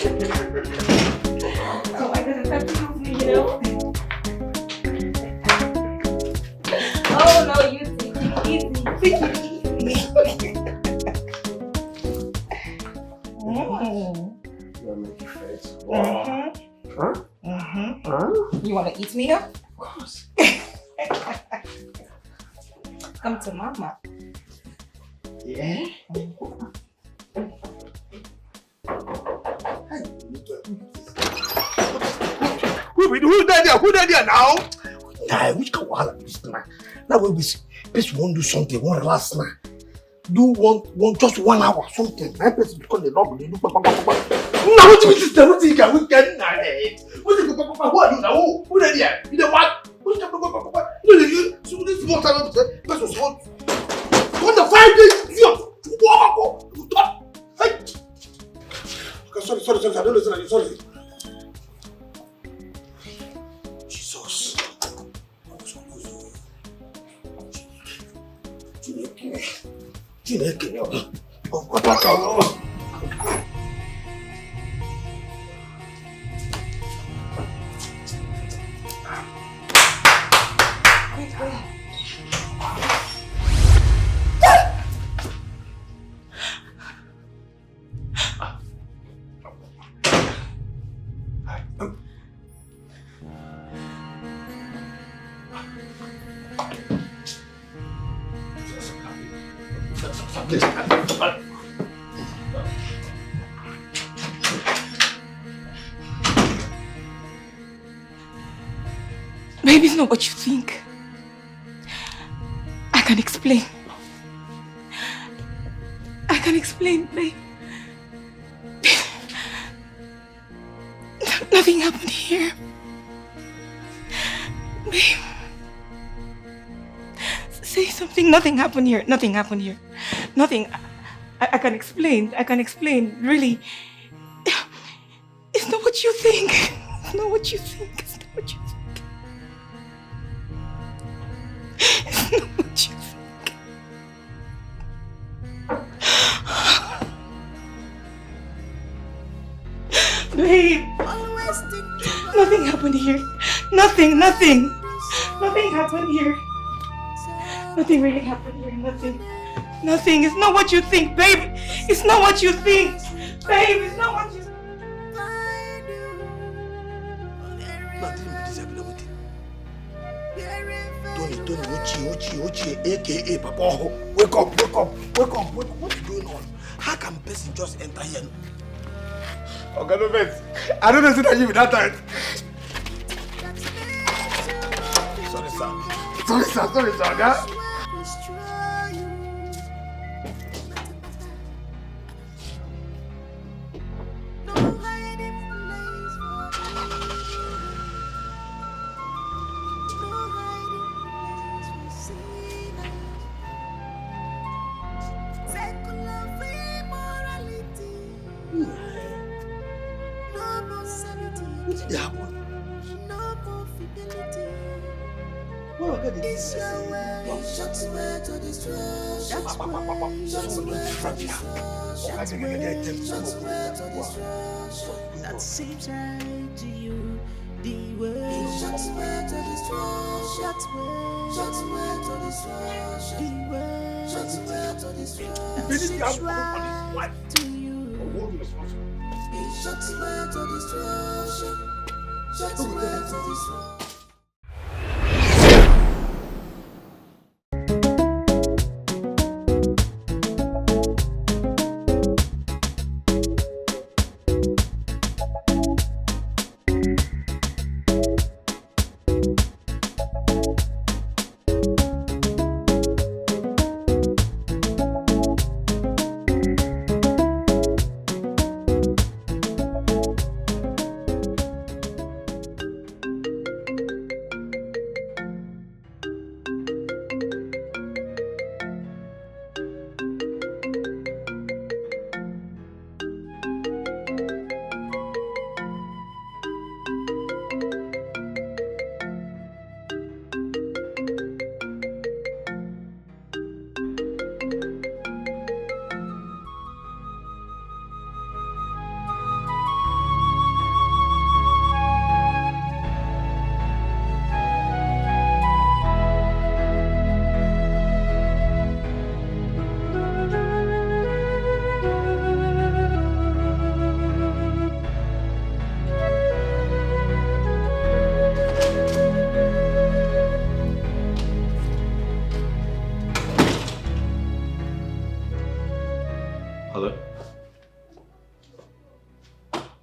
Oh my goodness, that feels me, you know? Oh no, you take it easy. Take it easy. You make your face. Wow. You want to eat me up? Of course. Come to mama. Yeah? Who there now? Nah, which can wahala this now? Now we person won't do something, one last now. Do one just 1 hour something. My person because they don't do papa. Now what you this what you can weekend now? What you papa? Who are you now? Who there? You know what? Who's papa? You so this what time person so what the 5 days you hey. Okay, sorry, I don't listen. Sorry. Jesus. Chineke. Oh, what Baby, it's not what you think. I can explain. Babe. Nothing happened here. Babe. Say something. Nothing happened here. Nothing. I can explain. Really. It's not what you think. It's not what you think. It's not what you think. Babe, nothing happened here. Nothing happened here. Nothing really happened here. Nothing. It's not what you think, babe. It's not what you think. Babe, it's not what you think. Tony, aka Papa, wake up. What's going on? How can a person just enter here? Okay, no offense. I don't know if you that time. Sorry, sir. Yeah? That seems right to you. The way shots were to destruction. Shots were to destruction. That seems right to you. Shots were to destruction. Shots were to destruction.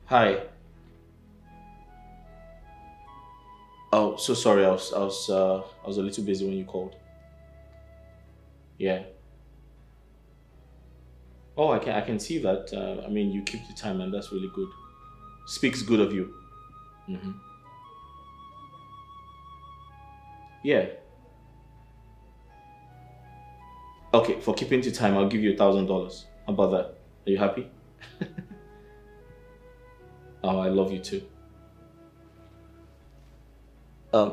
Hi. Oh, so sorry. I was a little busy when you called. Yeah. Oh, I can see that. I mean, you keep the time, and that's really good. Speaks good of you. Mm-hmm. Yeah. Okay, for keeping to time, I'll give you $1,000. How about that? Are you happy? Oh, I love you too.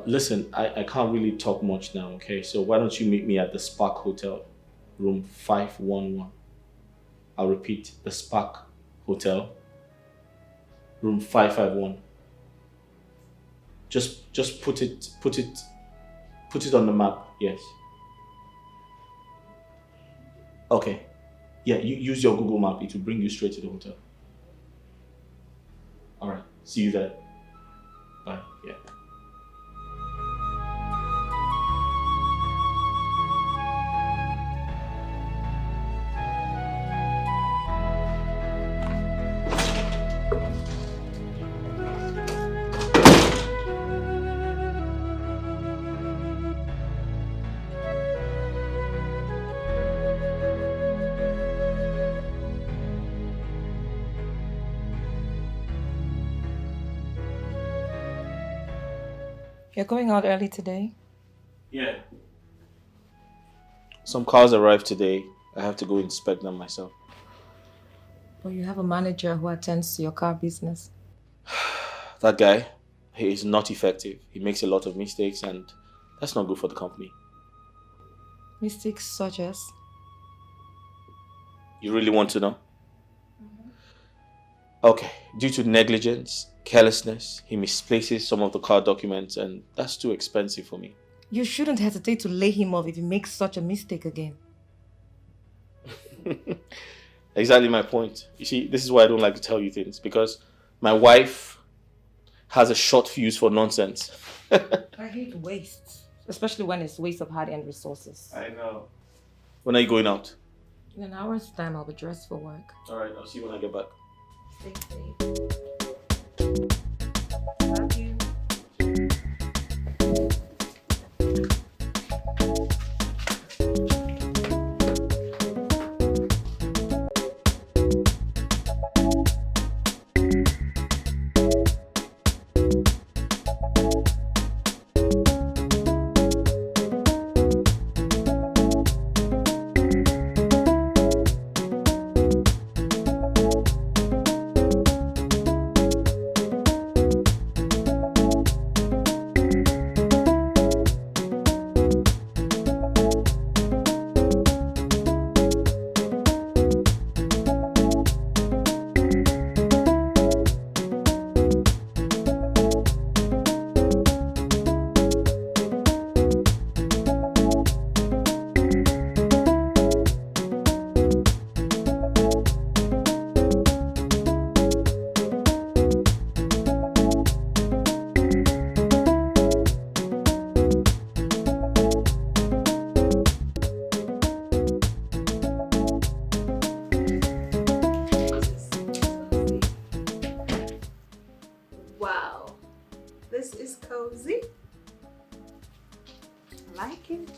Listen, I can't really talk much now, okay? So why don't you meet me at the Spark Hotel, room 511. I'll repeat, the Spark Hotel, room 551. Just put it on the map, yes. Okay. Yeah, you use your Google map, it will bring you straight to the hotel. Alright, see you there. Bye, yeah. You're going out early today? Yeah. Some cars arrived today. I have to go inspect them myself. Well, you have a manager who attends to your car business. That guy, he is not effective. He makes a lot of mistakes and that's not good for the company. Mistakes such as? You really want to know? Okay, due to negligence, carelessness, he misplaces some of the car documents and that's too expensive for me. You shouldn't hesitate to lay him off if he makes such a mistake again. Exactly my point. You see, this is why I don't like to tell you things because my wife has a short fuse for nonsense. I hate waste, especially when it's waste of hard-earned resources. I know. When are you going out? In an hour's time, I'll be dressed for work. Alright, I'll see you when I get back. Stay safe. Love you. Wow, this is cozy. I like it.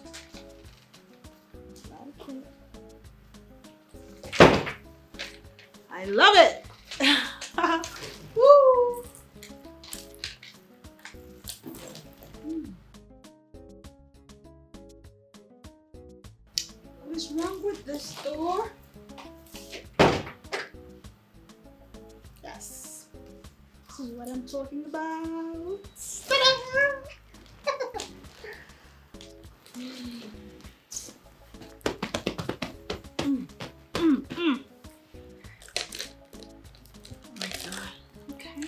I love it. Woo! What is wrong with this door? Yes. This is what I'm talking about. Oh my God. Okay.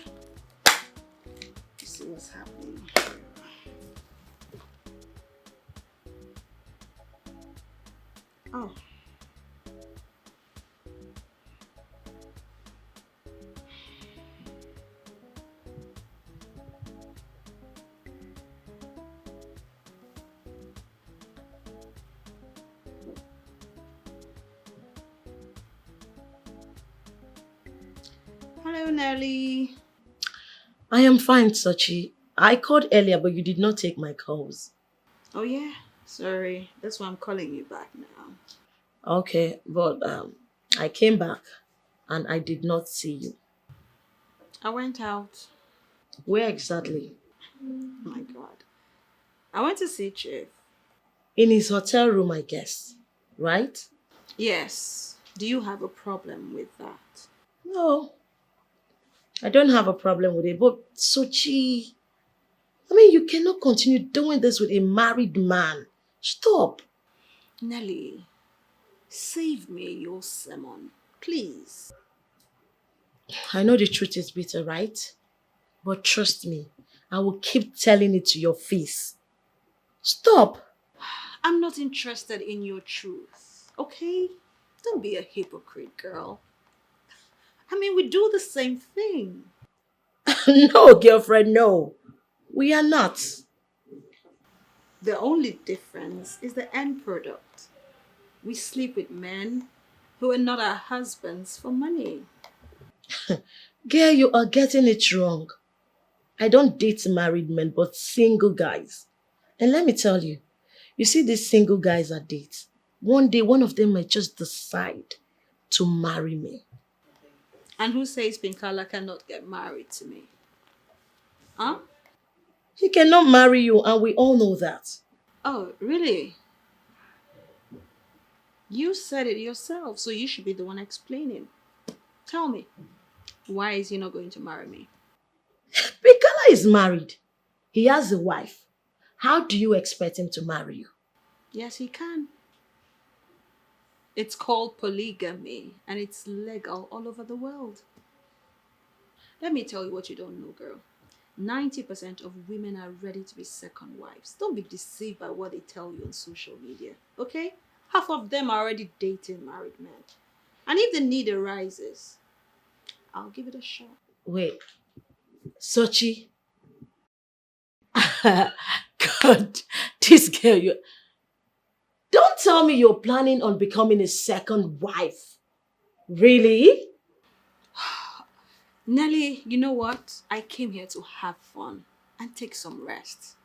Let's see what's happening here. Oh. Hello, Nelly. I am fine, Sochi. I called earlier, but you did not take my calls. Oh, yeah. Sorry. That's why I'm calling you back now. Okay, but I came back and I did not see you. I went out. Where exactly? Oh, my God. I went to see Chief. In his hotel room, I guess. Right? Yes. Do you have a problem with that? No. I don't have a problem with it, but Sochi, I mean, you cannot continue doing this with a married man. Stop. Nelly, save me your sermon, please. I know the truth is bitter, right? But trust me, I will keep telling it to your face. Stop. I'm not interested in your truth, okay? Don't be a hypocrite, girl. I mean, we do the same thing. No, girlfriend, no. We are not. The only difference is the end product. We sleep with men who are not our husbands for money. Girl, you are getting it wrong. I don't date married men, but single guys. And let me tell you, you see these single guys I date. One day, one of them might just decide to marry me. And who says Pinkala cannot get married to me? Huh? He cannot marry you, and we all know that. Oh, really? You said it yourself, so you should be the one explaining. Tell me, why is he not going to marry me? Pinkala is married. He has a wife. How do you expect him to marry you? Yes, he can. It's called polygamy, and it's legal all over the world. Let me tell you what you don't know, girl. 90% of women are ready to be second wives. Don't be deceived by what they tell you on social media, okay? Half of them are already dating married men. And if the need arises, I'll give it a shot. Wait, Sochi? God, this girl, you... Don't tell me you're planning on becoming a second wife. Really? Nelly, you know what? I came here to have fun and take some rest.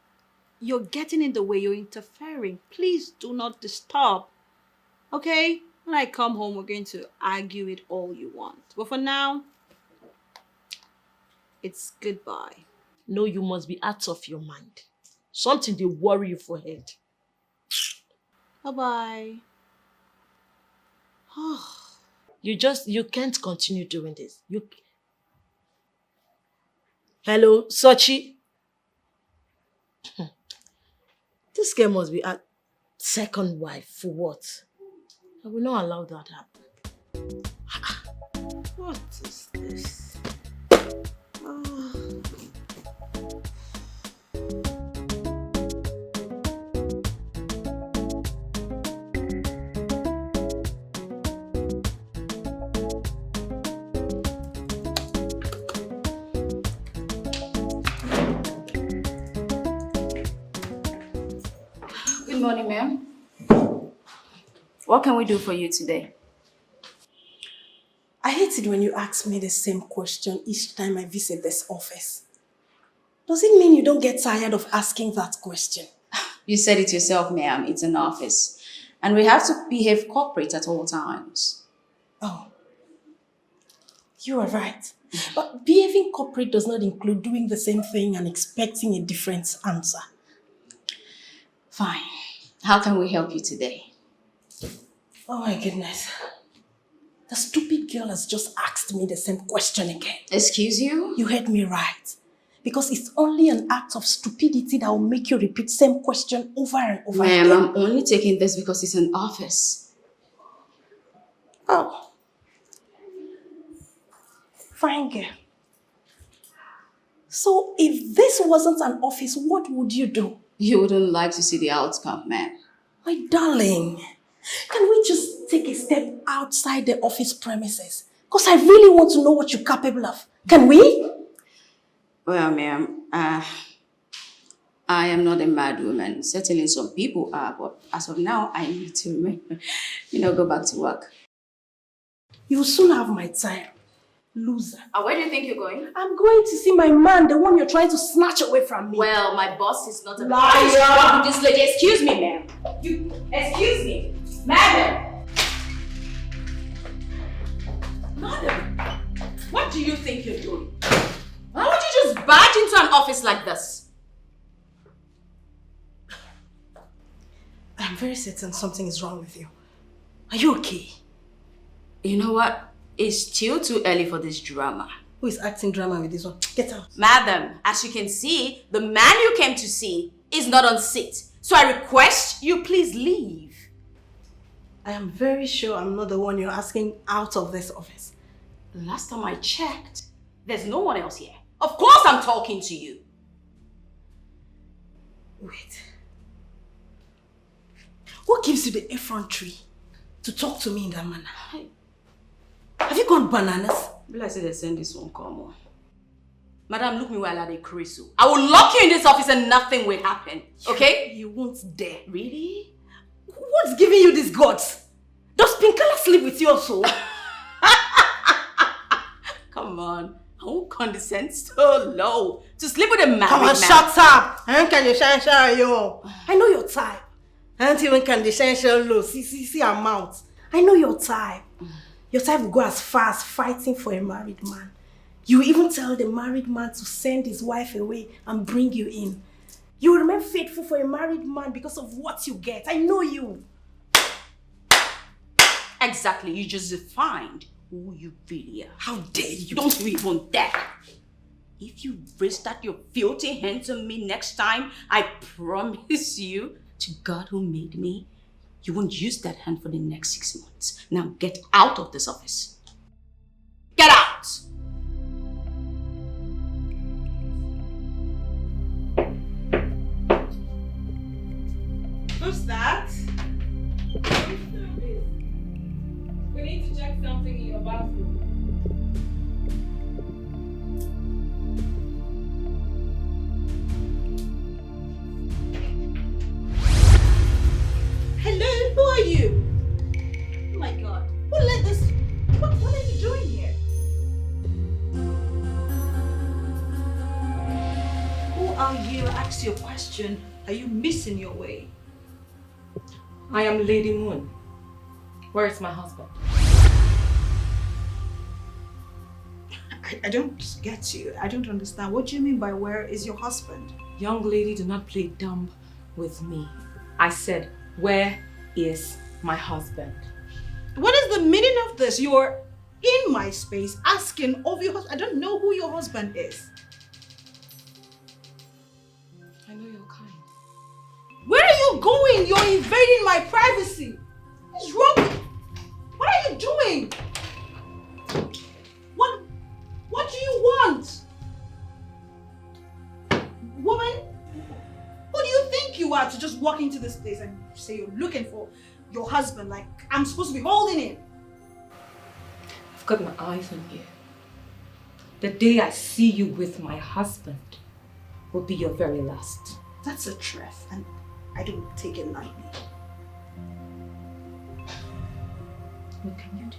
You're getting in the way, you're interfering. Please do not disturb. Okay? When I come home, we're going to argue it all you want. But for now, it's goodbye. No, you must be out of your mind. Something they worry you for head. Bye-bye. You can't continue doing this. Hello, Sochi? This girl must be a second wife. For what? I will not allow that happen. What is this? Oh. Good morning, ma'am. What can we do for you today? I hate it when you ask me the same question each time I visit this office. Does it mean you don't get tired of asking that question? You said it yourself, ma'am. It's an office. And we have to behave corporate at all times. Oh, you are right. But behaving corporate does not include doing the same thing and expecting a different answer. Fine. How can we help you today? Oh my goodness. The stupid girl has just asked me the same question again. Excuse you? You heard me right. Because it's only an act of stupidity that will make you repeat the same question over and over again. Ma'am, I'm only taking this because it's an office. Oh. Fine girl. So if this wasn't an office, what would you do? You wouldn't like to see the outcome, ma'am. My darling, can we just take a step outside the office premises? Because I really want to know what you're capable of. Can we? Well, ma'am, I am not a mad woman. Certainly some people are, but as of now, I need to, go back to work. You'll soon have my time. Loser. And where do you think you're going? I'm going to see my man, the one you're trying to snatch away from me. Well, my boss is not a Liar! What with this lady? Excuse me, ma'am. Excuse me. Madam! Madam, what do you think you're doing? Why would you just barge into an office like this? I'm very certain something is wrong with you. Are you okay? You know what? It's still too early for this drama. Who is acting drama with this one? Get out. Madam, as you can see, the man you came to see is not on seat. So I request you please leave. I am very sure I'm not the one you're asking out of this office. Last time I checked, there's no one else here. Of course I'm talking to you. Wait. What gives you the effrontery to talk to me in that manner? Have you gone bananas? Will I say they send this one, come on. Madam, look me while I decrease you. I will lock you in this office and nothing will happen. Okay? You won't dare. Really? What's giving you these guts? Does Pinkala sleep with you also? Come on. I won't condescend so low to sleep with a married man. Come on, shut up! I know your type. Auntie, when can the shine low? See her mouth. I know your type. Your type will go as far as fighting for a married man. You will even tell the married man to send his wife away and bring you in. You will remain faithful for a married man because of what you get. I know you. Exactly. You just defined who you really are. How dare you? Don't you even dare. If you raise that your filthy hands on me next time, I promise you, to God who made me, you won't use that hand for the next 6 months. Now get out of this office. Get out! Who's that? We need to check something in your bathroom. Hello, who are you? Oh my God, who let this? What are you doing here? Who are you? Ask your question. Are you missing your way? I am Lady Moon. Where is my husband? I don't get you. I don't understand. What do you mean by where is your husband? Young lady, do not play dumb with me. I said, where is my husband? What is the meaning of this? You're in my space asking of your husband. I don't know who your husband is. I know you're kind. Where are you going? You're invading my privacy. What's wrong with you? What are you doing? What do you want? Woman, who do you think you are to just walk into this place and say you're looking for your husband like I'm supposed to be holding him? I've got my eyes on you. The day I see you with my husband will be your very last. That's a threat and I don't take it lightly. What can you do?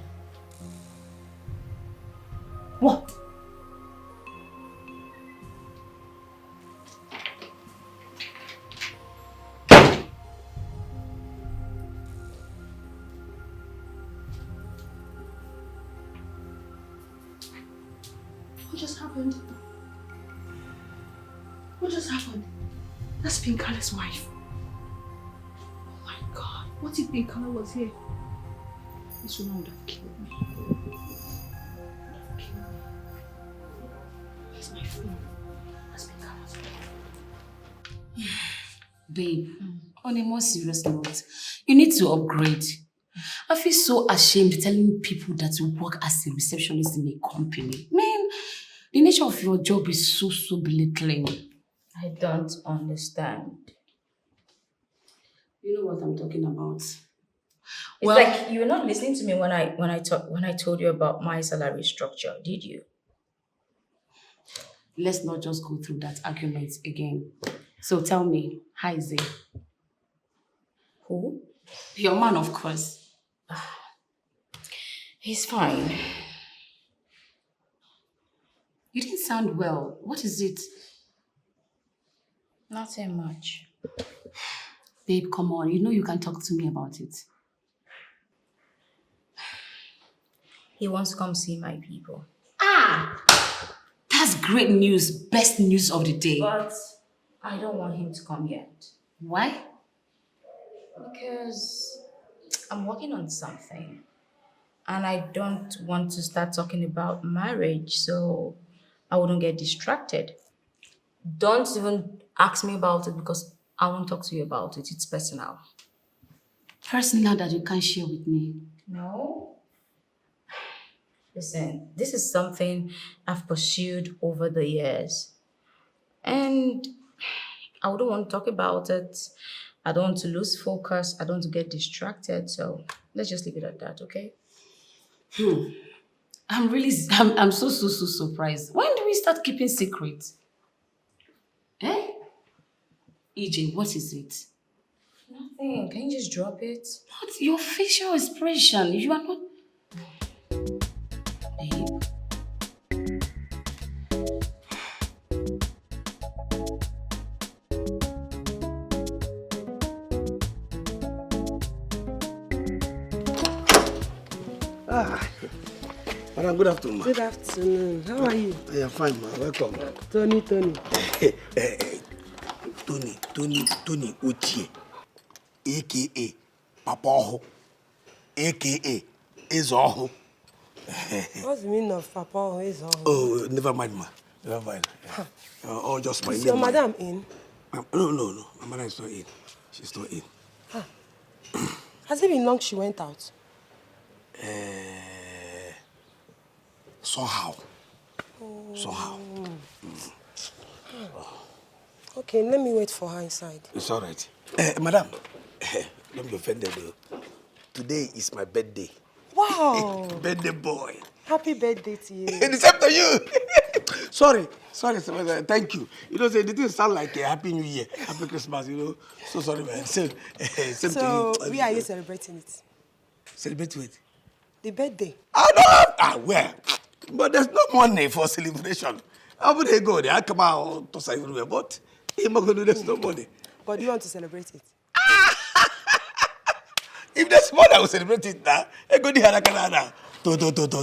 What? What just happened? What just happened? That's Pinkala's wife. Oh my God. What if Pinkala was here? This woman would have killed me. Where's my phone? That's Pinkala's wife. Babe, on a more serious note, you need to upgrade. I feel so ashamed telling people that you work as a receptionist in a company. Man, the nature of your job is so belittling. I don't understand. You know what I'm talking about. It's like you were not listening to me when I told you about my salary structure, did you? Let's not just go through that argument again. So tell me, how is it? Who? Your man, of course. He's fine. You didn't sound well. What is it? Nothing much. Babe, come on. You know you can talk to me about it. He wants to come see my people. That's great news. Best news of the day. But I don't want him to come yet. Why? Because I'm working on something. And I don't want to start talking about marriage, so I wouldn't get distracted. Don't even ask me about it because I won't talk to you about it. It's personal. Personal that you can't share with me. No. Listen, this is something I've pursued over the years. And I wouldn't want to talk about it. I don't want to lose focus. I don't want to get distracted. So let's just leave it at that, okay? I'm so surprised. When do we start keeping secrets? Eh? EJ, what is it? Nothing. Can you just drop it? What? Your facial expression. You are not... Babe. Madam, good afternoon, ma. Good afternoon. How are you? I am fine, ma. Welcome. Tony. Tony Uche, a.k.a. Papa Oho, a.k.a. Ezoho. What's the meaning of Papa Oho? Oh, never mind, ma. Never mind. Oh, just my name. Is your madam in? No. My mother is not in. She's not in. Has it been long she went out? Somehow. Okay, let me wait for her inside. It's all right. Madam, don't be offended though. Today is my birthday. Wow! Birthday boy. Happy birthday to you. The same to you. Sorry, thank you. You know, it didn't sound like a Happy New Year, Happy Christmas, you know. So sorry, man. Same to you. Where are you celebrating it? Celebrate with? The birthday. I don't have, where? But there's no money for celebration. How would they go there? I come out to say everywhere, but there's no money. But do you want to celebrate it? If there's money, I will celebrate it now. I go there,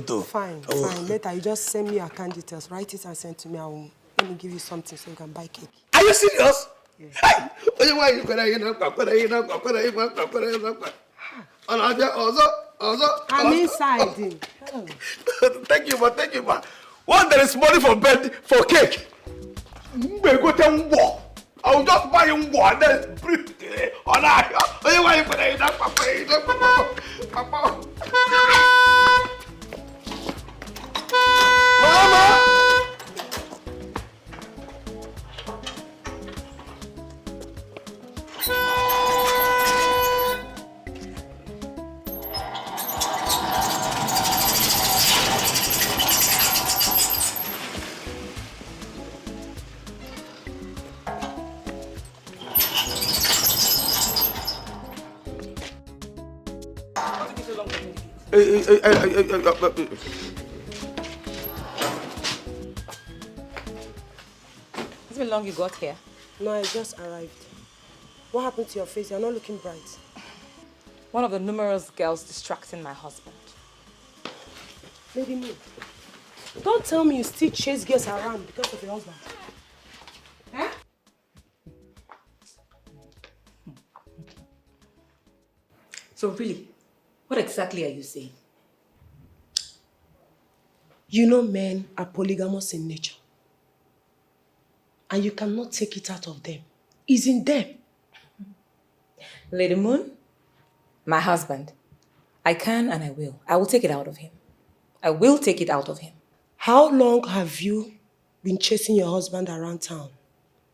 to. Fine. Later, you just send me your account details. Write it and send to me. Let me give you something so you can buy cake. Are you serious? Yeah. Hey! Why you I'm inside. Thank you, ma. When there is money for bed, for cake, we go to war. I'll just buy him one and then bring it on that. Why you put it up, Papa? Mama! It's been long you got here. No, I just arrived. What happened to your face? You're not looking bright. One of the numerous girls distracting my husband. Lady me. Don't tell me you still chase girls around because of your husband. Huh? So really, what exactly are you saying? You know men are polygamous in nature. And you cannot take it out of them. It's in them. Lady Moon, my husband, I can and I will. I will take it out of him. I will take it out of him. How long have you been chasing your husband around town?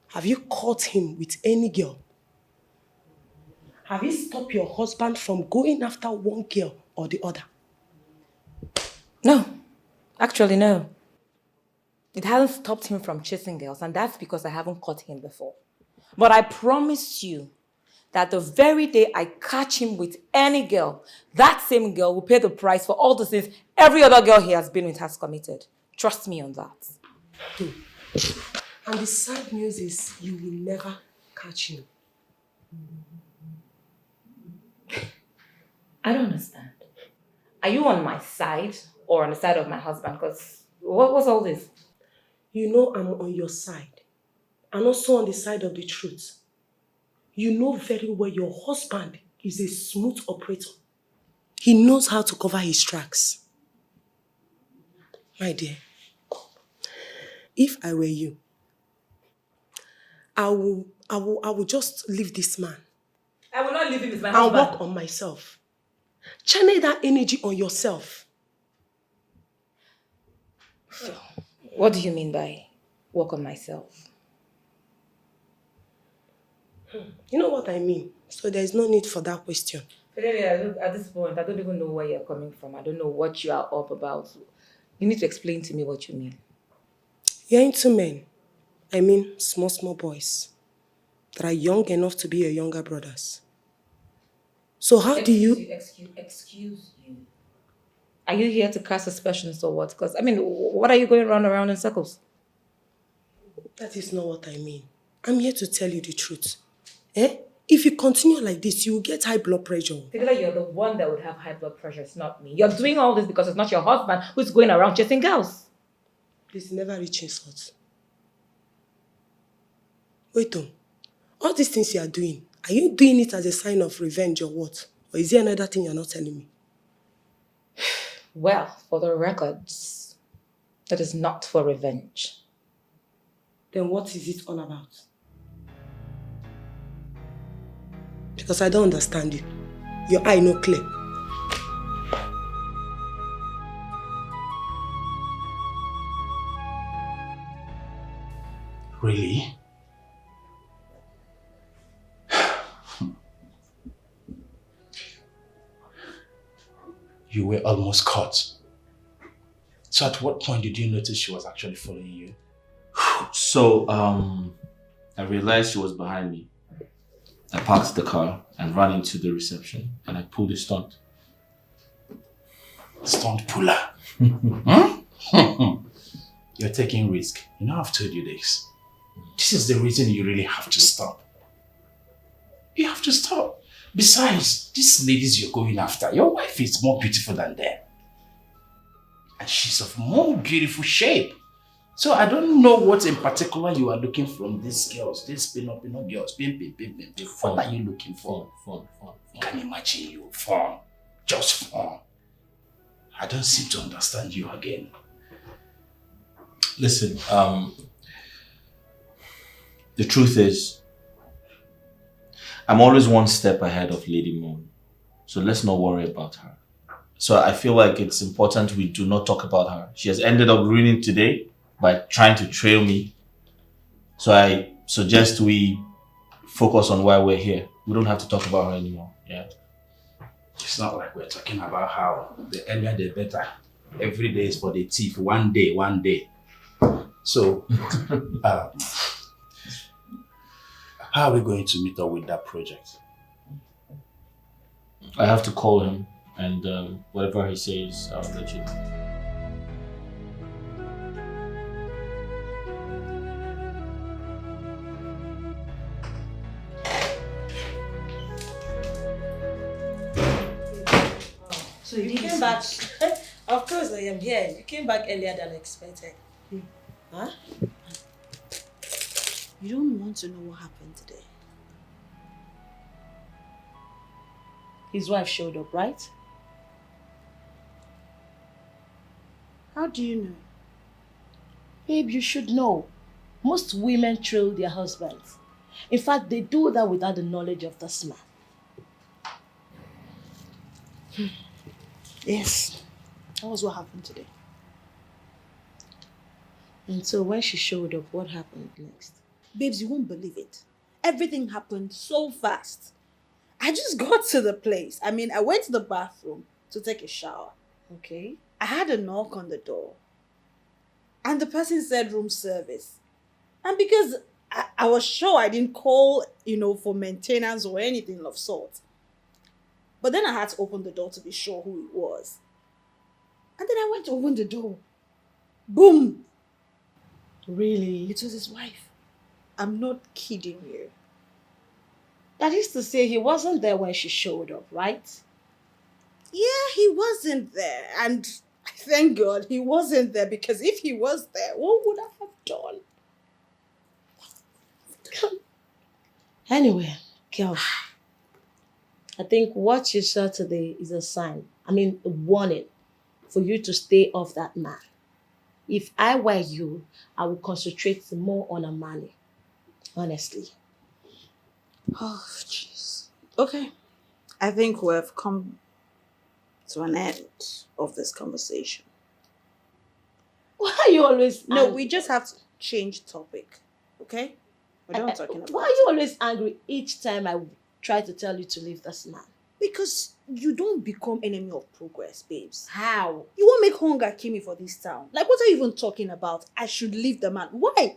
Have you caught him with any girl? Have you stopped your husband from going after one girl or the other? No. Actually, no. It hasn't stopped him from chasing girls, and that's because I haven't caught him before. But I promise you that the very day I catch him with any girl, that same girl will pay the price for all the sins every other girl he has been with has committed. Trust me on that. And the sad news is you will never catch him. I don't understand. Are you on my side or on the side of my husband? Because what was all this? You know I'm on your side. And also on the side of the truth. You know very well your husband is a smooth operator. He knows how to cover his tracks. My dear, if I were you, I will just leave this man. I will not leave him as my and husband. work on myself. Channel that energy on yourself. So, what do you mean by work on myself? You know what I mean. So there's no need for that question. At this point, I don't even know where you're coming from. I don't know what you are up about. You need to explain to me what you mean. You're into men. I mean small boys that are young enough to be your younger brothers. So how do you... Excuse you. Are you here to cast aspersions or what? Because, I mean, what are you going around in circles? That is not what I mean. I'm here to tell you the truth. If you continue like this, you will get high blood pressure. Figure you're the one that would have high blood pressure. It's not me. You're doing all this because it's not your husband who's going around chasing girls. Please never reach insult. Wait, all these things you are doing it as a sign of revenge or what? Or is there another thing you're not telling me? Well, for the records, that is not for revenge. Then what is it all about? Because I don't understand you. Your eye no clear. Really? You were almost caught. So at what point did you notice she was actually following you? So, I realized she was behind me. I parked the car and ran into the reception and I pulled a stunt. Stunt puller? You're taking risk. You know I've told you this. This is the reason you really have to stop. You have to stop. Besides, these ladies you're going after, your wife is more beautiful than them. And she's of more beautiful shape. So I don't know what in particular you are looking from these girls, these pin-up girls. What are you looking for? Fun. You can imagine you. Fun. Just fun. I don't seem to understand you again. Listen, the truth is, I'm always one step ahead of Lady Moon. So let's not worry about her. So I feel like it's important we do not talk about her. She has ended up ruining today by trying to trail me. So I suggest we focus on why we're here. We don't have to talk about her anymore. Yeah. It's not like we're talking about how the earlier the better. Every day is for the thief. One day. So, how are we going to meet up with that project? I have to call him and whatever he says, I'll let you know. So you came back. Of course I am here. You came back earlier than expected. Huh? You don't want to know what happened today. His wife showed up, right? How do you know? Babe, you should know. Most women trail their husbands. In fact, they do that without the knowledge of this man. Yes. That was what happened today. And so when she showed up, what happened next? Babes, you won't believe it. Everything happened so fast. I just got to the place. I went to the bathroom to take a shower. Okay. I had a knock on the door. And the person said room service. And because I was sure I didn't call, for maintenance or anything of sort. But then I had to open the door to be sure who it was. And then I went to open the door. Boom! Really? It was his wife. I'm not kidding you. That is to say, he wasn't there when she showed up, right? Yeah, he wasn't there. And thank God he wasn't there, because if he was there, what would I have done? Anyway, girl, I think what you saw today is a sign. I mean, a warning for you to stay off that man. If I were you, I would concentrate more on Amani. Honestly. Oh, jeez. Okay. I think we've come to an end of this conversation. Why are you always No, angry? we just have to change topic. Okay? We're done talking about Why are you always angry each time I try to tell you to leave this man? Because you don't become enemy of progress, babes. How? You won't make hunger kill me for this town. Like, what are you even talking about? I should leave the man. Why?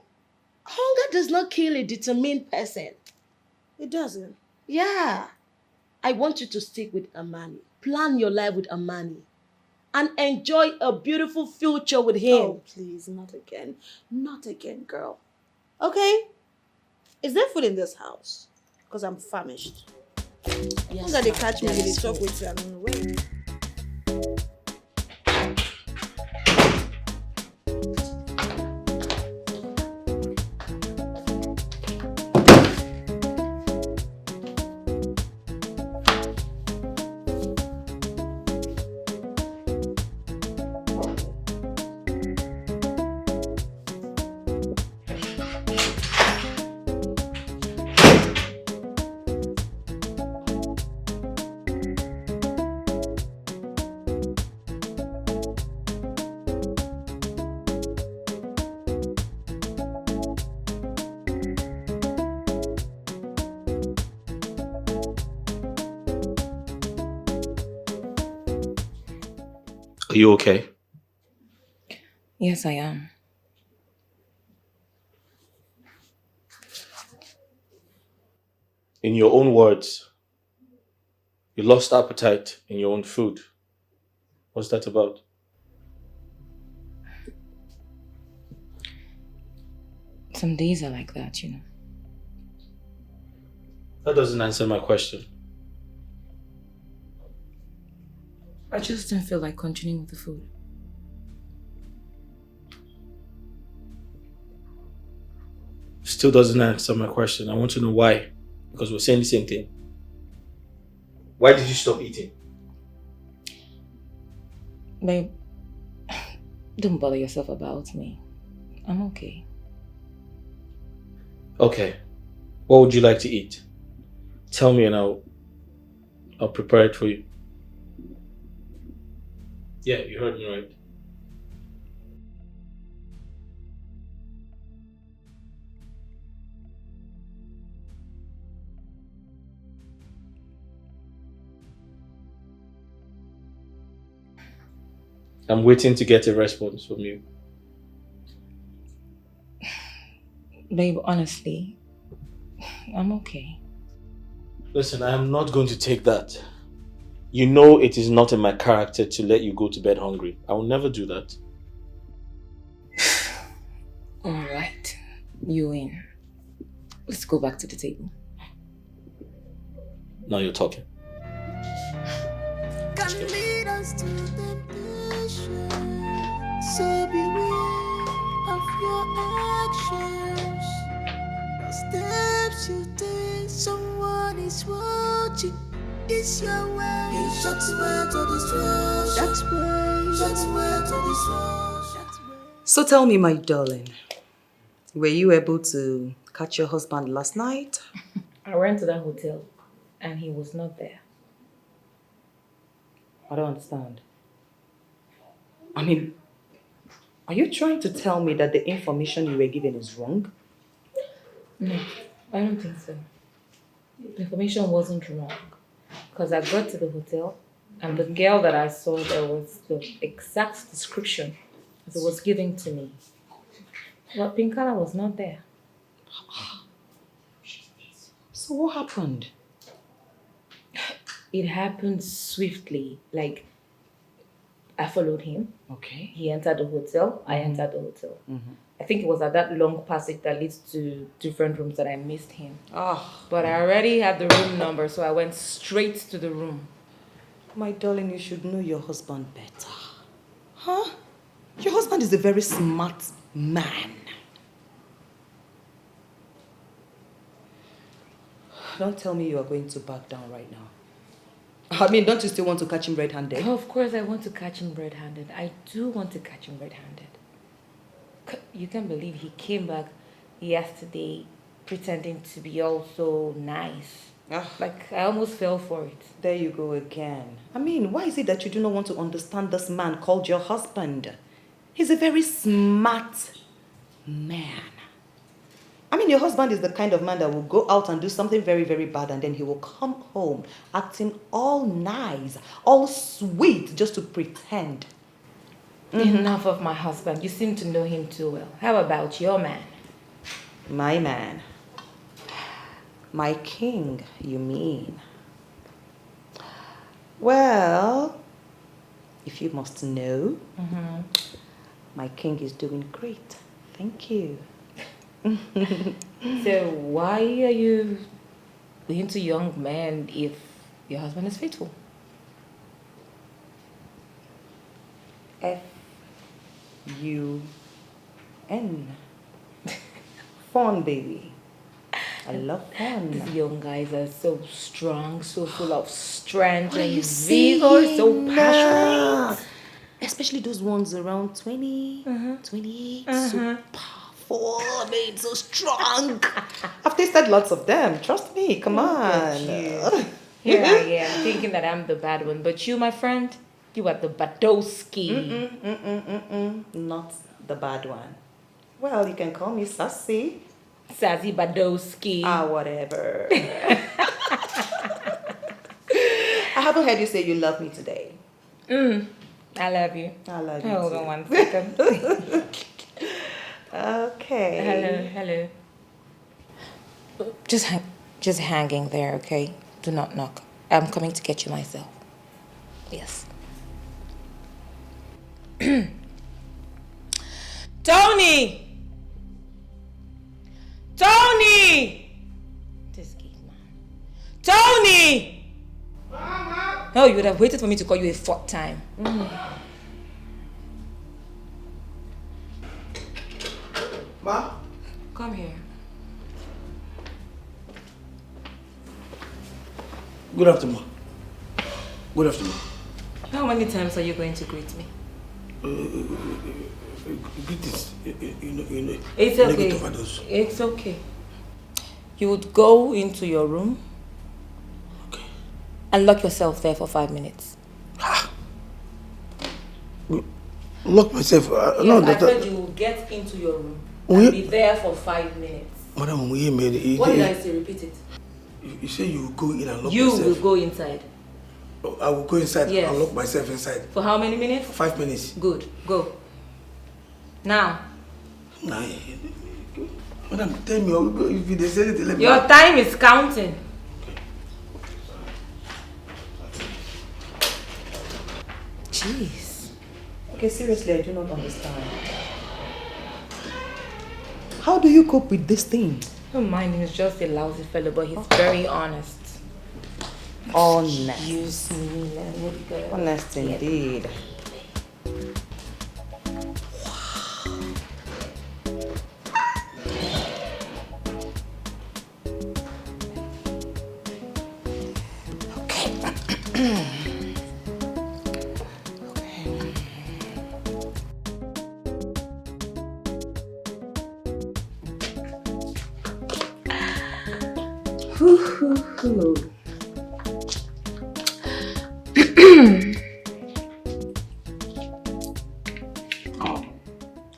Hunger does not kill a determined person. It doesn't. Yeah. I want you to stick with Amani. Plan your life with Amani. And enjoy a beautiful future with him. Oh, please, not again. Not again, girl. Okay? Is there food in this house? Because I'm famished. Yes, Hunger, they catch me, there they is talk food. with you, I don't know where. Are you okay? Yes, I am. In your own words, you lost appetite in your own food. What's that about? Some days are like that, you know. That doesn't answer my question. I just didn't feel like continuing with the food. Still doesn't answer my question. I want to know why. Because we're saying the same thing. Why did you stop eating? Babe, don't bother yourself about me. I'm okay. Okay. What would you like to eat? Tell me and I'll prepare it for you. Yeah, you heard me right. I'm waiting to get a response from you. Babe, honestly, I'm okay. Listen, I am not going to take that. You know it is not in my character to let you go to bed hungry. I will never do that. Alright, you win. Let's go back to the table. Now you're talking. Can lead us to temptation. So beware of your actions. The steps you take, someone is watching. It's your way. It's just where to destroy. That's way. Just where to destroy. So tell me, my darling, were you able to catch your husband last night? I went to that hotel and he was not there. I don't understand. I mean, are you trying to tell me that the information you were given is wrong? No, I don't think so. The information wasn't wrong. Because I got to the hotel and the girl that I saw there was the exact description as it was given to me. But Pinkala was not there. So what happened? It happened swiftly. Like, I followed him. Okay. He entered the hotel. I entered the hotel. I think it was at that long passage that leads to different rooms that I missed him. But I already had the room number, so I went straight to the room. My darling, you should know your husband better. Huh? Your husband is a very smart man. Don't tell me you are going to back down right now. I mean, don't you still want to catch him red-handed? Oh, of course I want to catch him red-handed. I do want to catch him red-handed. You can't believe he came back yesterday pretending to be all so nice. Like, I almost fell for it. There you go again. I mean, why is it that you do not want to understand this man called your husband? He's a very smart man. I mean, your husband is the kind of man that will go out and do something very, very bad, and then he will come home acting all nice, all sweet, just to pretend. Enough of my husband. You seem to know him too well. How about your man? My man. My king, you mean? Well, if you must know, my king is doing great. Thank you. So why are you into young men if your husband is faithful? F-U-N. Fun, baby. I love fun. These young guys are so strong, so full of strength What are and you vigor, so saying? passionate. Especially those ones around 20, 28, so powerful, I mean, so strong. I've tasted lots of them, trust me, come on. Here I am, thinking that I'm the bad one, but you, my friend, you are the Badowski. Not the bad one. Well, you can call me Sassy. Sassy Badowski. Whatever. I haven't heard you say you love me today. I love you. I love you Hold too. on 1 second. Okay. Hello. Just hanging there, okay? Do not knock. I'm coming to get you myself. Yes. Tony! This kid, man. Tony! Mama! Oh, you would have waited for me to call you a fourth time. Ma? Come here. Good afternoon. Good afternoon. How many times are you going to greet me? Greetings. It's okay. It's okay. You would go into your room and lock yourself there for 5 minutes. Lock myself? Yes, I said you will get into your room and be there for 5 minutes. Madam, What did I say? Repeat it. You say you will go in and lock You myself? will go inside. I will go inside Yes. and lock myself inside. For how many minutes? 5 minutes. Good. Go. Now. Madam, tell me, if you say it, let me. Your time is counting. Jeez. Okay, seriously, I do not understand. How do you cope with this thing? Don't mind him, he's just a lousy fellow, but he's very honest. Honest. Excuse me, let me go. Honest indeed.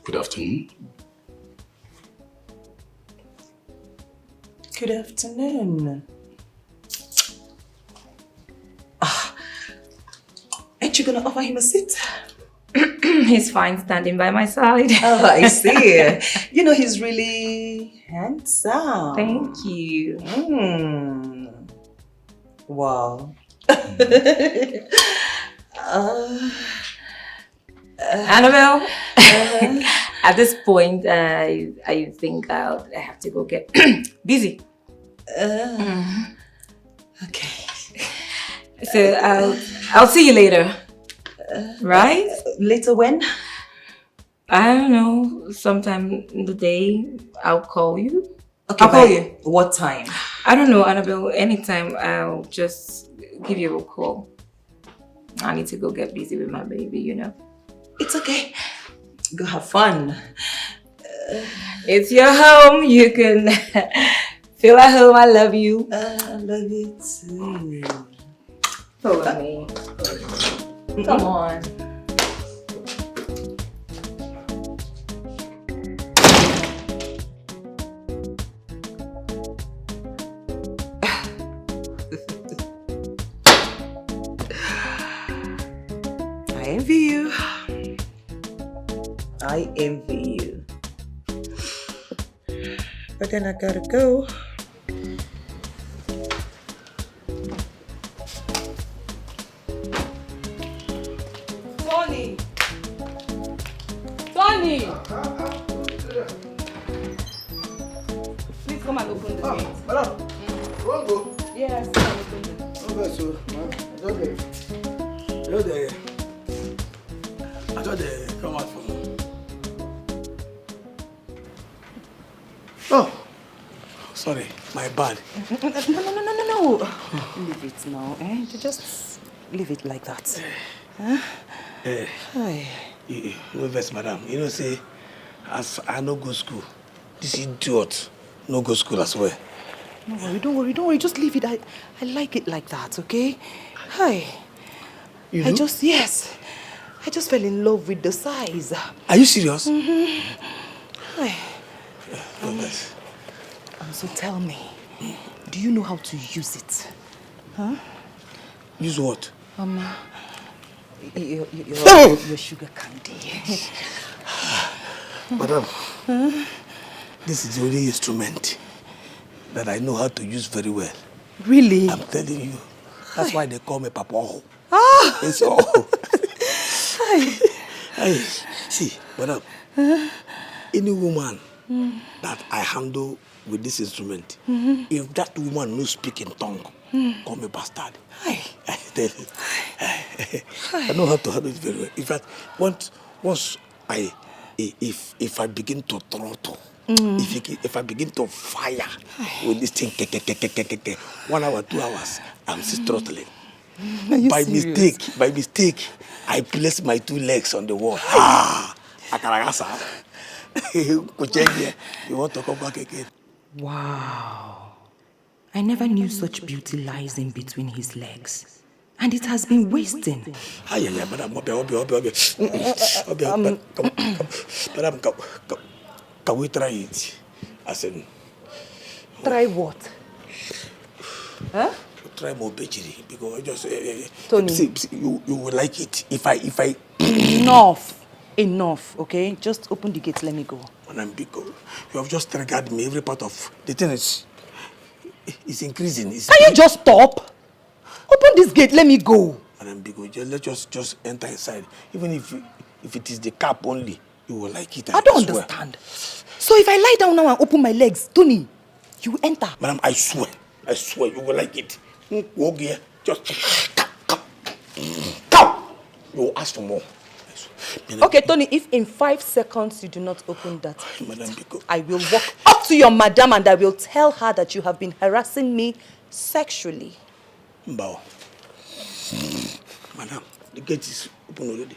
Good afternoon. Good afternoon. Ain't you gonna offer him a seat? He's fine standing by my side. Oh, I see. You know, he's really handsome. Thank you. Wow. Annabelle, at this point, I think I have to go get busy. Okay. So I'll see you later. Right? Later when? I don't know. Sometime in the day, I'll call you. Okay, I'll call you. What time? I don't know, Annabelle. Anytime, I'll just give you a call. I need to go get busy with my baby, you know. It's okay. Go have fun. It's your home. You can feel at home. I love you. I love you too. Follow me. Come on. I envy you. I envy you. But then I gotta go. Tony! Tony! Please come and open the gate. Madam, you want to go? Yes, come and open the gate. Okay, so, okay. You're there. I thought they come out from. Oh, sorry, my bad. No. Leave it now, eh? Just leave it like that. Huh? Hi. No vex, madam. You know, say, as I no go school, this idiot no go school as well. No, don't worry. Just leave it. I like it like that, okay? Hi. You do? Yes. I just fell in love with the size. Are you serious? Hi. No vex. So tell me, do you know how to use it? Huh? Use what? Your sugar candy. Madam, this is the only instrument that I know how to use very well. Really? I'm telling you. That's why they call me Papa. It's all. Hey, see, madam, any woman that I handle with this instrument, if that woman no speak in tongue, call me bastard. I tell you. I know how to handle it very well. In fact, once if I begin to throttle, if I begin to fire with this thing, 1 hour, 2 hours, I'm still throttling. By mistake, I place my 2 legs on the wall. Akaragasa. You want to come back again? Wow. I never knew such beauty lies in between his legs. And it has been wasting. Madam, can we try it? As in, try what? Huh? Try more bejiri because I just Tony, see, you will like it if I enough, okay? Just open the gate, let me go. Madam Biko, you have just triggered me. Every part of the thing is increasing. Can you just stop? Open this gate, let me go. Madam Biko, let's just enter inside. Even if it is the cap only, you will like it. I don't understand. So if I lie down now and open my legs, Tony, you will enter. Madam, I swear, you will like it. Just come. You will ask for more. Okay, Tony, if in 5 seconds you do not open that gate, Madam Biko, I will walk up to your madam and I will tell her that you have been harassing me sexually. Mbao. Madam, the gate is open already.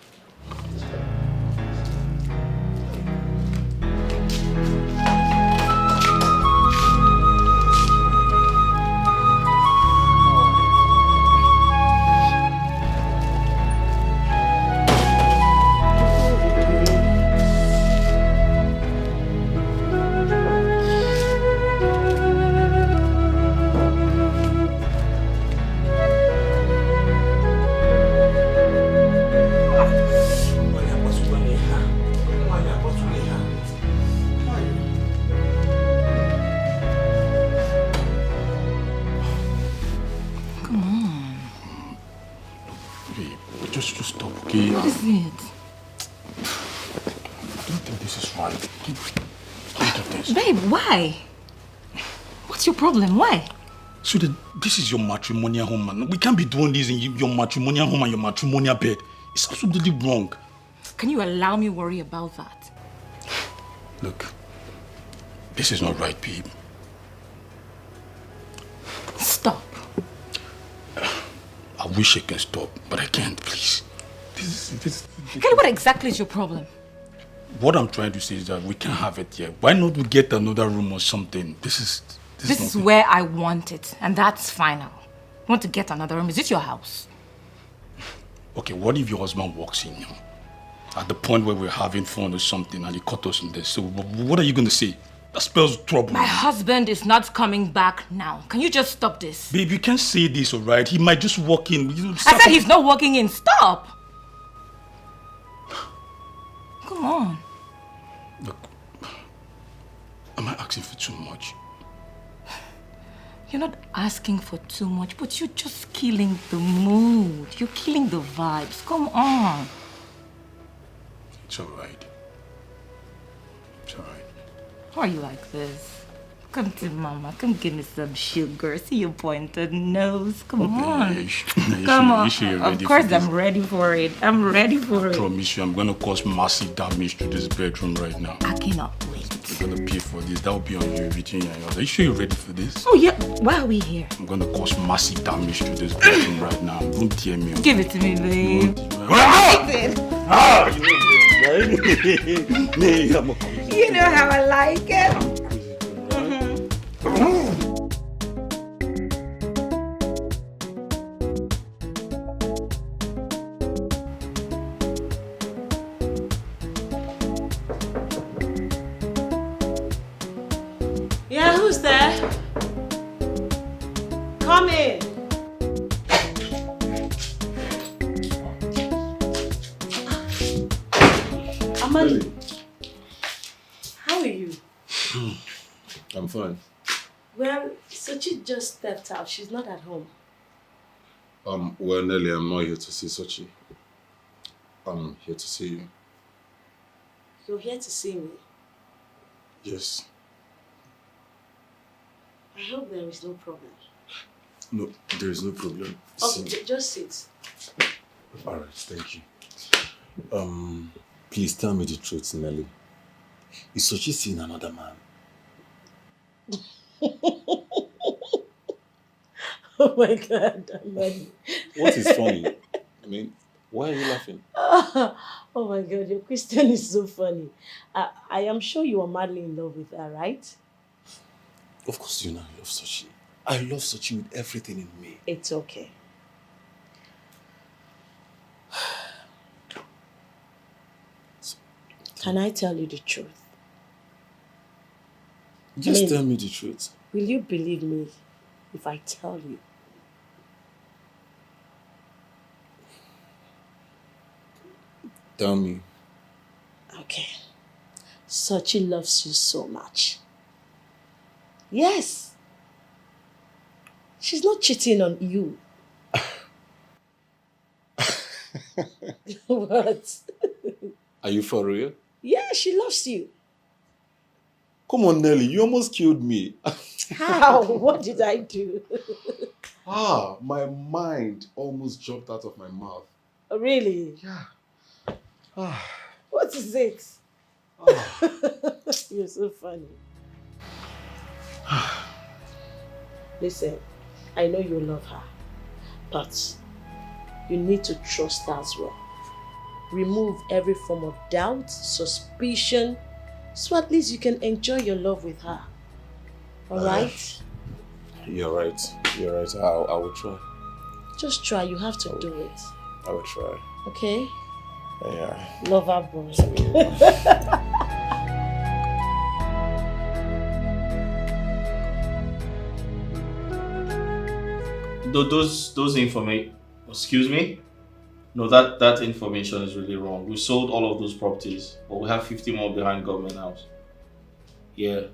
Just stop, okay? What is it? Look at this. Babe, why? What's your problem? Why? So this is your matrimonial home, man. We can't be doing this in your matrimonial home and your matrimonial bed. It's absolutely wrong. Can you allow me worry about that? Look, this is not right, babe. Stop. I wish I can stop, but I can't, please. Kelly, what exactly is your problem? What I'm trying to say is that we can't have it here. Why not we get another room or something? This is where I want it, and that's final. You want to get another room? Is it your house? Okay, what if your husband walks in now? At the point where we're having fun or something and he caught us in this. So what are you going to say? That spells trouble. My husband is not coming back now. Can you just stop this? Babe, you can't say this, all right? He might just walk in. I said he's not walking in. Stop! Come on. Look, am I asking for too much? You're not asking for too much, but you're just killing the mood. You're killing the vibes. Come on. It's all right. It's all right. Why are you like this? Come to mama. Come give me some sugar. See your pointed nose. Come on. Come on. Of course I'm ready for it. I'm ready for it. I promise you, I'm going to cause massive damage to this bedroom right now. I cannot wait. You're going to pay for this. That will be on you between you and yours. Are you sure you're ready for this? Oh, yeah. Why are we here? I'm going to cause massive damage to this bedroom right now. Don't tear me up. Give it to me, babe. You know how I like it. Yeah, who's there? Come in. Amali, how are you? I'm fine. Well, Sochi just stepped out. She's not at home. Well, Nelly, I'm not here to see Sochi. I'm here to see you. You're here to see me. Yes. I hope there is no problem. No, there is no problem. Okay, just sit. All right, thank you. Please tell me the truth, Nelly. Is Sochi seeing another man? Oh my God, Amali. What is funny? I mean, why are you laughing? Oh my God, your question is so funny. I am sure you are madly in love with her, right? Of course you know I love Sochi. I love Sochi with everything in me. It's okay. Can I tell you the truth? Just tell me the truth. Will you believe me if I tell you? Tell me. Okay. Sochi loves you so much. Yes. She's not cheating on you. What? Are you for real? Yeah, she loves you. Come on, Nelly, you almost killed me. How? What did I do? My mind almost jumped out of my mouth. Oh, really? Yeah. What is it? You're so funny. Listen, I know you love her, but you need to trust her as well. Remove every form of doubt, suspicion, so at least you can enjoy your love with her. Alright? You're right. You're right. I will try. Just try. You have to do it. I will try. Okay? Yeah. Love her, boy. Those information. Excuse me. No, that information is really wrong. We sold all of those properties, but we have 50 more behind Government House. Yeah.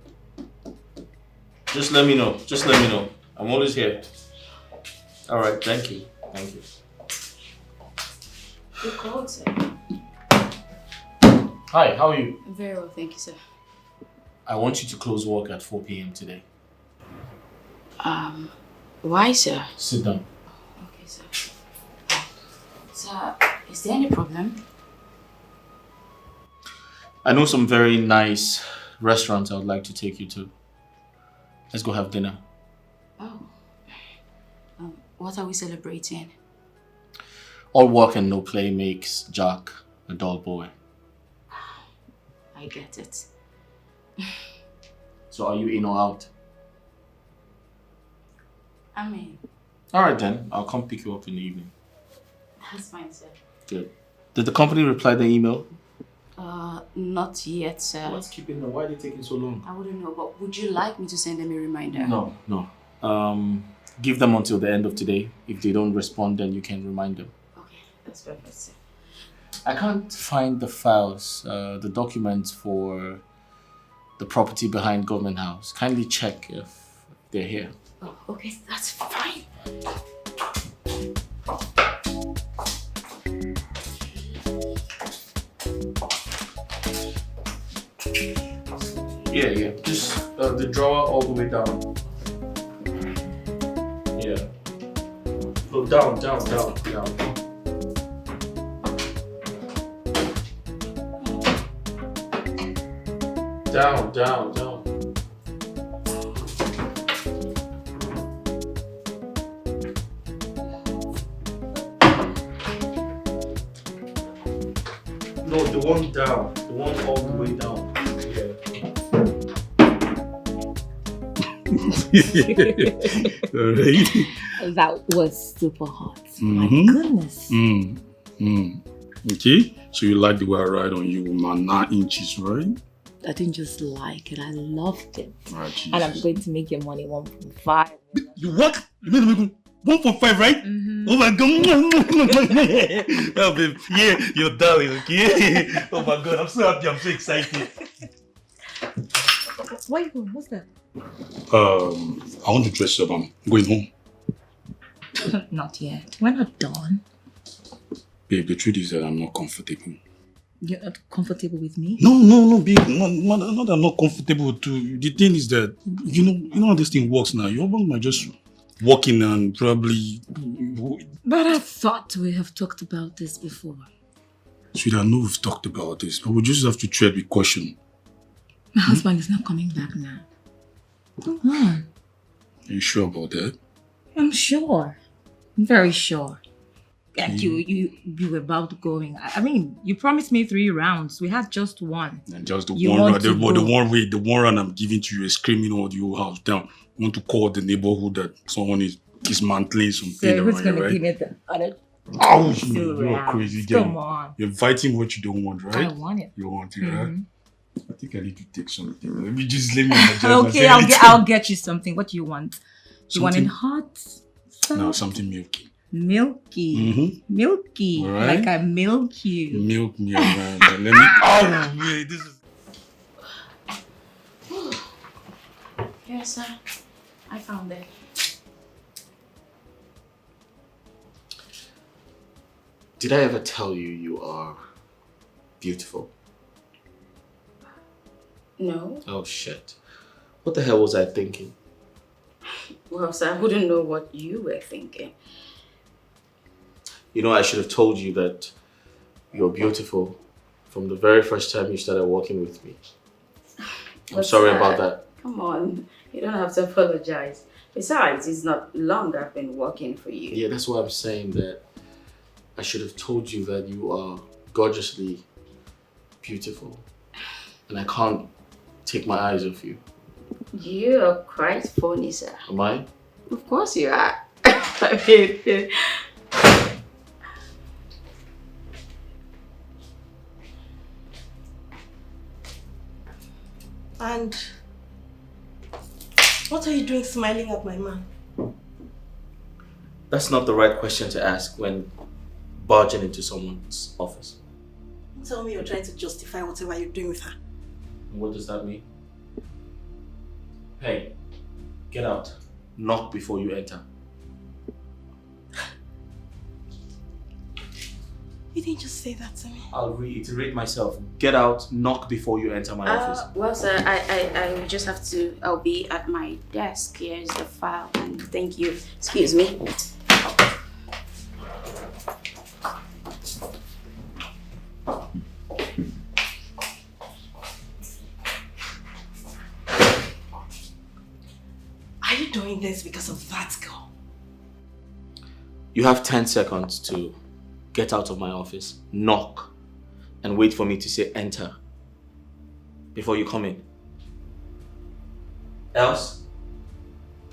Just let me know. Just let me know. I'm always here. All right. Thank you. Thank you. You called, sir. Hi. How are you? Very well, thank you, sir. I want you to close work at 4 p.m. today. Why, sir? Sit down. Okay, sir. Sir, is there any problem? I know some very nice restaurants I would like to take you to. Let's go have dinner. Oh. What are we celebrating? All work and no play makes Jack a dull boy. I get it. So are you in or out? I mean... Alright then, I'll come pick you up in the evening. That's fine, sir. Good. Did the company reply the email? Not yet, sir. What's keeping them? Why are they taking so long? I wouldn't know, but would you like me to send them a reminder? No. Give them until the end of today. If they don't respond, then you can remind them. Okay, that's perfect, sir. I can't find the files, the documents for the property behind Government House. Kindly check if they're here. Oh, okay, that's fine. Yeah. Just the drawer all the way down. Yeah. No, down. Down. No, the one down. The one all the way down. That was super hot. My goodness. Okay, so you like the way I ride on you with my 9 inches, right? I didn't just like it, I loved it. Ah, and I'm going to make your money 1.5. You what? You made 1.5, right? Oh my god. Oh, babe. Yeah, you're darling, okay? Oh my god, I'm so happy, I'm so excited. Where are you going? What's that? I want to dress up. I'm going home. Not yet. We're not done. Babe, the truth is that I'm not comfortable. You're not comfortable with me? No, babe. Not that I'm not comfortable too. The thing is that, you know how this thing works now. Your husband might just walk in and probably... But I thought we have talked about this before. Sweetheart, I know we've talked about this, but we just have to tread with caution. My husband is not coming back now. Come on. Are you sure about that? I'm sure. I'm very sure. And you were about going. I mean, you promised me 3 rounds. We had just one. And just the one round, the one round I'm giving to you is screaming all the whole house down. I want to call the neighborhood that someone is dismantling something. So who's going to give me the other? Oh, you're crazy girl. Come on. You're inviting what you don't want, right? I want it. You want it, right? I think I need to take something. Let me just let me adjust. Okay, I'll get you something. What do you want? You want it hot? No, something milky. Milky. Milky. Right. Like I milk you. Milk me around. Let me. Oh, wait, this is. Yes, sir. I found it. Did I ever tell you you are beautiful? No. Oh shit. What the hell was I thinking? Well, sir, I wouldn't know what you were thinking. You know, I should have told you that you're beautiful from the very first time you started working with me. I'm sorry about that. Come on. You don't have to apologize. Besides, it's not long I've been working for you. Yeah, that's why I'm saying that I should have told you that you are gorgeously beautiful. And I can't take my eyes off you. You are quite funny, sir. Am I? Of course you are. I mean, and what are you doing smiling at my man? That's not the right question to ask when barging into someone's office. Don't tell me you're trying to justify whatever you're doing with her. What does that mean? Hey, get out. Knock before you enter. You didn't just say that to me. I'll reiterate myself. Get out, knock before you enter my office. Well, sir, I will just have to. I'll be at my desk. Here's the file, and thank you. Excuse me. Are you doing this because of that girl? You have 10 seconds to get out of my office, knock, and wait for me to say enter before you come in. Else,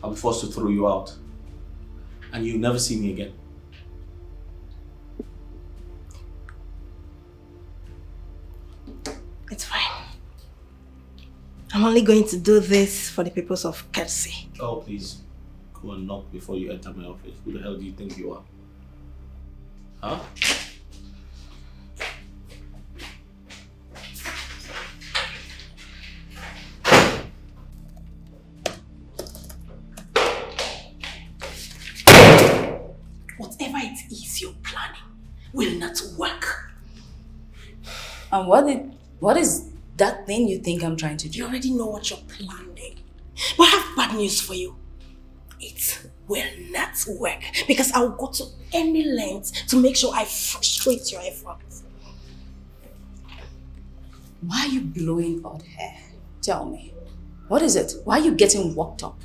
I'll be forced to throw you out and you'll never see me again. It's fine. I'm only going to do this for the purpose of courtesy. Oh, please. Go and knock before you enter my office. Who the hell do you think you are? Huh? Whatever it is you're planning will not work. And what is that thing you think I'm trying to do? You already know what you're planning. But I have bad news for you. It will not work because I'll go to any length to make sure I frustrate your efforts. Why are you blowing out hair? Tell me. What is it? Why are you getting worked up?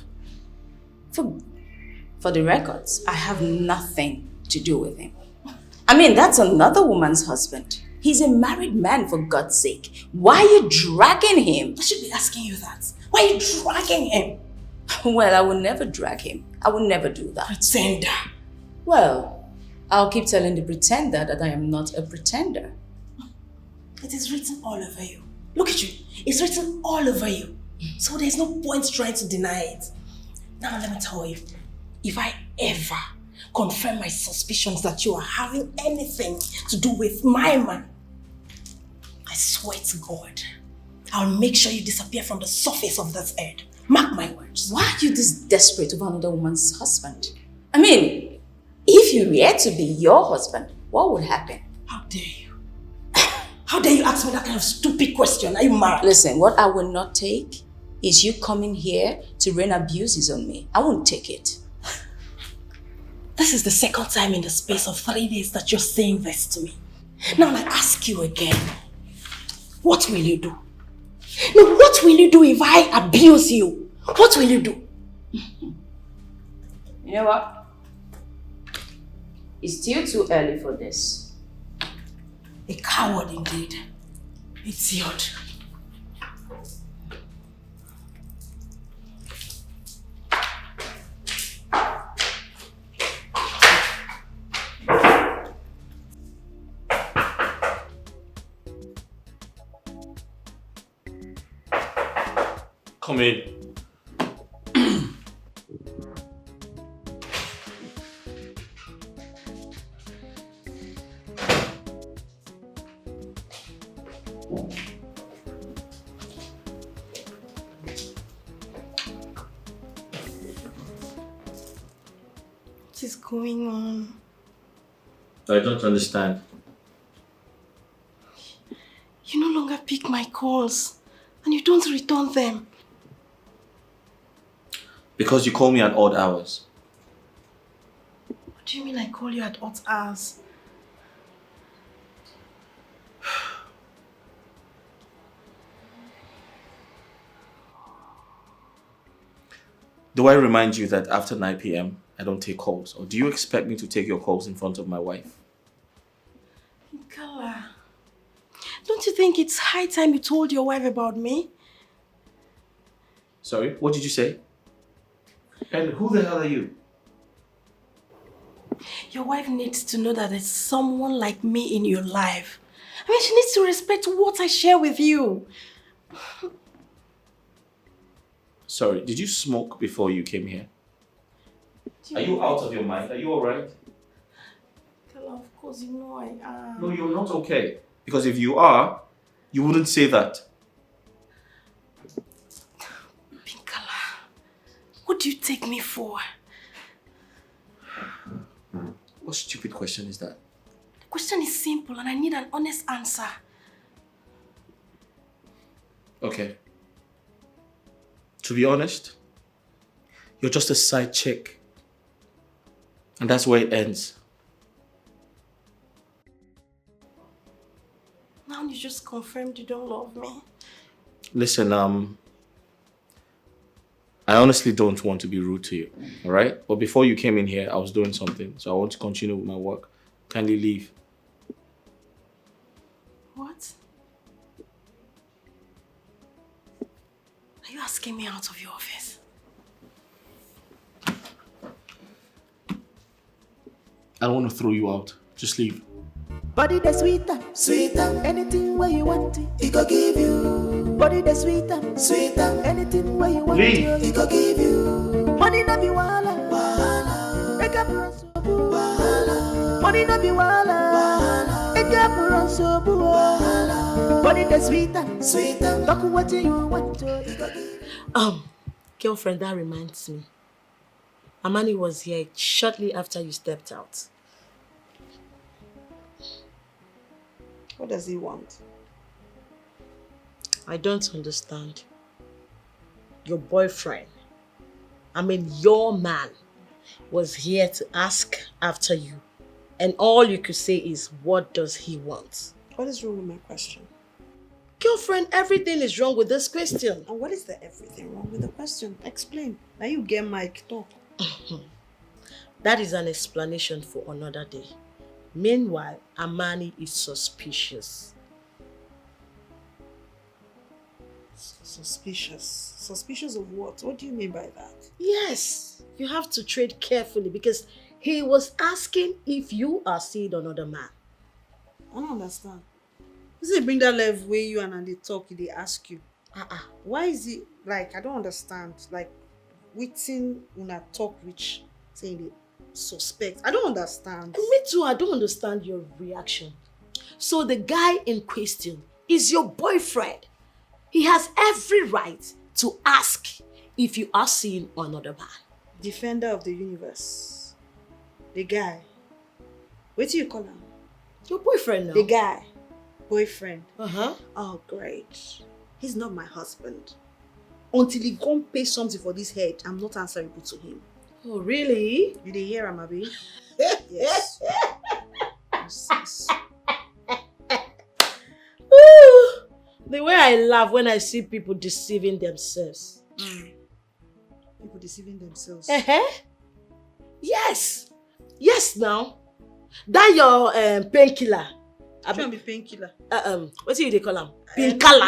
For the records, I have nothing to do with him. I mean, that's another woman's husband. He's a married man, for God's sake. Why are you dragging him? I should be asking you that. Why are you dragging him? Well, I will never drag him. I will never do that. Pretender. Well, I'll keep telling the pretender that I am not a pretender. It is written all over you. Look at you. It's written all over you. So there's no point trying to deny it. Now let me tell you, if I ever confirm my suspicions that you are having anything to do with my man, I swear to God, I'll make sure you disappear from the surface of this earth. Mark my words. Why are you this desperate over another woman's husband? I mean, if you were to be your husband, what would happen? How dare you? How dare you ask me that kind of stupid question? Are you mad? Listen, what I will not take is you coming here to rain abuses on me. I won't take it. This is the second time in the space of 3 days that you're saying this to me. Now I ask you again, what will you do? No, what will you do if I abuse you? What will you do? You know what? It's still too early for this. A coward indeed. Idiot. Come in. What is going on? I don't understand. You no longer pick my calls and you don't return them. Because you call me at odd hours. What do you mean I call you at odd hours? Do I remind you that after 9 p.m. I don't take calls? Or do you expect me to take your calls in front of my wife? Nkala, don't you think it's high time you told your wife about me? Sorry, what did you say? And who the hell are you? Your wife needs to know that there's someone like me in your life. I mean, she needs to respect what I share with you. Sorry, did you smoke before you came here? Are you out of your mind? Are you alright? Nkala, of course you know I am. No, you're not okay. Because if you are, you wouldn't say that. What do you take me for? What stupid question is that? The question is simple and I need an honest answer. Okay. To be honest, you're just a side chick. And that's where it ends. Now you just confirmed you don't love me. Listen, I honestly don't want to be rude to you, all right? But before you came in here, I was doing something, so I want to continue with my work. Kindly leave. What? Are you asking me out of your office? I don't want to throw you out. Just leave. Body the sweeter, sweeter. Anything where you want it go give you. Body the sweeter, sweeter. Anything where you want it go give you. Money no be wala, wala. Make up run so boo, wala. Money no be wala, wala. Make up run so boo, wala. Body the sweeter, sweeter. Talk what you want to go give. Girlfriend, that reminds me. Amani was here shortly after you stepped out. What does he want? I don't understand. Your boyfriend, your man, was here to ask after you. And all you could say is, what does he want? What is wrong with my question? Girlfriend, everything is wrong with this question. And what is the everything wrong with the question? Explain. Now you get Mike talk. That is an explanation for another day. Meanwhile, Amani is suspicious. Suspicious? Suspicious of what? What do you mean by that? Yes, you have to tread carefully because he was asking if you are seeing another man. I don't understand. Is it bring that level where you and they talk, they ask you? Why is it like, I don't understand. Like, waiting when I talk which saying they suspect. I don't understand. Me too, I don't understand your reaction. So the guy in question is your boyfriend. He has every right to ask if you are seeing another man. Defender of the universe. The guy. What do you call him? Your boyfriend now. The guy. Boyfriend. Uh-huh. Oh, great. He's not my husband. Until he go and pay something for this head, I'm not answerable to him. Oh, really? You did hear him, Abi? Yes. Yes. The way I laugh when I see people deceiving themselves. People deceiving themselves. Yes. Yes, now. That your painkiller. Trying to be painkiller. What do you call him? Painkiller.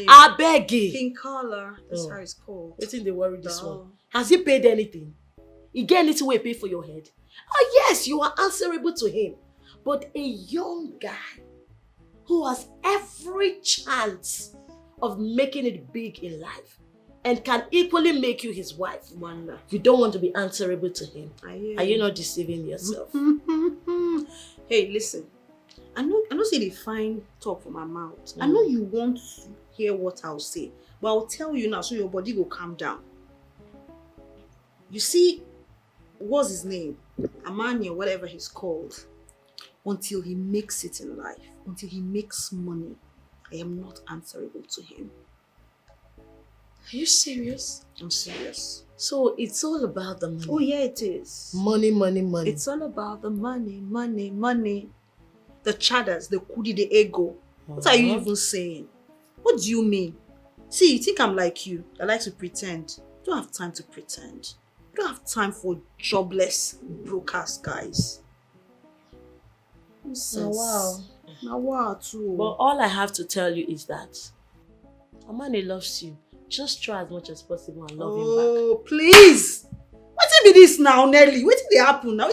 I beg you. Painkiller. That's how it's called. What did they worry this one? Has he paid anything? He get anything we pay for your head? Oh yes, you are answerable to him. But a young guy who has every chance of making it big in life and can equally make you his wife. Wonder. You don't want to be answerable to him. Are you not deceiving yourself? Hey, listen. I know say the fine talk from my mouth. I know you want to hear what I'll say, but I'll tell you now so your body will calm down. You see, what's his name? Amani or whatever he's called. Until he makes it in life, until he makes money, I am not answerable to him. Are you serious? I'm serious. So it's all about the money. Oh yeah, it is. Money, money, money. It's all about the money, money, money. The chatters, the kudi, the ego. What are you even saying? What do you mean? See, you think I'm like you. I like to pretend. I don't have time to pretend. I don't have time for jobless, broke-ass guys. Now, wow. Now, wow, too. But all I have to tell you is that Amani loves you. Just try as much as possible and love him back. Oh, please! What be this now, Nelly? What did they happen now?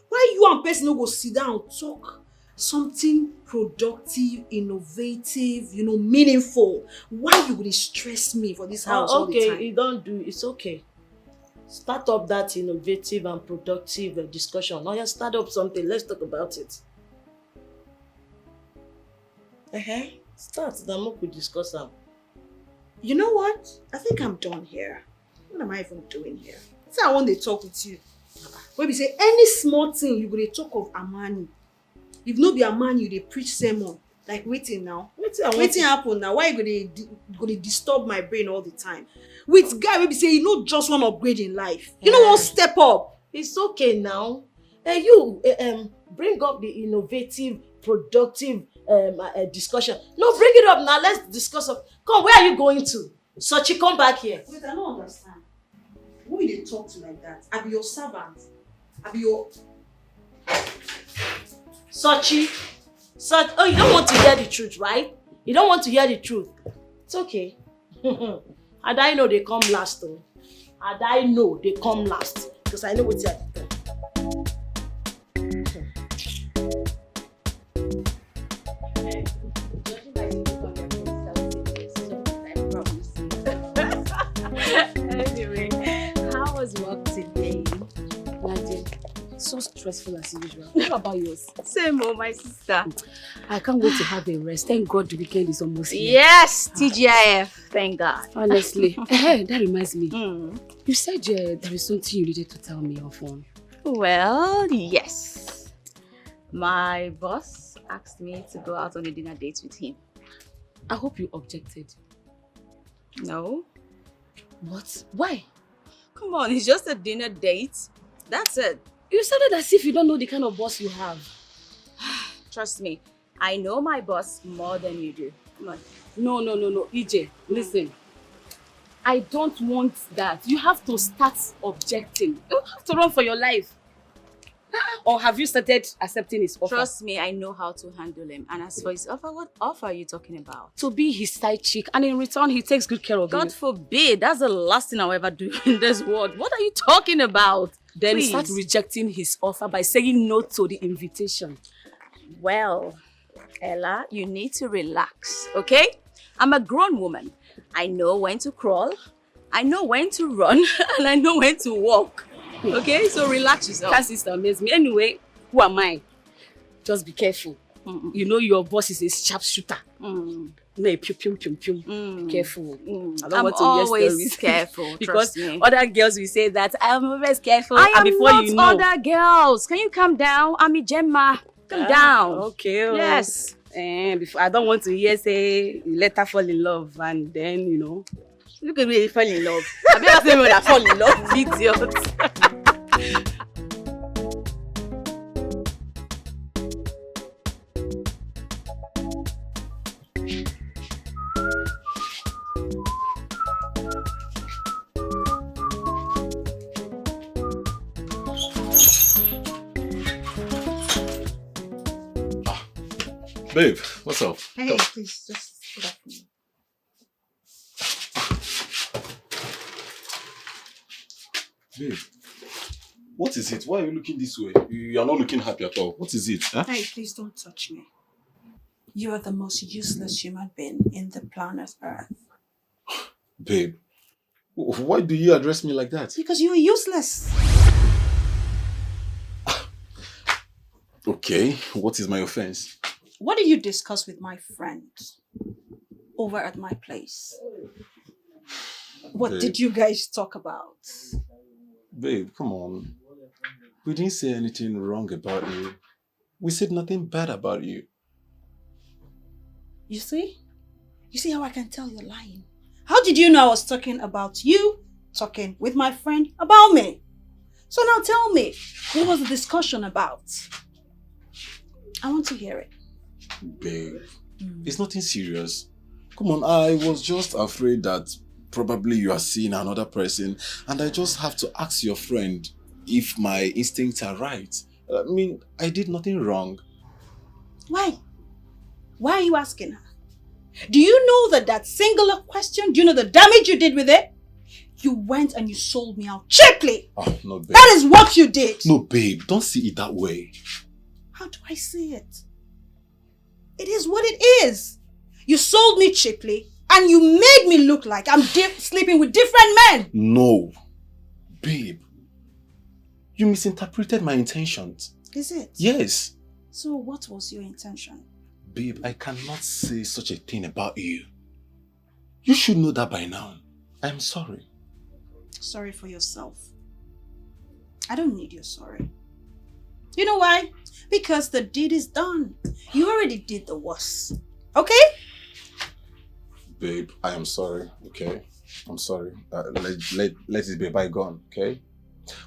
Why you and person no go sit down and talk something productive, innovative, meaningful? Why you will stress me for this house all the time? Okay, you don't do. It's okay. Start up that innovative and productive discussion. Now you start up something. Let's talk about it. Start. Then we could discuss them. You know what? I think I'm done here. What am I even doing here? Say I want to talk with you. When we say any small thing, you will talk of Amani. If no be a man, you dey preach sermon. Like waiting now. Waiting happen now. Why you go to disturb my brain all the time? With guy maybe say you no just want upgrade in life. You no want step up. It's okay now. You bring up the innovative, productive discussion. No, bring it up now. Let's discuss. Come, where are you going to? Sochi, come back here. Wait, I don't understand. Who you dey talk to like that? I be your servant. I be your... Sochi. Oh, you don't want to hear the truth, right? You don't want to hear the truth. It's okay. And I know they come last, though. And I know they come last. Because I know what's at the time. Anyway, how was work today? Nadia, so stressful as usual. What about yours? Same, my sister. I can't wait to have a rest. Thank God the weekend is almost here. Yes, TGIF. Thank God. Honestly. Hey, that reminds me. You said there is something you needed to tell me on phone. Well, yes. My boss asked me to go out on a dinner date with him. I hope you objected. No. What? Why? Come on, it's just a dinner date. That's it. You sounded as if you don't know the kind of boss you have. Trust me, I know my boss more than you do. Come on. No. EJ, listen. I don't want that. You have to start objecting. You have to run for your life. Or have you started accepting his offer? Trust me, I know how to handle him. And as for his offer, what offer are you talking about? To be his side chick, and in return, he takes good care of you. God forbid, that's the last thing I'll ever do in this world. What are you talking about? Then Please. start rejecting his offer by saying no to the invitation. Well, Ella, you need to relax, okay? I'm a grown woman. I know when to crawl, I know when to run, and I know when to walk. Okay, so relax yourself. That sister amaze me. Anyway, who am I? Just be careful. You know your boss is a sharpshooter. No, pew. Be careful. I don't want to hear always stories. careful, Because trust me. other girls will say that I'm always careful. I am before not you know, other girls. Can you calm down? I'm a Gemma. Calm down. Okay. Yes. Before I don't want to hear say you let her fall in love and then Look at me, you fell in love. Have you ever seen me that fall in love? Idiot. Babe, what's up? Hey, please, just sit up for me. Babe, what is it? Why are you looking this way? You are not looking happy at all. What is it? Huh? Hey, please don't touch me. You are the most useless human being in the planet Earth. Babe, why do you address me like that? Because you are useless. Okay, what is my offense? What did you discuss with my friend over at my place? What Babe. did you guys talk about? Babe, come on. We didn't say anything wrong about you. We said nothing bad about you. You see? You see how I can tell you're lying? How did you know I was talking about you talking with my friend about me? So now tell me, what was the discussion about? I want to hear it. Babe, it's nothing serious. Come on, I was just afraid that probably you are seeing another person and I just have to ask your friend if my instincts are right. I mean, I did nothing wrong. Why? Why are you asking her? Do you know that singular question, do you know the damage you did with it? You went and you sold me out cheaply. Oh, no, babe. That is what you did. No, babe, don't see it that way. How do I see it? It is what it is. You sold me cheaply and you made me look like I'm sleeping with different men. No. Babe, you misinterpreted my intentions. Is it? Yes. So what was your intention? Babe, I cannot say such a thing about you. You should know that by now. I'm sorry. Sorry for yourself. I don't need your sorry. You know why? Because the deed is done. You already did the worst. Okay? Babe, I am sorry, okay? I'm sorry. Let it be bygone, okay?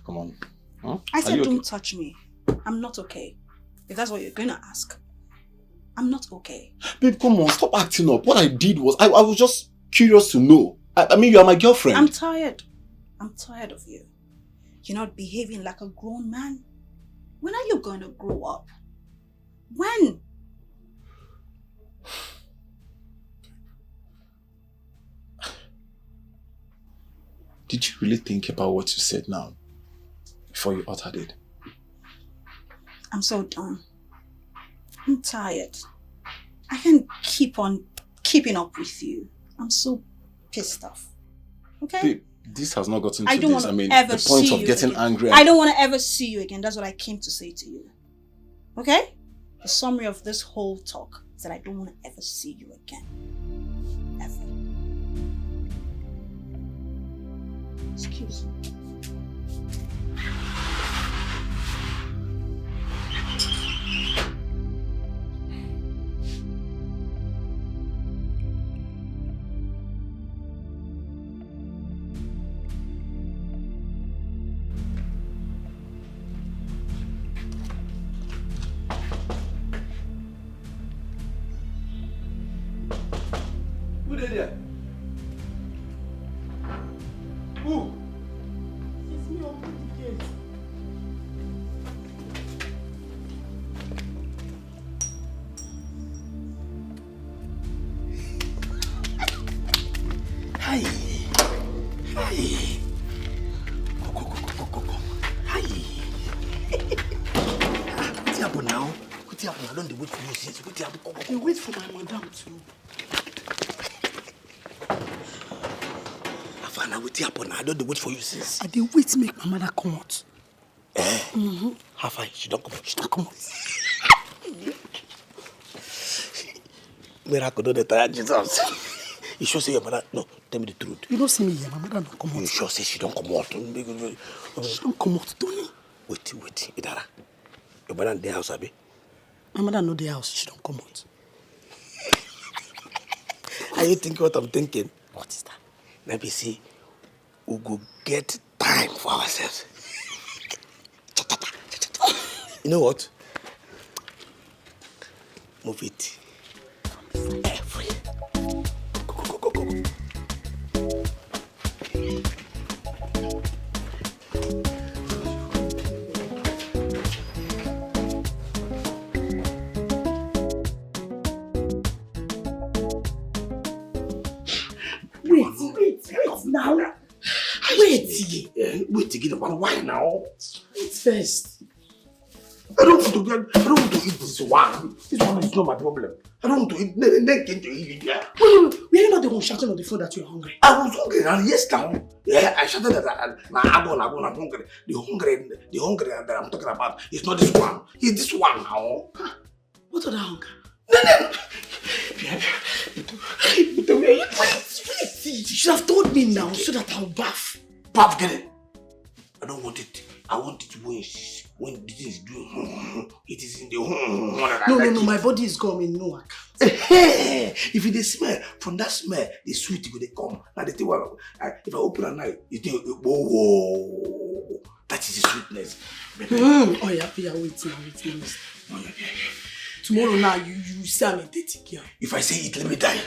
Come on. Huh? I said don't touch me. I'm not okay. If that's what you're going to ask. I'm not okay. Babe, come on, stop acting up. What I did was, I was just curious to know. I mean, you are my girlfriend. I'm tired. I'm tired of you. You're not behaving like a grown man. When are you going to grow up? When? Did you really think about what you said now? Before you uttered it? I'm so done. I'm tired. I can't keep on keeping up with you. I'm so pissed off. Okay? Babe, this has not gotten to I don't this. want I mean, to ever the point see of you getting again. angry. I don't want to ever see you again. That's what I came to say to you. Okay? The summary of this whole talk is that I don't want to ever see you again. Ever. Excuse me. Who did that? Who? It's me, open the gate. Hi. Hi. Go. Hi. What's happening now? What's happening? I don't wait for you since. What's happening? They wait for my madam too. Afana, what's happening? I don't wait for you since. I did wait to make my mother come out. How far? She don't come out. She don't come out. Miracle, don't tire Jesus. You sure say your mother? No, tell me the truth. You don't see me here. My mother don't come out. You sure say she don't come out? She don't come out, Tony. Wait, Idara. Your mother in the house, Abi? My mother know the house. She don't come out. Are you thinking what I'm thinking? What is that? Let me see. We'll go get time for ourselves. You know what? Move it. Free. Go. Wait now. Wait again. Why now? Wait first. I don't want to eat this one. This one is not my problem. I don't want to eat. Then can you eat it? Yeah. Wait. Were you not the one shouting on the phone that you're hungry? I was hungry, and yes, now. Yeah, I shouted that I'm hungry. The hungry that I'm talking about is not this one. It's this one now. Huh? What other hunger? No. You should have told me now so that I'll bath. Bath, get it? I don't want it. I want it when this is doing. It is in the. No. My body is coming. No, I can't. If it is smell, from that smell, the sweet will they come. Now the thing, if I open at night, it whoa. That is the sweetness. Oh yeah, wait. Oh, yeah. Tomorrow now, you say I'm a dating girl. If I say it, let me die.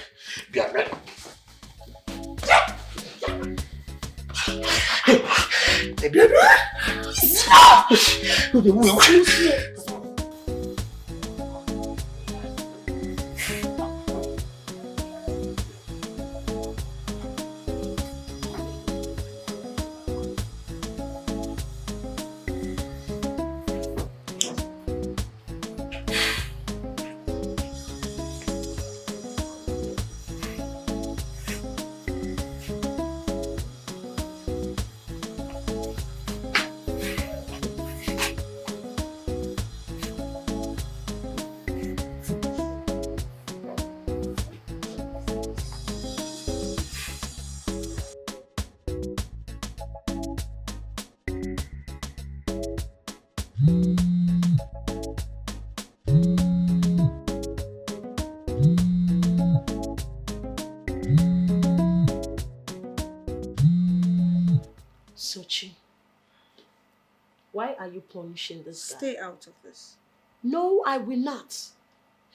Sochi, why are you punishing this guy? Stay out of this. No, I will not.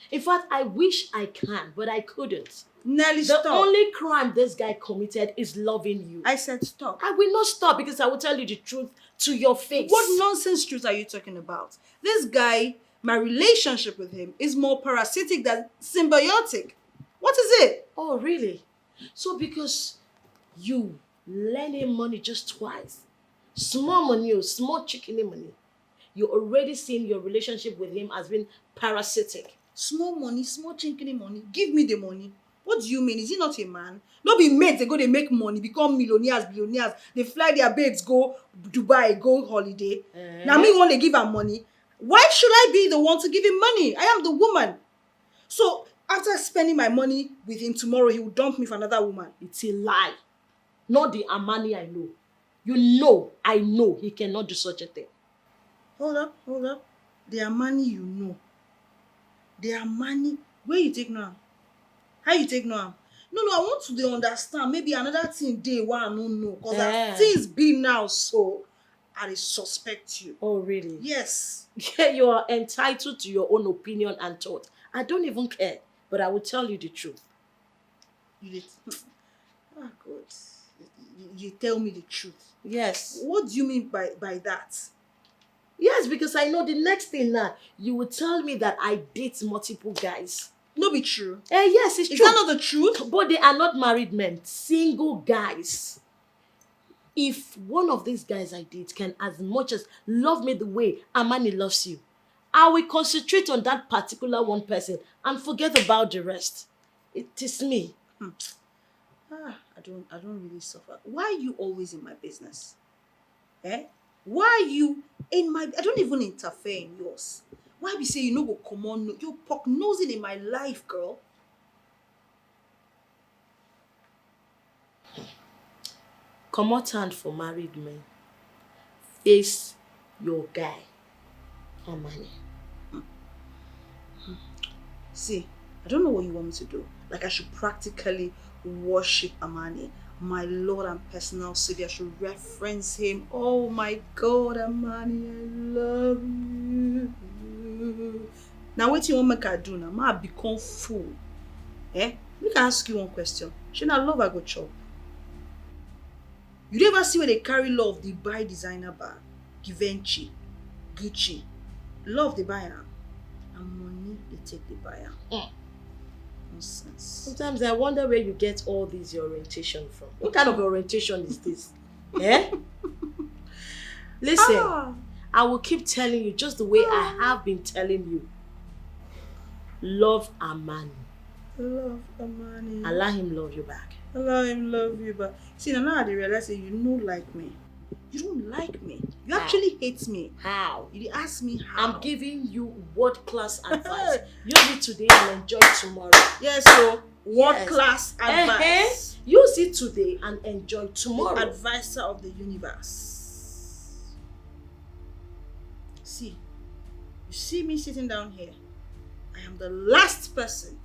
In fact, I wish I can, but I couldn't. Nelly, The stop. only crime this guy committed is loving you. I said stop. I will not stop because I will tell you the truth to your face. What nonsense truth are you talking about? This guy, my relationship with him is more parasitic than symbiotic. What is it? Oh, really? So because you lend him money just twice, small money or small chicken money, you already seen your relationship with him as being parasitic. Small money, small chinkini money. Give me the money. What do you mean? Is he not a man? No be mates, they go, they make money, become millionaires, billionaires. They fly their babes, go Dubai, go holiday. Now me want to give her money. Why should I be the one to give him money? I am the woman. So after spending my money with him tomorrow, he will dump me for another woman. It's a lie. Not the Amani I know. I know he cannot do such a thing. Hold up. The Amani you know. The Amani, where you take now? How you take now? No, I want to dey understand. Maybe another thing day why I don't know. Because as things be now, so I dey suspect you. Oh, really? Yes. Yeah, you are entitled to your own opinion and thought. I don't even care, but I will tell you the truth. You did. Oh, God. You tell me the truth. Yes. What do you mean by that? Yes, because I know the next thing now, you will tell me that I date multiple guys. No be true. Yes, it's true. Is that not the truth? But they are not married men, single guys. If one of these guys I date can as much as love me the way Amani loves you, I will concentrate on that particular one person and forget about the rest. It is me. I don't really suffer. Why are you always in my business? Why are you in my... I don't even interfere in yours. Why be say you no go come on? You're poke nosing in my life, girl. Come out hand for married men. Face your guy, Amani. See, I don't know what you want me to do. Like I should practically worship Amani, my Lord and personal Savior. I should reference him. Oh my God, Amani, I love you. Now what you want make I do now? I become fool. Let me ask you one question. Should I love I go chop? You never see where they carry love, they buy designer bag, Givenchy, Gucci. Love they buy am, and money they take the buyer. Nonsense. Sometimes I wonder where you get all these your orientation from. What kind of orientation is this? Listen, I will keep telling you just the way I have been telling you. Love Amani. Love Amani. Allow him love you back. Allow him love you back. See, now I realize that you don't like me. You don't like me. You actually hate me. How? You ask me how. I'm giving you world-class advice. Use it today and enjoy tomorrow. Yes, so world-class advice. Use it today and enjoy tomorrow. The advisor of the universe. See, you see me sitting down here. I am the last person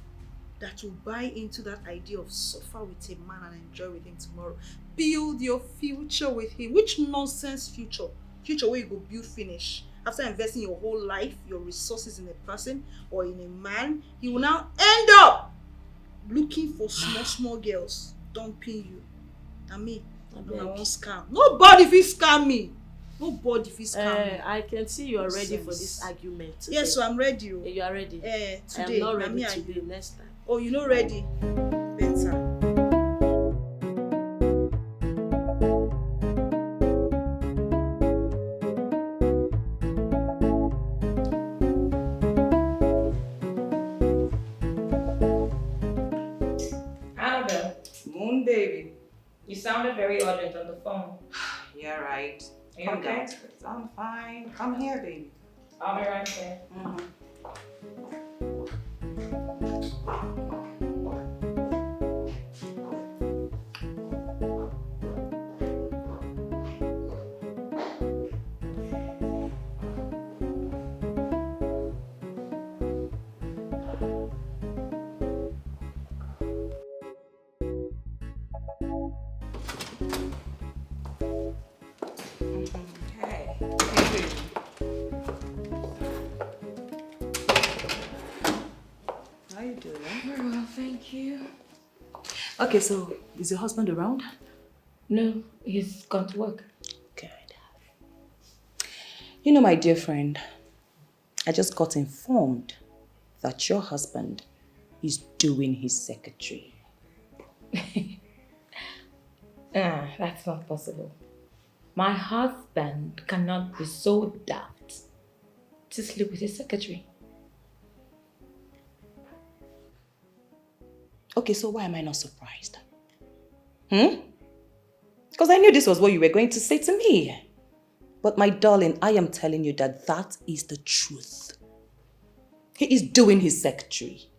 that will buy into that idea of suffer with a man and enjoy with him tomorrow. Build your future with him. Which nonsense future? Future where you go build finish. After investing your whole life, your resources in a person or in a man, he will now end up looking for small girls dumping you. And me, I won't scam. Nobody will scam me. Nobody will scam me. I can see you are ready for this argument today. Yes, so I'm ready. You are ready? Today. I am not ready today. Next time. Oh, you're not ready? Better. Annabelle. Moon baby. You sounded very urgent on the phone. Yeah, right. Are you Come okay? downstairs. I'm fine. Come here, baby. I'll be right there. Okay, so is your husband around? No, he's gone to work. Good. You know, my dear friend, I just got informed that your husband is doing his secretary. That's not possible. My husband cannot be so daft to sleep with his secretary. Okay, so why am I not surprised? Because I knew this was what you were going to say to me. But my darling, I am telling you that that is the truth. He is doing his secretary.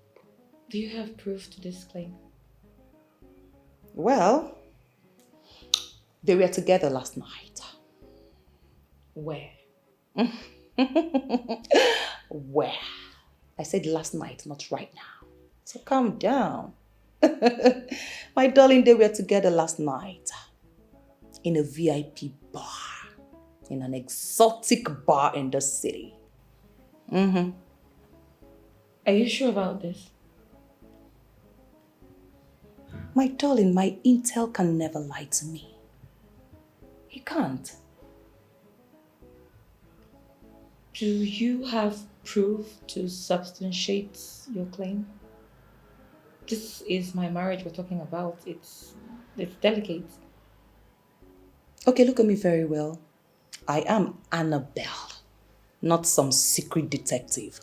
Do you have proof to this claim? Well, they were together last night. Where? Where? I said last night, not right now. So calm down. My darling, they were together last night in a VIP bar, in an exotic bar in the city. Are you sure about this? My darling, my intel can never lie to me. He can't. Do you have proof to substantiate your claim? This is my marriage we're talking about. It's delicate. Okay, look at me very well. I am Annabelle, not some secret detective.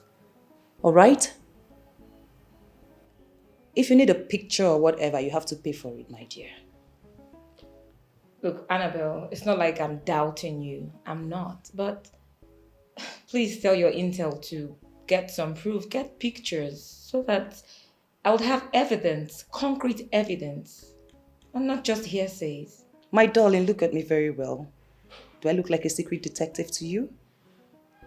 All right? If you need a picture or whatever, you have to pay for it, my dear. Look, Annabelle, it's not like I'm doubting you. I'm not. But please tell your intel to get some proof, get pictures, so that I would have evidence, concrete evidence, and not just hearsays. My darling, look at me very well. Do I look like a secret detective to you?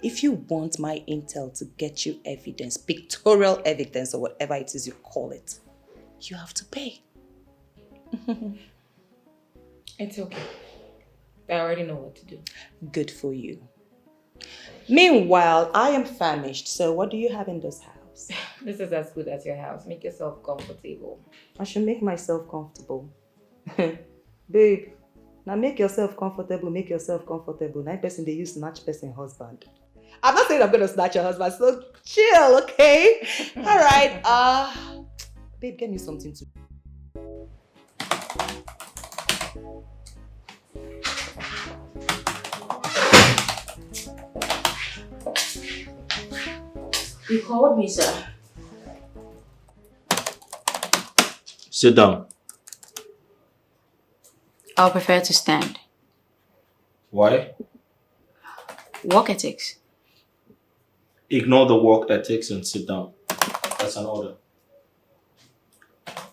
If you want my intel to get you evidence, pictorial evidence or whatever it is you call it, you have to pay. It's okay. I already know what to do. Good for you. Meanwhile, I am famished, so what do you have in this house? This is as good as your house. Make yourself comfortable. I should make myself comfortable. Babe, now make yourself comfortable, make yourself comfortable. Now person they use snatch person husband. I'm not saying I'm gonna snatch your husband, so chill, okay? Alright, babe, get me something to. You called me, sir. Sit down. I'll prefer to stand. Why? Work ethics. Ignore the work ethics and sit down. That's an order.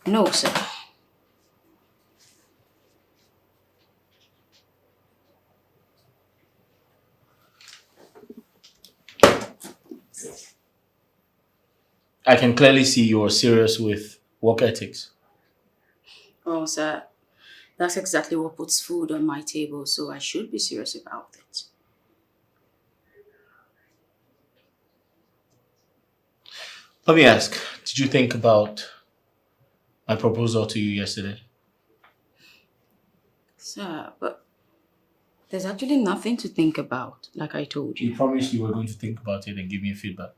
No, sir. I can clearly see you're serious with work ethics. Oh, sir. That's exactly what puts food on my table, so I should be serious about it. Let me ask, did you think about my proposal to you yesterday? Sir, but there's actually nothing to think about, like I told you. You promised you were going to think about it and give me feedback.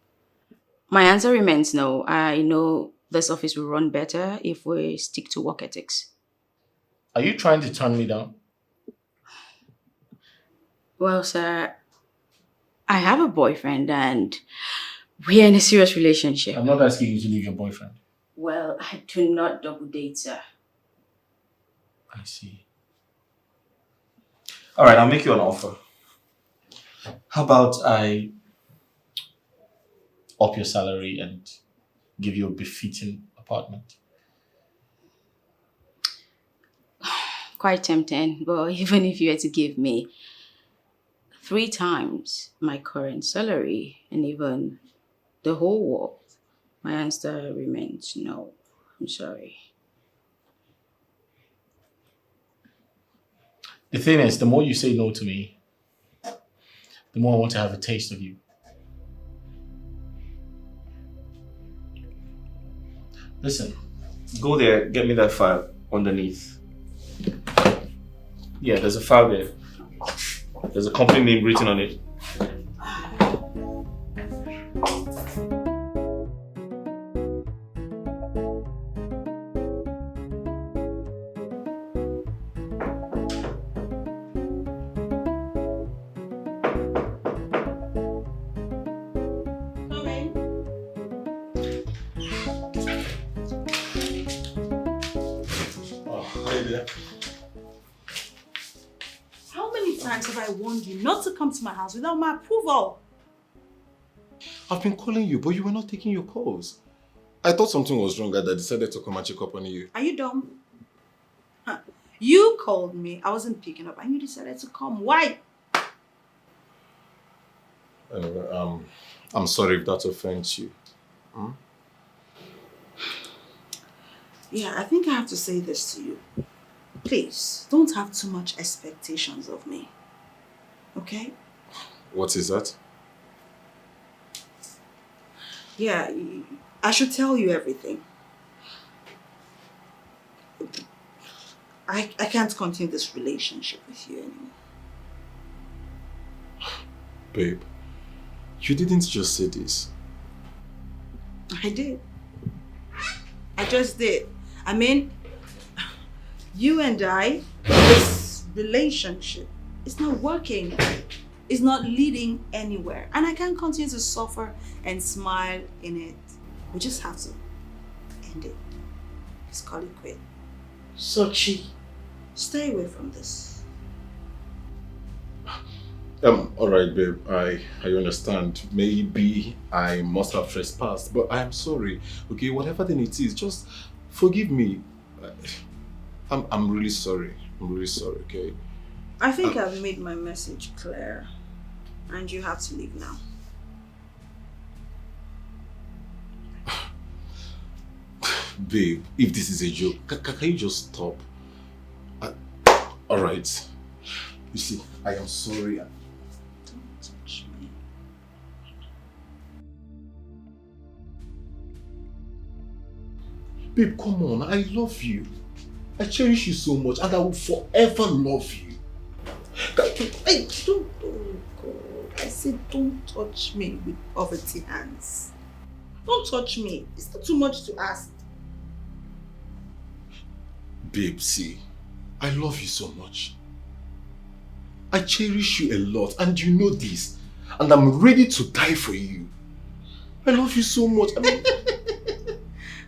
My answer remains no. I know this office will run better if we stick to work ethics. Are you trying to turn me down? Well, sir, I have a boyfriend and we're in a serious relationship. I'm not asking you to leave your boyfriend. Well, I do not double date, sir. I see. All right, I'll make you an offer. How about I up your salary and give you a befitting apartment? Quite tempting, but even if you were to give me 3 times my current salary and even the whole world, my answer remains no. I'm sorry. The thing is, the more you say no to me, the more I want to have a taste of you. Listen, go there, get me that file. underneath. Yeah, there's a file there. There's a company name written on it. How many times have I warned you not to come to my house without my approval? I've been calling you, but you were not taking your calls. I thought something was wrong and I decided to come and check up on you. Are you dumb? Huh. You called me, I wasn't picking up, and you decided to come. Why? Anyway, I'm sorry if that offends you. Hmm? Yeah, I think I have to say this to you. Please, don't have too much expectations of me. Okay? What is that? Yeah, I should tell you everything. I can't continue this relationship with you anymore. Babe, you didn't just say this. I did. I just did. I mean, you and I, this relationship, it's not working. It's not leading anywhere. And I can't continue to suffer and smile in it. We just have to end it. Just call it quit. Sochi, stay away from this. Alright babe, I understand. Maybe I must have trespassed, but I am sorry. Okay, whatever then it is, just forgive me. I'm really sorry. I'm really sorry, okay? I think I've made my message clear. And you have to leave now. Babe, if this is a joke, can you just stop? Alright. You see, I am sorry. Don't touch me. Babe, come on. I love you. I cherish you so much and I will forever love you. Hey, don't. Oh God. I said don't touch me with poverty hands. Don't touch me. It's not too much to ask. Babe, see, I love you so much. I cherish you a lot and you know this. And I'm ready to die for you. I love you so much. I mean...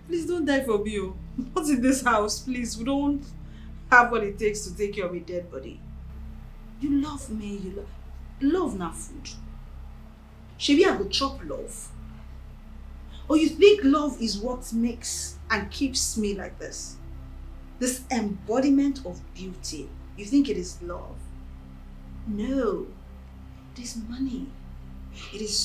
Please don't die for me. Not in this house, please. We don't have what it takes to take care of a dead body. You love me, you love... Love not food. Shebi I go chop love. Or you think love is what makes and keeps me like this? This embodiment of beauty. You think it is love? No. It is money. It is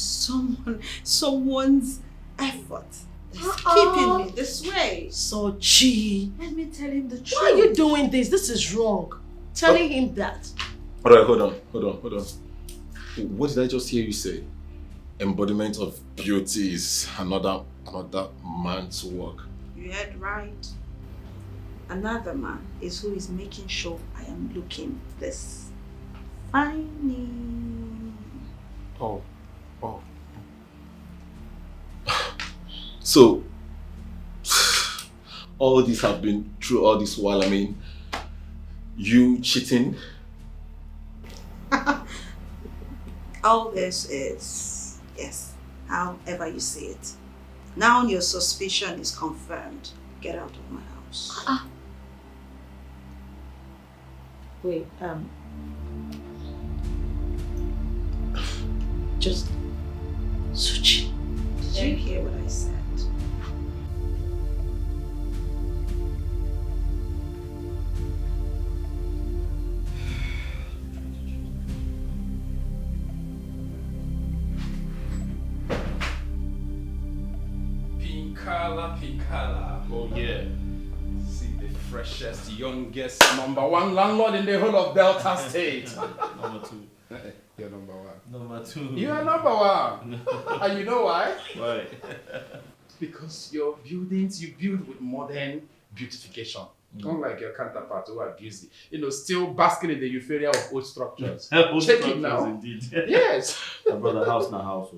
someone's effort that's keeping me this way. Sochi, let me tell him the truth. Why are you doing this? This is wrong. Telling him that. Alright, hold on. What did I just hear you say? Embodiment of beauty is another man's work. You heard right. Another man is who is making sure I am looking this fine. Oh. So, all this have been through all this while, I mean, you cheating? All this is, yes, however you see it. Now your suspicion is confirmed. Get out of my house. Wait, just... Sochi. Did you hear what I said? Pinkala. Oh yeah. See the freshest, youngest, #1 landlord in the whole of Delta State. Number 2. You're number 1. Number 2. You are number 1. And you know why? Why? Because your buildings you build with modern beautification. Unlike your counterpart who are busy, still basking in the euphoria of old structures. Old Check structures, it now. indeed. Yes. My brother, house na house.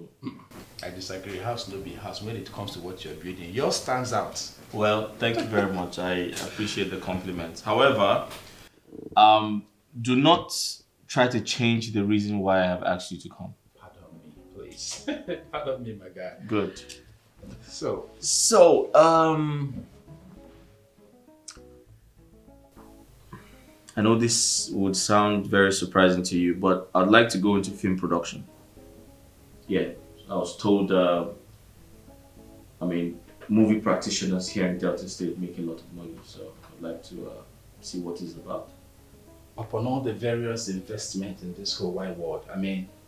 I disagree. House no be house when it comes to what you're building. Yours stands out. Well, thank you very much. I appreciate the compliment. However, do not try to change the reason why I have asked you to come. Pardon me, please. Pardon me, my guy. Good. So, I know this would sound very surprising to you, but I'd like to go into film production. Yeah, I was told, movie practitioners here in Delta State make a lot of money, so I'd like to see what it's about. upon all the various investment in this whole wide world,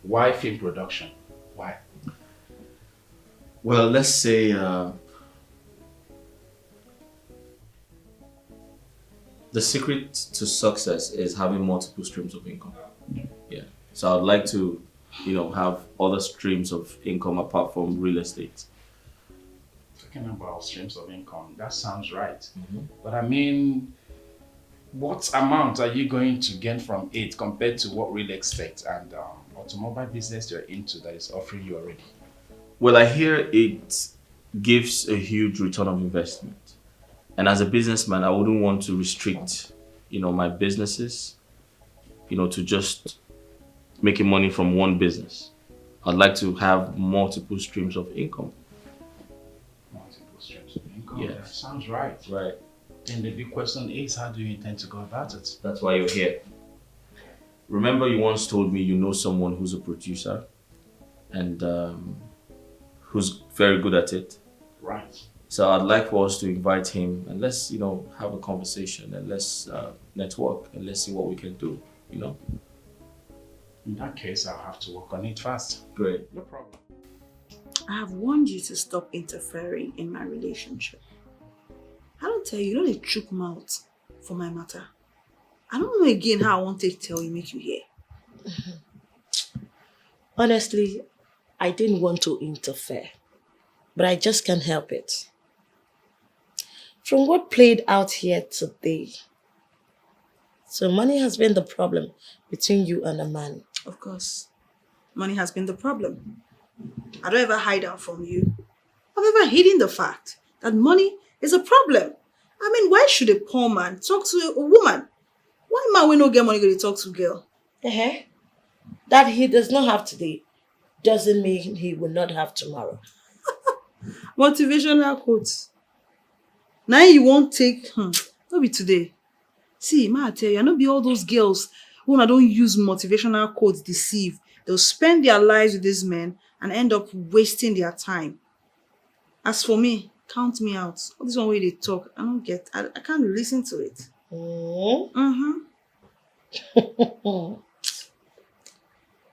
why film production? Why? Well, let's say the secret to success is having multiple streams of income. Yeah. So I'd like to, have other streams of income apart from real estate. Talking about streams of income, that sounds right. Mm-hmm. But what amount are you going to gain from it compared to what real estate and automobile business you're into that is offering you already? Well, I hear it gives a huge return of investment. And as a businessman, I wouldn't want to restrict, my businesses, to just making money from one business. I'd like to have multiple streams of income. Multiple streams of income? Yes. That sounds right. Right. And the big question is, how do you intend to go about it? That's why you're here. Remember you once told me you know someone who's a producer and who's very good at it. Right. So I'd like for us to invite him and let's, have a conversation and let's network and let's see what we can do, In that case, I'll have to work on it fast. Great. No problem. I have warned you to stop interfering in my relationship. I don't tell you, they chook mouth for my matter. I don't know again how I want to tell you, make you hear. Honestly, I didn't want to interfere, but I just can't help it. From what played out here today, so money has been the problem between you and a man. Of course, money has been the problem. I don't ever hide out from you. I've ever hidden the fact that money is a problem. Why should a poor man talk to a woman? Why man we no get money go to talk to a girl? That he does not have today doesn't mean he will not have tomorrow. Motivational quotes. Now you won't take, not be today. See, I tell you, I know be all those girls who don't use motivational quotes deceive. They'll spend their lives with these men and end up wasting their time. As for me, count me out. All this one way they talk, I can't listen to it.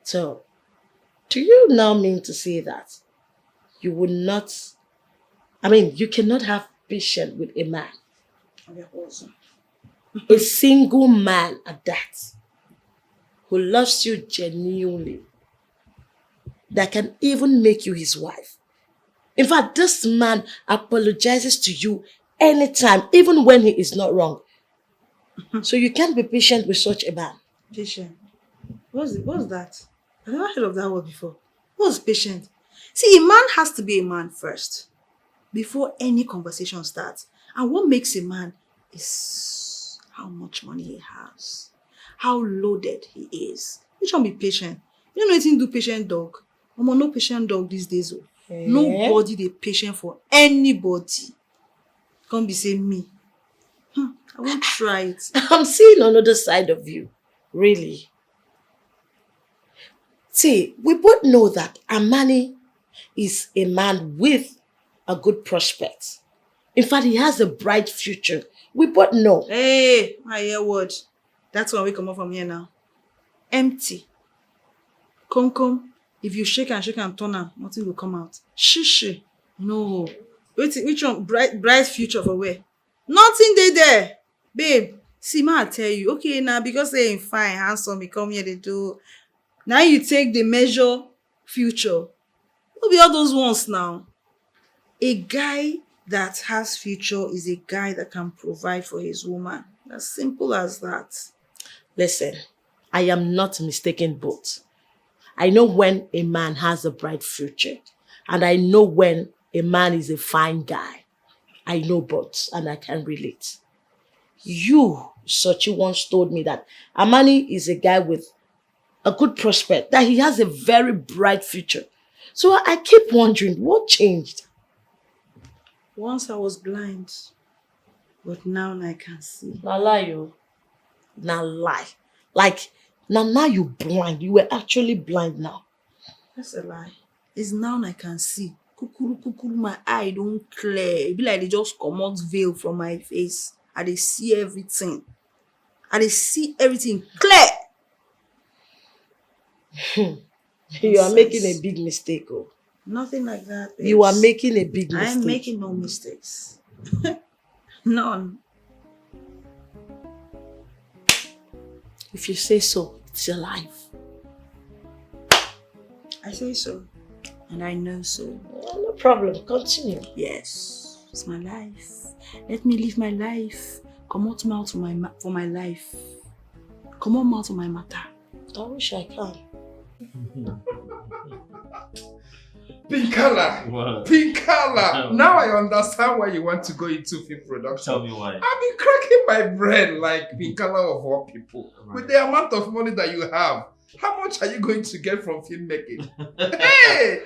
So, do you now mean to say that you would not, you cannot have patience with a man? A single man at that, who loves you genuinely, that can even make you his wife. In fact, this man apologizes to you anytime, even when he is not wrong. So you can't be patient with such a man. Patient? What's that? I've never heard of that word before. What's patient? See, a man has to be a man first, before any conversation starts. And what makes a man is how much money he has, how loaded he is. Which one be patient? You know anything do patient dog? No patient dog these days. Nobody dey patient for anybody. Can't be saying me. I won't try it. I'm seeing another side of you. Really. See, we both know that Amani is a man with a good prospect. In fact, he has a bright future. We both know. Hey, I hear word. That's why we come up from here now. Empty. Come. If you shake and turn am, nothing will come out. Shishi. No. Which one? Bright future for where? Nothing there. Babe, see, I tell you. Okay, now because they're fine, handsome, you come here, they do. Now you take the measure future. Will be all those ones now. A guy that has future is a guy that can provide for his woman. As simple as that. Listen, I am not mistaken both. I know when a man has a bright future, and I know when a man is a fine guy. I know both, and I can relate. You, Sochi, once told me that Amani is a guy with a good prospect, that he has a very bright future. So I keep wondering, what changed? Once I was blind, but now I can see. Na lie, yo. Na lie. Like, now you blind. You were actually blind now. That's a lie. It's now I can see. Kukuru, my eye don't clear. It be like they just come out veil from my face. And they see everything. And they see everything clear. You are making a big mistake, oh. Nothing like that. Babes. You are making a big mistake. I'm making no mistakes. None. If you say so, it's your life. I say so. And I know so. No problem. Continue. Yes. It's my life. Let me live my life. Come out mouth for my life. Come on mouth for my matter. I wish I can. Pinkala! What? Pinkala! Now I understand why you want to go into film production. Tell me why. I've been cracking my brain like Pinkala of all people. Right. With the amount of money that you have, how much are you going to get from filmmaking? Hey!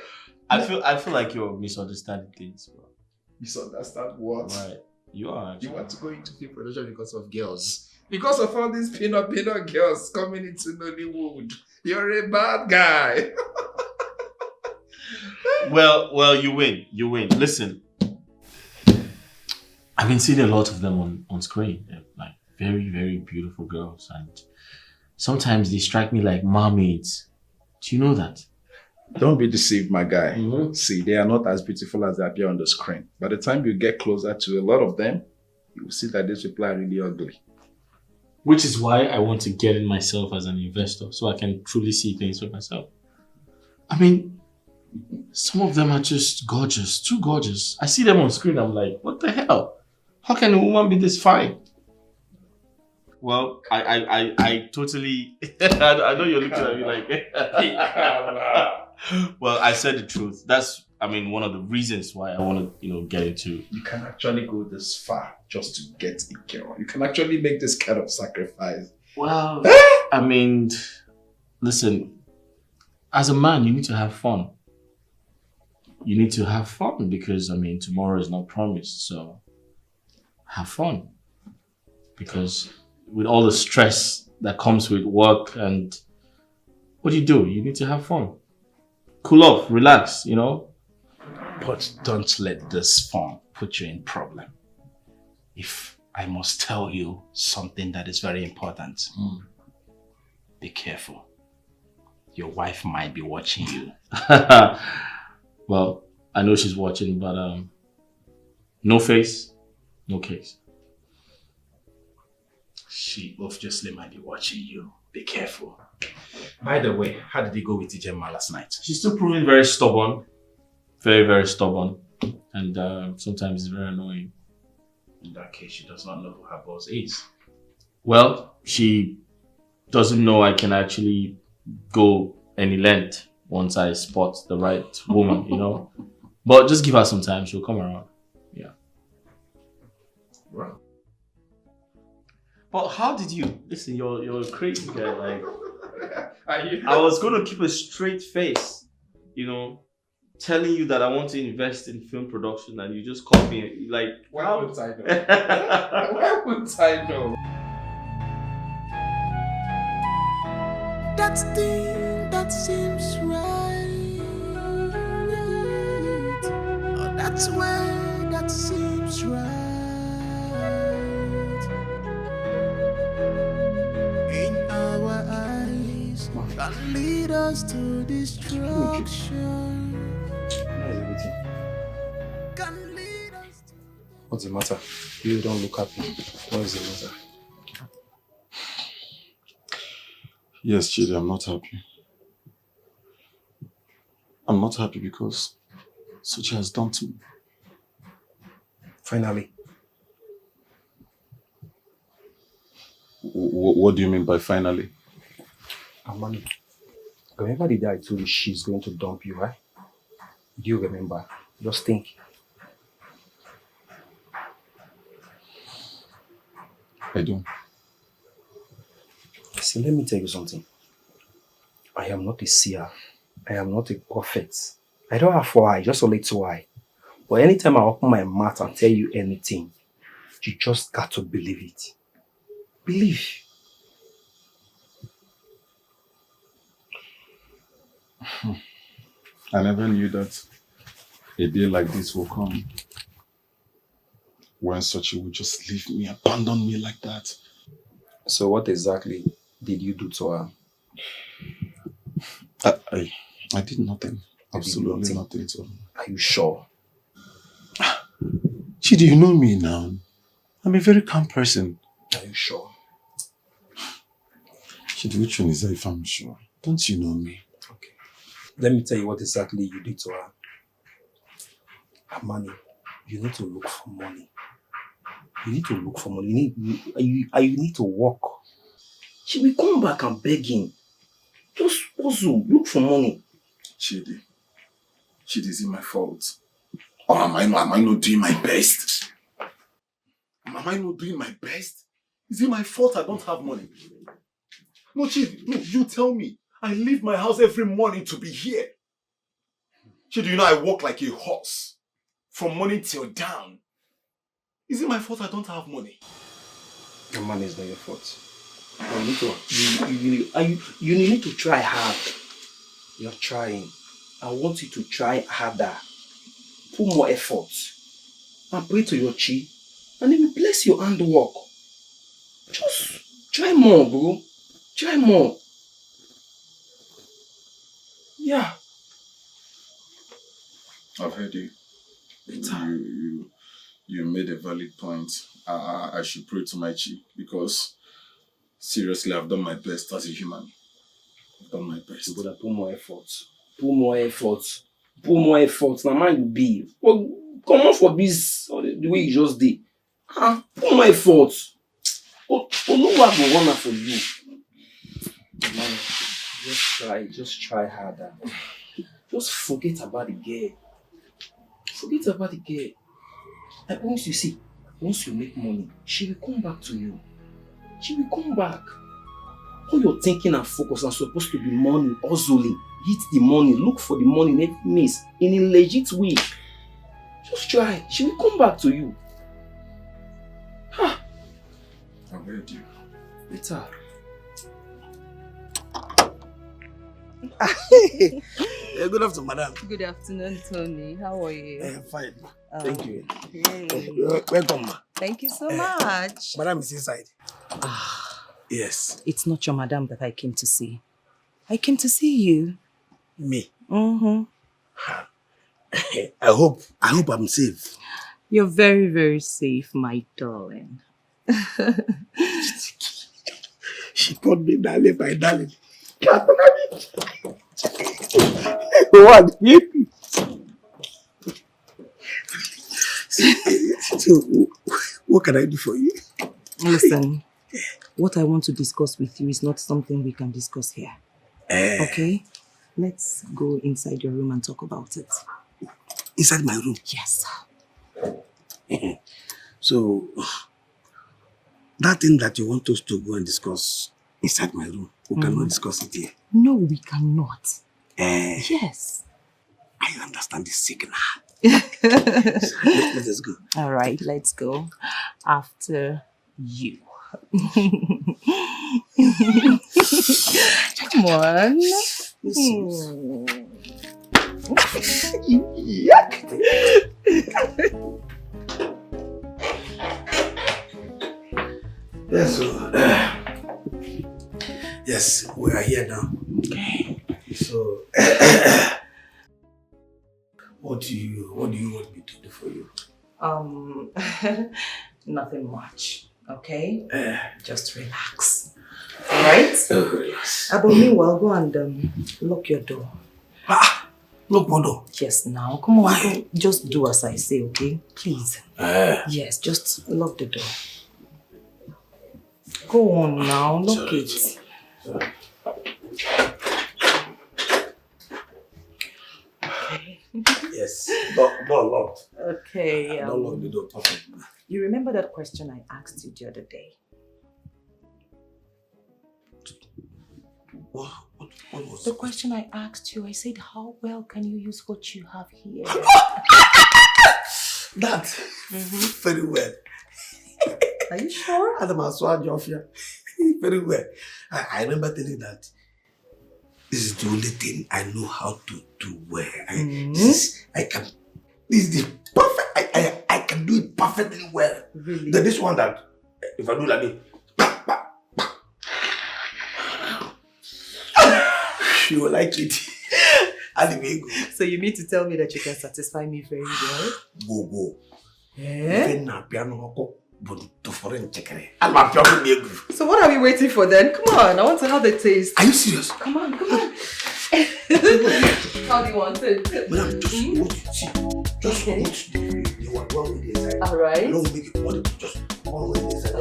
I feel like you're misunderstanding things, bro. Misunderstand what? Right. You are. You Actually. want to go into film production because of girls. Because of all these peanut girls coming into Nollywood. You're a bad guy. Well, you win. You win. Listen, I've been seeing a lot of them on screen. They're like very, very beautiful girls, and sometimes they strike me like mermaids. Do you know that? Don't be deceived, my guy. Mm-hmm. See, they are not as beautiful as they appear on the screen. By the time you get closer to a lot of them, you will see that these people are really ugly. Which is why I want to get in myself as an investor, so I can truly see things for myself. I mean, some of them are just gorgeous, too gorgeous. I see them on screen, I'm like, what the hell? How can a woman be this fine? Well, I totally, I know you're looking at me like, well, I said the truth. That's, I mean, one of the reasons why I want to, get into. You can actually go this far just to get a girl. You can actually make this kind of sacrifice. Well, I mean, listen, as a man, you need to have fun. You need to have fun because, I mean, tomorrow is not promised. So have fun. Because with all the stress that comes with work and what do? You need to have fun. Cool off, relax, But don't let this fun put you in problem. If I must tell you something that is very important, be careful. Your wife might be watching you. Well, I know she's watching, but no face, no case. She obviously might be watching you. Be careful. By the way, how did it go with Ijema last night? She's still proving very stubborn. Very, very stubborn. And sometimes it's very annoying. In that case, she does not know who her boss is. Well, she doesn't know I can actually go any length once I spot the right woman, But just give her some time, she'll come around. Yeah. Right. But how did you listen? You're a crazy guy. Like, I was gonna keep a straight face, telling you that I want to invest in film production, and you just called me like. Why wouldn't I know? Why wouldn't I know? That thing that seems right. Oh, that's where that seems right. In our eyes, can lead us to destruction. Can lead us to. What's the matter? You don't look happy. What is the matter? Yes, Chidi, I'm not happy. I'm not happy because Sochi has dumped me. Finally. What do you mean by finally? Amani, remember the day I told you she's going to dump you, right? Do you remember? Just think. I do. See, let me tell you something. I am not a seer. I am not a prophet. I don't have 4 eyes, just a little eye. But anytime I open my mouth and tell you anything, you just got to believe it. Believe. I never knew that a day like this will come. When Sochi would just leave me, abandon me like that. So what exactly did you do to her? I did nothing. Absolutely nothing to her. Are you sure? Chidi, you know me now. I'm a very calm person. Are you sure? Chidi, which one is that if I'm sure? Don't you know me? Okay. Let me tell you what exactly you did to her. Amani, you need to look for money. You need to look for money. You need to work. She will come back and beg him. Just also look for money. Chidi, is it my fault? Or am I not doing my best? Am I not doing my best? Is it my fault I don't have money? No, Chidi, no, you tell me. I leave my house every morning to be here. Chidi, you know I walk like a horse. From morning till down. Is it my fault I don't have money? Your money is not your fault. You need to try hard. You're trying. I want you to try harder. Put more effort. And pray to your chi. And then bless your handwork. Just try more, bro. Try more. Yeah. I've heard you. You made a valid point. I should pray to my chi because seriously, I've done my best as a human. I've done my best. You gotta put more effort. Put more effort. Put more effort. Now, man, you be. Well, come on for this the way you just did. Put more effort. Oh, no one will run for you. Man, just try harder. Just forget about the girl. Forget about the girl. I promise you, see, once you make money, she will come back to you. She will come back. All your thinking and focus are supposed to be money, hustling. Hit the money, look for the money, never miss. In a legit way. Just try. She will come back to you. I've heard you. Later. Good afternoon, madam. Good afternoon, Tony. How are you? Fine. Thank you. Hey. Welcome, ma. Thank you so much. Madam is inside. Yes. It's not your madam that I came to see. I came to see you. Me? Mm-hmm. I hope I'm safe. You're very, very safe, my darling. She called me darling, my darling. What? So, what can I do for you? Listen, what I want to discuss with you is not something we can discuss here. Okay? Let's go inside your room and talk about it. Inside my room? Yes. So, that thing that you want us to go and discuss inside my room, we cannot discuss it here. No, we cannot. Yes. I understand the signal. Let's go. All right, let's go. After you. Come on. Yes, so, yes, we are here now. Okay. So, what do you want me to do for you? Nothing much. Okay? Just relax. All right? Yes. But meanwhile, go and lock your door. No bother. Yes, now. Come on. Go. Just do as I say, okay? Please. Yes, just lock the door. Go on now. Lock it. Okay. Yes. Door locked. Okay. Don't lock the door. You remember that question I asked you the other day? What was the question I asked you? I said, how well can you use what you have here? That. Very well. Are you sure? Adam Aswajofia. Very well. I remember telling you that this is the only thing I know how to do well. This is the perfect. I can do it perfectly well. Really? This one that if I do like this, you will like it. So you mean to tell me that you can satisfy me very well? Go. So what are we waiting for then? Come on, I want to have the taste. Are you serious? Come on. How do you want it? Madam, just watch the one with the inside. Alright. Don't make it one, just one with the inside.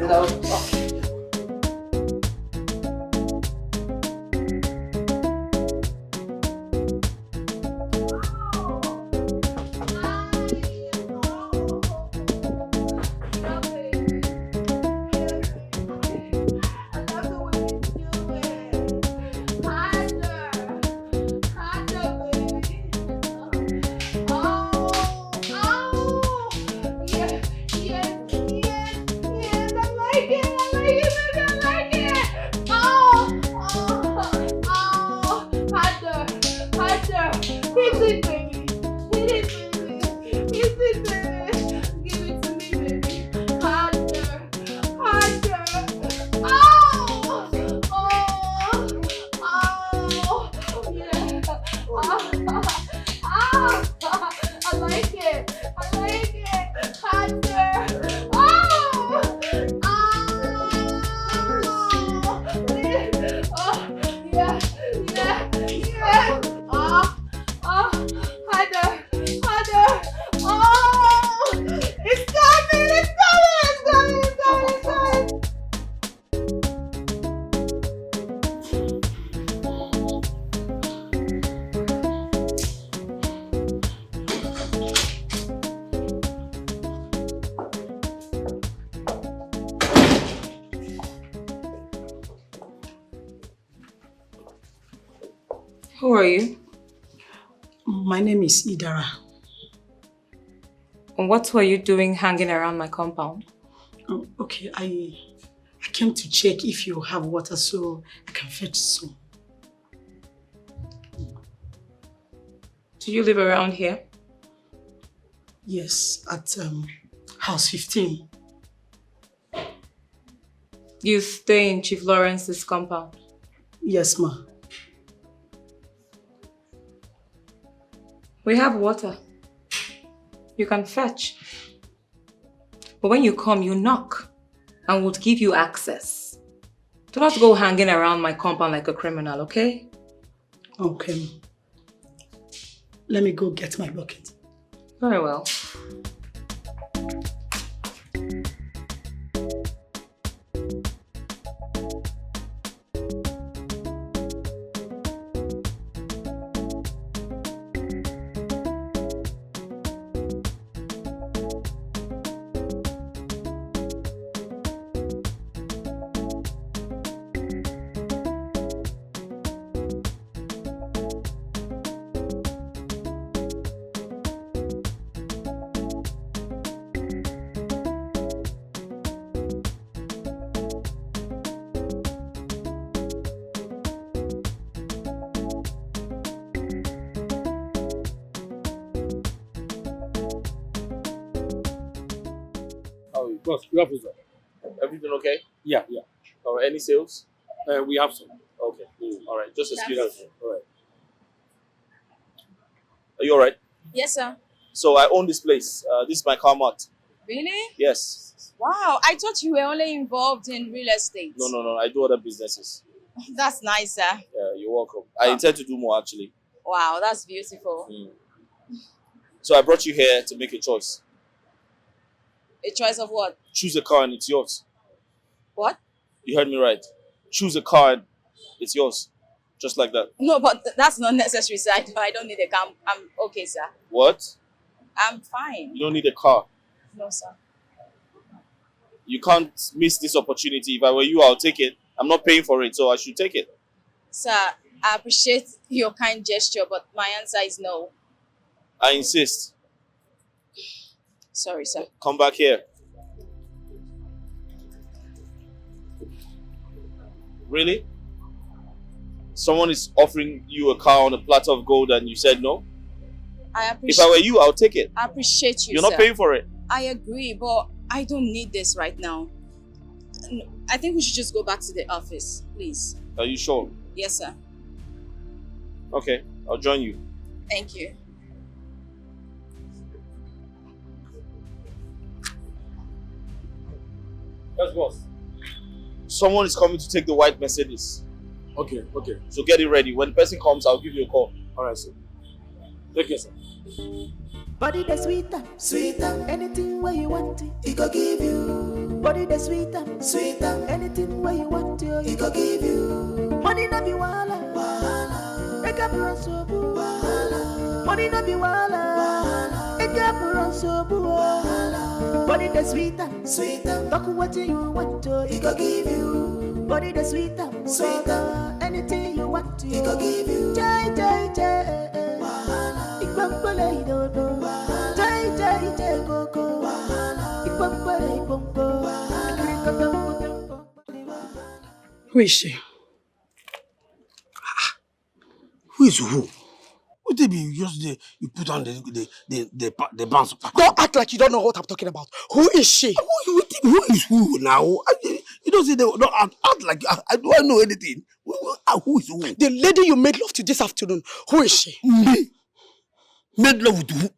Okay. Who are you? My name is Idara. What were you doing hanging around my compound? Oh, okay, I came to check if you have water so I can fetch some. Do you live around here? Yes, at house 15. You stay in Chief Lawrence's compound? Yes, ma. We have water. You can fetch. But when you come, you knock and we'll give you access. Do not go hanging around my compound like a criminal, okay? Okay. Let me go get my bucket. Very well. Boss, we have some. Everything okay? Yeah. All right, any sales? We have some. Okay. All right, just excuse us. All right. Are you all right? Yes, sir. So I own this place. This is my car mart. Really? Yes. Wow, I thought you were only involved in real estate. No. I do other businesses. That's nice, sir. Yeah, you're welcome. I intend to do more actually. Wow, that's beautiful. So I brought you here to make a choice. A choice of what? Choose a car and it's yours. What? You heard me right. Choose a car and it's yours. Just like that. No, but that's not necessary, sir. I don't need a car. I'm okay, sir. What? I'm fine. You don't need a car. No, sir. You can't miss this opportunity. If I were you, I'll take it. I'm not paying for it, so I should take it. Sir, I appreciate your kind gesture, but my answer is no. I insist. Sorry, sir. Come back here. Really? Someone is offering you a car on a platter of gold and you said no? If I were you, I'll take it. I appreciate you, You're not sir. paying for it. I agree, but I don't need this right now. No, I think we should just go back to the office, please. Are you sure? Yes, sir. Okay, I'll join you. Thank you. Yes, boss. Someone is coming to take the white Mercedes. Okay. So get it ready. When the person comes, I'll give you a call. Alright, sir. Take care, sir. Body the sweeter, anything where you want it, he go give you. Body the sweeter, anything where you want it, he go give you. Money no be wala, make up run so boo. Money no be wala, make up run so boo. Body the sweeter, talk what you want to, he go give you. Body the sweeter, anything you want to, he go give you. Jai. Who is she? Who is who? Would it be just you put on the bands? Don't act like you don't know what I'm talking about. Who is she? Who is who now? You don't say they don't act like I don't know anything. Who is who? The lady you made love to this afternoon. Who is she? Me? Made love with who?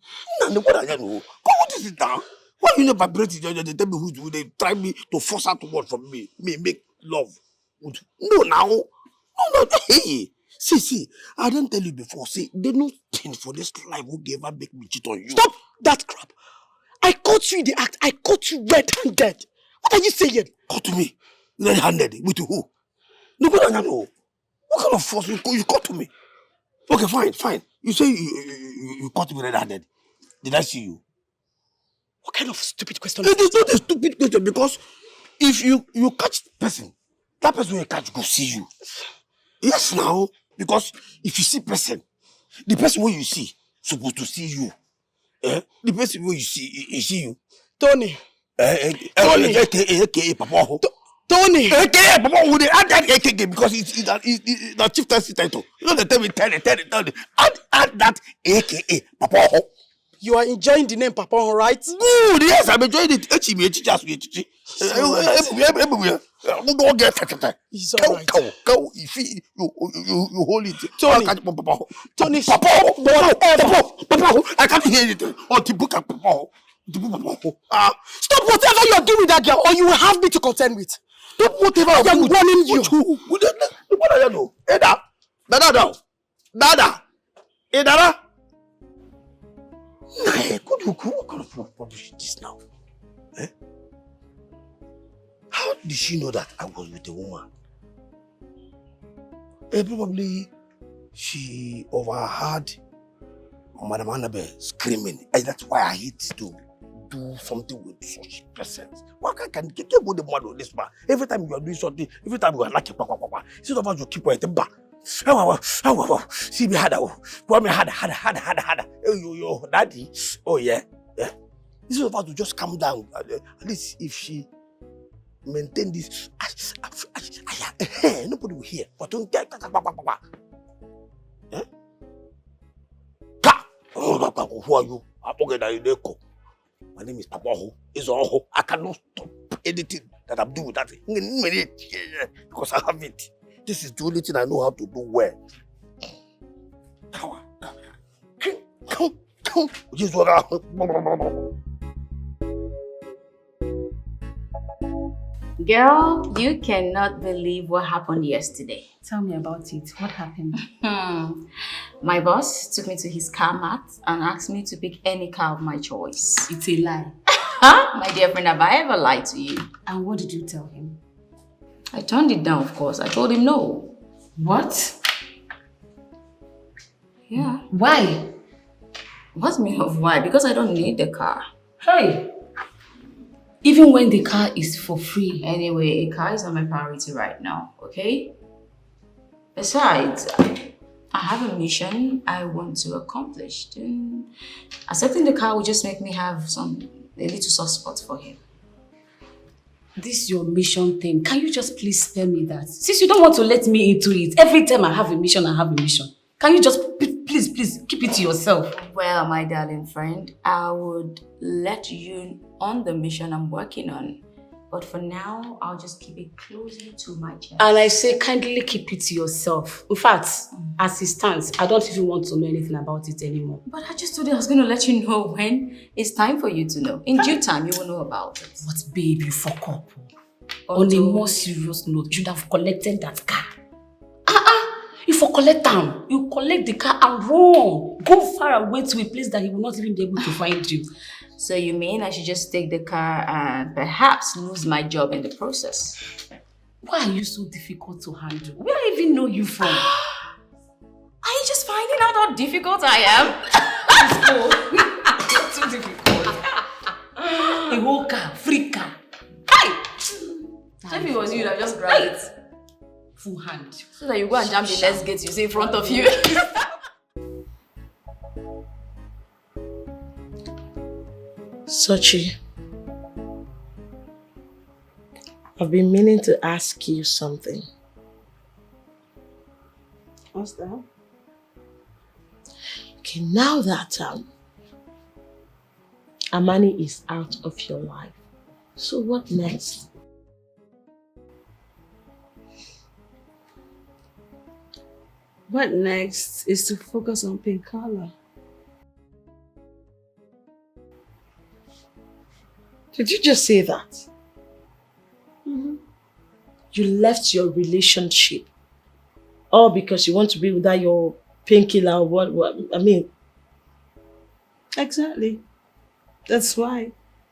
No, what I know. What is it now? Why you never break it? They tell me who they try me to force her to work from me. Me make love. No, now. No. Hey. See, I didn't tell you before. See, there's no thing for this life who ever make me cheat on you. Stop that crap. I caught you in the act. I caught you red-handed. What are you saying? Caught me red-handed? With who? No, what I know. What kind of force you caught to me? Okay, fine. You say you caught me red-handed. Did I see you? What kind of stupid question? It is not a stupid question because if you catch the person, that person will catch go see you. Yes, now. Because if you see person, the person who you see supposed to see you. The person who you see you. Tony. Tony. AKA Papa. Tony. AKA Papa. Who they add that AKA because it's the chieftaincy title. You know they tell me tell it. Add that AKA Papa. You are enjoying the name Papa, right? Good. Yes, I'm enjoying it. It's alright. Go. You hold it. Tony. Papa. I can't hear it. Oh, the book of Papa. Stop whatever you are doing with that girl, or you will have me to contend with. Stop whatever I am warning you. What are you doing? Dada. Hey, Dada. What kind of rubbish is this now? How did she know that I was with a woman? Probably she overheard Madam Annabelle screaming. That's why I hate to do something with such persons. Why can't you get the mother of this man? Every time you are doing something, every time you are like instead of us you keep quiet. See me harder. Yo, daddy. Oh yeah. This is about to just calm down. At least if she maintain this, nobody will hear. But don't get who are you? My name is Papa Ho. It's all. I cannot stop anything that I'm doing with that thing. Because I have it. This is the only thing I know how to do well. Come. Just walk out. Girl, you cannot believe what happened yesterday. Tell me about it. What happened? My boss took me to his car mat and asked me to pick any car of my choice. It's a lie. Huh? My dear friend, have I ever lied to you? And what did you tell him? I turned it down, of course. I told him no. What? Yeah. Why? What's mean of why? Because I don't need the car. Hey! Even when the car is for free. Anyway, a car is not my priority right now, okay? Besides, I have a mission I want to accomplish. And accepting the car will just make me have a little soft spot for him. This your mission thing. Can you just please spare me that? Since you don't want to let me into it, every time I have a mission, I have a mission. Can you just please keep it to yourself? Well, my darling friend, I would let you on the mission I'm working on. But for now, I'll just keep it closely to my chest. And I say kindly keep it to yourself. In fact, as it stands, I don't even want to know anything about it anymore. But I just told you I was going to let you know when it's time for you to know. In due time, you will know about it. But babe, you fuck up. On a more serious note, you should have collected that car. You for collect them. You collect the car and run. Go far away to a place that he will not even be able to find you. So you mean I should just take the car and perhaps lose my job in the process? Why are you so difficult to handle? Where I even know you from? Are you just finding out how difficult I am? Too difficult. A whole car, free car. Hey! If it was you, I'd just grab it. Full hand. So that you go and jump the next gate you see in front of you. Sochi, I've been meaning to ask you something. What's that? Okay, now that Amani is out of your life, so what next? What next is to focus on Pinkala. Did you just say that? Mm-hmm. You left your relationship all because you want to be with that your painkiller or what? I mean. Exactly. That's why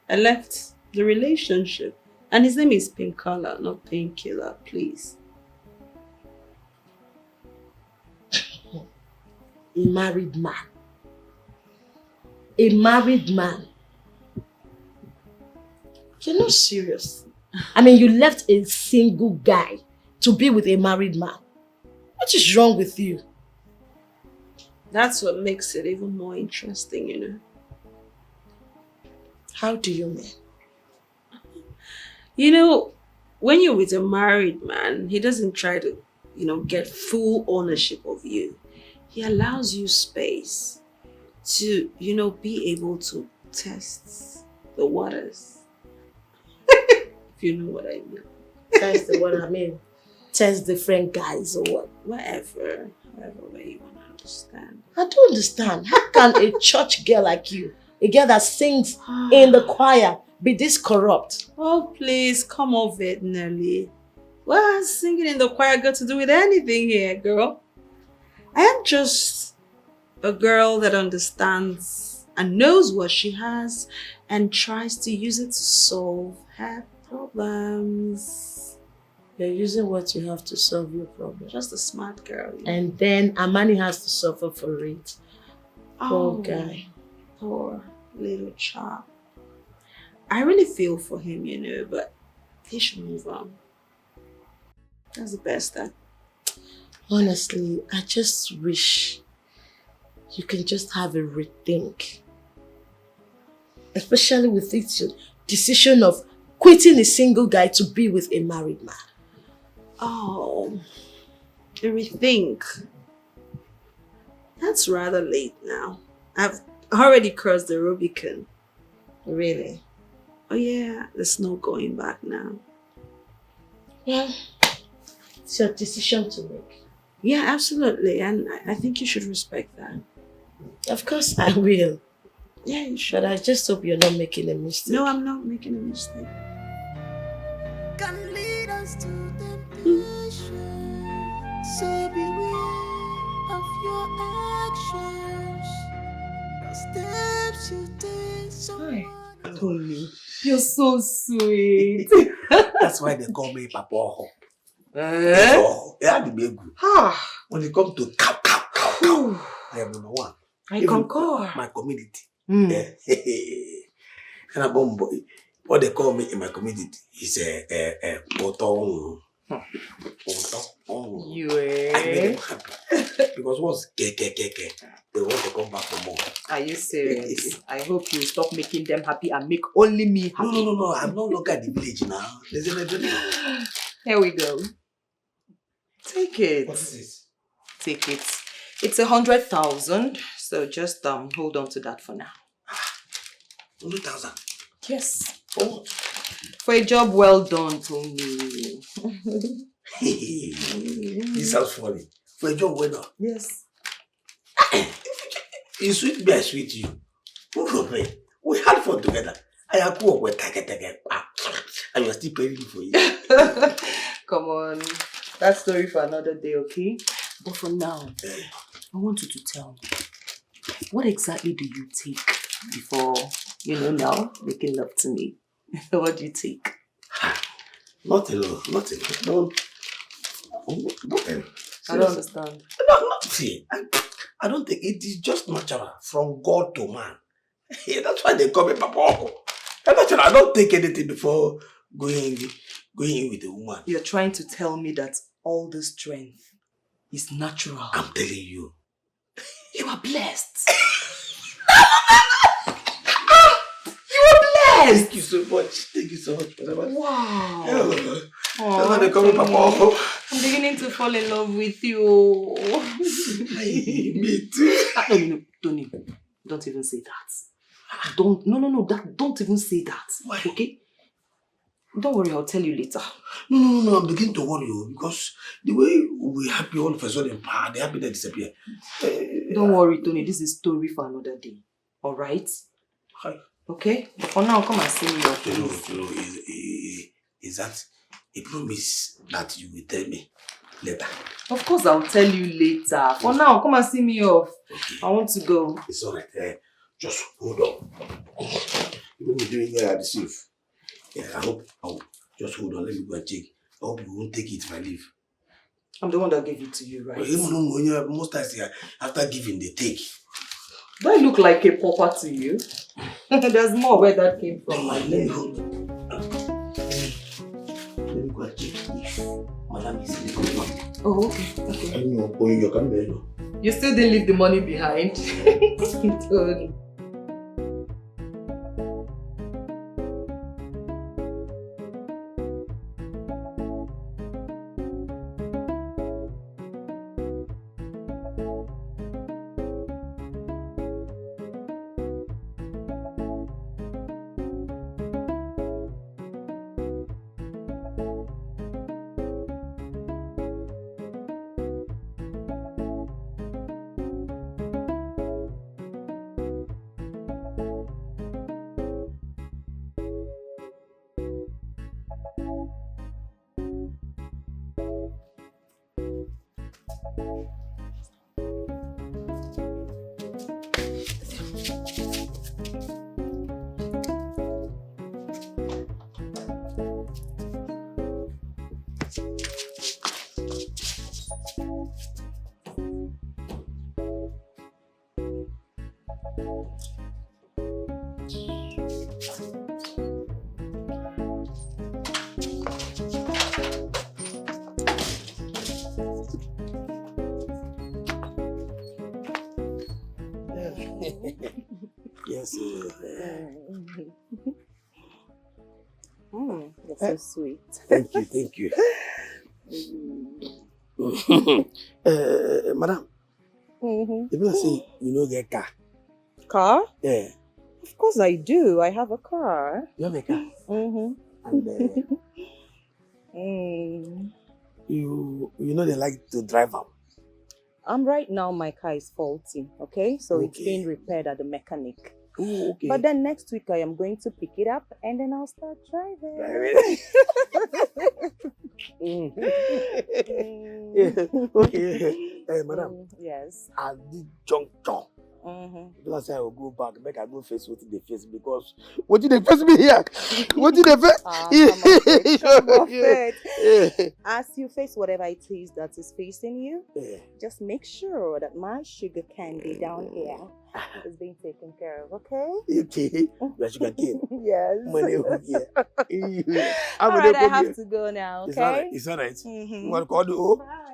I left the relationship. And his name is Pinkala, not Painkiller, please. A married man. A married man. You're not serious. I mean, you left a single guy to be with a married man. What is wrong with you? That's what makes it even more interesting, you know. How do you mean? You know, when you're with a married man, he doesn't try to, get full ownership of you. He allows you space to, be able to test the waters. If you know what I mean. Test the water, I mean, test different guys or what? Whatever way you want to understand. I don't understand. How can a church girl like you, a girl that sings in the choir, be this corrupt? Oh, please, come off it, Nelly. What has singing in the choir got to do with anything here, girl? I am just a girl that understands and knows what she has and tries to use it to solve her problems. You're using what you have to solve your problem. Just a smart girl. And then Amani has to suffer for it. Poor guy. Poor little chap. I really feel for him, but he should move on. That's the best that. Honestly, I just wish you can just have a rethink. Especially with this decision of quitting a single guy to be with a married man. Oh, a rethink. That's rather late now. I've already crossed the Rubicon. Really? Oh yeah, there's no going back now. Well, it's your decision to make. Yeah, absolutely. And I think you should respect that. Of course I will. Yeah, you should. But I just hope you're not making a mistake. No, I'm not making a mistake. to temptation. So beware of your actions. The steps you take, someone. Tony, you're so sweet. That's why they call me Papa Oho. Eh? So, yeah, the big good. When it comes to cow, I am number one. I concur. My community. Yeah. And a bomb boy. What they call me in my community is a Poto. You I made them happy. Because once they want to come back for more. Are you serious? I hope you stop making them happy and make only me happy. No. I'm no longer at the village now. Here we go. Take it. What is this? Take it. It's 100,000. So just hold on to that for now. 100,000. Yes. For what? For a job well done, Tony. This sounds funny. For a job well done. Yes. You sweet me, I sweet you. We had fun together. I have work with and you're still paying for you. Come on. That story for another day, okay? But for now, I want you to tell me, what exactly do you take before, now, making love to me? What do you take? Nothing. Nothing. I don't understand. No. See, I don't think it is just natural from God to man. Yeah, that's why they call me Papa. Natural. I don't take anything before going in with a woman. You're trying to tell me that all this strength is natural. I'm telling you. You are blessed. You are blessed. Thank you so much. Wow. Yeah. That's why they call me Papa. I'm beginning to fall in love with you. Me too. No, Tony. Don't even say that. Don't even say that. Why? Okay? Don't worry, I'll tell you later. No, I'm beginning to worry you because the way we're happy all of a sudden, the happiness disappear. Don't worry, Tony. This is a story for another day. Alright? Hi. Okay? But for now, come and see me off. Is that a promise that you will tell me later? Of course, I'll tell you later. For now, come and see me off. Okay. I want to go. It's alright. Just hold on. You will be doing here at the safe. Yeah, I hope. Just hold on. Let me go and check. I hope you won't take it if I leave. I'm the one that gave it to you, right? No, most times after giving, they take. Do I look like a pauper to you? There's more where that came from. Let me go and check if Madam is in the compound. Oh, okay. I know, you can bear. You still didn't leave the money behind. Tony. Yes. You're so sweet. Thank you. Madam, if you say you know get car. Car? Yeah. Of course I do. I have a car. You have a car? And you know they like to drive up. Right now my car is faulty, okay? So it's being repaired at the mechanic. Oh, okay. But then next week I am going to pick it up and then I'll start driving. Yeah, okay. Hey, madam. Yes. At the junction. Mm-hmm. Because I will go back, make I go face what they face because what did they face me here? What did they face? Come off it. As you face whatever it is that is facing you, just make sure that my sugar candy down here is being taken care of, okay? Okay. Your sugar cane. Yes. Money over here. All right, I have to go now, okay? It's all right. Mm-hmm. You want to call the O? Bye.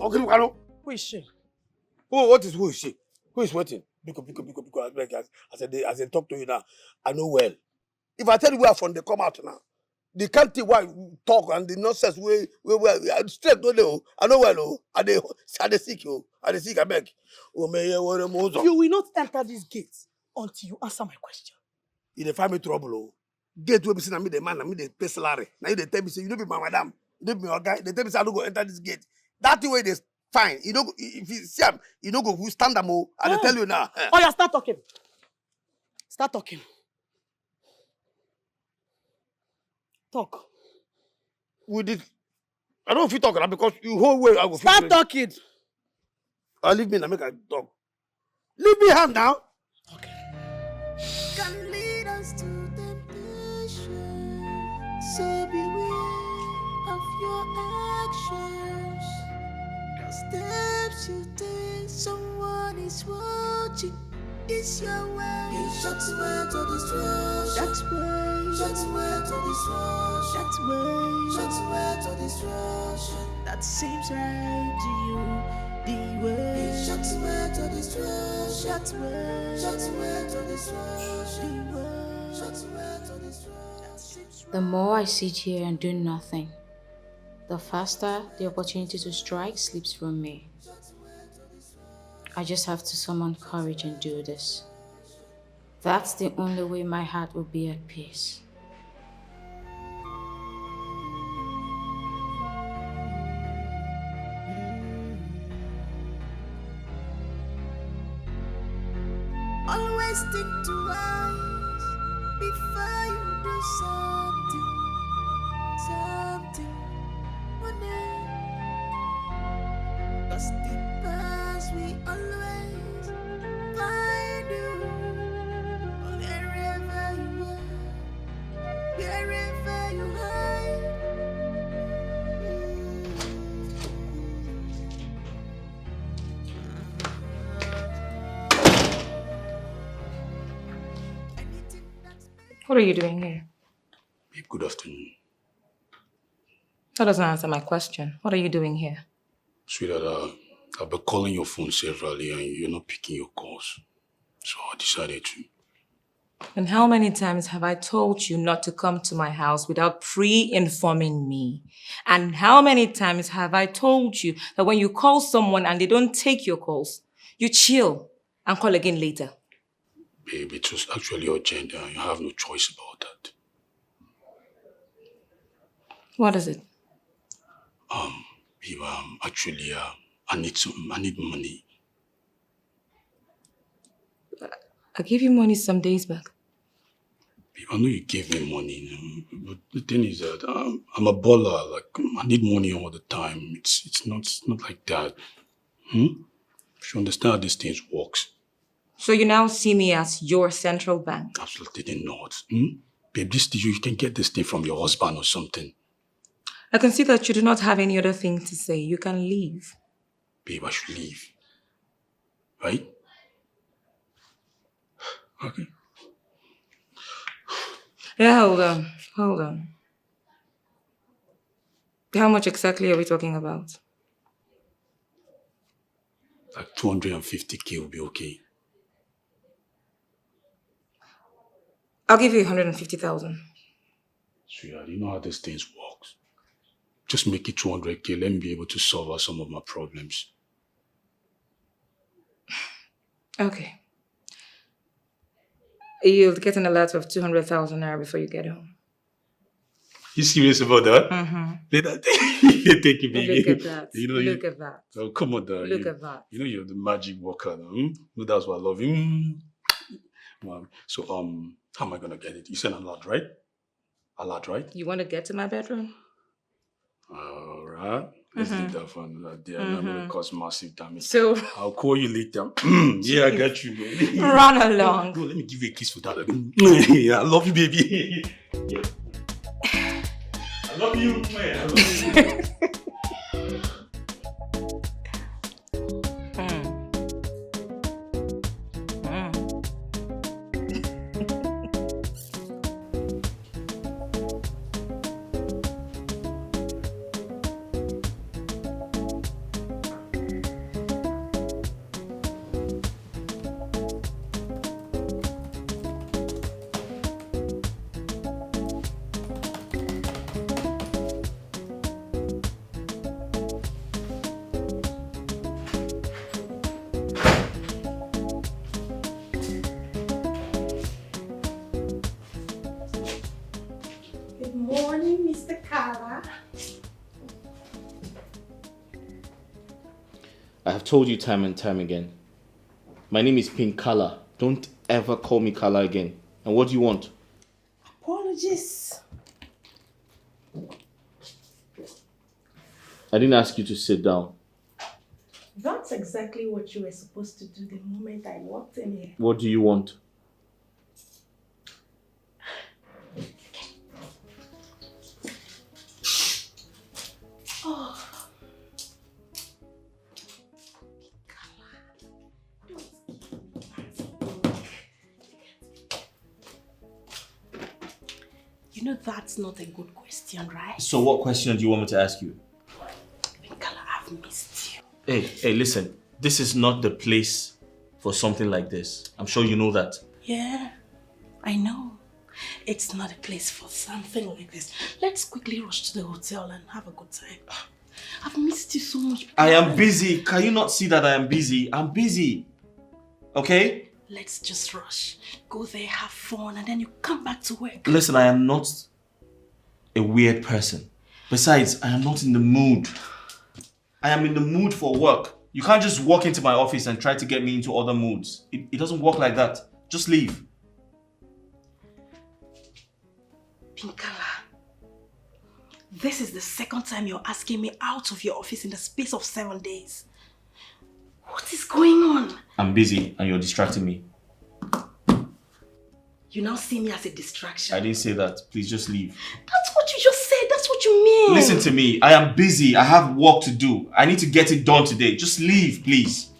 Okay, Mukano. Who is she? Who is she? Who is waiting? Because as I talk to you now, I know well. If I tell you where from they come out now, they can't tell why we talk and the nonsense we straight don't know. I know well, oh. Are they sick, oh? Are they sick? I beg. Oh, may you will not enter this gate until you answer my question. You dey find me trouble, oh. Gate will be seen me the man, and me the pay salary. Now you dey tell me say you don't be my madam, you don't be my guy. They tell me say I don't go enter this gate. That way they fine. You don't. If you see them, you don't go stand them. Oh, I tell you now. Oh yeah, start talking. Start talking. Talk. With it, I don't know if you talk now because you whole way I go. Start talking. Leave me now. Make I talk. Leave me hand now. Can lead us to temptation. So beware of your actions. The steps you take, someone is watching. It's your way. That's way to destruction. That's way. That's way to destruction. That's way. That's way to destruction. That seems right to you. The way. That's way to destruction. That's way. That's way to destruction. The way. That's way to destruction. The more I sit here and do nothing, the faster the opportunity to strike slips from me. I just have to summon courage and do this. That's the only way my heart will be at peace. Always think twice before you do something. Cause the past we always find you. Wherever you are, wherever you hide. What are you doing here? Babe, good afternoon. That doesn't answer my question. What are you doing here? Sweetheart, I've been calling your phone severally and you're not picking your calls. So I decided to. And how many times have I told you not to come to my house without pre-informing me? And how many times have I told you that when you call someone and they don't take your calls, you chill and call again later? Babe, it was actually urgent and you have no choice about that. What is it? Babe, actually, I need money. I gave you money some days back. Babe, I know you gave me money, but the thing is that I'm a baller. Like, I need money all the time. It's not like that. You should understand how these things works. So you now see me as your central bank? Absolutely not. Babe, you can get this thing from your husband or something. I can see that you do not have any other thing to say. You can leave. Babe, I should leave. Right? Okay. Yeah, hold on. How much exactly are we talking about? Like 250K will be okay. I'll give you 150,000. Sweetheart, you know how these things work. Just make it 200K. Let me be able to solve out some of my problems. Okay. You'll get an alert of 200,000 naira before you get home. You serious about that? Mm-hmm. Thank you, baby. Look at that. You know, Look at that. Oh, come on, darling. Look at that. You know you're the magic worker now. No, that's why I love you. Wow. So, how am I gonna get it? You said a lot, right? A lot, right? You want to get to my bedroom? All right. Let's leave that for another day. I'm gonna cause massive damage. So I'll call you later. Yeah, I got you, baby. Run along. No, let me give you a kiss for that. Yeah, I love you, baby. Yeah. I love you, man. I love you. Good morning, Mr. Kala. I have told you time and time again. My name is Pink Kala. Don't ever call me Kala again. And what do you want? Apologies. I didn't ask you to sit down. That's exactly what you were supposed to do the moment I walked in here. What do you want? Oh. You know that's not a good question, right? So what question do you want me to ask you? Pinkala, I've missed you. Hey, listen. This is not the place for something like this. I'm sure you know that. Yeah, I know. It's not a place for something like this. Let's quickly rush to the hotel and have a good time. I've missed you so much. I am busy. Can you not see that I am busy? I'm busy. Okay? Let's just rush. Go there, have fun, and then you come back to work. Listen, I am not a weird person. Besides, I am not in the mood. I am in the mood for work. You can't just walk into my office and try to get me into other moods. It doesn't work like that. Just leave. Pinkala, this is the second time you're asking me out of your office in the space of 7 days. What is going on? I'm busy and you're distracting me. You now see me as a distraction. I didn't say that. Please just leave. That's what you just said. That's what you mean. Listen to me. I am busy. I have work to do. I need to get it done today. Just leave, please.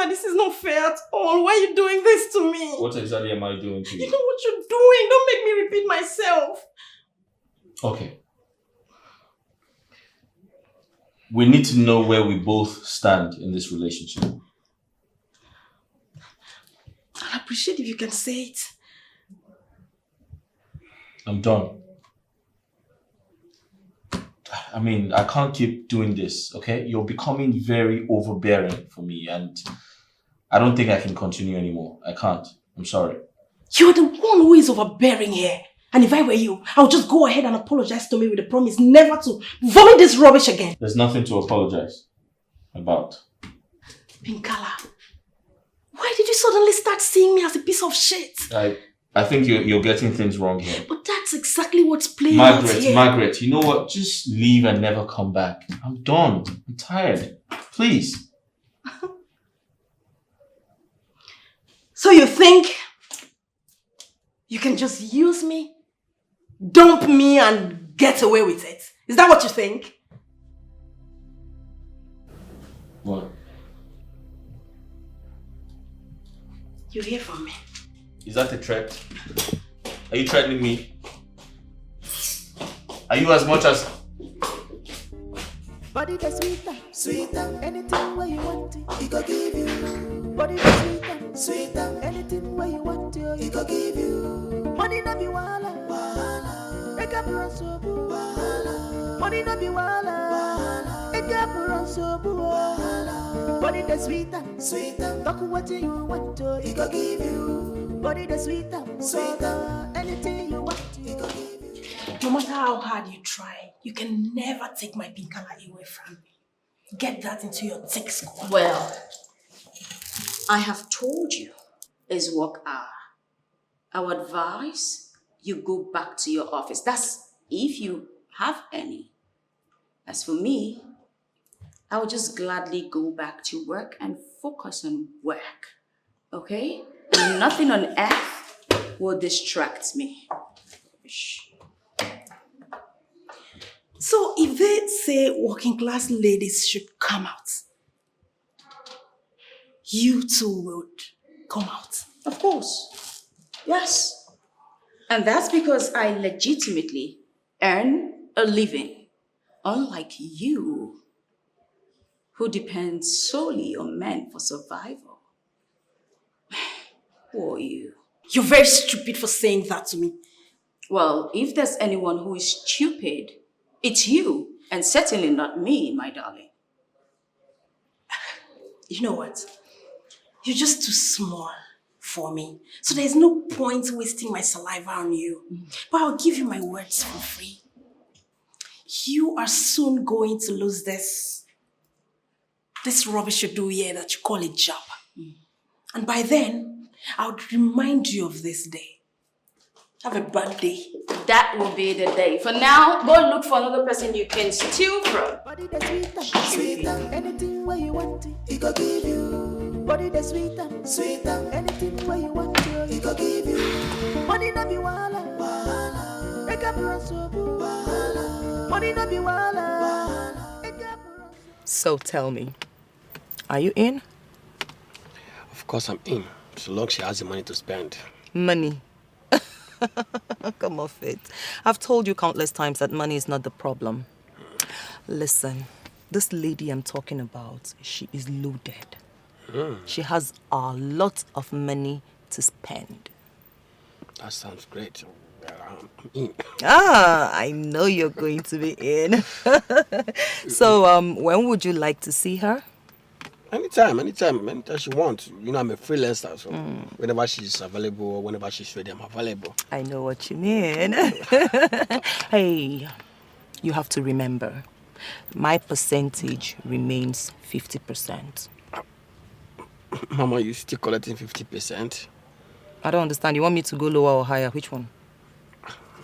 This is not fair at all. Why are you doing this to me? What exactly am I doing to you? You know what you're doing. Don't make me repeat myself. Okay. we need to know where we both stand in this relationship. I'd appreciate if you can say it. I'm done. I mean, I can't keep doing this, okay? You're becoming very overbearing for me, and I don't think I can continue anymore. I can't. I'm sorry. You're the one who is overbearing here. And if I were you, I would just go ahead and apologize to me with a promise never to vomit this rubbish again. There's nothing to apologize about. Pinkala, why did you suddenly start seeing me as a piece of shit? I think you're getting things wrong here. But that's exactly what's playing out here. Margaret, you know what? Just leave and never come back. I'm done. I'm tired. Please. So you think you can just use me, dump me, and get away with it? Is that what you think? What? You hear from me. Is that a threat? Are you threatening me? Are you as much as... Body that's sweeter, sweeter. Anything where you want it, he go give you. Body that's sweeter, sweeter. Anything where you want it, he go give you. Money no be wala, wala. Make up run so boo, wala. Money no be wala, make up run so boo, wala. Body that's sweeter, sweeter. Talk what you want to, he go give you. Body that's sweeter, sweeter. Anything you want, he go give you. No matter how hard you try, you can never take my Pinkala away from me. Get that into your thick skull. Well, I have told you it's work hour. I would advise you go back to your office. That's if you have any. As for me, I would just gladly go back to work and focus on work. Okay? And nothing on earth will distract me. Shh. So if they say working class ladies should come out, you too would come out? Of course. Yes. And that's because I legitimately earn a living, unlike you, who depends solely on men for survival. Who are you? You're very stupid for saying that to me. Well, if there's anyone who is stupid, it's you, and certainly not me, my darling. You know what? You're just too small for me. So there's no point wasting my saliva on you. But I'll give you my words for free. You are soon going to lose this rubbish you do here that you call a job. And by then, I would remind you of this day. Have a bad day. That will be the day. For now, go look for another person you can steal from. Body that's sweeter, sweeter. Anything where you want it, he go give you. Body that's sweeter, sweeter. Anything where you want it, he go give you. Money no be wala, wala. Make up run so boo, wala. Money no be wala. So tell me, are you in? Of course I'm in, so long she has the money to spend. Money. Come off it. I've told you countless times that money is not the problem. Listen, this lady I'm talking about, she is loaded. She has a lot of money to spend. That sounds great. I'm in. I know you're going to be in. So, when would you like to see her? Anytime she wants. You know, I'm a freelancer, so whenever she's available, whenever she's ready, I'm available. I know what you mean. Hey, you have to remember, my percentage remains 50%. Mama, you still collecting 50%? I don't understand. You want me to go lower or higher? Which one?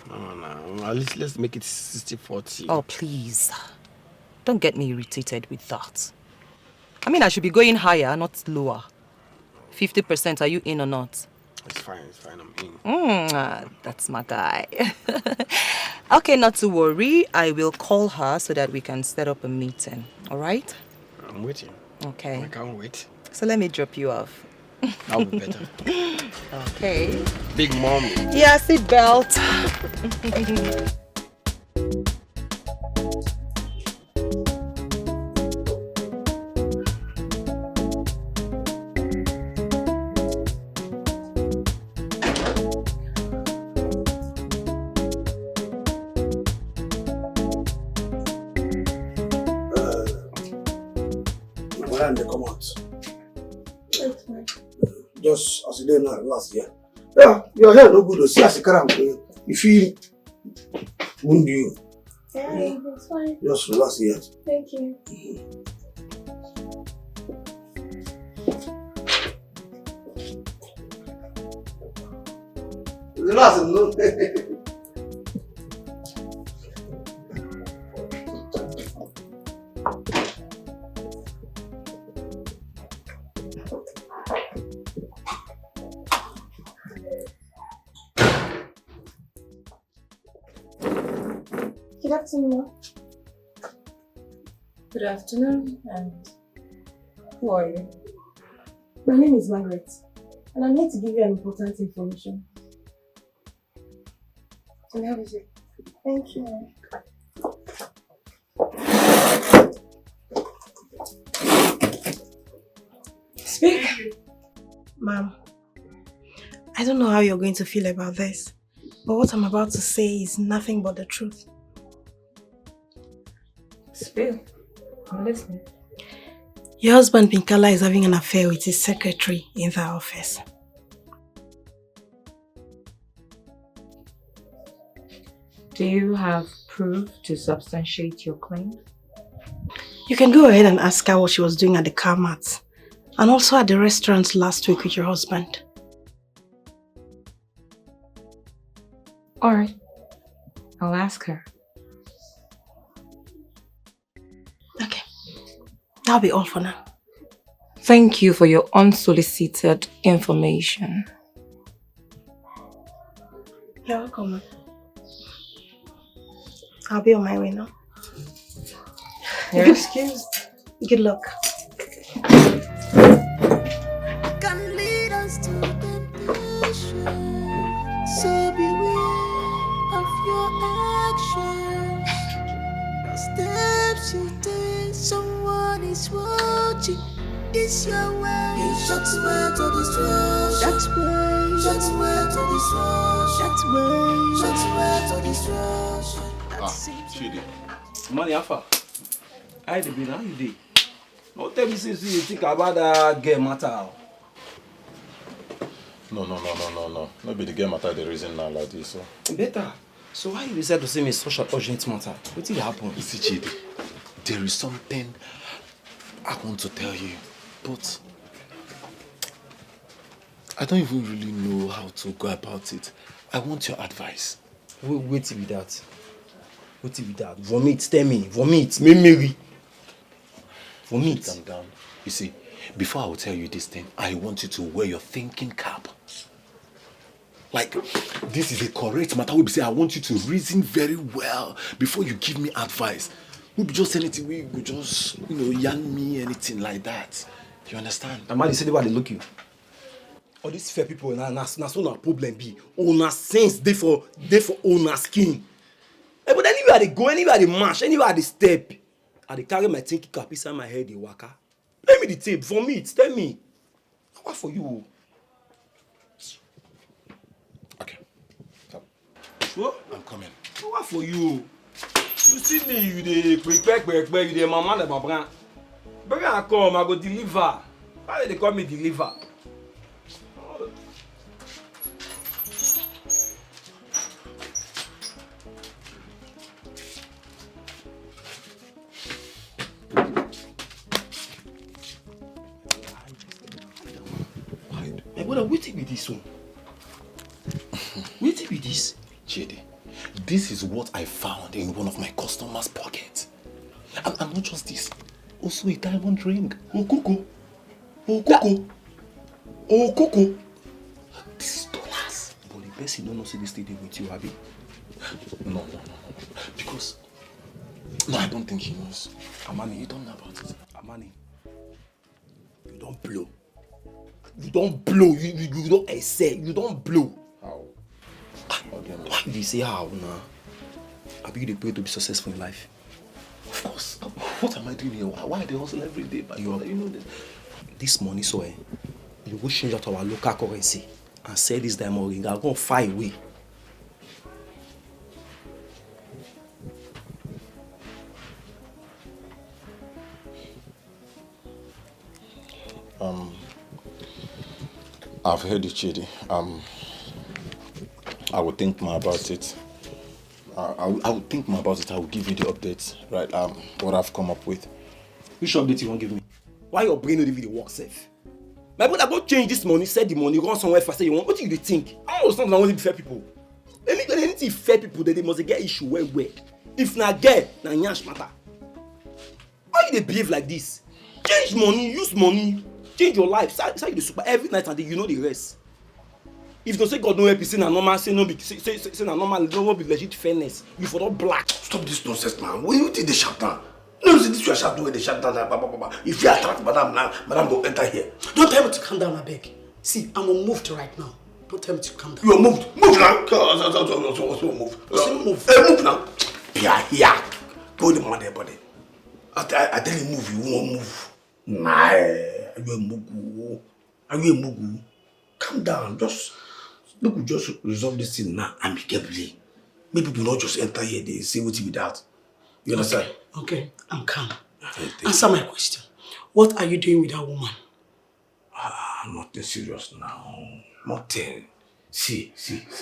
No. At least let's make it 60-40. Oh, please. Don't get me irritated with that. I mean, I should be going higher, not lower. 50%, are you in or not? It's fine, I'm in. That's my guy. Okay, not to worry. I will call her so that we can set up a meeting. All right? I'm waiting. Okay. I can't wait. So let me drop you off. That would be better. Okay. Big mommy. Yeah, seat belt. time they come out. That's fine. Just as you did not last year. Yeah, your hair no good. See as you carry if you wound you. Yeah, that's fine. Just relax here. Thank you. Relax, no. Good afternoon. Good afternoon, and who are you? My name is Margaret, and I need to give you an important information. Can I have a seat? Thank you. Speak. Ma'am, I don't know how you're going to feel about this, but what I'm about to say is nothing but the truth. Speak. I'm listening. Your husband, Pinkala, is having an affair with his secretary in the office. Do you have proof to substantiate your claim? You can go ahead and ask her what she was doing at the car mart and also at the restaurant last week with your husband. Alright. I'll ask her. Okay. That'll be all for now. Thank you for your unsolicited information. You're welcome. I'll be on my way now. You're excused. Good luck. Can lead us to temptation. So beware of your actions. The steps you take, someone is watching. Is your way. That's way to destruction. That's way. That's way to destruction. That's way. That's way to destruction. Chidi. Money Alpha. I dey be now you dey. No tell me since you think about that girl matter. No. No be the girl matter the reason now like this. So. Better. So why you decide to say me such an urgent matter? What did happen? You see, Chidi, there is something I want to tell you, but I don't even really know how to go about it. I want your advice. Wait till with that. What with that? Vomit, tell me. Vomit, Mary. Vomit. Calm down. You see, before I will tell you this thing, I want you to wear your thinking cap. Like, this is a correct matter. We say I want you to reason very well before you give me advice. We be just anything, we just, yarn me anything like that. You understand? I'm not say they look you. All these fair people, na so na problem be. Owner sense, they for owner skin. But anywhere they go, anywhere they march, anywhere they step, I they carry my thinking cap inside my head, they waka. Tell me the tape, for me, tell me. What for you? Okay. What? I'm coming. What for you? You see me, you dey quick, you dey mama de babran. Bring I come, I go deliver. Why they call me deliver? Hey, brother, what be this one? What be this? JD, this is what I found in one of my customers' pockets. And not just this, also a diamond ring. Oh, Coco. This is dollars. But the best you don't know see this thing with you, Abby. No. Because, no, I don't think he knows. Amani, you don't know about it. Amani, you don't blow. You don't blow. You don't excel. You don't blow. How? Why do you say how now? I be the way to be successful in life. Of course. What am I doing here? Why they hustle every day? But you know this. This money, so you go change out our local currency and sell this diamond ring. I'm going to fly away. I've heard it, Chidi. I will think more about it. I will think more about it. I will give you the updates, right? What I've come up with. Which update you won't give me? Why your brain not even dey work safe? My brother go change this money, sell the money, run somewhere faster. You want? What do you think? I don't understand. I only be fair people. Anything fair people, they must get issue where. If na get, na nyash matter. Why you dey behave like this? Change money, use money, change your life. Say you dey super every night and day, you know the rest. If you say God no help you, say na normal, say no be say na normal, no be legit fairness. You for not black. Stop this nonsense, man. When you think they shut down? No, see this you are shut down. They shut down. If you attract madam now, madam don't enter here. Don't tell me to calm down, I beg. See, I'm unmoved right now. Don't tell me to calm down. You are moved. Move now. What's move? Move. Hey, move now. Here. Go the mother body. I tell you move, you won't move. Nah, are you a mugu? Are you a mugu? Calm down. Look, we just resolve this thing now amicably. Maybe people not just enter here, they say what you without. You understand? Okay, I'm calm. Answer my question. What are you doing with that woman? Nothing serious now. Nothing. See,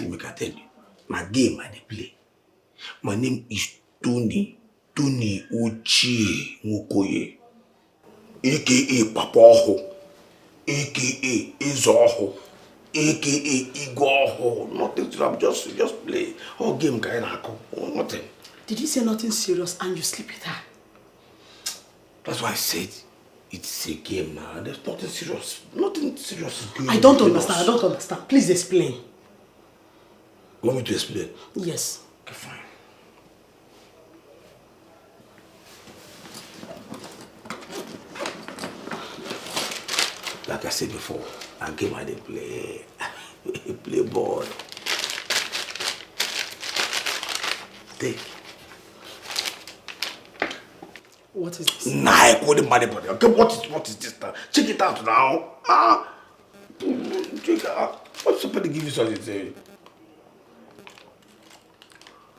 make I tell you. My game I dey play. My name is Tony Uchi Mukoye. AKA Papa Oho. AKA Izoho. AKA Igoho. Nothing serious. I'm just play. All game kind of nothing. Did you say nothing serious and you sleep with her? That's why I said it's a game now. There's nothing serious. Nothing serious is going on. I don't understand. Please explain. You want me to explain? Yes. Okay, fine. Like I said before, I game I didn't play. Play ball. Take. What is this? Nah, I call the money body. Okay, what is this now? Check it out now. Check it out. What's somebody give you something?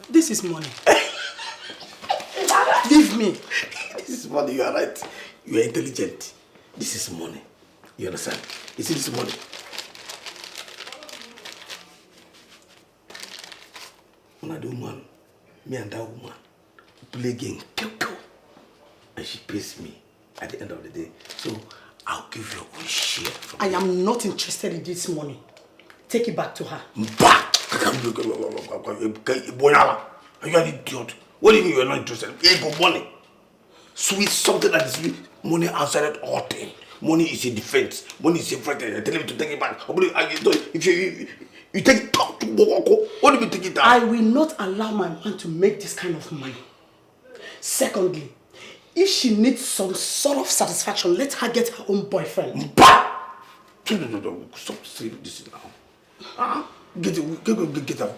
This is money. Leave me. This is money, you are right. You are intelligent. This is money. You understand? You see this money? When I do woman, me and that woman play game. And she pays me at the end of the day. So I'll give you a share. I am not interested in this money. Take it back to her. Back! Are you an idiot? What do you mean you're not interested? Ego money. Sweet something that is sweet. Money answered all things. Money is a defense. Money is a threat. I tell you to take it back. If you take it back to Bogoko, what do you take it down? I will not allow my man to make this kind of money. Secondly, if she needs some sort of satisfaction, let her get her own boyfriend. Bah! No. Stop saying this now. Get her.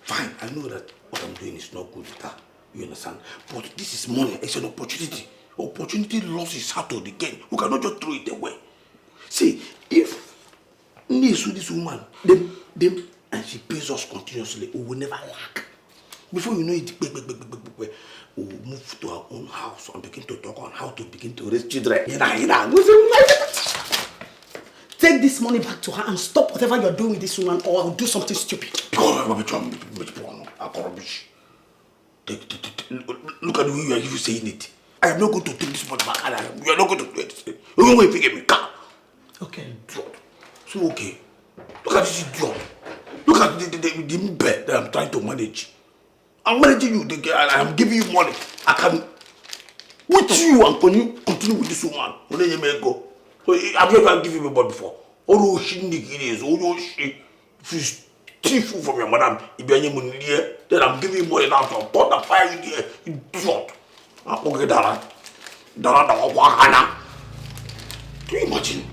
Fine, I know that what I'm doing is not good with her. You understand? But this is money. It's an opportunity. Opportunity lost is hard to regain. We cannot just throw it away. See, if this woman, them, and she pays us continuously, we will never lack. Before you know it, we will move to our own house and begin to talk on how to begin to raise children. Take this money back to her and stop whatever you're doing with this woman, or I'll do something stupid. Look at the way you are even saying it. I am not going to take this money back. You are not going to do it. You're going to pick me car. Okay. So okay. Look at this idiot. Look at the bed that I'm trying to manage. I'm managing you. I am giving you money. I can with you and continue with this woman. When you may go. Have you ever given me money before? Oh, she is. Oh, she. If you steal food from your madam, then I'm giving you money now to put the fire in here. Idiot. Okay, Dara. Can you imagine?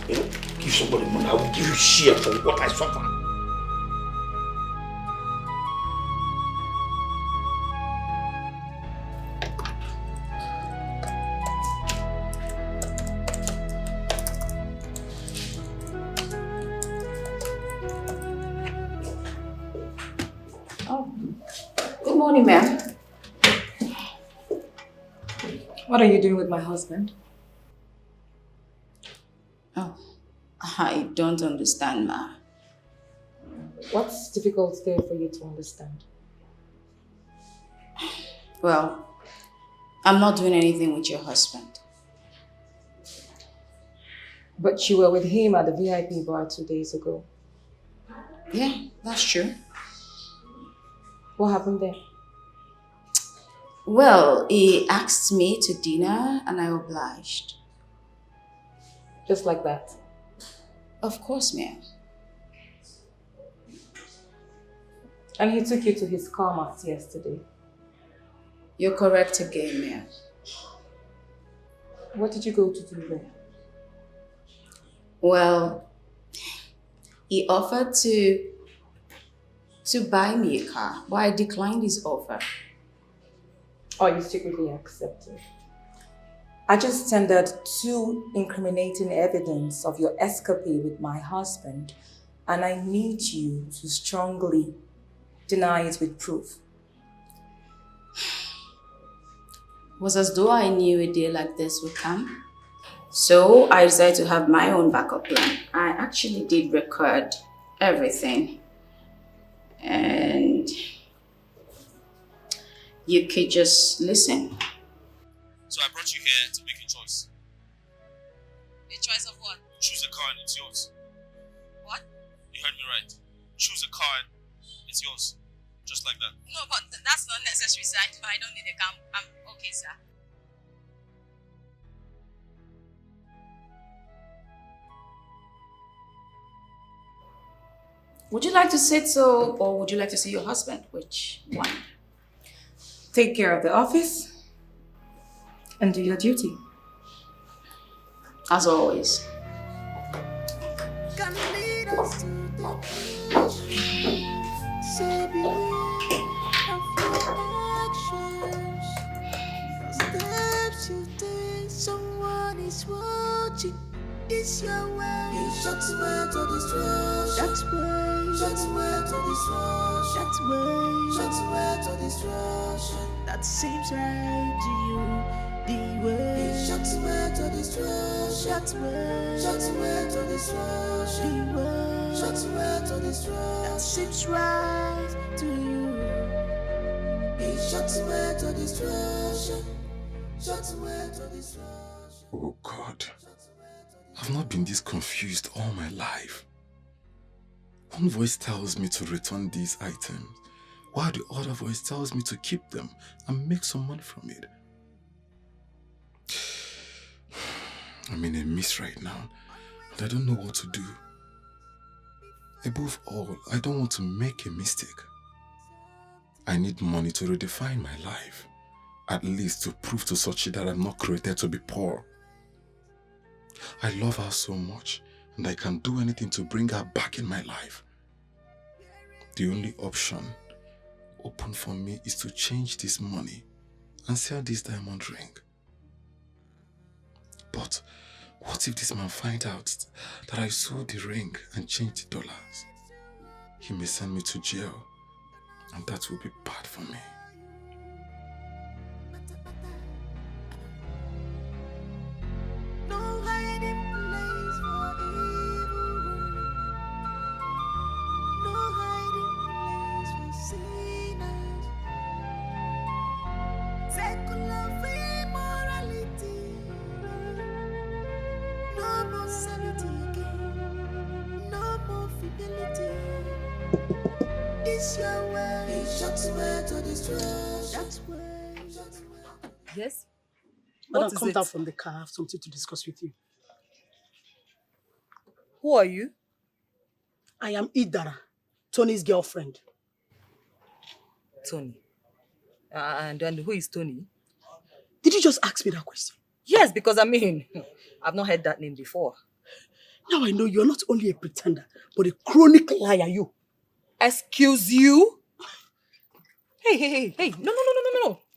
You know, give somebody money, I will give you share for what I suffer. Oh, good morning, ma'am. What are you doing with my husband? I don't understand, Ma. What's difficult there for you to understand? Well, I'm not doing anything with your husband. But you were with him at the VIP bar 2 days ago. Yeah, that's true. What happened there? Well, he asked me to dinner and I obliged. Just like that? Of course, ma'am. And he took you to his car mat yesterday? You're correct again, ma'am. What did you go to do there? Well, he offered to buy me a car, but I declined his offer. Oh, you secretly accepted? I just tendered 2 incriminating evidence of your escapade with my husband, and I need you to strongly deny it with proof. It was as though I knew a day like this would come. So I decided to have my own backup plan. I actually did record everything. And you could just listen. So I brought you here to make a choice. A choice of what? Choose a car and it's yours. What? You heard me right. Choose a car and it's yours. Just like that. No, but that's not necessary, sir. I don't need a car. I'm okay, sir. Would you like to sit so, or would you like to see your husband? Which one? Take care of the office and do your duty. As always. Can lead us to the vision. So beware of your actions. The steps you take, someone is watching. It's your way. That's way to destruction. That's way. That's way to destruction. That's way. That's way to destruction. That seems right to you. The way. That's way to destruction. That's way. That's way to destruction. The way. That's way to destruction. That seems right to you. That's way to destruction. That's way to destruction. Oh God. I've not been this confused all my life. One voice tells me to return these items, while the other voice tells me to keep them and make some money from it. I'm in a mess right now, and I don't know what to do. Above all, I don't want to make a mistake. I need money to redefine my life, at least to prove to Sochi that I'm not created to be poor. I love her so much, and I can do anything to bring her back in my life. The only option open for me is to change this money and sell this diamond ring. But what if this man finds out that I sold the ring and changed the dollars? He may send me to jail, and that will be bad for me. Yes? Madam, What is come it? down from the car. I have something to discuss with you. Who are you? I am Idara, Tony's girlfriend. Tony. And who is Tony? Did you just ask me that question? Yes, because I mean, I've not heard that name before. Now I know you're not only a pretender, but a chronic liar, you. Excuse you? Hey.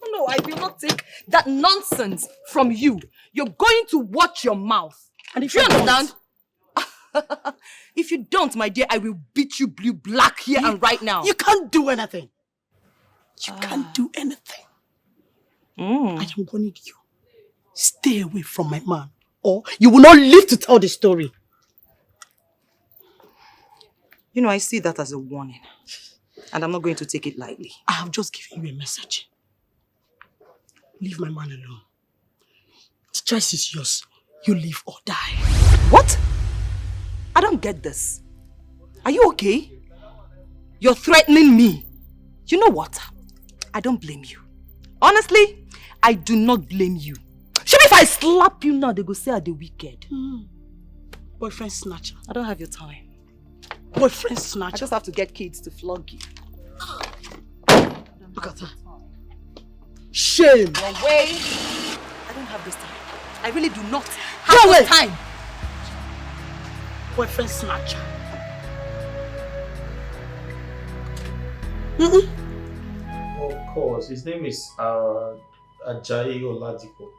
No, I will not take that nonsense from you. You're going to watch your mouth. And if you you understand? If you don't, my dear, I will beat you blue black here and right now. You can't do anything. You can't do anything. I am warning you. Stay away from my man, or you will not live to tell the story. You know, I see that as a warning. And I'm not going to take it lightly. I have just given you a message. Leave my man alone. The choice is yours. You live or die. What? I don't get this. Are you okay? You're threatening me. You know what? I don't blame you. Honestly, I do not blame you. Should if I slap you now, they go say I'm the wicked. Boyfriend snatcher. I don't have your time. Boyfriend snatcher. I just have to get kids to flog you. Look at her. Shame. Your way. I don't have this time. I really do not have this time. Boyfriend snatcher. Of course, his name is Ajayi Oladipo.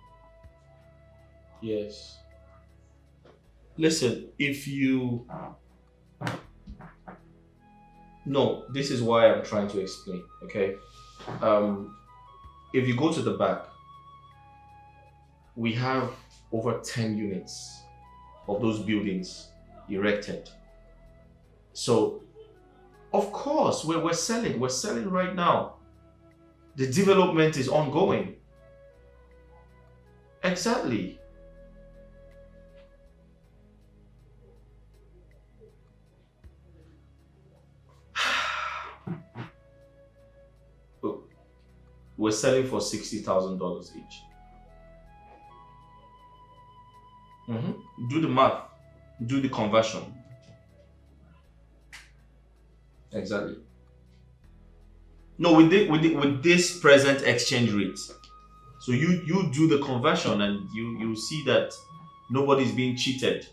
Yes. Listen, if you... No, this is why I'm trying to explain, okay? If you go to the back, we have over 10 units of those buildings erected. So, of course, we're selling. We're selling right now. The development is ongoing. Exactly. We're selling for $60,000 each. Do the math. Do the conversion. Exactly. No, with this present exchange rate. So you do the conversion and you see that nobody's being cheated.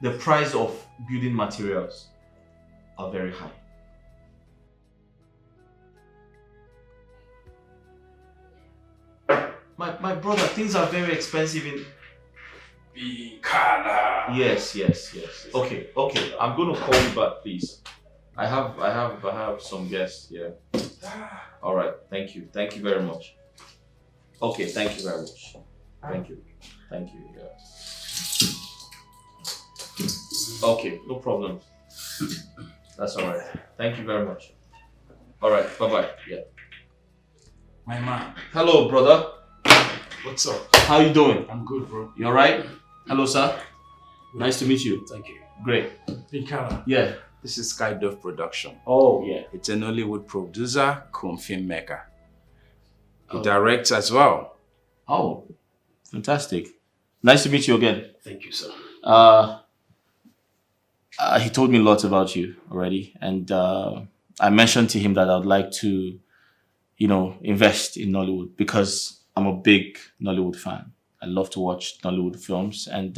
The price of building materials are very high. My brother, things are very expensive in Yes. Okay. I'm gonna call you back, please. I have some guests here. All right. Thank you very much. Okay. Thank you very much. Thank you. Yeah. Okay. No problem. That's all right. Thank you very much. All right. Bye. Yeah. My man. Hello, brother. What's up? How you doing? I'm good, bro. You all right? Hello, sir. Nice to meet you. Thank you. Great. Pinkara. Yeah. This is Skydove Production. Oh, yeah. It's a Nollywood producer, filmmaker. He directs as well. Oh, fantastic. Nice to meet you again. Thank you, sir. He told me a lot about you already, and I mentioned to him that I would like to, invest in Nollywood because I'm a big Nollywood fan. I love to watch Nollywood films, and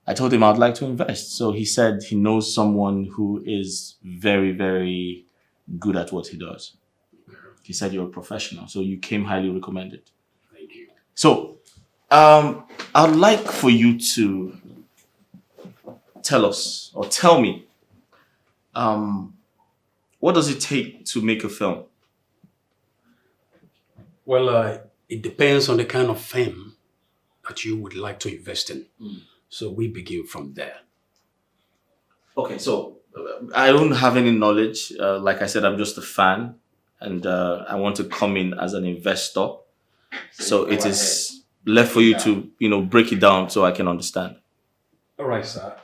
I told him I'd like to invest. So he said he knows someone who is very, very good at what he does. He said you're a professional, so you came highly recommended. Thank you. So I'd like for you to tell me, what does it take to make a film? Well, it depends on the kind of film that you would like to invest in. So we begin from there. Okay, so I don't have any knowledge. Like I said, I'm just a fan, and I want to come in as an investor. So it is left for you to, break it down so I can understand. All right, sir.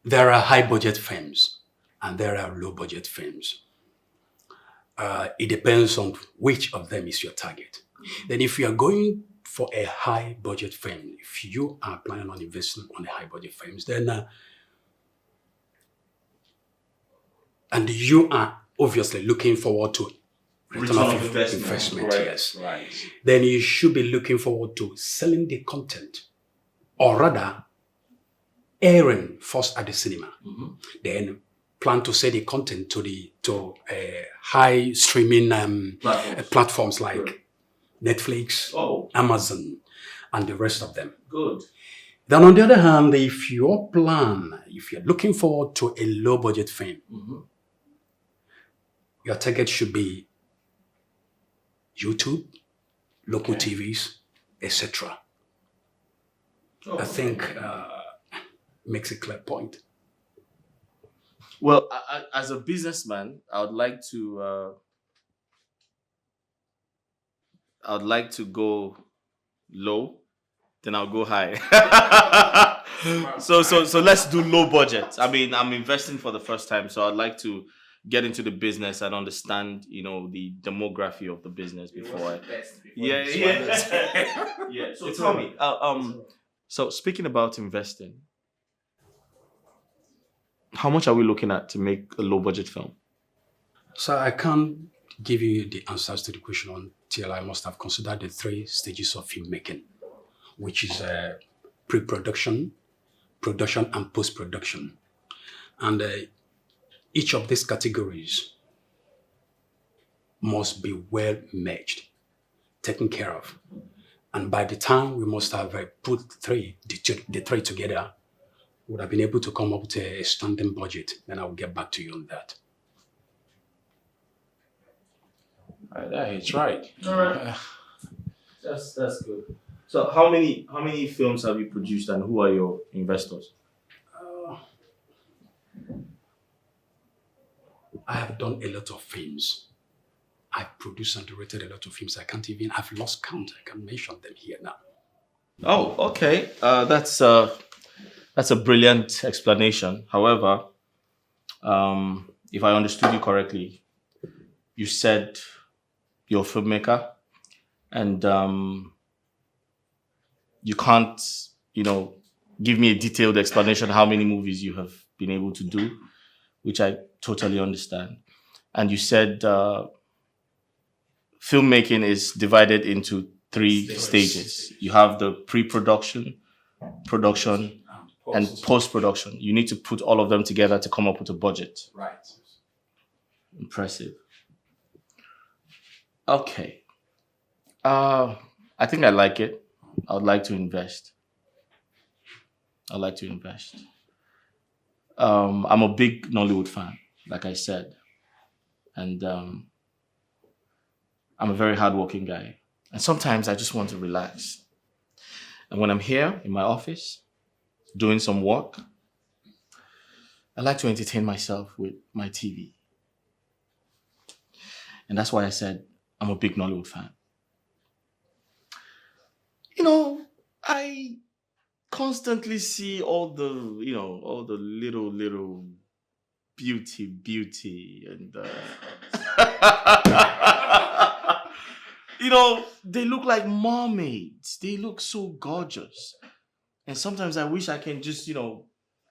There are high budget films and there are low budget films. It depends on which of them is your target. Then if you are going for a high budget film, if you are planning on investing on a high budget films, then and you are obviously looking forward to return of investment, yes. Right. Then you should be looking forward to selling the content, or rather, airing first at the cinema. Then plan to sell the content to high streaming platforms like Netflix, Amazon, and the rest of them. Good. Then on the other hand, if you're looking forward to a low budget film, your target should be YouTube, local TVs, etc. I think makes a clear point. Well, as a businessman, I would like to go low, then I'll go high. so let's do low budget. I mean, I'm investing for the first time, so I'd like to get into the business and understand, the demography of the business before yeah. Yeah. So tell me, so speaking about investing, how much are we looking at to make a low budget film? So I can't give you the answers to the question until I must have considered the 3 stages of filmmaking, which is pre-production, production, and post-production. And each of these categories must be well merged, taken care of. And by the time we must have put the three together, would have been able to come up with a standing budget. Then I will get back to you on that. It's right. All right. That's good. So how many films have you produced, and who are your investors? I have done a lot of films. I've produced and directed a lot of films. I've lost count. I can mention them here now. Oh, okay. That's a brilliant explanation. However, if I understood you correctly, you said you're a filmmaker, and you can't, give me a detailed explanation how many movies you have been able to do, which I totally understand. And you said filmmaking is divided into 3 stages. You have the pre-production, production, and post-production. You need to put all of them together to come up with a budget. Right. Impressive. Okay. I think I like it. I would like to invest. I'm a big Nollywood fan, like I said. And I'm a very hardworking guy. And sometimes I just want to relax. And when I'm here in my office, doing some work, I like to entertain myself with my TV. And that's why I said I'm a big Nollywood fan. I constantly see all the little beauty and they look like mermaids. They look so gorgeous. And sometimes I wish I can just,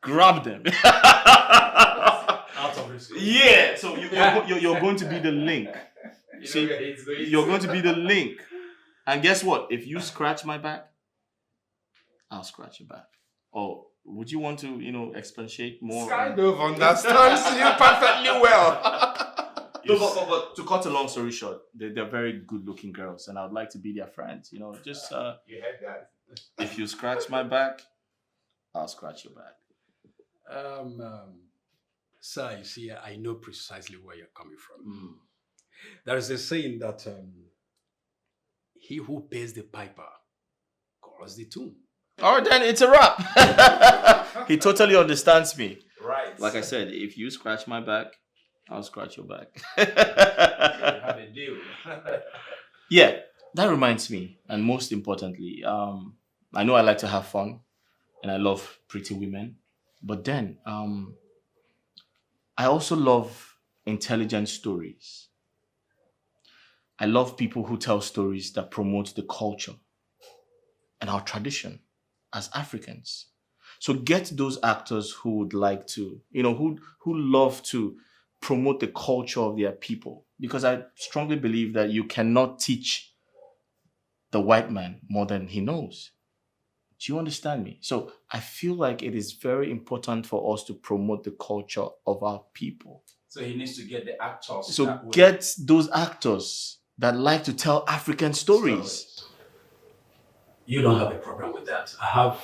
grab them. Out of risk. Yeah, so you're going to be the link. See, you're going to be the link. And guess what? If you scratch my back, I'll scratch your back. Or would you want to, expatiate more? Skydove understands you perfectly well. But to cut a long story short, they're very good-looking girls, and I would like to be their friends. You heard that. If you scratch my back, I'll scratch your back. Sir, you see, I know precisely where you're coming from. There is a saying that he who pays the piper calls the tune. Oh, then it's a wrap. He totally understands me. Right. Like I said, if you scratch my back, I'll scratch your back. Have a deal. Yeah, that reminds me, and most importantly, I know I like to have fun, and I love pretty women, but then I also love intelligent stories. I love people who tell stories that promote the culture and our tradition as Africans. So get those actors who would like to, who love to promote the culture of their people. Because I strongly believe that you cannot teach the white man more than he knows. Do you understand me? So I feel like it is very important for us to promote the culture of our people. So he needs to get the actors. So get those actors that like to tell African stories. You don't have a problem with that. I have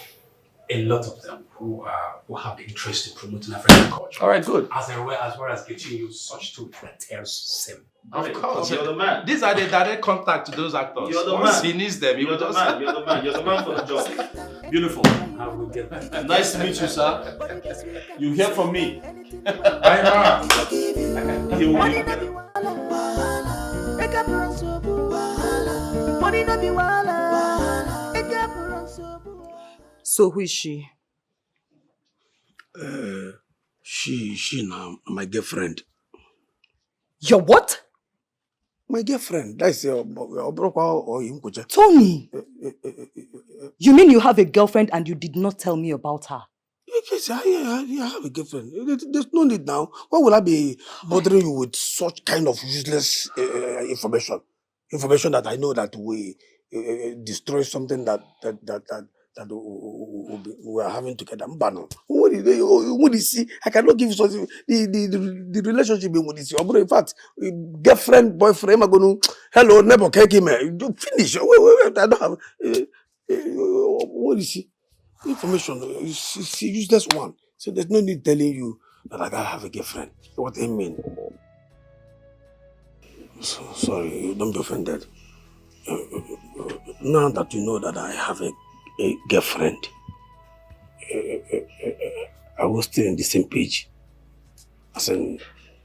a lot of them who have the interest in promoting African culture. All right, good. As well as getting you such to sim. Of course, you're the man. These are the direct contact to those actors. You're the Once man. he needs them, You're the man. You're the man. You're the man for the job. Beautiful. Nice to meet you, sir. You hear from me. You will be. So who is she? She now my girlfriend. Your what? My girlfriend. That's your or Tony! You mean you have a girlfriend and you did not tell me about her? Yes, I have a girlfriend. There's no need now. Why will I be bothering you with such kind of useless information? Information that I know that we destroy something that we are having together. What is see? I cannot give you something. The relationship with this. In fact, girlfriend, boyfriend, I'm going to hello neighbor, finish. Wait, I don't have. What is she? Information is a useless one. So there's no need telling you that I have a girlfriend. What I mean. So, sorry, don't be offended. Now that you know that I have a girlfriend, I was still on the same page. As in,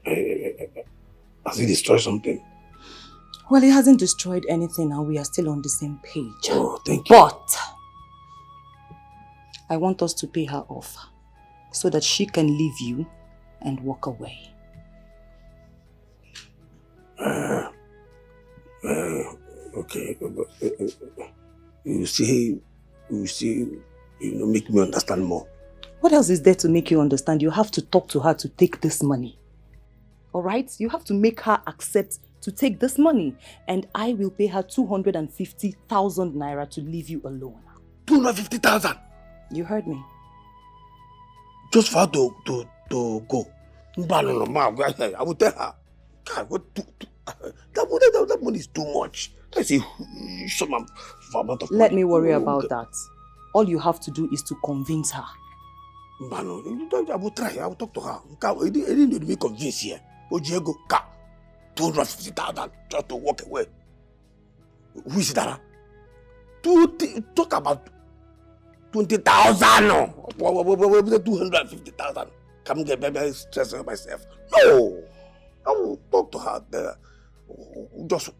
has it destroyed something? Well, it hasn't destroyed anything and we are still on the same page. Oh, thank you. But I want us to pay her off so that she can leave you and walk away. Okay. You see, make me understand more. What else is there to make you understand? You have to talk to her to take this money. All right? You have to make her accept to take this money. And I will pay her 250,000 naira to leave you alone. 250,000? You heard me. Just for her to go. I will tell her. God, that money is too much. That's a huge amount of money. Let me worry about that. All you have to do is to convince her. I will try. I will talk to her. I didn't need to be convinced here. Ojiego, 250,000 just to walk away. Who is that? Talk about 20,000. 250,000. Come get baby, stress myself. No, I will talk to her there. Just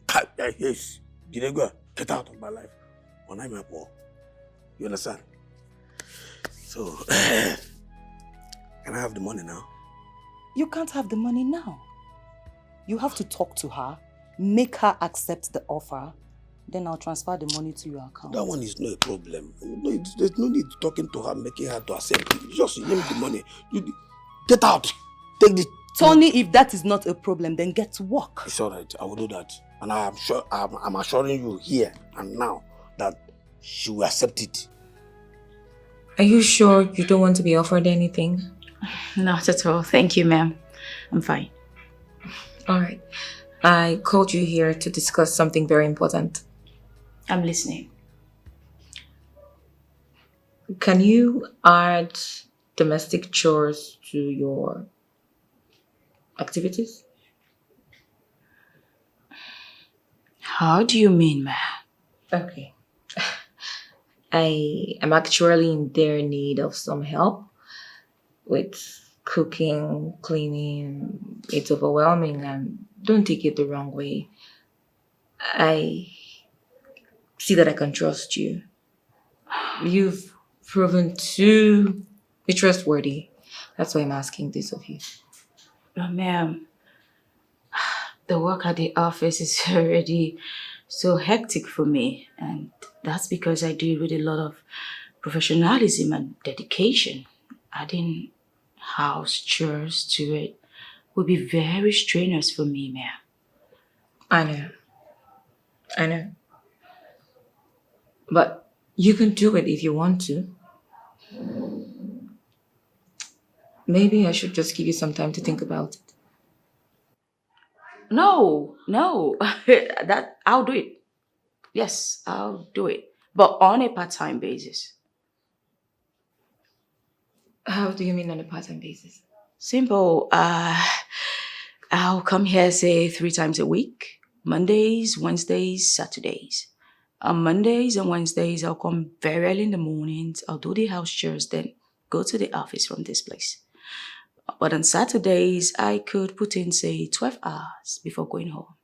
yes. Did I go get out of my life? When I'm at war. You understand? So can I have the money now? You can't have the money now. You have to talk to her, make her accept the offer, then I'll transfer the money to your account. That one is not a problem. No, there's no need talking to her, making her to accept it. Just give me the money. You get out. Take the Tony, if that is not a problem, then get to work. It's all right. I will do that. And I am sure, I'm assuring you here and now that she will accept it. Are you sure you don't want to be offered anything? Not at all. Thank you, ma'am. I'm fine. All right. I called you here to discuss something very important. I'm listening. Can you add domestic chores to your activities? How do you mean, ma'am? Okay. I am actually in their need of some help with cooking, cleaning. It's overwhelming, and don't take it the wrong way. I see that I can trust you. You've proven to be trustworthy. That's why I'm asking this of you. But ma'am, the work at the office is already so hectic for me, and that's because I do it with a lot of professionalism and dedication. Adding house chores to it would be very strenuous for me, ma'am. I know. But you can do it if you want to. Maybe I should just give you some time to think about it. No, that I'll do it. Yes, I'll do it, but on a part-time basis. How do you mean on a part-time basis? Simple. I'll come here, say, 3 times a week. Mondays, Wednesdays, Saturdays. On Mondays and Wednesdays, I'll come very early in the mornings. I'll do the house chores, then go to the office from this place. But on Saturdays, I could put in, say, 12 hours before going home.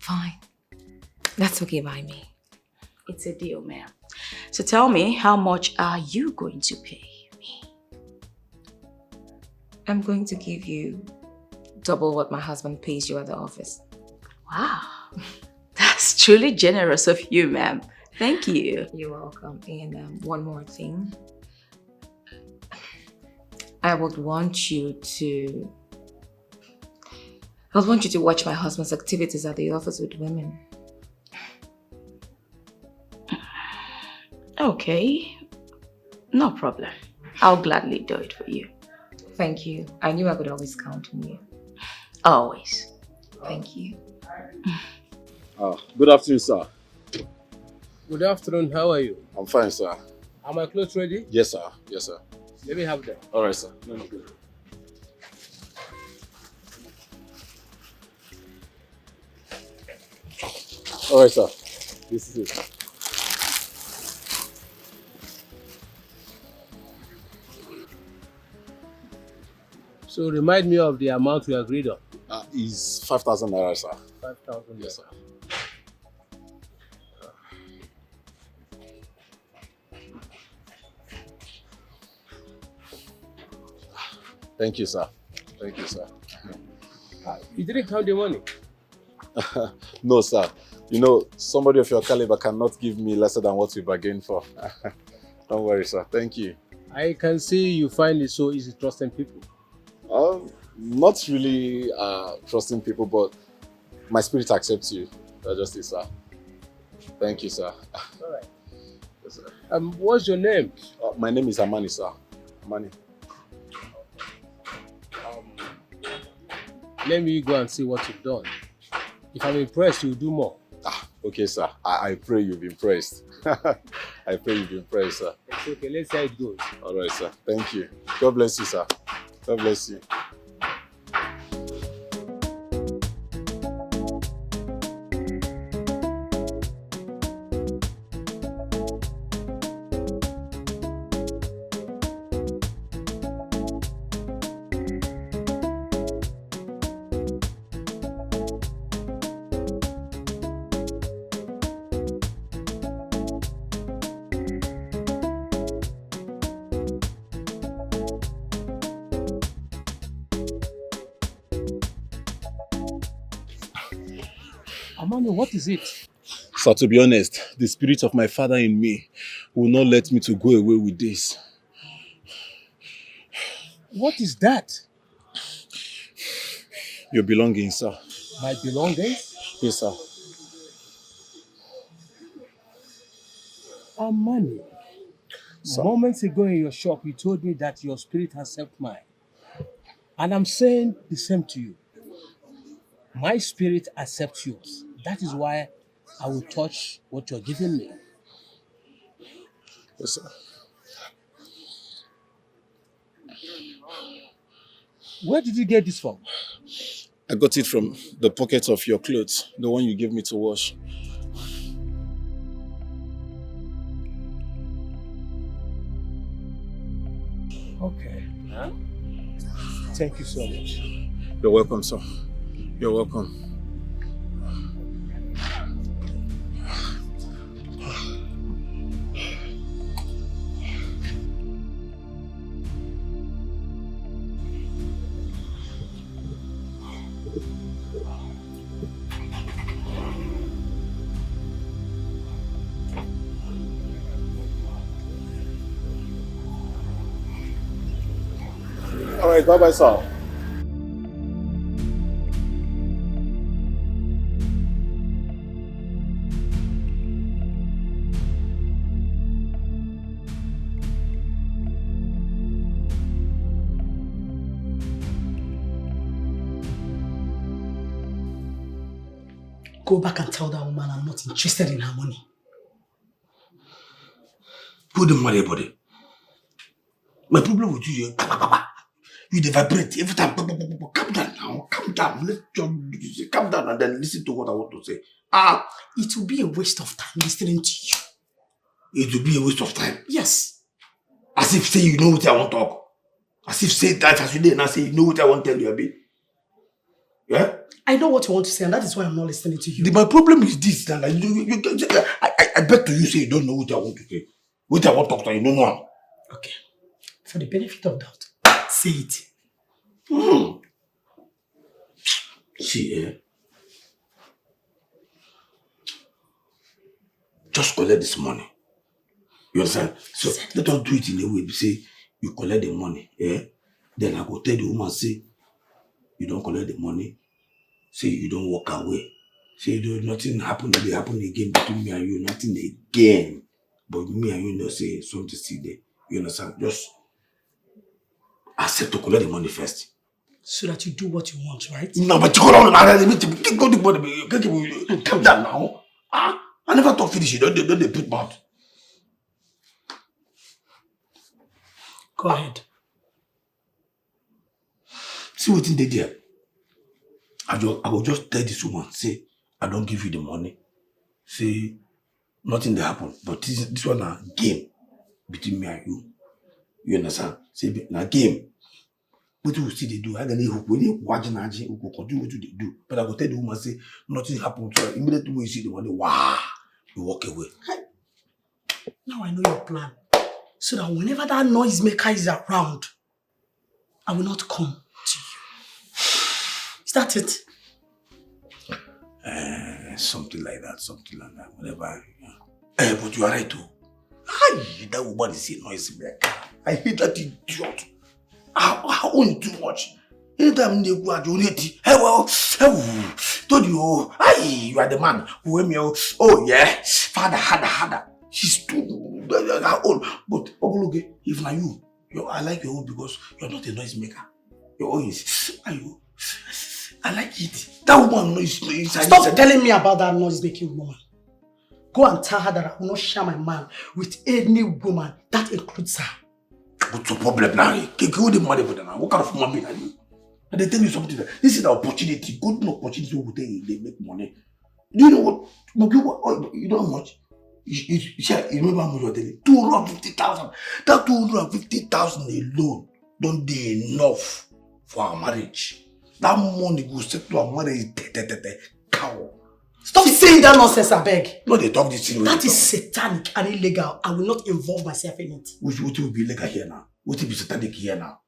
Fine. That's okay by me. It's a deal, ma'am. So tell me, how much are you going to pay me? I'm going to give you double what my husband pays you at the office. Wow. That's truly generous of you, ma'am. Thank you. You're welcome. And one more thing. I would want you to watch my husband's activities at the office with women. Okay. No problem. I'll gladly do it for you. Thank you. I knew I could always count on you. Always. Thank you. Good afternoon, sir. Good afternoon. How are you? I'm fine, sir. Are my clothes ready? Yes, sir. Yes, sir. Let me have them. All right, sir. All right, sir. This is it. So remind me of the amount we agreed on. Is 5,000 naira, sir. 5,000. Yes, sir. Thank you, sir. Thank you, sir. You didn't count the money? No, sir. You know, somebody of your caliber cannot give me lesser than what we bargained for. Don't worry, sir. Thank you. I can see you find it so easy trusting people. Not really trusting people, but my spirit accepts you. That's just it, sir. Thank you, sir. All right. Yes, sir. What's your name? My name is Amani, sir. Amani. Let me go and see what you've done. If I'm impressed, you'll do more. Okay, sir. I pray you've been impressed. I pray you've been impressed, sir. It's okay. Let's see how it goes. All right, sir. Thank you. God bless you, sir. God bless you. Amani, what is it? Sir, to be honest, the spirit of my father in me will not let me to go away with this. What is that? Your belongings, sir. My belongings? Yes, sir. Amani, moments ago in your shop, you told me that your spirit has helped mine. And I'm saying the same to you. My spirit accepts yours. That is why I will touch what you're giving me. Yes, sir. Where did you get this from? I got it from the pocket of your clothes, the one you gave me to wash. Okay. Thank you so much. You're welcome, sir. You're welcome. All right, bye-bye, sir. Go back and tell that woman I'm not interested in her money. Who don't worry about it? My problem with you, you dey vibrate every time. Calm down now, calm down. Let's just calm down and then listen to what I want to say. It will be a waste of time listening to you. It will be a waste of time. Yes. As if say you know what I want to talk. As if say that as you did and say you know what I want to tell you a bit. Yeah? I know what you want to say and that is why I'm not listening to you. My problem is this, that I bet to you say you don't know what I want to say. What I want to talk to you don't know. Okay. For the benefit of doubt, say it. See, just collect this money. You understand? So let us do it in a way. Say you collect the money, then I go tell the woman, say you don't collect the money, say you don't walk away. Say nothing happen again between me and you, nothing again. But me and you know say something still there. You understand? Just accept to collect the money first. So that you do what you want, right? No, but hold on, calm down now. I never talk finish. Don't they put mouth. Go ahead. See what they did. I will just tell this woman, say, I don't give you the money. Say, nothing will happen. But this one a game between me and you. You understand? Say, na game. What you see they do, I don't when you watch an agent, who continue what they do. But I will tell the woman, say, nothing happened to her. Immediately when you see the money, wow, you walk away. Now I know your plan. So that whenever that noisemaker is around, I will not come to you. Is that it? Something like that, whatever. But you are right too. That woman is a noisemaker. I hate that idiot. I own too much. Anytime they go at unity, told you, you are the man who me. Oh yeah, father, harder. She's too old. But okay, if not you, I like your own because you're not a noisemaker. Your own is, I like it. That woman knows. Stop telling me about that noise-making woman. Go and tell her that I will not share my man with any woman. That includes her. What's the problem now? Give the money for them now. What kind of woman being are you? And they tell you something. This is the opportunity. Good opportunity who they make money. Do you know what? You know how much? You remember how much you're telling? 250,000. That 250,000 alone don't be enough for our marriage. That money will settle our marriage. Cow. Stop saying that nonsense, I beg. No, they talk this thing. That is satanic and illegal. I will not involve myself in it. What will be illegal here now? What will be satanic here now?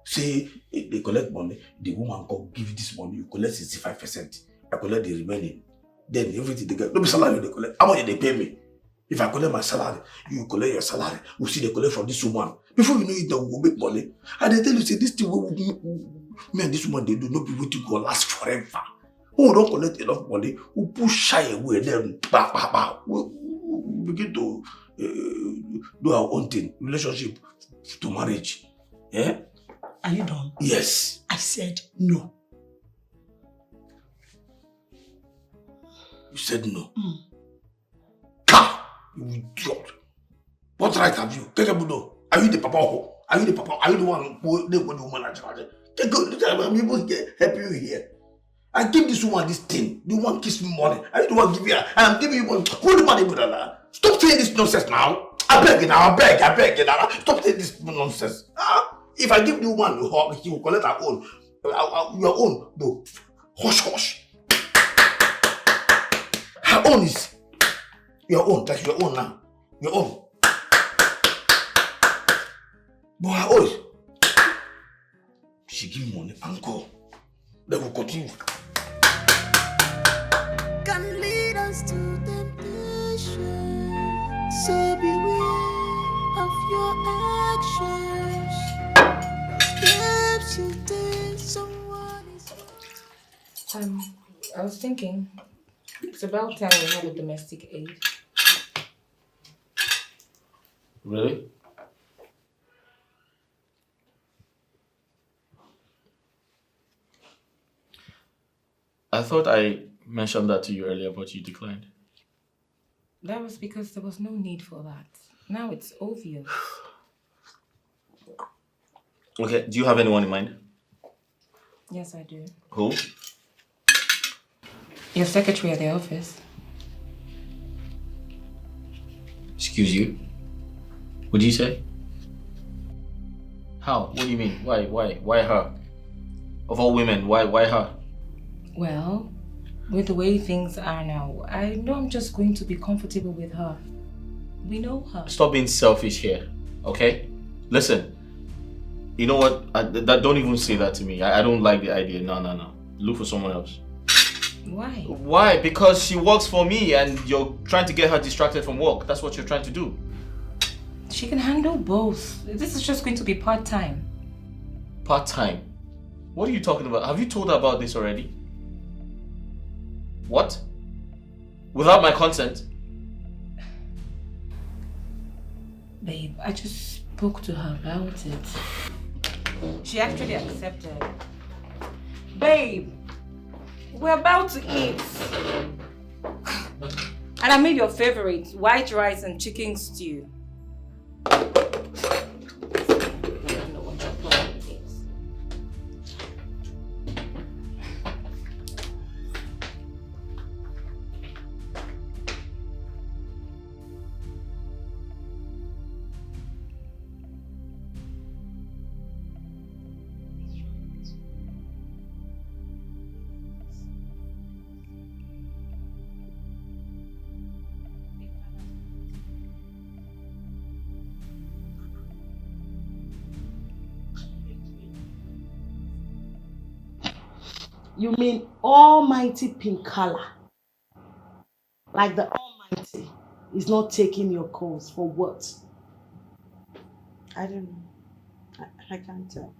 Say they collect money, the woman come give this money, you collect 65%. I collect the remaining. Then everything they get. No be salary they collect. How much they pay me? If I collect my salary, you collect your salary. We see they collect from this woman. Before you know it, they will make money. And they tell you, say, this thing me and this woman, they do not be waiting to last forever. Who don't collect enough money, who push shy away, then we begin to do our own thing, relationship to marriage. Yeah? Are you done? Yes. I said no. You said no. You idiot. What right have you? Are you the papa? Are you the papa? Are you the one who the woman at charge? I'm able to help you here. I give this woman this thing. The one kiss me money. I don't want to give you. I'm giving you money. Who the money with her? Stop saying this nonsense now. I beg you now. I beg you now. Stop saying this nonsense. If I give the woman a hug, she will collect her own. Your own, bro. Hush. Her own is your own. That's your own now. Your own. But her own is she give me money and go. They will continue. Can lead us to temptation, so beware of your actions. The steps you take, someone is. I was thinking, it's about time we have a domestic aid. Really? I thought I mentioned that to you earlier, but you declined. That was because there was no need for that. Now it's obvious. Okay, do you have anyone in mind? Yes, I do. Who? Your secretary at the office. Excuse you? What do you say? How? What do you mean? Why her? Of all women, why her? Well, with the way things are now, I know I'm just going to be comfortable with her. We know her. Stop being selfish here, okay? Listen, you know what? Don't even say that to me. I don't like the idea. No. Look for someone else. Why? Why? Because she works for me and you're trying to get her distracted from work. That's what you're trying to do. She can handle both. This is just going to be part-time. Part-time? What are you talking about? Have you told her about this already? What? Without my consent? Babe, I just spoke to her about it. She actually accepted. Babe, we're about to eat. And I made your favorite, white rice and chicken stew. I don't know what your problem is. You mean Almighty Pinkala? Like the Almighty is not taking your calls for what? I don't know. I can't tell.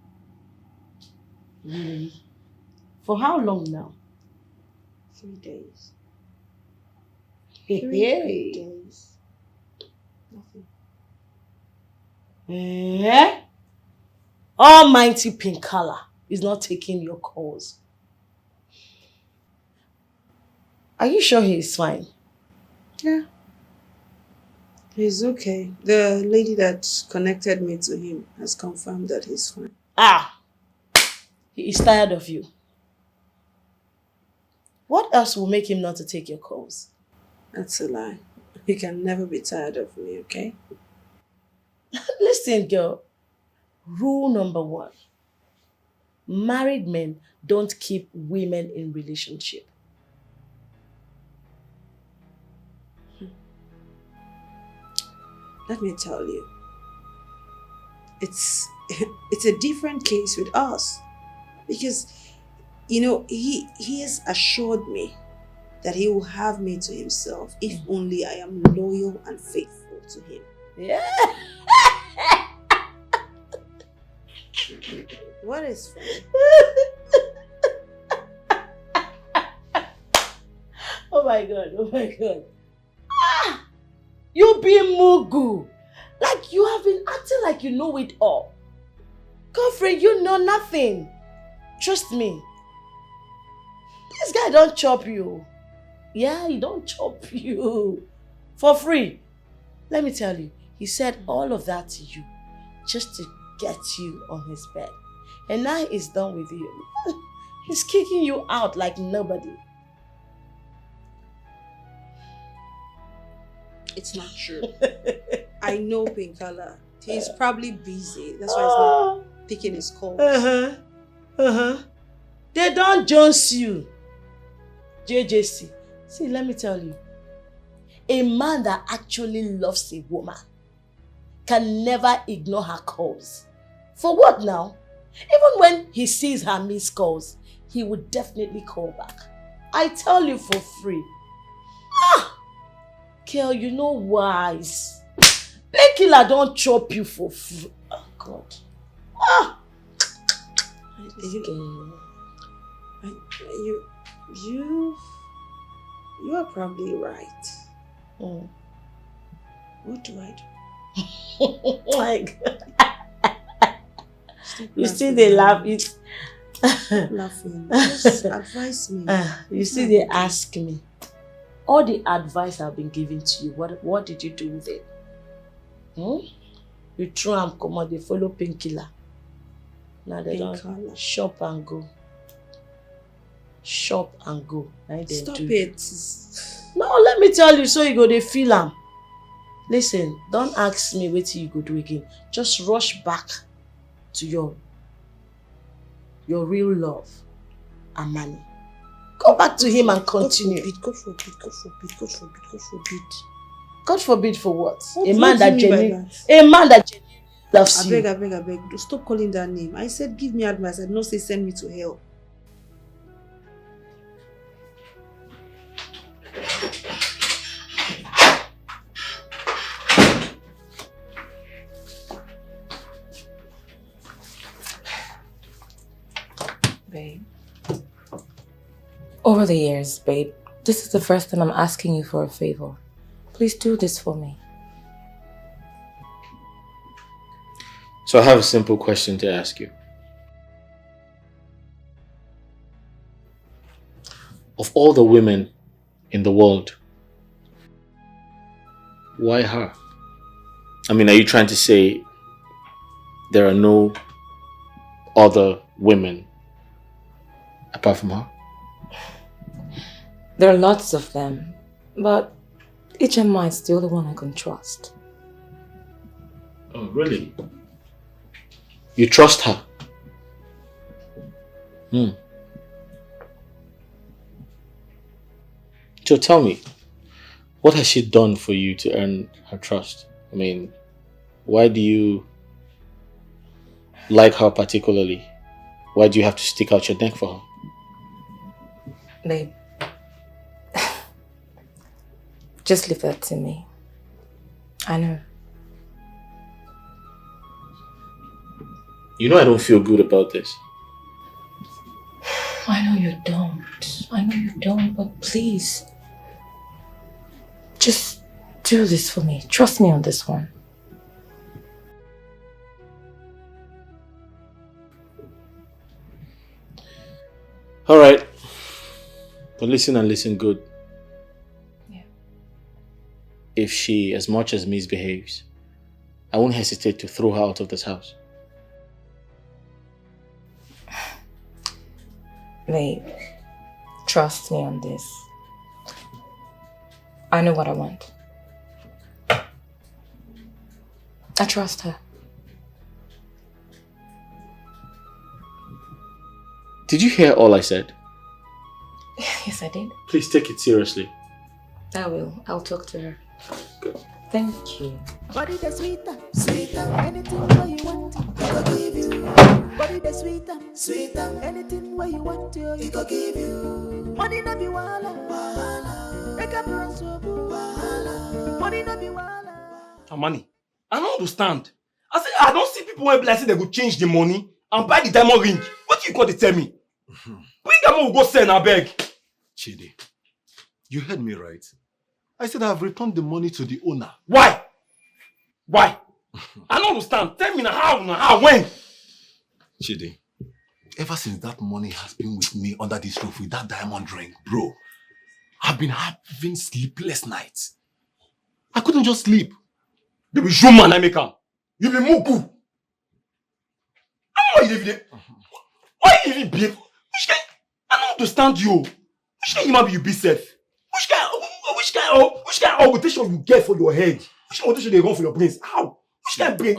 Really? For how long now? 3 days. Hey, 3 days. Nothing. Eh? Almighty Pinkala is not taking your calls. Are you sure he is fine? Yeah. He's okay. The lady that connected me to him has confirmed that he's fine. Ah! He is tired of you. What else will make him not to take your calls? That's a lie. He can never be tired of me, okay? Listen, girl. Rule number 1. Married men don't keep women in relationship. Let me tell you. It's a different case with us. Because, you know, he has assured me that he will have me to himself if only I am loyal and faithful to him. Yeah. What is funny? Oh my God. Ah! You be Mugu. Like you have been acting like you know it all. Girlfriend, you know nothing. Trust me. This guy don't chop you. Yeah, he don't chop you. For free. Let me tell you, he said all of that to you just to get you on his bed. And now he's done with you. He's kicking you out like nobody. It's not true. I know Pinkala. He's probably busy. That's why he's not picking his calls. They don't jones you. JJC. See, let me tell you. A man that actually loves a woman can never ignore her calls. For what now? Even when he sees her missed calls, he would definitely call back. I tell you for free. Girl, you know wise. Painkiller don't chop you for free. Oh, God. You are probably right. What do I do? Oh my God. You see they laugh. Laughing. Just advise me. You see they ask me. All the advice I've been giving to you, what did you do with it? You throw and come on, they follow Painkiller. Now they don't shop and go. Shop and go. Stop it. No, let me tell you, so you go, they feel am. Listen, don't ask me what you go do again. Just rush back to your real love and money. Go back to him and continue. God forbid. God forbid for what? What A do man you that mean by genuinely that? loves you. I beg. Stop calling that name. I said give me advice. I did not say send me to hell. Babe. Over the years, babe, this is the first time I'm asking you for a favor. Please do this for me. So I have a simple question to ask you. Of all the women in the world, why her? I mean, are you trying to say there are no other women apart from her? There are lots of them, but HMI is the only one I can trust. Oh, really? You trust her? So tell me, what has she done for you to earn her trust? I mean, why do you like her particularly? Why do you have to stick out your neck for her? Babe, just leave that to me. I know. You know I don't feel good about this. I know you don't, but please. Just do this for me. Trust me on this one. All right. But listen and listen good. Yeah. If she as much as misbehaves, I won't hesitate to throw her out of this house. Babe, trust me on this. I know what I want. I trust her. Did you hear all I said? Yes, I did. Please take it seriously. I will. I'll talk to her. Good. Thank you. Body the sweeter, anything where you want, I go give you. Body the sweeter, anything where you want, I go give you. Money no be wala, make up run so wala. Money no be wala. Amani, I don't understand. I say I don't see people when blessed they go change the money and buy the diamond ring. What you got to tell me? Bring them will go sell and beg. Chidi, you heard me right. I said I have returned the money to the owner. Why? I don't understand. Tell me now how, when? Chidi, ever since that money has been with me under this roof with that diamond ring, bro, I've been having sleepless nights. I couldn't just sleep. You be human, I make am. You be mugu. Why you live Why you even behave? I don't understand you. Which kind human be you be safe? Which kind of augmentation you get for your head? Which kind of augmentation they run for your brains? How? Which kind of brain?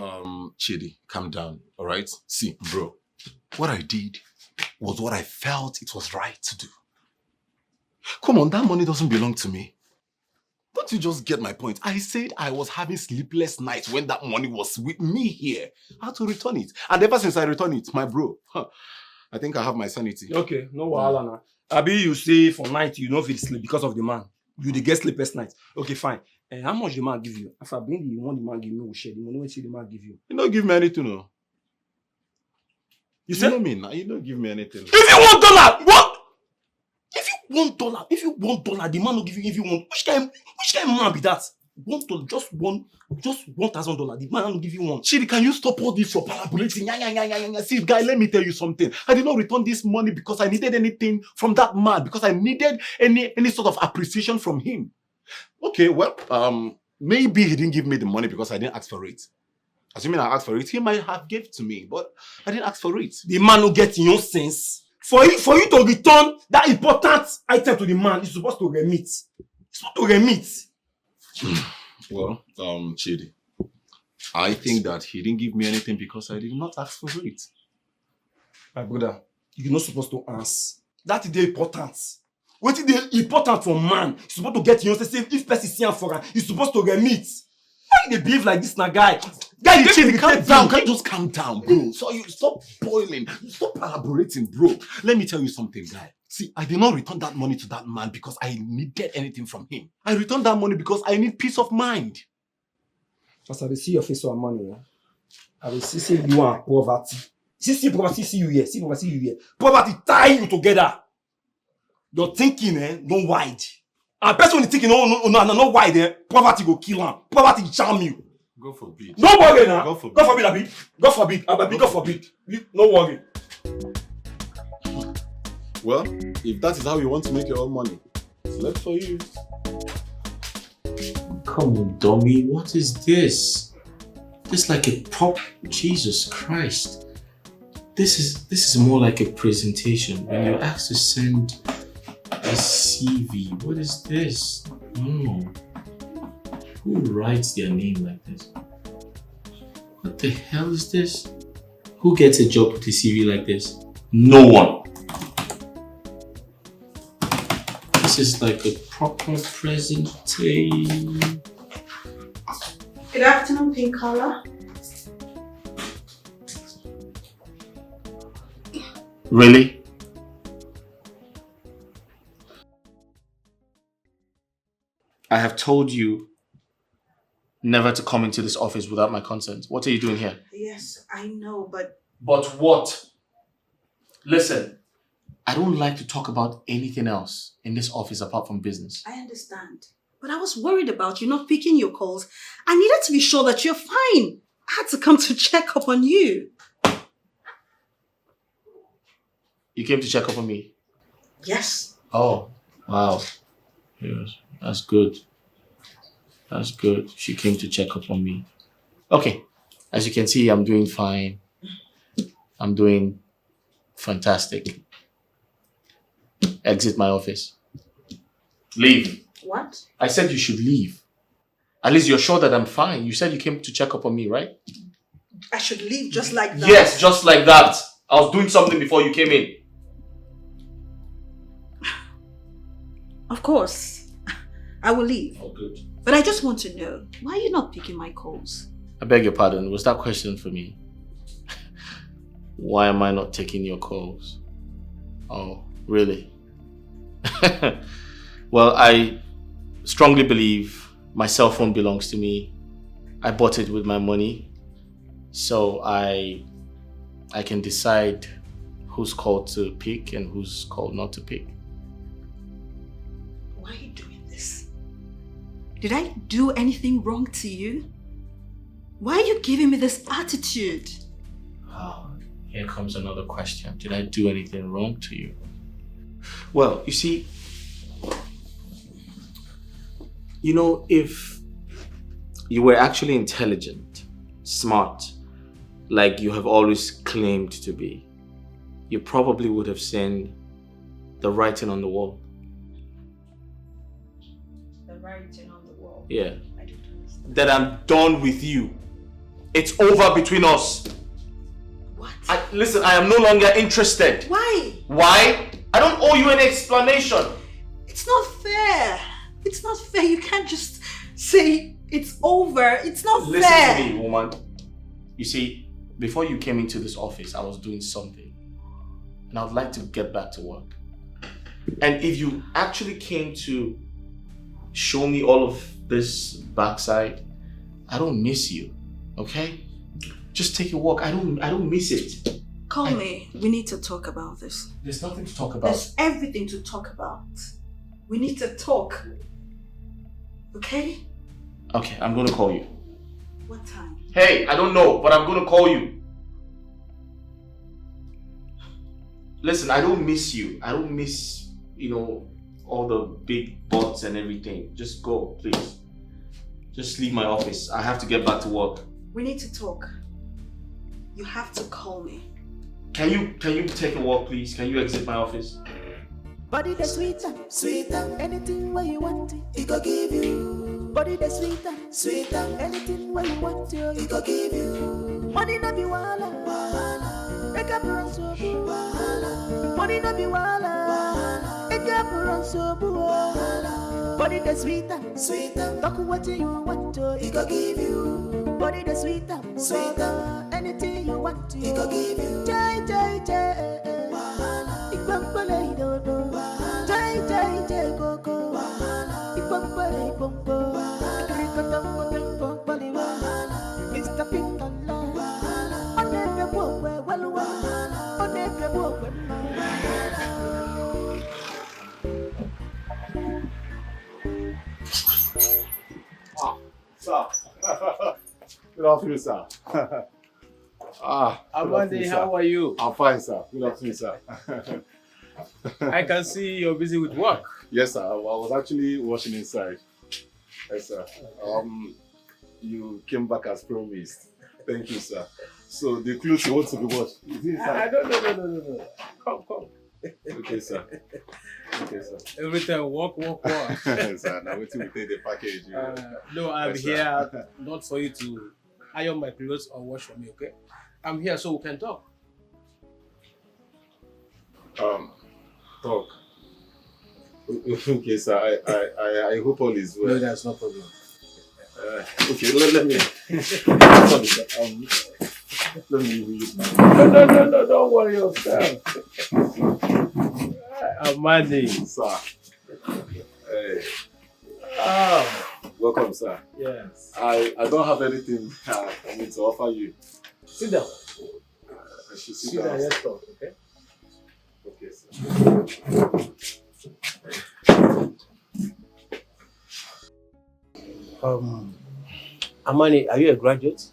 Chidi, calm down, alright? See, bro, what I did was what I felt it was right to do. Come on, that money doesn't belong to me. Don't you just get my point? I said I was having sleepless nights when that money was with me here. I had to return it. And ever since I returned it, my bro, I think I have my sanity. Okay, no wahala now. Abi you say for night you know if you sleep because of the man. You dey get sleepless night. Okay, fine. How much the man give you? If I bring the money the man give me, we'll share the money when the man give you. You don't give me anything, no. You say? Know me now. You don't give me anything. If you $1, what? If you $1, the man will give you one. Which kind man be that? $1, just $1,000. The man will give you one. Chidi, can you stop all this for parabolating? See, guy, let me tell you something. I did not return this money because I needed anything from that man, because I needed any sort of appreciation from him. Okay, well, maybe he didn't give me the money because I didn't ask for it. Assuming I asked for it, he might have given to me, but I didn't ask for it. The man who gets in your sense. For you to return that important item to the man, you're supposed to remit. Well, Chidi, I think that he didn't give me anything because I did not ask for it. My brother, you're not supposed to answer. That is the important. What is the important for man? You're supposed to get in your sense. If person see him for her, you're supposed to remit. Why they behave like this now, guy? Guy, Chidi, calm down. Can you just calm down, bro? So you stop boiling. Stop elaborating, bro. Let me tell you something, guy. See, I did not return that money to that man because I needed anything from him. I returned that money because I need peace of mind. As I see your face on money, I will see you are poverty. See poverty, see you here. See poverty, see you here. Poverty tie you together. Your thinking, don't wide. And person is thinking, no wide, poverty go kill him. Poverty charm you. God forbid. No worry now. God forbid. God forbid, Abi. God forbid. Abi, God forbid. No worry. Well, if that is how you want to make your own money, it's left for you. Come on, dummy. What is this? This is like a prop. Jesus Christ. This is more like a presentation. When you're asked to send a CV, what is this? No. Who writes their name like this? What the hell is this? Who gets a job with a CV like this? No one. This is like a proper presentation. Good afternoon, Pink Collar. Really? I have told you never to come into this office without my consent. What are you doing here? Yes, I know, but... But what? Listen, I don't like to talk about anything else in this office apart from business. I understand. But I was worried about you not picking your calls. I needed to be sure that you're fine. I had to come to check up on you. You came to check up on me? Yes. Oh, wow. Yes, that's good. That's good. She came to check up on me. Okay. As you can see, I'm doing fine. I'm doing fantastic. Exit my office. Leave. What? I said you should leave. At least you're sure that I'm fine. You said you came to check up on me, right? I should leave just like that. Yes, just like that. I was doing something before you came in. Of course. I will leave. Oh, good. But I just want to know, why are you not picking my calls? I beg your pardon. Was that question for me? Why am I not taking your calls? Oh, really? Well, I strongly believe my cell phone belongs to me. I bought it with my money. So I can decide who's called to pick and who's called not to pick. Why are you doing this? Did I do anything wrong to you? Why are you giving me this attitude? Oh, here comes another question. Did I do anything wrong to you? Well, you see, if you were actually intelligent, smart, like you have always claimed to be, you probably would have seen the writing on the wall. The writing on the wall? Yeah. I don't understand. That I'm done with you. It's over between us. What? Listen, I am no longer interested. Why? Why? I don't owe you any explanation. It's not fair. It's not fair. You can't just say it's over. It's not fair. Listen to me, woman. You see, before you came into this office, I was doing something. And I would like to get back to work. And if you actually came to show me all of this backside, I don't miss you. Okay? Just take a walk. I don't miss it. Call me. We need to talk about this. There's nothing to talk about. There's everything to talk about. We need to talk. Okay? Okay, I'm gonna call you. What time? Hey, I don't know, but I'm gonna call you. Listen, I don't miss you. I don't miss, all the big butts and everything. Just go, please. Just leave my office. I have to get back to work. We need to talk. You have to call me. Can you take a walk, please? Can you exit my office? Body the sweeter, sweeter. Anything where you want it, he go give you. Body the sweeter, sweeter. Anything where you want it, he go give you. Money no be wala, wala. Make up run so boo, wala. Money no be wala, wala. Make up run so boo, wala. Body the sweeter, sweeter. Talk what you want to, he go give you. Body the sweeter, sweeter. Anything you want to, he go give you. Jai, jai, jai. Ipampale dodo, jai jai jai koko. Ipampale pompo, krikatampo pampale. Mr. Pingala, onebe bokwe walwa, onebe bokwe. Sir. Good afternoon, sir. Amande, how are you? I'm fine, sir. Good afternoon, sir. I can see you're busy with work. Yes, sir. I was actually washing inside. Yes, sir. You came back as promised. Thank you, sir. So the clothes you want to be washed is inside. No. Come. Okay, sir. Okay, sir. Every time, walk. Sir, now wait till we take the package. No, I'm Yes, here sir. not for you to iron my clothes or wash for me, okay? I'm here so we can talk. Talk. Okay, sir. I hope all is well. No, that's no problem. Okay, let me. Sorry, sir. Let me read now. No, don't worry yourself. Amani. Sir. Hey. Welcome, sir. Yes. I don't have anything for me to offer you. Sit down. I should Sit down, let's talk, okay? Okay, sir. Amani, are you a graduate?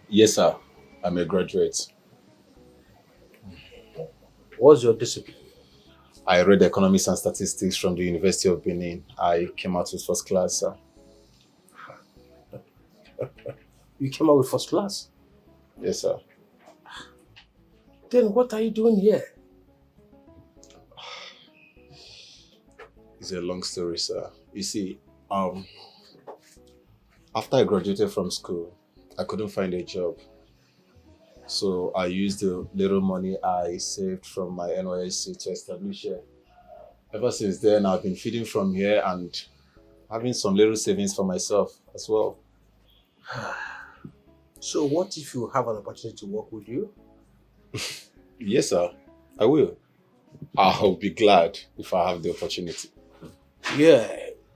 Yes, sir. I'm a graduate. What's your discipline? I read economics and statistics from the University of Benin. I came out with first class, sir. You came out with first class? Yes, sir. Then what are you doing here? It's a long story, sir. You see, after I graduated from school, I couldn't find a job. So I used the little money I saved from my NYSC to establish here. Ever since then, I've been feeding from here and having some little savings for myself as well. So what if you have an opportunity to work with you? Yes, sir. I will. I'll be glad if I have the opportunity. Yeah,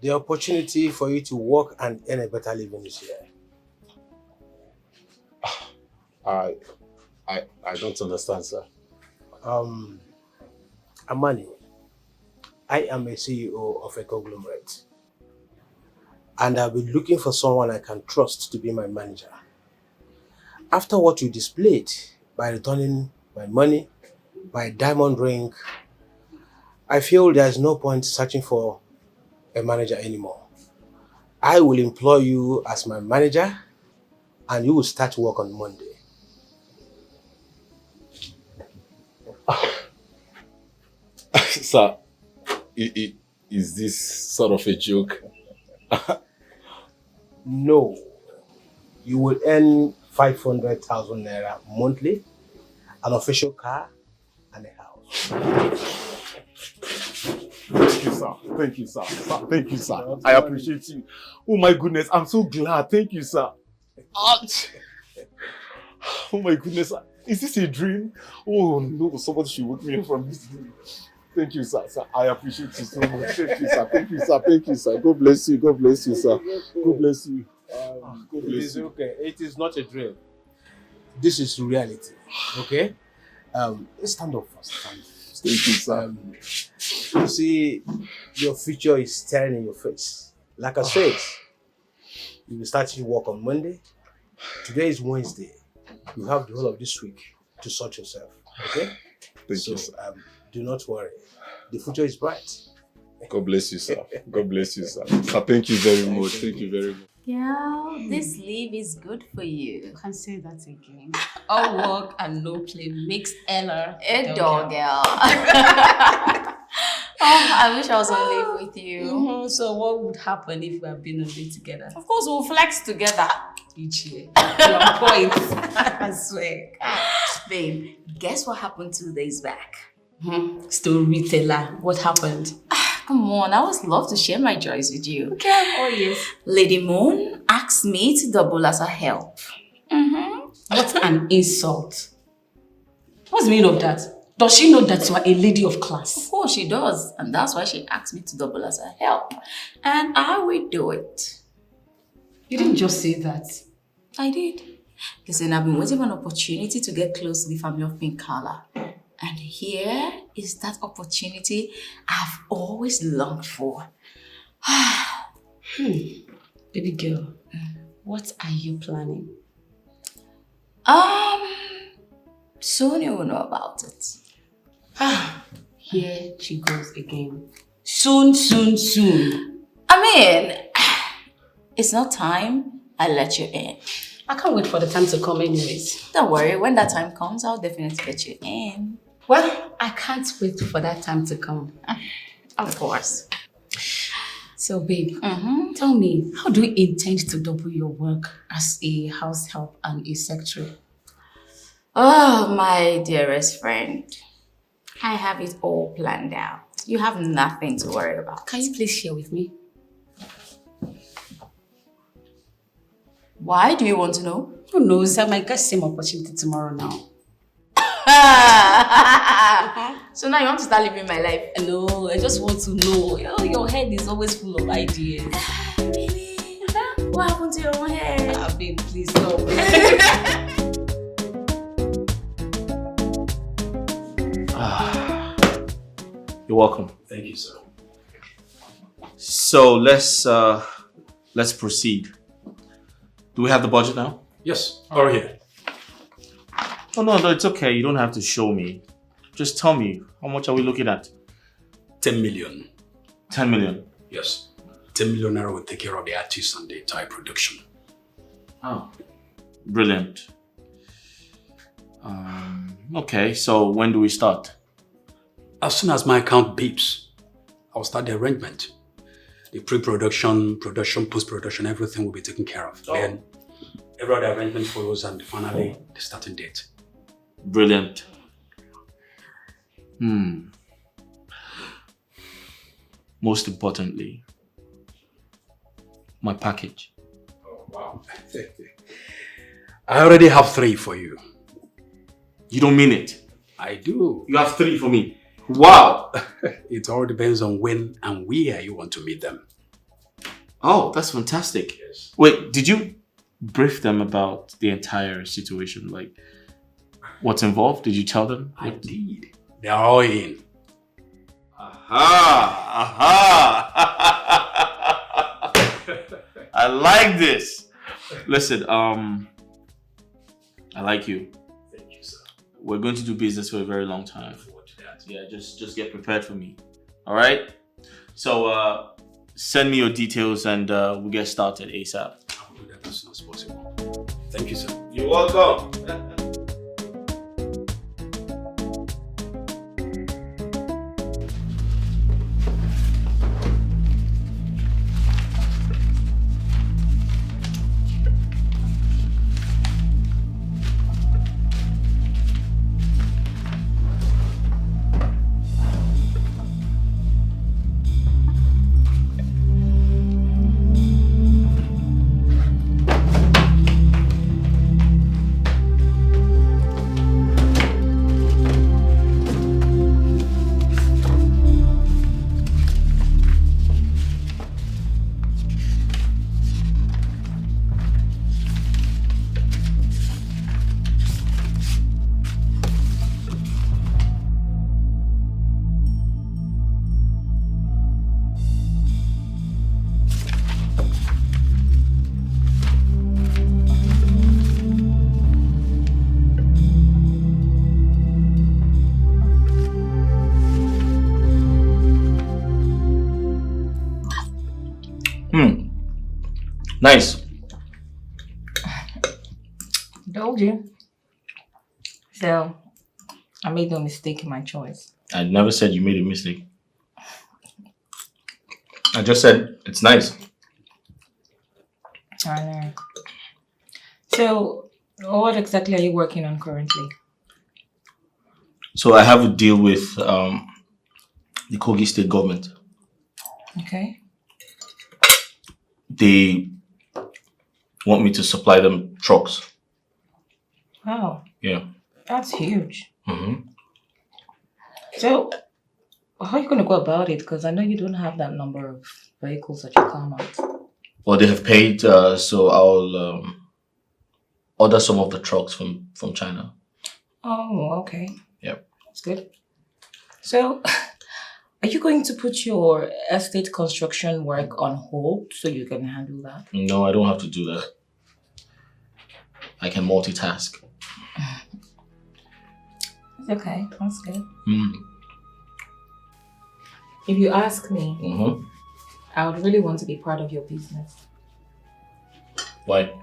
the opportunity for you to work and earn a better living is here. I don't understand, sir. Amani, I am a CEO of a conglomerate. And I've been looking for someone I can trust to be my manager. After what you displayed by returning my money, my diamond ring, I feel there's no point searching for a manager anymore. I will employ you as my manager and you will start work on Monday. Sir, is this sort of a joke? No. You will earn 500,000 naira monthly, an official car, and a house. Thank you, sir. Thank you, sir. Thank you, sir. I appreciate you. Oh my goodness, I'm so glad. Thank you, sir. Oh my goodness, is this a dream? Oh no, somebody should wake me up from this dream. Thank you, sir. I appreciate you so much. Thank you, sir. Thank you, sir. Thank you, sir. God bless you. God bless you, sir. God bless you. God It bless is you. okay. It is not a dream. This is reality. Okay? Stand up first. Thank you, sir. You see, your future is staring in your face. Like I said, you will start your work on Monday. Today is Wednesday. You have the whole of this week to sort yourself. Okay? Thank you, sir. Do not worry. The future is bright. God bless you, sir. God bless you, sir. Sir, thank you very much. Thank you very much. Girl, this leave is good for you. You can say that again. All work and no play makes Ella A dog girl. I wish I was on leave with you. So what would happen if we had been on leave together? Of course, we'll flex together. Your point. I swear. Babe, guess what happened 2 days back? Storyteller, what happened? Come on, I always love to share my joys with you. Okay. Oh, yes. Lady Moon asked me to double as her help. What an insult. What's the meaning of that? Does she know that you are a lady of class? Of course she does. And that's why she asked me to double as her help. And I will do it. You didn't just say that. I did. Listen, I've been waiting for an opportunity to get close to the family of Pink Collar. And here is that opportunity I've always longed for. Baby girl, what are you planning? Soon you will know about it. Here she goes again. Soon. I mean, it's not time. I'll let you in. I can't wait for the time to come anyways. Don't worry, when that time comes, I'll definitely get you in. Well, I can't wait for that time to come. Of course. So, babe, tell me, how do you intend to double your work as a house help and a secretary? Oh, my dearest friend. I have it all planned out. You have nothing to worry about. Can you please share with me? Why do you want to know? Who knows? I might get same opportunity tomorrow now. So now you want to start living my life? No, I just want to know. Your head is always full of ideas. Baby, what happened to your own head? Babe, please stop. You're welcome. Thank you, sir. So let's proceed. Do we have the budget now? Yes, over here. Oh, no, it's okay. You don't have to show me. Just tell me, how much are we looking at? 10 million. 10 million? Yes. 10 million naira will take care of the artists and the entire production. Oh, brilliant. Okay, so when do we start? As soon as my account beeps, I'll start the arrangement. The pre-production, production, post-production, everything will be taken care of. Then every other arrangement follows and finally the starting date. Brilliant. Most importantly, my package. Oh, wow. I already have 3 for you. You don't mean it? I do. You have 3 for me? Wow! It all depends on when and where you want to meet them. Oh, that's fantastic. Yes. Wait, did you brief them about the entire situation? Like, what's involved? Did you tell them? I did. They are all in. Aha! I like this. Listen, I like you. Thank you, sir. We're going to do business for a very long time. Yeah, just get prepared for me. All right? So, send me your details and we'll get started ASAP. I will do that as soon as possible. Thank you, sir. You're welcome. Nice. Told you. So, I made no mistake in my choice. I never said you made a mistake. I just said it's nice. I know. So, what exactly are you working on currently? So I have a deal with the Kogi state government. Okay. They want me to supply them trucks. Wow, Yeah. that's huge. Mm-hmm. So, how are you going to go about it? Because I know you don't have that number of vehicles that you come out. Well, they have paid, so I'll order some of the trucks from China. Oh, okay. Yep. That's good. So, are you going to put your estate construction work on hold so you can handle that? No, I don't have to do that. I can multitask. It's okay. That's good. Mm. If you ask me, Mm-hmm. I would really want to be part of your business. Why?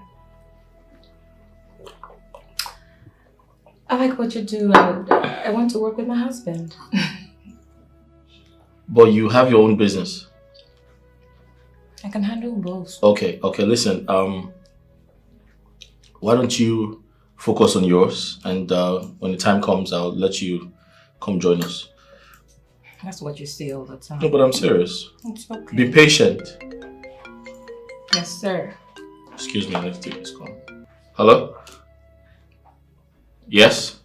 I like what you do and I want to work with my husband. But you have your own business. I can handle both. Okay, listen, why don't you focus on yours, and when the time comes, I'll let you come join us. That's what you say all the time. No, but I'm serious. It's okay. Be patient. Yes, sir. Excuse me, let's take this call. Hello? Yes?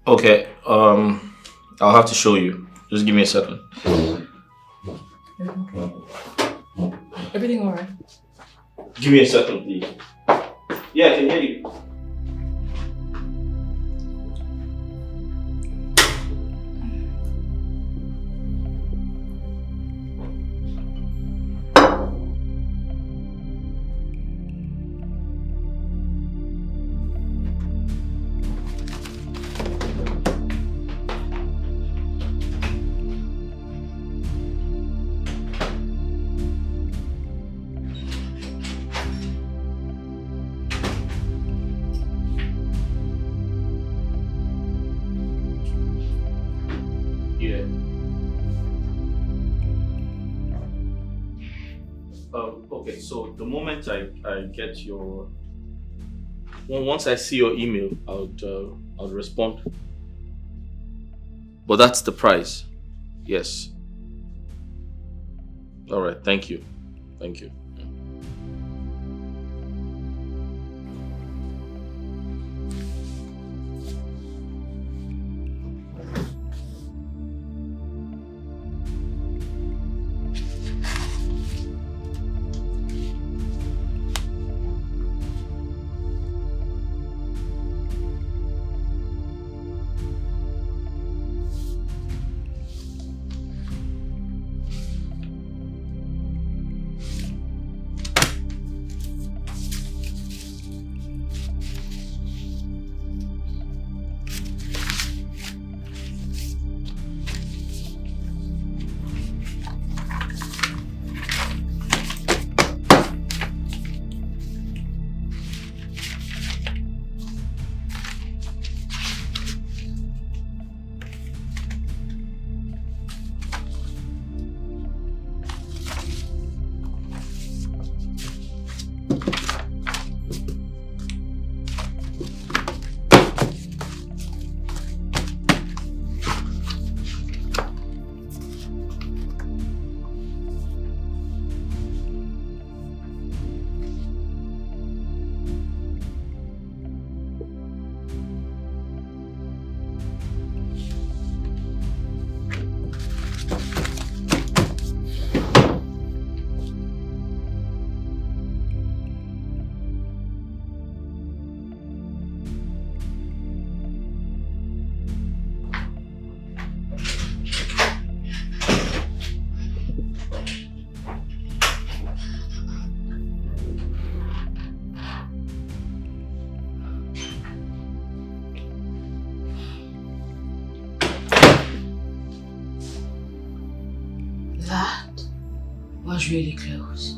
Okay, I'll have to show you. Just give me a second. Everything alright? Give me a second, please. Yeah, I can hear you. Yeah. Okay, so the moment I get your... Once I see your email, I'll respond. But that's the price. Yes. Alright, thank you. Thank you. That was really close.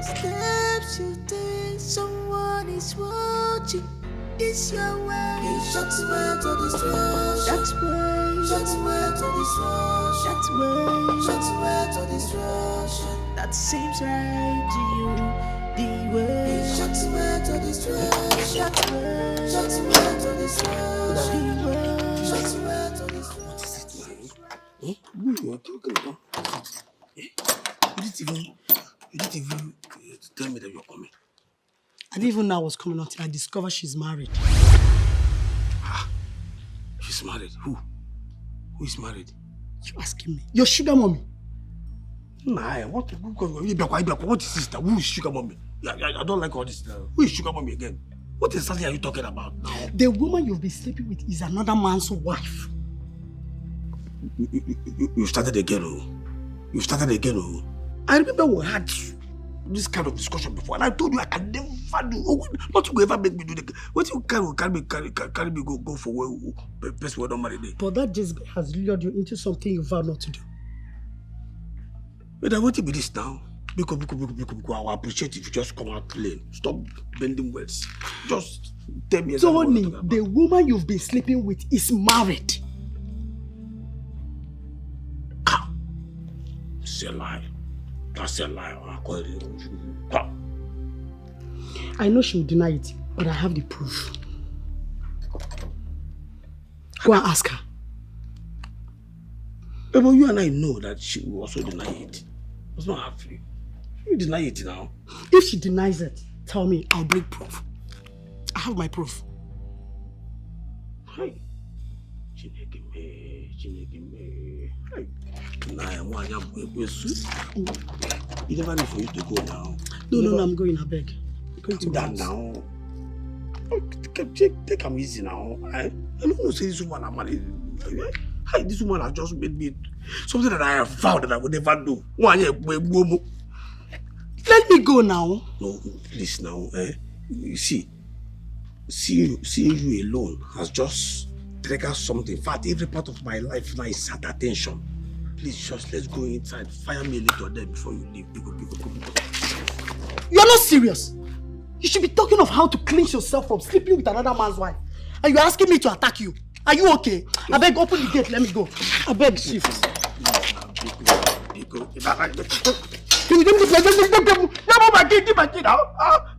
Steps you take, someone is watching. It's your way. Shut way to destruction. Shut way. Shut way to destruction. Shut way. Shut way to destruction. That seems right to you. The way. Shut way to destruction. Shut way. Shut way to destruction. The way. Shut way to destruction. You didn't even tell me that you're coming. I didn't even know I was coming until I discovered she's married. She's married? Who? Who is married? You asking me? Your sugar mommy. Nah, what is sister? Who is sugar mommy? I don't like all this. Who is sugar mommy again? What exactly are you talking about now? The woman you've been sleeping with is another man's wife. You started again, oh. You started again, oh. I remember we had this kind of discussion before, and I told you I can never do. Not to ever make me do that. What you carry me go for where person who don't marry there? But that Jezebel has lured you into something you vowed not to do. But I want to be this now. Because I will appreciate if you just come out plain. Stop bending words. Just tell me. Tony, the woman you've been sleeping with is married. It's a lie. That's a lie. I know she will deny it, but I have the proof. Go and ask her. But you and I know that she will also deny it. It's not happening. You deny it now. If she denies it, tell me, I'll bring proof. I have my proof. Hi. You never need for you to go now. No, I'm going, I beg. I'm going to that now. Take him easy now. I don't know, say this woman I'm married. This woman has just made me something that I have vowed that I would never do. Let me go now. No, please now. You see, seeing you alone has just triggered something. In fact, every part of my life now is at attention. Please, just let's go inside. Fire me a little there before you leave. Go. You're not serious. You should be talking of how to cleanse yourself from sleeping with another man's wife. And you're asking me to attack you. Are you okay? I beg, open the gate. Let me go. I beg, chief.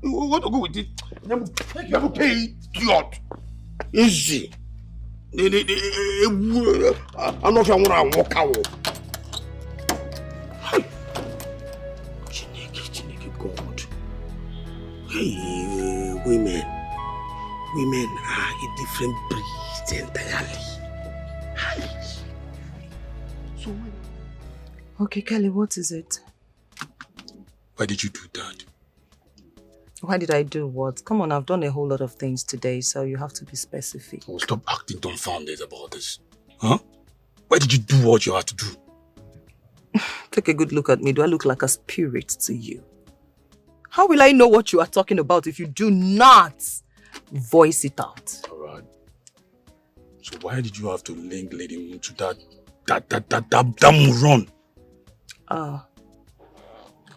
You want to go with it? Never pay idiot. Easy. I'm not sure I walk out. God. Hey, women are a different breed entirely. So, okay, Kelly, what is it? Why did you do that? Why did I do what? Come on, I've done a whole lot of things today, so you have to be specific. Oh, stop acting dumbfounded about this. Huh? Why did you do what you had to do? Take a good look at me. Do I look like a spirit to you? How will I know what you are talking about if you do not voice it out? Alright. So why did you have to link Lady Moon to that moron?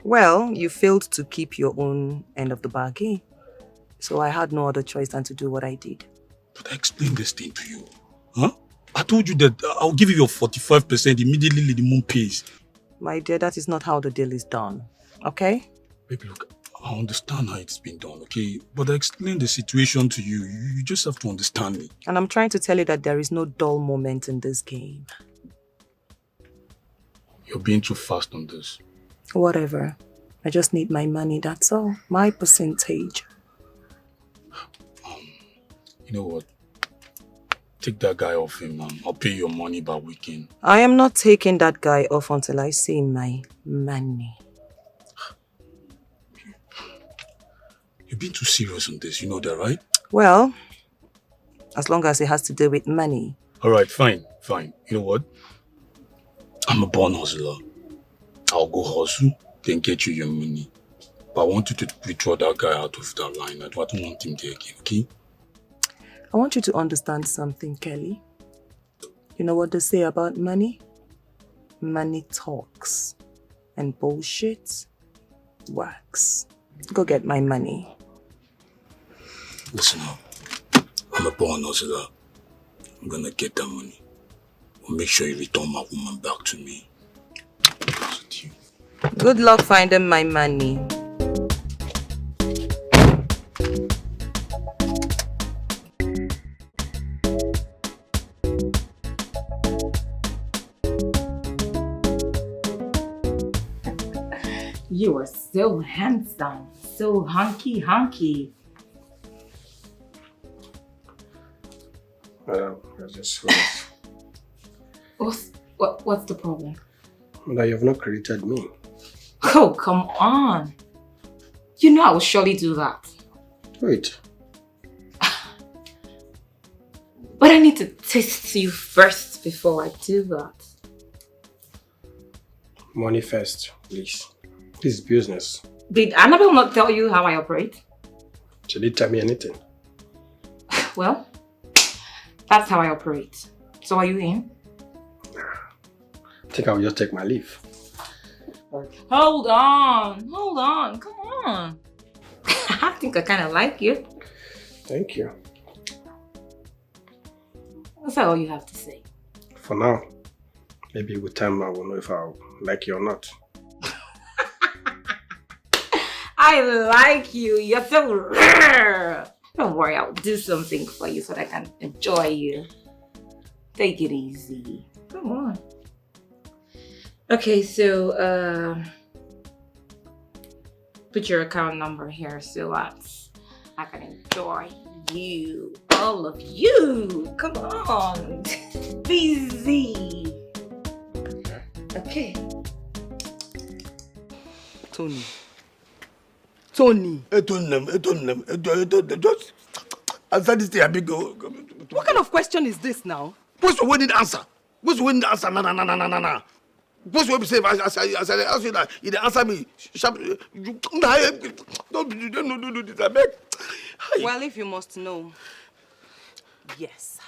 Well, you failed to keep your own end of the bargain. So I had no other choice than to do what I did. But I explained this thing to you. Huh? I told you that I'll give you your 45% immediately Lady Moon pays. My dear, that is not how the deal is done. Okay? Baby, look, I understand how it's been done, okay? But I explained the situation to you. You just have to understand me. And I'm trying to tell you that there is no dull moment in this game. You're being too fast on this. Whatever. I just need my money, that's all. My percentage. You know what? Take that guy off him, man. I'll pay your money by weekend. I am not taking that guy off until I see my money. You're being too serious on this, you know that, right? Well, as long as it has to do with money. Alright, fine. You know what? I'm a born hustler. I'll go hustle, then get you your money. But I want you to withdraw that guy out of that line. I don't want him there again, okay? I want you to understand something, Kelly. You know what they say about money? Money talks. And bullshit works. Go get my money. Listen up. I'm a born hustler. I'm gonna get that money. I'll make sure you return my woman back to me. Good luck finding my money. You are so handsome, so hunky. I just What's the problem? that you have not created me. Oh, come on. You know I will surely do that. Wait. But I need to taste you first before I do that. Money first, please. This is business. Did Annabelle not tell you how I operate? She didn't tell me anything. Well, that's how I operate. So are you in? I think I'll just take my leave. Hold on. Come on. I think I kind of like you. Thank you. Is that all you have to say? For now. Maybe with time I will know if I'll like you or not. I like you. You're so rare. Don't worry, I'll do something for you so that I can enjoy you. Take it easy. Come on. Okay, so put your account number here so that I can enjoy you. All of you. Come on. Busy. Okay. Tony. Just answer this thing, amigo. What kind of question is this now? What's the winning answer? What's the winning answer? Nah. What's the way to say? As I ask you that, you answer me. Don't do this, I beg. Well, if you must know, yes,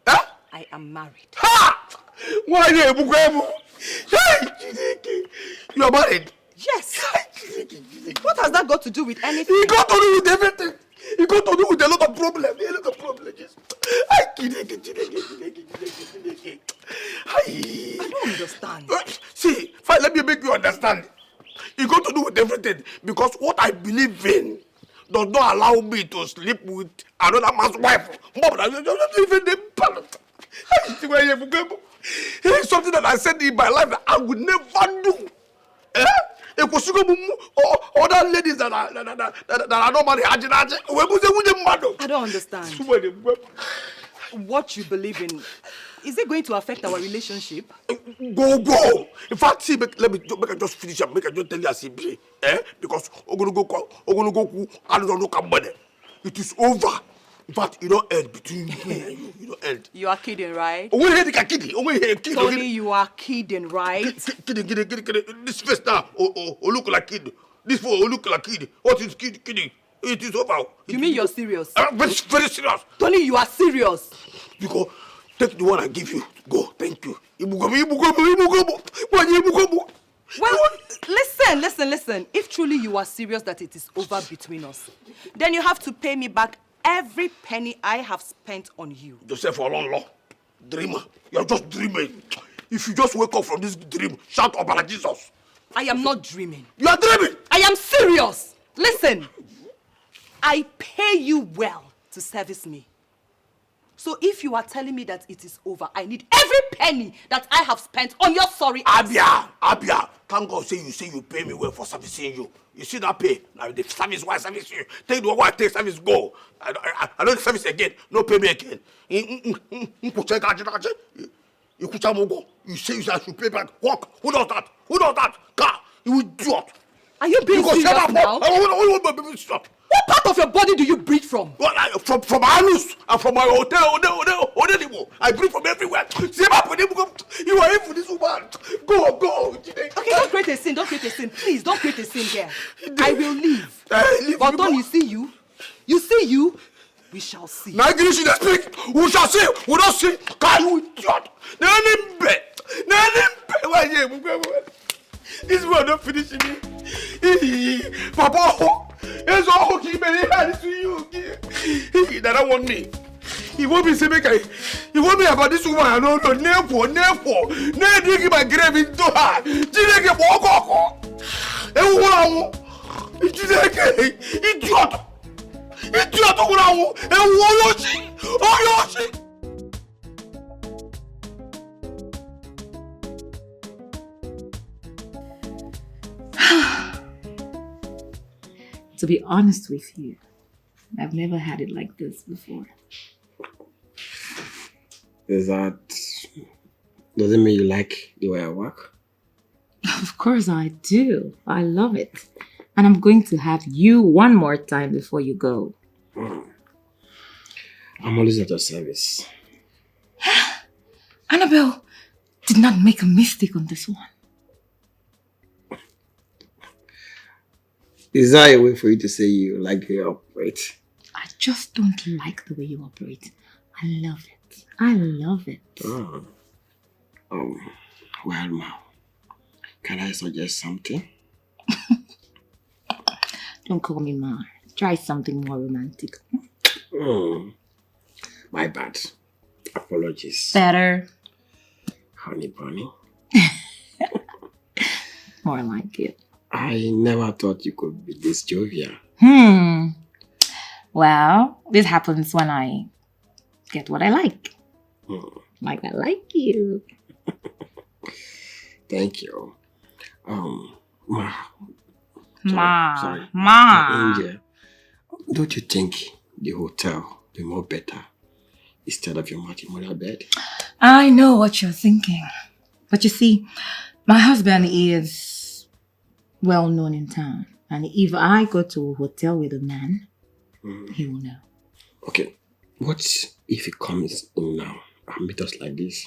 I am married. Why you are married? Yes. What has that got to do with anything? It got to do with everything. It got to do with a lot of problems. I don't understand. See, fine, let me make you understand. It got to do with everything because what I believe in does not allow me to sleep with another man's wife. It's something that I said in my life that I would never do. Other ladies that are not married. I don't understand. What you believe in, is it going to affect our relationship? Go. In fact, see, let me just finish up. Make I just tell you as it be. Because it is over. In fact, you don't end between me and you. You don't end. You are kidding, right? Kidding. Tony, you are kidding, right? Kidding. This face now, look like kid. This fool look like kid. What is kidding? It is over. You mean you're serious? Very serious. Tony, you are serious. Because take the one I give you. Go. Thank you. Well, listen. If truly you are serious that it is over between us, then you have to pay me back every penny I have spent on you. Joseph Olonlo, dreamer. You're just dreaming. If you just wake up from this dream, shout up like Jesus. I am not dreaming. You are dreaming. I am serious. Listen, I pay you well to service me. So if you are telling me that it is over, I need every penny that I have spent on your sorry ass. Abia. Thank God say you pay me well for servicing you. You see that pay? Now the service why I service you. Take the one I take service go. I don't service again. No pay me again. You say I should pay back. Walk. Who does that? Car. You idiot. Are you being serious now? Stop. What part of your body do you breathe from? From anus and from my hotel. I breathe from everywhere. You are in for this woman. Go. Okay, don't create a scene. Please, don't create a scene here. I will leave. But don't you see you? We shall see. Now English they speak. We shall see. We don't see. Can you idiot? This one don't finish me. Papa, it's all he made it to you. He doesn't want me. He won't be saying, he won't be about this woman. I don't know. Never. Never dig my grave into her. Jineke walk. And one, Jineke, idiot. Idiot, one, and Yoshi. Oh, Yoshi. To be honest with you, I've never had it like this before. Doesn't mean you like the way I work? Of course I do. I love it. And I'm going to have you one more time before you go. I'm always at your service. Annabelle did not make a mistake on this one. Is that a way for you to say you like the way I operate? I just don't like the way you operate. I love it. I love it. Well, Ma, can I suggest something? Don't call me Ma. Try something more romantic. My bad. Apologies. Better. Honey bunny. More like it. I never thought you could be this jovial. Well, this happens when I get what I like. Like I like you. Thank you. Ma. Ma. Angel, don't you think the hotel would be more better instead of your matrimonial bed? I know what you're thinking. But you see, my husband is well known in town. And if I go to a hotel with a man, he will know. Okay, what if he comes in now and meet us like this?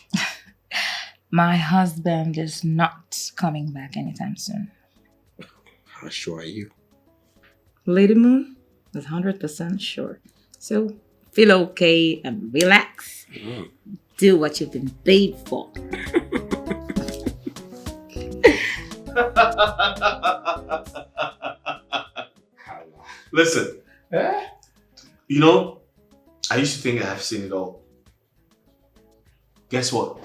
My husband is not coming back anytime soon. How sure are you? Lady Moon is 100% sure. So feel okay and relax. Do what you've been paid for. Listen, you know, I used to think I have seen it all. Guess what?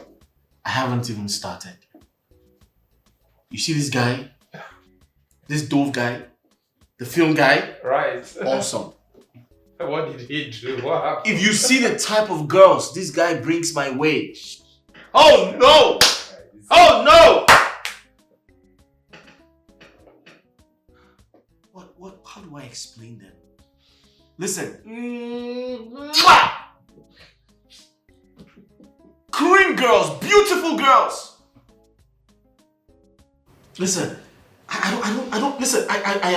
I haven't even started. You see this guy? This Dove guy? The film guy? Right. Awesome. What did he do? What happened? If you see the type of girls this guy brings my way. Oh no! Oh no! How do I explain them? Listen. Korean girls, beautiful girls. Listen, I don't listen, I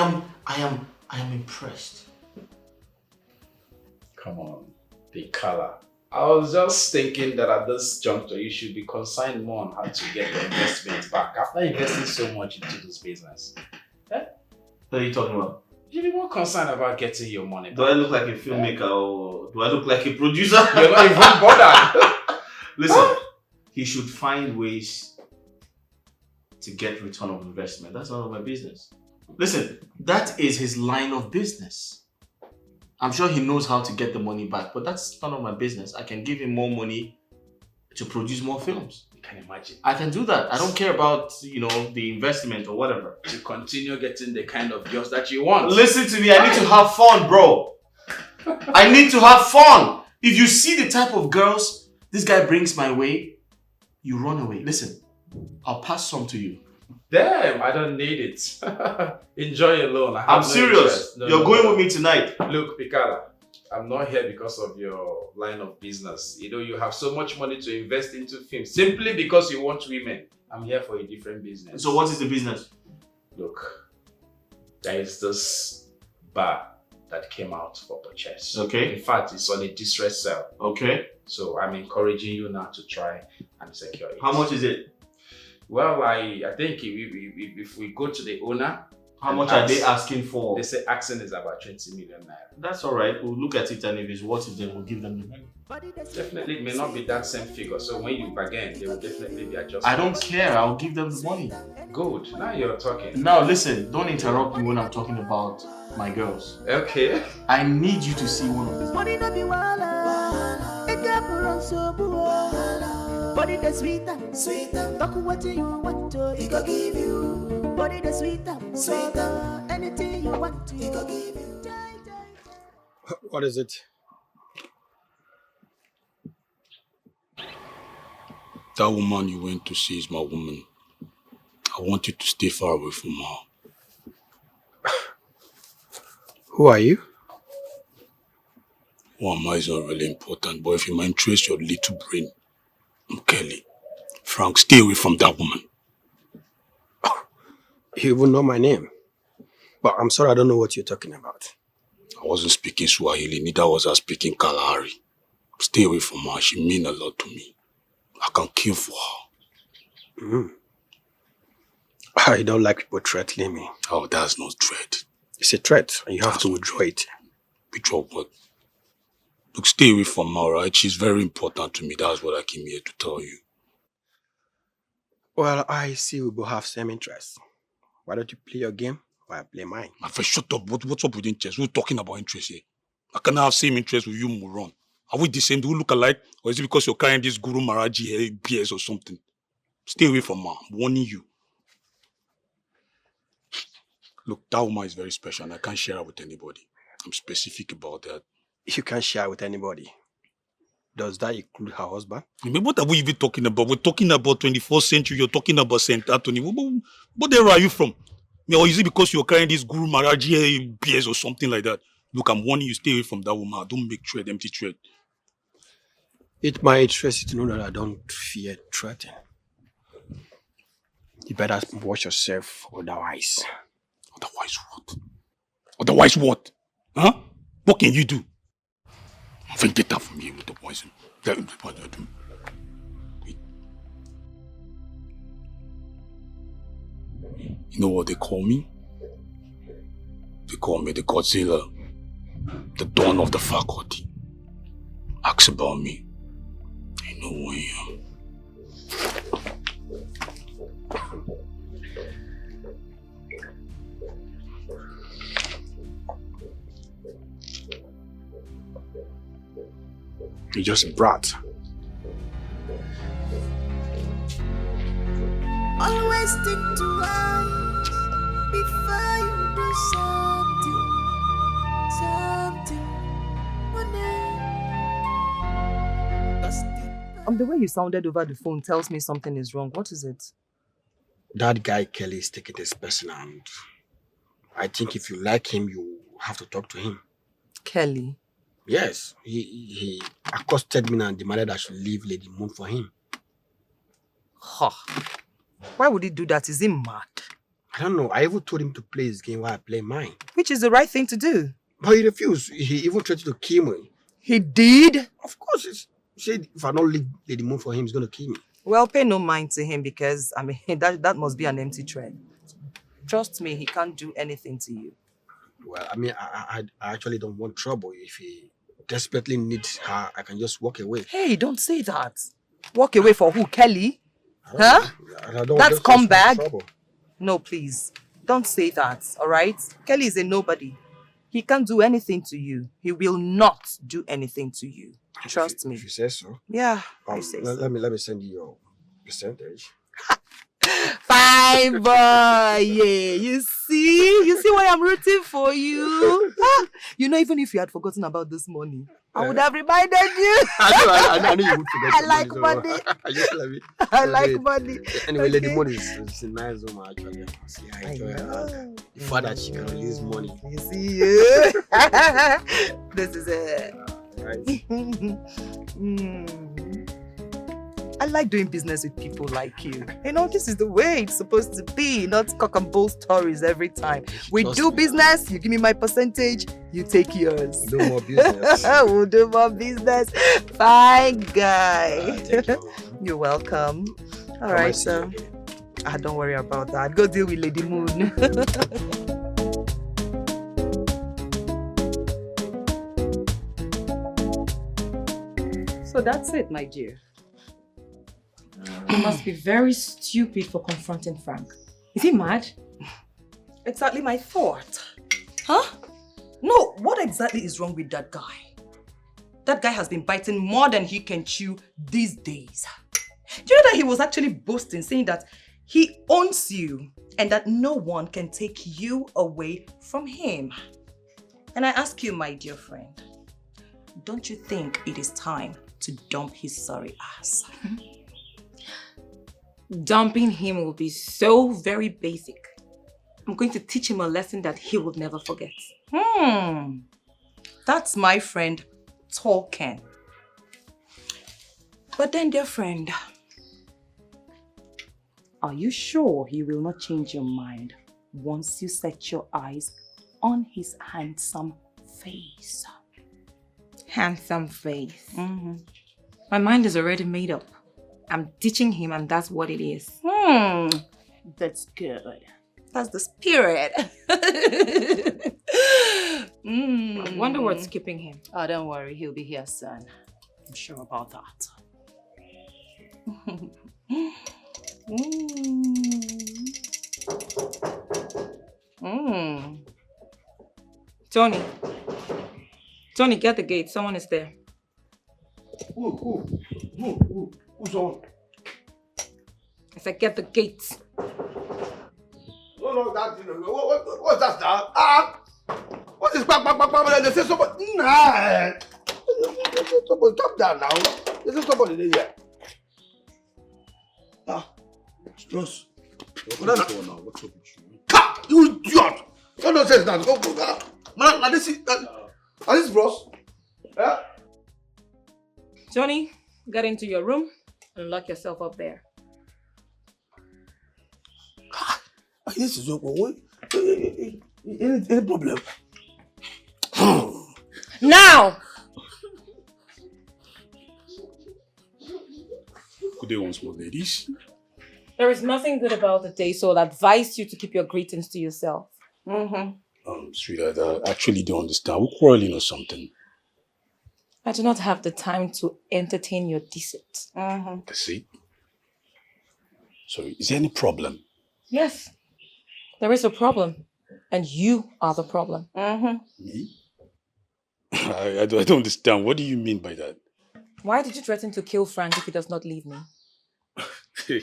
am impressed. Come on, the color. I was just thinking that at this juncture you should be concerned more on how to get your investment back after investing so much into this business. What are you talking about? You should be more concerned about getting your money back. Do I look like a filmmaker or do I look like a producer? You're not even bothered. Listen, he should find ways to get return of investment. That's none of my business. Listen, that is his line of business. I'm sure he knows how to get the money back, but that's none of my business. I can give him more money to produce more films. You can imagine. I can do that. I don't care about, the investment or whatever. To continue getting the kind of girls that you want. Listen to me, I need to have fun, bro. I need to have fun. If you see the type of girls this guy brings my way, you run away. Listen, I'll pass some to you. Damn, I don't need it. Enjoy alone. I'm serious. You're going with me tonight. Look, Pikala, I'm not here because of your line of business. You have so much money to invest into films simply because you want women. I'm here for a different business. So what is the business? Look, there is this bar that came out for purchase. Okay. In fact, it's on a distress sale. Okay. So I'm encouraging you now to try and secure it. How much is it? Well, I think if we go to the owner How much are they asking for? They say asking is about 20 million naira. That's all right. We'll look at it, and if it's worth it, then we'll give them the money. Definitely, it may not be that same figure. So when you bargain, they will definitely be adjusted. I don't care. I'll give them the money. Good. Now you're talking. Now listen, don't interrupt me when I'm talking about my girls. Okay. I need you to see one of these. Money no be wala, it got run so buo. Body the sweeter, talk what you want to, he go give you. Body the sweeter, anything you want to, he go give you. What is it? That woman you went to see is my woman. I want you to stay far away from her. Who are you? Who am I is not really important, but if you might trace your little brain, I'm Kelly. Frank, stay away from that woman. You even know my name. But I'm sorry, I don't know what you're talking about. I wasn't speaking Swahili, neither was I speaking Kalahari. Stay away from her, she means a lot to me. I can kill for her. I don't like people threatening me. Oh, that's not threat. It's a threat, and you have to withdraw it. Withdraw what? Look, stay away from her, right? She's very important to me. That's what I came here to tell you. Well, I see we both have same interests. Why don't you play your game while I play mine? My friend, shut up. What's up with interest? We're talking about interest here. I cannot have same interest with you, moron. Are we the same? Do we look alike? Or is it because you're carrying this Guru Maharaji hair BS or something? Stay away from her. I'm warning you. Look, that woman is very special and I can't share her with anybody. I'm specific about that. You can't share with anybody. Does that include her husband? I mean, what are we even talking about? We're talking about 21st century. You're talking about St. Anthony. What area are you from? Or is it because you're carrying this Guru Maharaji hair BS or something like that? Look, I'm warning you, stay away from that woman. Don't make threat, empty threat. It might interest you to know that I don't fear threatening. You better watch yourself otherwise. Otherwise what? Otherwise what? Huh? What can you do? I think get that from here with the poison. Tell me what I do. You know what they call me? They call me the Godzilla. The dawn of the faculty. Ask about me. I know who I am. You're just a brat. Always think twice before you do something. The way you sounded over the phone tells me something is wrong. What is it? That guy Kelly is taking this person, and I think if you like him, you have to talk to him. Kelly? Yes. He accosted me and demanded I should leave Lady Moon for him. Huh. Why would he do that? Is he mad? I don't know. I even told him to play his game while I play mine. Which is the right thing to do. But he refused. He even tried to kill me. He did? Of course. He said if I don't leave Lady Moon for him, he's going to kill me. Well, pay no mind to him because, I mean, that must be an empty threat. Trust me, he can't do anything to you. Well, I mean, I actually don't want trouble. If he desperately needs her, I can just walk away. Hey, don't say that. Walk away for who? Kelly? Huh? That's scumbag? No, please. Don't say that, all right? Kelly is a nobody. He can't do anything to you. He will not do anything to you. Trust me. If you say so. Yeah, I say so. Let me send you your percentage. Fine boy, yeah. You see why I'm rooting for you. You know, even if you had forgotten about this money, I would have reminded you. I knew you would forget. I like money. I like money. Anyway, Lady Moon is a nice woman actually. See, I enjoy her. The fact that she can release money. You see, yeah. This is it. I like doing business with people like you. You know, this is the way it's supposed to be, not cock and bull stories every time. We do business, you give me my percentage, you take yours. Do more business. We'll do more business. Fine guy. You're welcome. All right, so don't worry about that. Go deal with Lady Moon. So that's it, my dear. You must be very stupid for confronting Frank. Is he mad? Exactly my thought. Huh? No, what exactly is wrong with that guy? That guy has been biting more than he can chew these days. Do you know that he was actually boasting, saying that he owns you and that no one can take you away from him? And I ask you, my dear friend, don't you think it is time to dump his sorry ass? Dumping him will be so very basic. I'm going to teach him a lesson that he will never forget. That's my friend talking. But then, dear friend, are you sure he will not change your mind once you set your eyes on his handsome face? Handsome face. My mind is already made up. I'm teaching him and that's what it is. That's good. That's the spirit. I wonder what's keeping him. Oh, don't worry. He'll be here soon. I'm sure about that. Tony, get the gate. Someone is there. Who's on? I said, get the gate. No, that, what's that now? What is back? They say somebody. Nah. Somebody, stop that now. They say somebody there. Strauss. What's up with you? You idiot! No nonsense now. Go. Now this is Ross. Yeah? Johnny, get into your room and lock yourself up there. This is any problem. Now! Good day once more, ladies. There is nothing good about the day, so I'll advise you to keep your greetings to yourself. Sweetheart, I actually don't understand. We're quarreling or something. I do not have the time to entertain your deceit. Deceit? Sorry, is there any problem? Yes, there is a problem, and you are the problem. Me? I don't understand. What do you mean by that? Why did you threaten to kill Frank if he does not leave me? Yeah,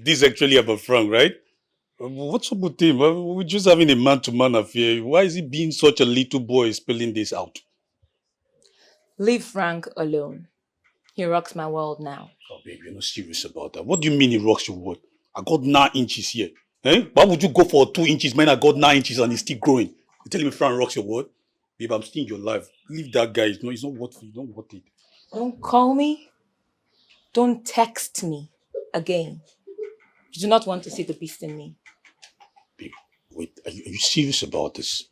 this is actually about Frank, right? What's up with him? We're just having a man-to-man affair. Why is he being such a little boy spilling this out? Leave Frank alone. He rocks my world now. Oh, babe, you're not serious about that. What do you mean he rocks your world? I got 9 inches here. Eh? Why would you go for 2 inches when I got 9 inches and it's still growing? You're telling me Frank rocks your world? Babe, I'm still in your life. Leave that guy. He's not worth it. Don't worth it. Don't call me. Don't text me again. You do not want to see the beast in me. Babe, wait. Are you serious about this?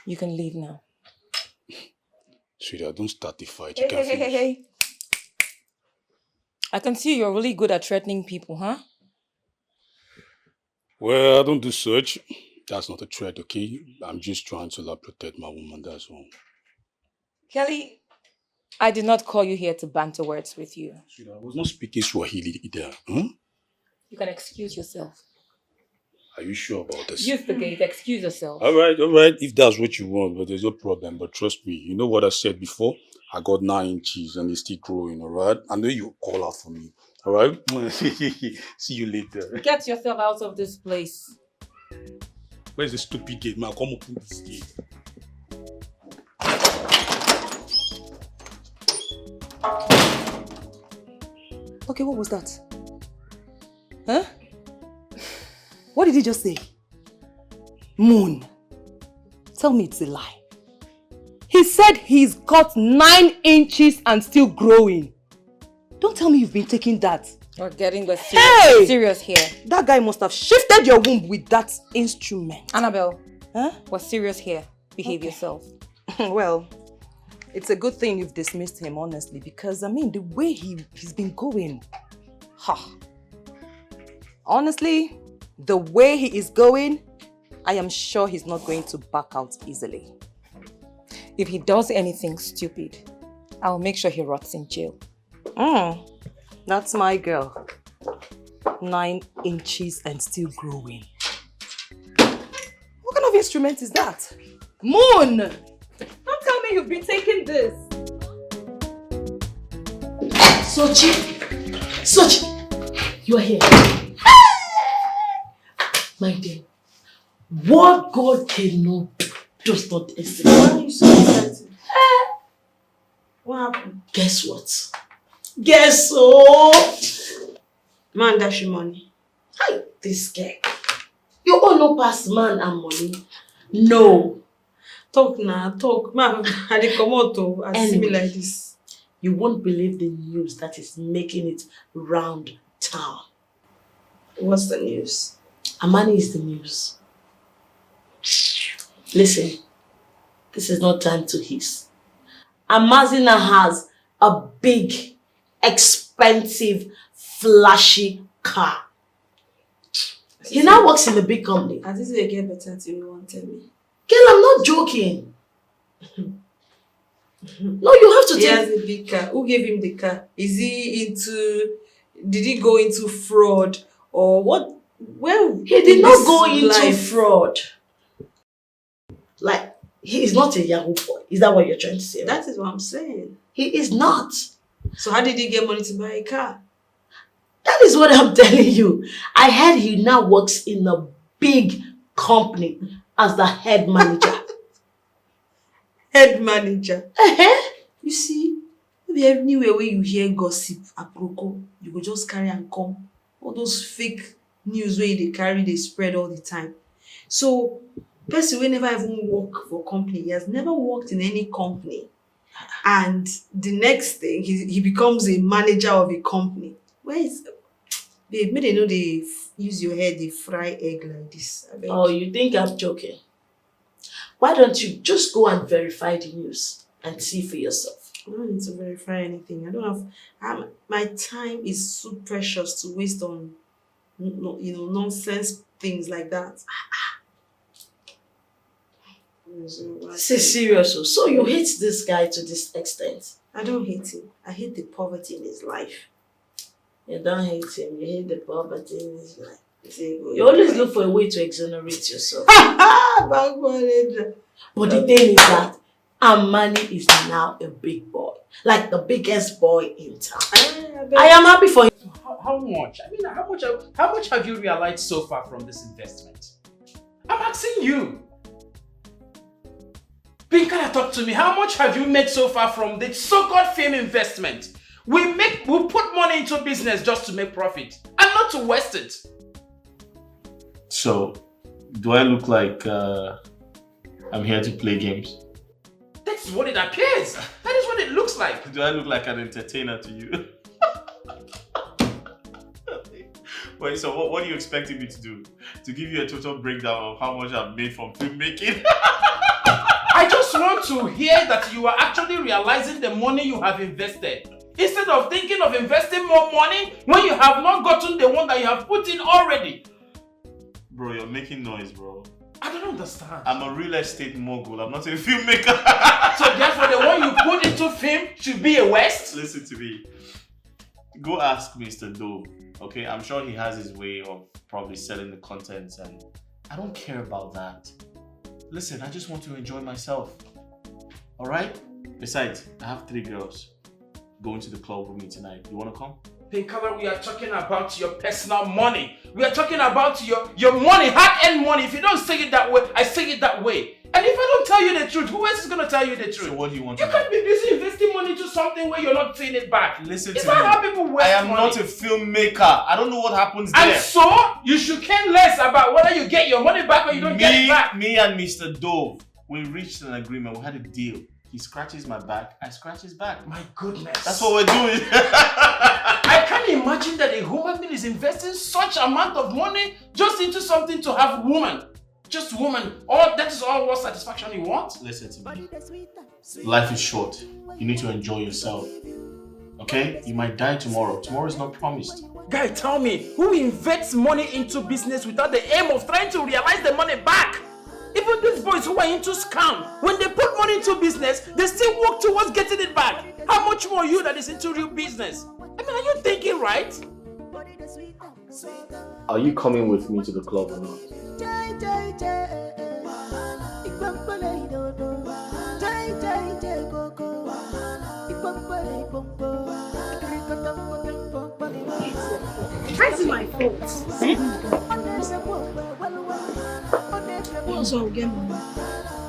You can leave now. Sweetheart, don't start the fight. Hey. I can see you're really good at threatening people, huh? Well, I don't do such. That's not a threat, okay? I'm just trying to protect my woman, that's all. Kelly, I did not call you here to banter words with you. Sweetheart, I was not speaking Swahili either. Huh? You can excuse yourself. Are you sure about this? Use the gate. Excuse yourself. All right. If that's what you want, but there's no problem. But trust me, you know what I said before? I got 9 inches and it's still growing, all right? I know you call out for me, all right? See you later. Get yourself out of this place. Where's the stupid gate, man? Come open this gate. Okay, what was that? Huh? What did he just say? Moon. Tell me it's a lie. He said he's got 9 inches and still growing. Don't tell me you've been taking that. You're getting the serious here. That guy must have shifted your womb with that instrument. Annabelle, we're serious here. Behave yourself. Well, it's a good thing you've dismissed him, honestly, because, I mean, the way he's been going. Honestly, the way he is going, I am sure he's not going to back out easily. If he does anything stupid, I'll make sure he rots in jail. That's my girl. 9 inches and still growing. What kind of instrument is that? Moon! Don't tell me you've been taking this. Sochi, you are here. My dear, what God cannot do does not exist. Why are you so excited? What happened? Guess what? Guess what? Man, dash you money. Hi, this guy. You all know past man and money. No. Talk now, talk. Man, I dey come out to see me like this. You won't believe the news that is making it round town. What's the news? Amani is the news. Listen, this is not time to hiss. Amazina has a big, expensive, flashy car. He now works in a big company. As if they get better till you won't tell me. Girl, I'm not joking. No, you have to He has a big car. Who gave him the car? Is he into... Did he go into fraud? Or what? Well, he did not go into fraud. Like, he is not a Yahoo boy. Is that what you're trying to say? That is what I'm saying. He is not. So how did he get money to buy a car? That is what I'm telling you. I heard he now works in a big company as the head manager. Head manager. You see, maybe anywhere where you hear gossip, aproko, you go just carry and come. All those fake news where they carry, they spread all the time. So, person will never even work for a company. He has never worked in any company. And the next thing, he becomes a manager of a company. Where is... Babe, may they know they use your head, they fry egg like this. Oh, you think I'm joking? Why don't you just go and verify the news and see for yourself? I don't need to verify anything. I don't have... my time is so precious to waste on, nonsense things like that. This is serious. So you hate this guy to this extent? I don't hate him. I hate the poverty in his life. You don't hate him. You hate the poverty in his life. You always look for a way to exonerate yourself. But the thing is that Amani is now a big boy. Like the biggest boy in town. I am happy for him. How much? I mean, how much have you realized so far from this investment? I'm asking you. Pinkara, talk to me. How much have you made so far from the so-called fame investment? We put money into business just to make profit and not to waste it. So, do I look like I'm here to play games? That's what it appears. That is what it looks like. Do I look like an entertainer to you? Wait, so what are you expecting me to do? To give you a total breakdown of how much I've made from filmmaking? I just want to hear that you are actually realizing the money you have invested. Instead of thinking of investing more money when you have not gotten the one that you have put in already. Bro, you're making noise, bro. I don't understand. I'm a real estate mogul. I'm not a filmmaker. So therefore the one you put into film should be a waste? Listen to me. Go ask Mr. Dove. Okay, I'm sure he has his way of probably selling the contents and I don't care about that. Listen, I just want to enjoy myself. Alright? Besides, I have 3 girls going to the club with me tonight. You wanna come? Pinkala, we are talking about your personal money. We are talking about your money, hard-earned money. If you don't say it that way, I say it that way. And if I don't tell you the truth, who else is going to tell you the truth? So what do you want to know? You can't be busy investing money into something where you're not seeing it back. Listen it's to me. not how people waste I am money. not a filmmaker. I don't know what happens there. And so, you should care less about whether you get your money back or you don't get it back. Me and Mr. Dove, we reached an agreement. We had a deal. He scratches my back, I scratch his back. My goodness. That's what we're doing. I can't imagine that a human being is investing such amount of money just into something to have woman. Just woman. That is all what satisfaction you want? Listen to me. Life is short. You need to enjoy yourself. Okay? You might die tomorrow. Tomorrow is not promised. Guy, tell me, who invests money into business without the aim of trying to realize the money back? Even these boys who are into scam, when they put money into business, they still work towards getting it back. How much more you that is into real business? I mean, are you thinking right? Are you coming with me to the club or not? That's my fault. Also, get money.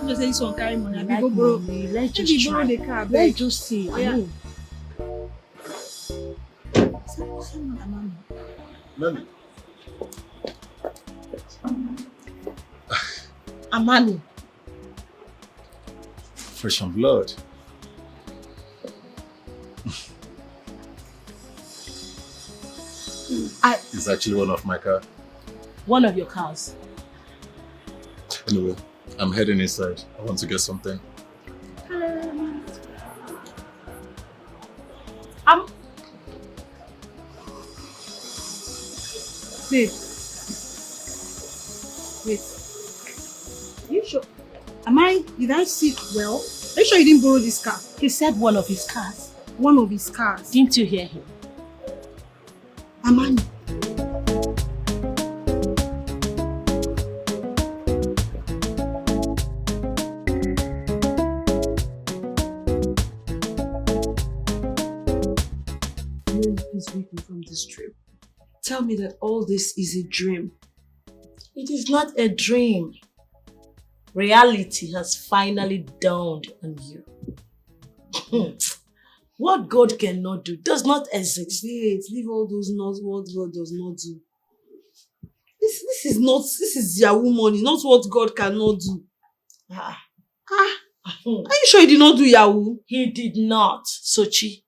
Just say this one carry money. I go borrow. Let's just borrow the car. Let's just see. Oh, yeah. Mami. Amani. Fresh on blood. It's actually one of my car. One of your cars. Anyway, I'm heading inside. I want to get something. Babe. Wait. Are you sure? Did I see well? Are you sure you didn't borrow this car? He said one of his cars. One of his cars. Didn't you hear him? Amani. Please wake me from this dream. Tell me that all this is a dream. It is not a dream. Reality has finally dawned on you. What God cannot do does not exist. Wait, leave all those not what God does not do. This is Yahoo money, not what God cannot do. Are you sure he did not do Yahoo? He did not, Sochi.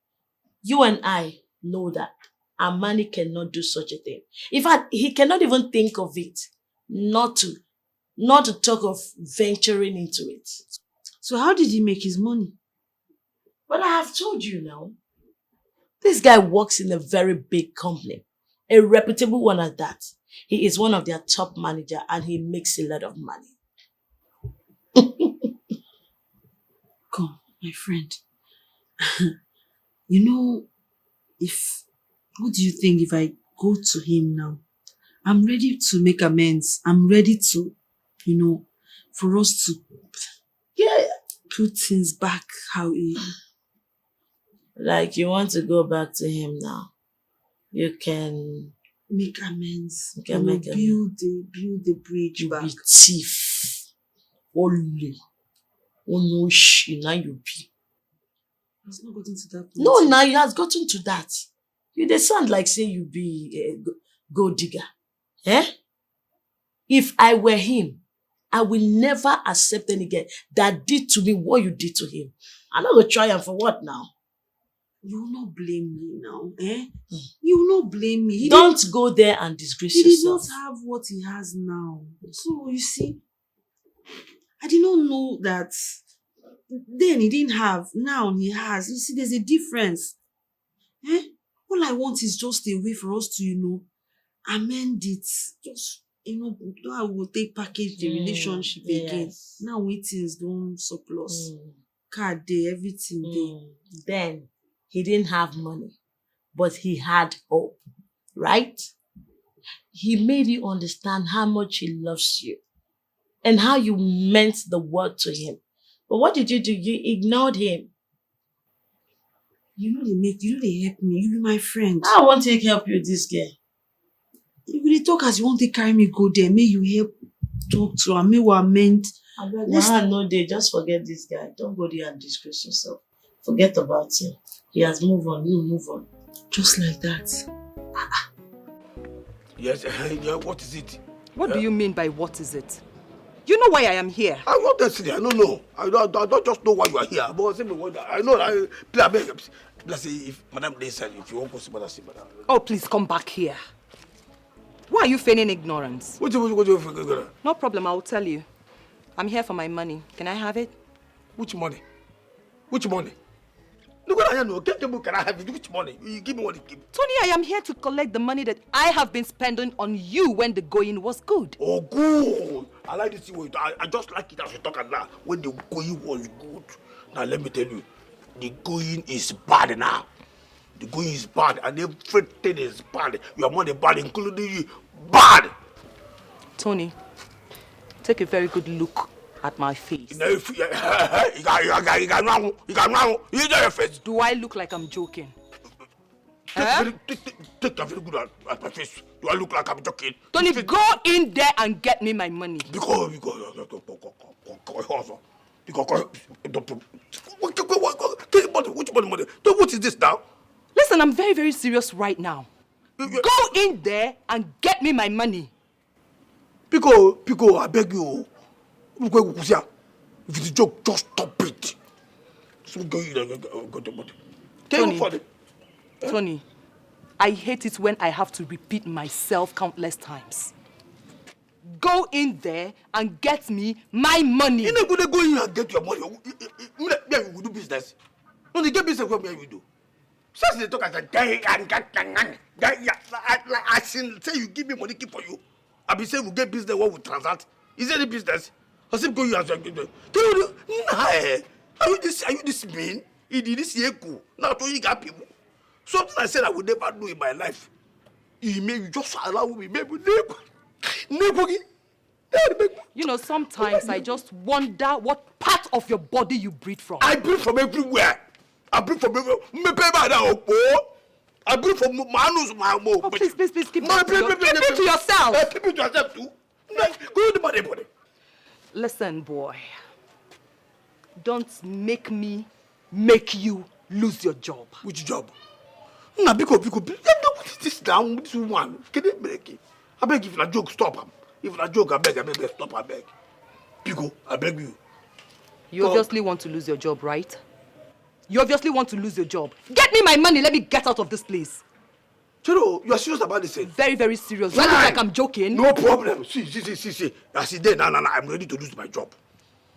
You and I know that Amani cannot do such a thing. In fact, he cannot even think of it. Not to talk of venturing into it. So how did he make his money? But I have told you now. This guy works in a very big company. A reputable one at that. He is one of their top manager and he makes a lot of money. Come, my friend. What do you think if I go to him now? I'm ready to make amends. I'm ready to, for us to put things back how it. Like you want to go back to him now. You can make amends. You can make build the bridge back. Be thief. Only. Oh no, now you be. It's not gotten to that point. No, now it has gotten to that. They sound like say you be a gold digger. Eh? If I were him, I will never accept any girl that did to me what you did to him. I'm not going to try him for what now? You will not blame me now, eh? You will not blame me. Don't go there and disgrace yourself. He did not have what he has now. So, you see, I did not know that then he didn't have, now he has. You see, there's a difference. Eh? All I want is just a way for us to, amend it. Just, I will take package the relationship again. Now things don't surplus. Card day, everything day. Then he didn't have money, but he had hope, right? He made you understand how much he loves you and how you meant the world to him. But what did you do? You ignored him. They help me. You be my friend. I won't take help you, this girl. If you talk as you want to carry me go there, may you help talk to her, may we amend. No day, just forget this guy. Don't go there and disgrace yourself. Forget about him. He has moved on, you move on. Just like that. Yes, what is it? What do you mean by what is it? You know why I am here? I'm not that silly. I don't know. I don't just know why you are here. But I know. Please say if Madam Lisa, if you want to see Madam. Oh, please come back here. Why are you feigning ignorance? What you No problem, I will tell you. I'm here for my money. Can I have it? Which money? Which money? Look at I know. Can I have it? Which money? You give me what you give. Tony, I am here to collect the money that I have been spending on you when the going was good. Oh, good. I like this way. I just like it as you talk now. When the going was good. Now let me tell you, the going is bad now. The going is bad and everything is bad. Your money bad, including you. Bad. Tony, take a very good look at my face. You know your face. Do I look like I'm joking? Take a very good at my face. Do I look like I'm joking? Tony, go in there and get me my money. Because which money? What is this now? Listen, I'm very, very serious right now. Go in there and get me my money. Pico, I beg you. If it's a joke, just stop it. Tony, I hate it when I have to repeat myself countless times. Go in there and get me my money. You're not going to go in and get your money. You will do business. No, they get business from here you do. So they talk as a guy I say you give me money, keep for you. I be saying we get business, what we transact. Is there any business? I say go you as a are you this mean? It is this year cool. Now to you got people. Something I said I would never do in my life. You just allow me, maybe neighbor. You know, sometimes I just wonder what part of your body you breathe from. I breathe from everywhere. I breathe from everywhere. I breathe from my nose, my mouth. Oh, please, keep it to yourself. Keep it to yourself too. Go to my body. Listen, boy. Don't make me make you lose your job. Which job? Nah, because what is this down? This one. Can you break it? I beg if a joke, stop him. If a joke, I beg, stop, I beg. Pico, I beg you. You obviously want to lose your job, right? You obviously want to lose your job. Get me my money, let me get out of this place. Chiro, you are serious about this? Very, very serious. You look like I'm joking. No problem. See. I see there, now, I'm ready to lose my job.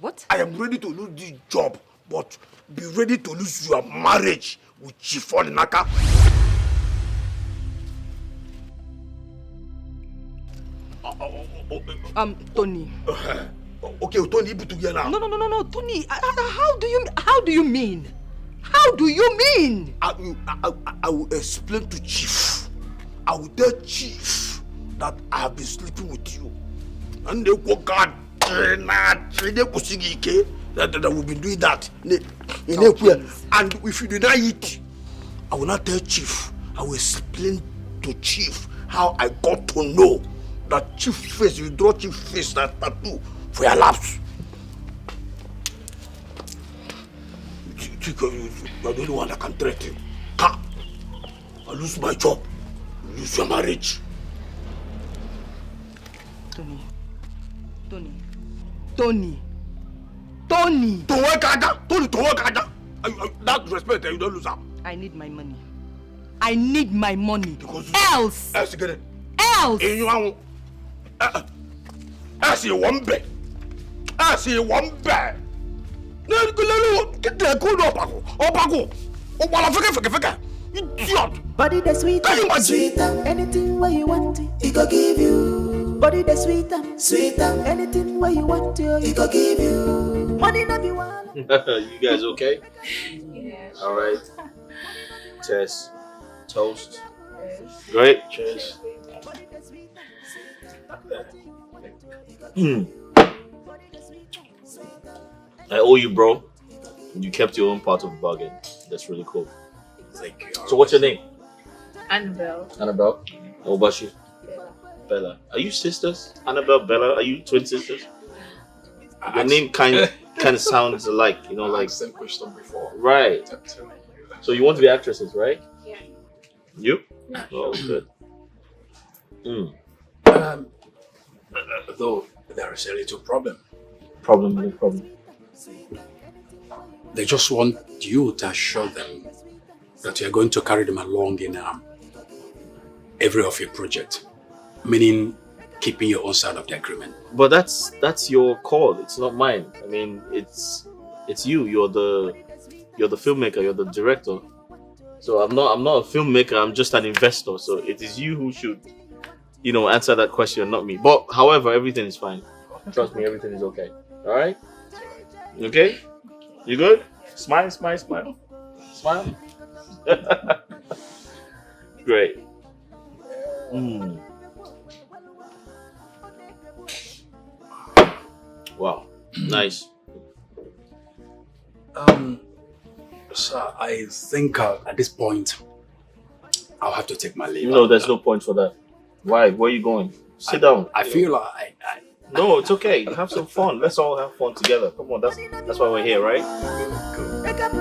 What? I am ready to lose this job, but be ready to lose your marriage with Chiffon Naka. Tony. Okay, Tony, put together now. No, Tony. How do you mean? How do you mean? I will explain to Chief. I will tell Chief that I have been sleeping with you. And they go God, that we've been doing that. And if you deny it, I will not tell Chief. I will explain to Chief how I got to know that Chief face, you draw Chief face, that tattoo for your laps. You're the only one that can threaten. I lose my job, lose your marriage. Tony. That respect, you don't lose out. I need my money. Because else. Else get it. Else. And you want. I see one bed. Get the good opago. Idiot. Body the sweet, anything where you want it, he go give you. Body the sweet, anything where you want it, he go give you. Money not be one. You guys okay? Yeah. All right. Cheers. Toast. Great. Cheers. I owe you, bro. You kept your own part of the bargain. That's really cool. Thank you. So what's your name? Annabelle. Annabelle. What about you? Bella. Are you sisters? Annabelle, Bella. Are you twin sisters? Your name kind of sounds alike. You know, like same question before. Right. So you want to be actresses, right? Yeah. You? Yeah. Oh, good. Though there is a little problem. Problem. They just want you to assure them that you are going to carry them along in every of your project, meaning keeping your own side of the agreement. But that's your call. It's not mine. I mean, it's you. You're the You're the filmmaker. You're the director. So I'm not a filmmaker. I'm just an investor. So it is you who should, answer that question, not me. But however, everything is fine. Trust me, everything is okay. All right. Okay. You good? Smile. Smile. Great. Wow. Nice. Sir, I think at this point, I'll have to take my leave. No, there's no point for that. Why? Where are you going? Sit down. I feel like No, it's okay. Have some fun. Let's all have fun together. Come on, that's why we're here, right?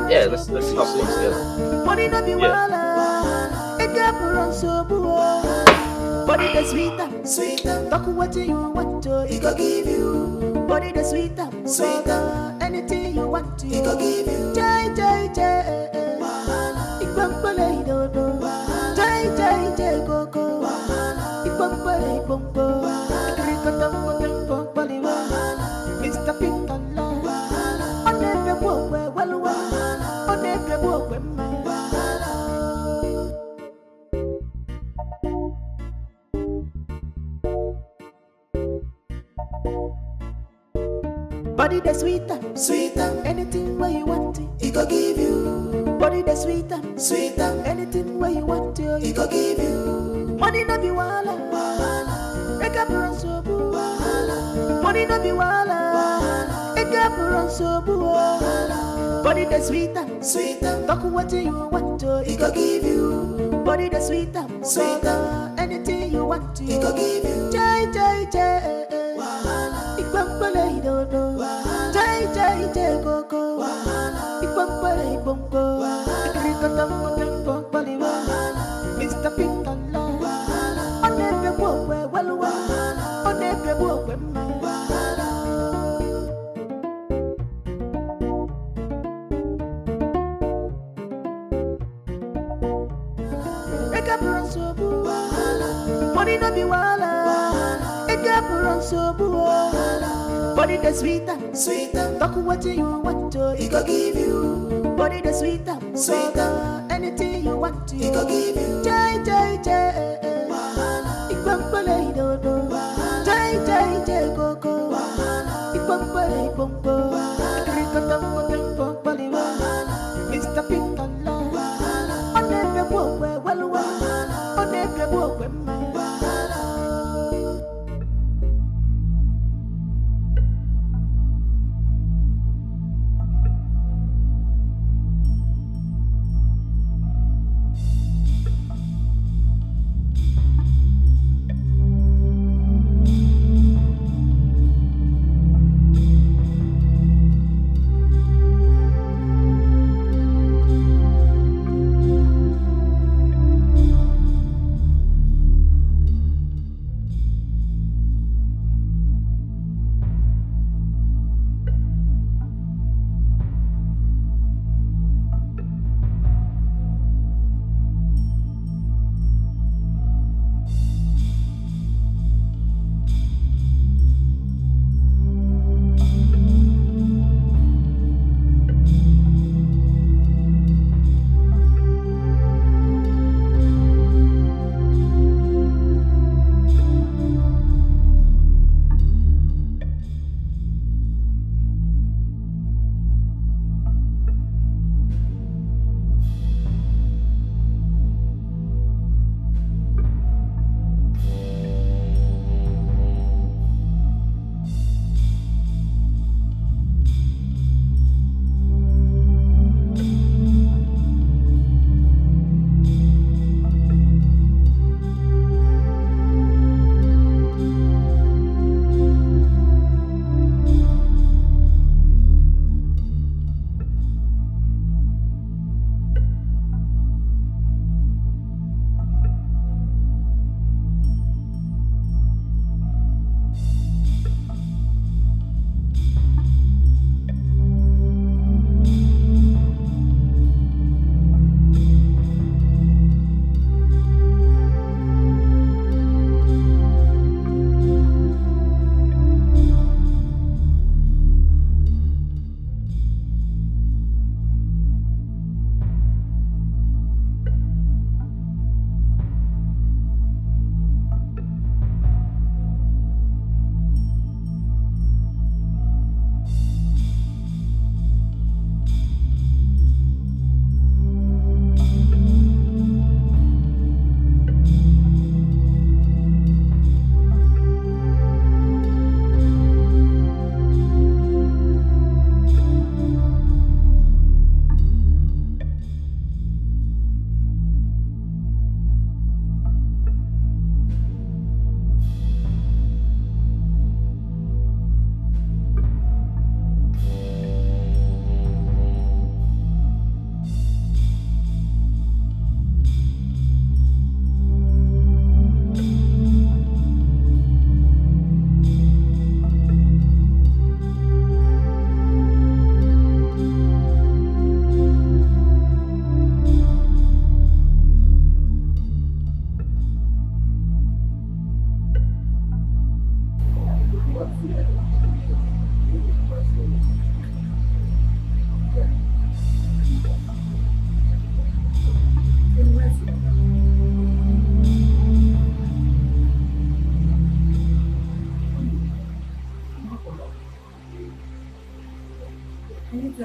Yeah, let's have fun together. Yeah. Body the sweeter, talk what you want to, he go give you. Body the sweeter, anything you want to, he go give you. Jai, Igbambale dodo. Jai, Gogo. Igbambale bongo. Ikrikotam baliwa. Mr. Pinkala. Onebe wowe walwa. Onebe wowe me. Body the sweeter, anything where you want it, he go give you. Body the sweeter, anything where you want it, he go give you. Money no be wala, make up run so boo. Money no be wala, make up run so boo. Body the sweeter, talk what you want to, he go give you. Body the sweeter, anything you want to, he go give you. Jai. Igbambale dodo. Jai, Gogo. Igbambale bongo. Ikrikotam baliwa. Mr. Pinkala. Onebe wowe walwa. Onebe wowe me. Make up run so boo. Money no be wala. Make up run so boo. Body the sweeter, talk what you want to, he go give you. Body the sweeter, anything you want to, he go give you. Jai, Igbambale dodo. Jai, Gogo. Igbambale bongo. Ikrikotam baliwa. Mr. Pinkala. Onebe wowe walwa. Onebe wowe me.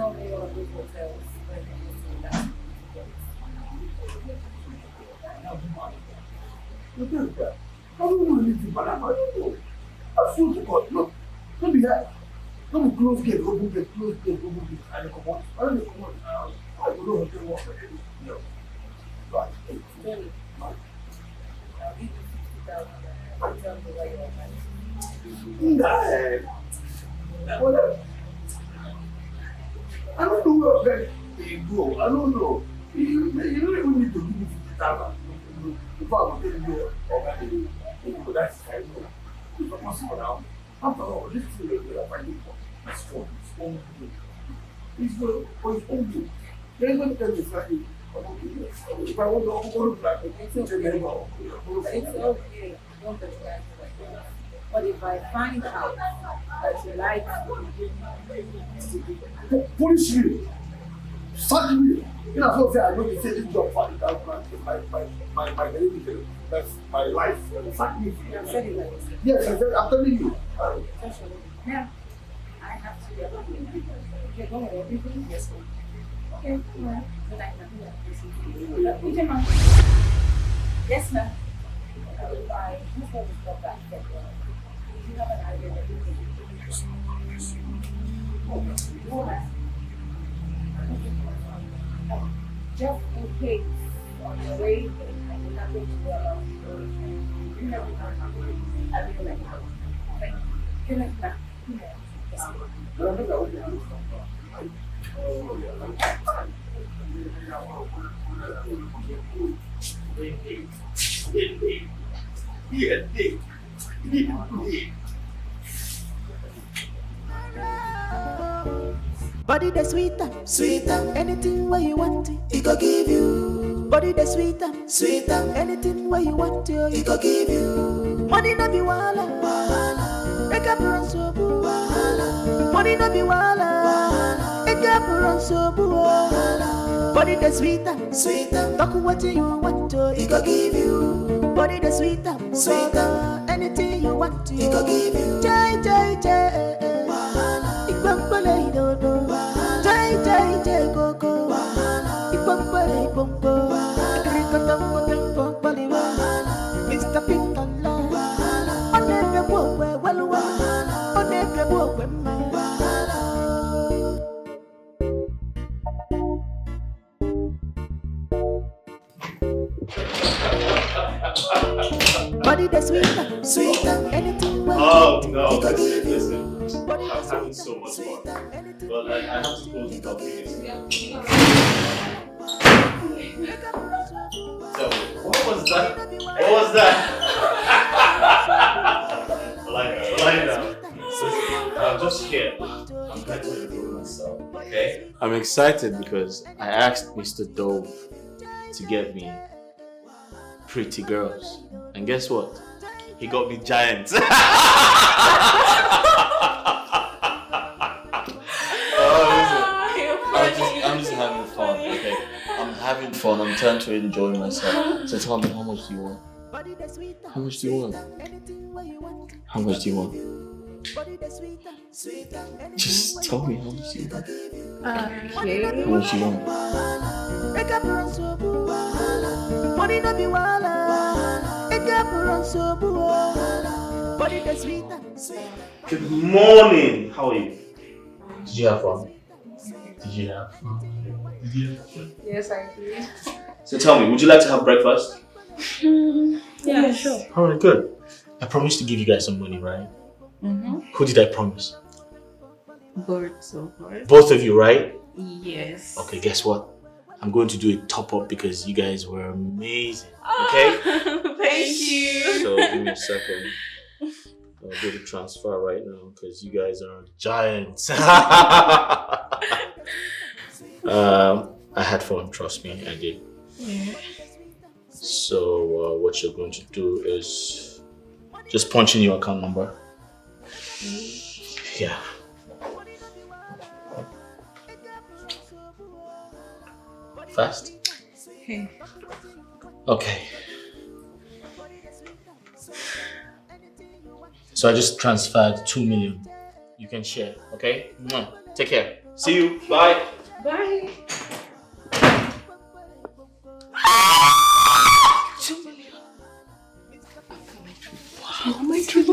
tell me all of those hotels where you see that. How do you live in Panama? I don't know. I swear to God, look. Don't be that. Don't be close gate, open gate, close gate, open gate. I don't come on. I don't come on. I don't know what they want. No. Right. Really? I'll give you 50,000. I'll tell me where you're at. Nah. Whatever. I don't know where you go. I don't know. You don't even need to give me 50,000. If I will tell you, that's fine. It's not possible now. After all, this is the way I'm fighting for. It's for its own good. It's for its own good. There's no time to say, if I want to go to black, it's okay. Don't be scared. But if I find out that you like police you, sack me. You know, so say I know they say this job for my that's my life. Sack me. Yes, I said, I'm telling you. Now, I have to be alone. You're going with everything? Yes, ma'am. Okay, all right. Then I can do that. Yes, ma'am. I just want to stop that. You have an idea that you can do. Just in case on your way, I will not go to the you know, I will let you know. Thank you. Good night, ma'am. Body the sweeter, anything where you want it go give you. Body the sweeter, anything where you want it go give you. Money no be wala, make up run so boo. Money no be wala, make up run so boo. Body the sweeter, talk what you want it go give you. Body the sweeter, anything you want it go give you. Jai jai jai, ikwambale dodo. Jai jai jai koko, ikwambale bongo. Krikatam kotam baliwa, Mr. Pinkala. Onebe bokwe walwa, onebe bokwe ma. Body the sweeter, anything where Oh no, listen. I'm having so much fun. But I have to close the topic. So, what was that? What was that? Lie down. Listen, I'm just here. I'm trying to enjoy myself, okay? I'm excited because I asked Mr. Dove to get me pretty girls. And guess what? He got me giants. I'm just having fun, okay? I'm having fun. I'm trying to enjoy myself. So tell me, how much do you want? How much do you want? How much do you want? Just tell me how much do you want. Okay. How much do you want? Money no be wala, make up run so boo. Body the sweeter. Good morning. How are you? Did you have fun? Did you have fun? Yes, I did. So tell me, would you like to have breakfast? Yeah, sure. Alright, good. I promised to give you guys some money, right? Mm-hmm. Who did I promise? Both so far. Both of you, right? Yes. Okay, guess what? I'm going to do a top up because you guys were amazing. Okay? Thank you. So give me a second. I'll do the transfer right now because you guys are giants. I had fun, trust me, I did. Yeah. So what you're going to do is just punch in your account number. Yeah. Fast? Okay. Okay. So I just transferred 2 million. You can share, okay? Take care. See you. Bye. Bye. 2 million. Wow, my dream. 2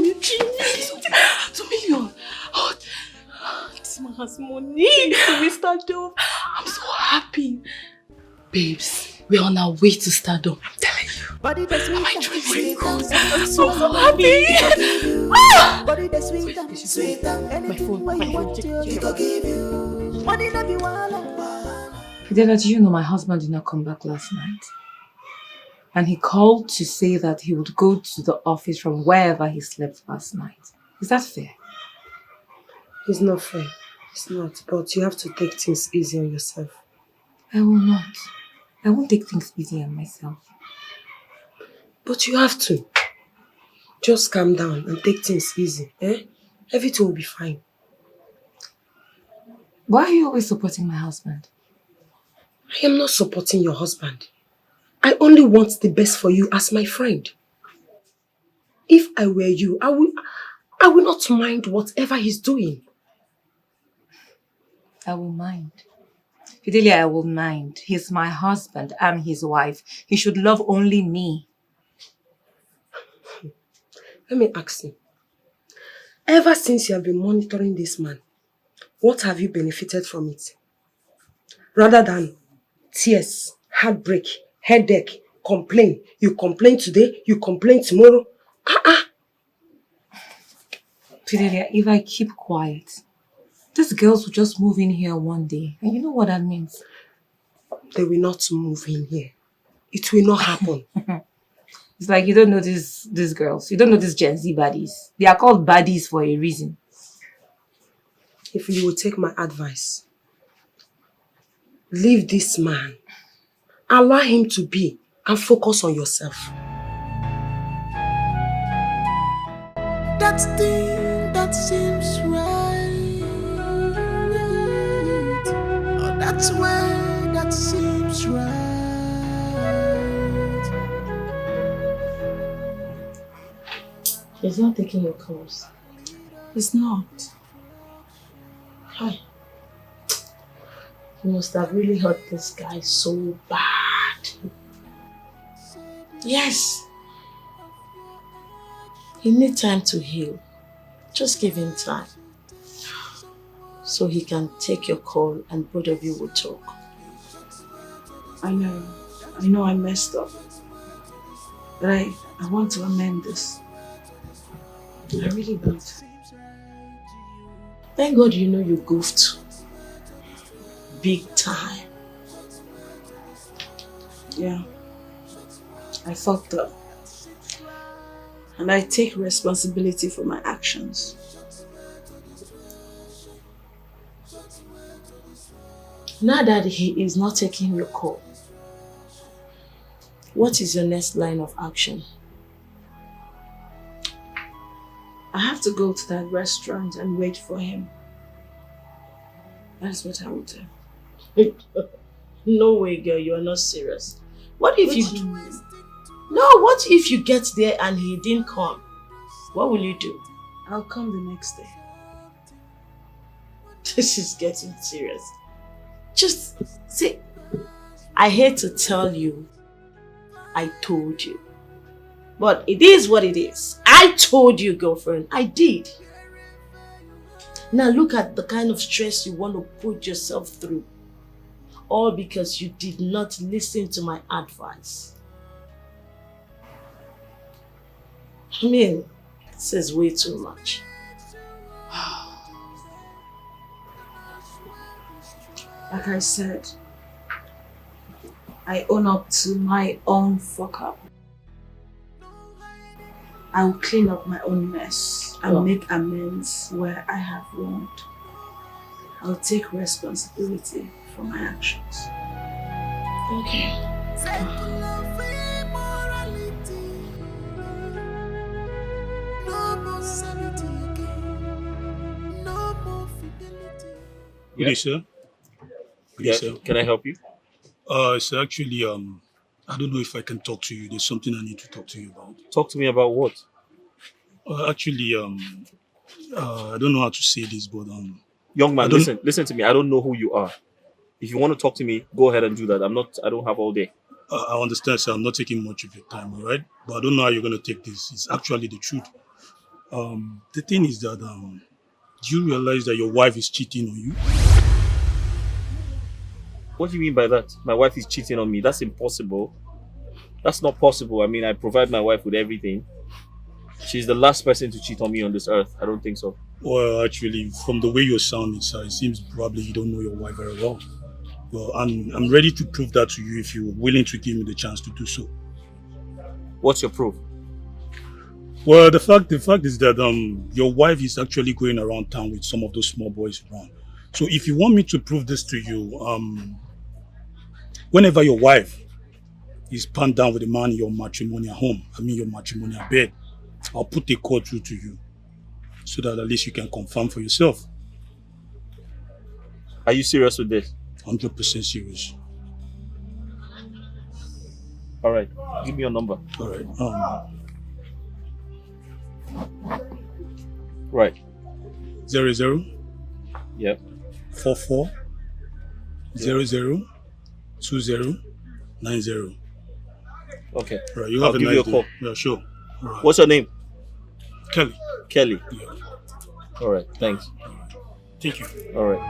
million. Oh, this man has money. Mr. Dove. I'm so happy. Babes, we're on our way to stardom. I'm telling you. Body the sweet, my dream. I'm so happy. Body the sweet, sweet. Anything where you want to, he go give you. Money no be wala. Fidelia, do you know my husband did not come back last night? And he called to say that he would go to the office from wherever he slept last night. Is that fair? It's not fair. It's not. But you have to take things easy on yourself. I will not. I won't take things easy on myself. But you have to. Just calm down and take things easy. Everything will be fine. Why are you always supporting my husband? I am not supporting your husband. I only want the best for you as my friend. If I were you, I will not mind whatever he's doing. I will mind. Fidelia, I will mind. He's my husband. I'm his wife. He should love only me. Let me ask you. Ever since you have been monitoring this man, what have you benefited from it? Rather than tears, heartbreak, headache, complain. You complain today, you complain tomorrow. Fidelia, if I keep quiet, these girls will just move in here one day. And you know what that means? They will not move in here. It will not happen. It's like you don't know these girls. You don't know these Gen Z baddies. They are called baddies for a reason. If you will take my advice, leave this man. Allow him to be and focus on yourself. That thing that seems right. Oh, that's where that seems right. He's not taking your calls. It's not. Hi. You must have really hurt this guy so bad. Yes. He needs time to heal. Just give him time. So he can take your call and both of you will talk. I know I messed up. But I want to amend this. I really want. Thank God you know you goofed. Big time. Yeah. I fucked up. And I take responsibility for my actions. Now that he is not taking your call, what is your next line of action? I have to go to that restaurant and wait for him. That's what I will do. No way, girl, you are not serious. What if What if you get there and he didn't come? What will you do? I'll come the next day. This is getting serious. Just see, I hate to tell you, I told you. But it is what it is. I told you, girlfriend. I did. Now look at the kind of stress you want to put yourself through. All because you did not listen to my advice. I mean, this is way too much. Like I said, I own up to my own fuck up. I will clean up my own mess and make amends where I have wronged. I'll take responsibility for my actions. Okay. Good day, sir. Good day, sir. Can I help you? So actually, I don't know if I can talk to you. There's something I need to talk to you about. Talk to me about what? Actually, I don't know how to say this, but Young man, listen to me. I don't know who you are. If you want to talk to me, go ahead and do that. I don't have all day. I understand, sir. I'm not taking much of your time, all right? But I don't know how you're going to take this. It's actually the truth. The thing is that, do you realize that your wife is cheating on you? What do you mean by that? My wife is cheating on me. That's impossible. That's not possible. I mean, I provide my wife with everything. She's the last person to cheat on me on this earth. I don't think so. Well, actually, from the way you're sounding, sir, it seems probably you don't know your wife very well. Well, I'm ready to prove that to you if you're willing to give me the chance to do so. What's your proof? Well, the fact is that your wife is actually going around town with some of those small boys around. So if you want me to prove this to you, whenever your wife is panned down with a man in your matrimonial home, your matrimonial bed, I'll put a call through to you so that at least you can confirm for yourself. Are you serious with this? 100% serious. All right, give me your number. All right. Right. 00. Yep. 44 00 20 90. Okay. All right, you I'll have a give nice you a day. call. Yeah, sure. All right. What's your name? Kelly. Kelly. Yeah. All right. Thanks. Thank you. All right.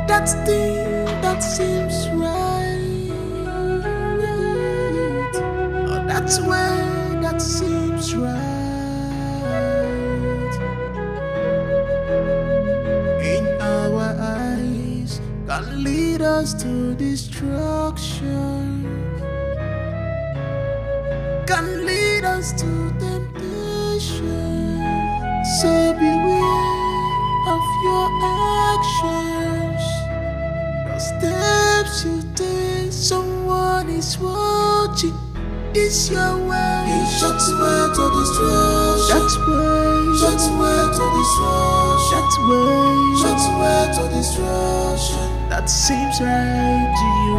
That thing that seems right. Oh, that's way that seems right. In our eyes, can lead us to destruction. Can lead us to temptation. So beware of your actions. The steps you take, someone is watching. Is your way? It's just way to destruction. That's way. Just way to destruction. That's way. Just way to destruction. That seems right to you.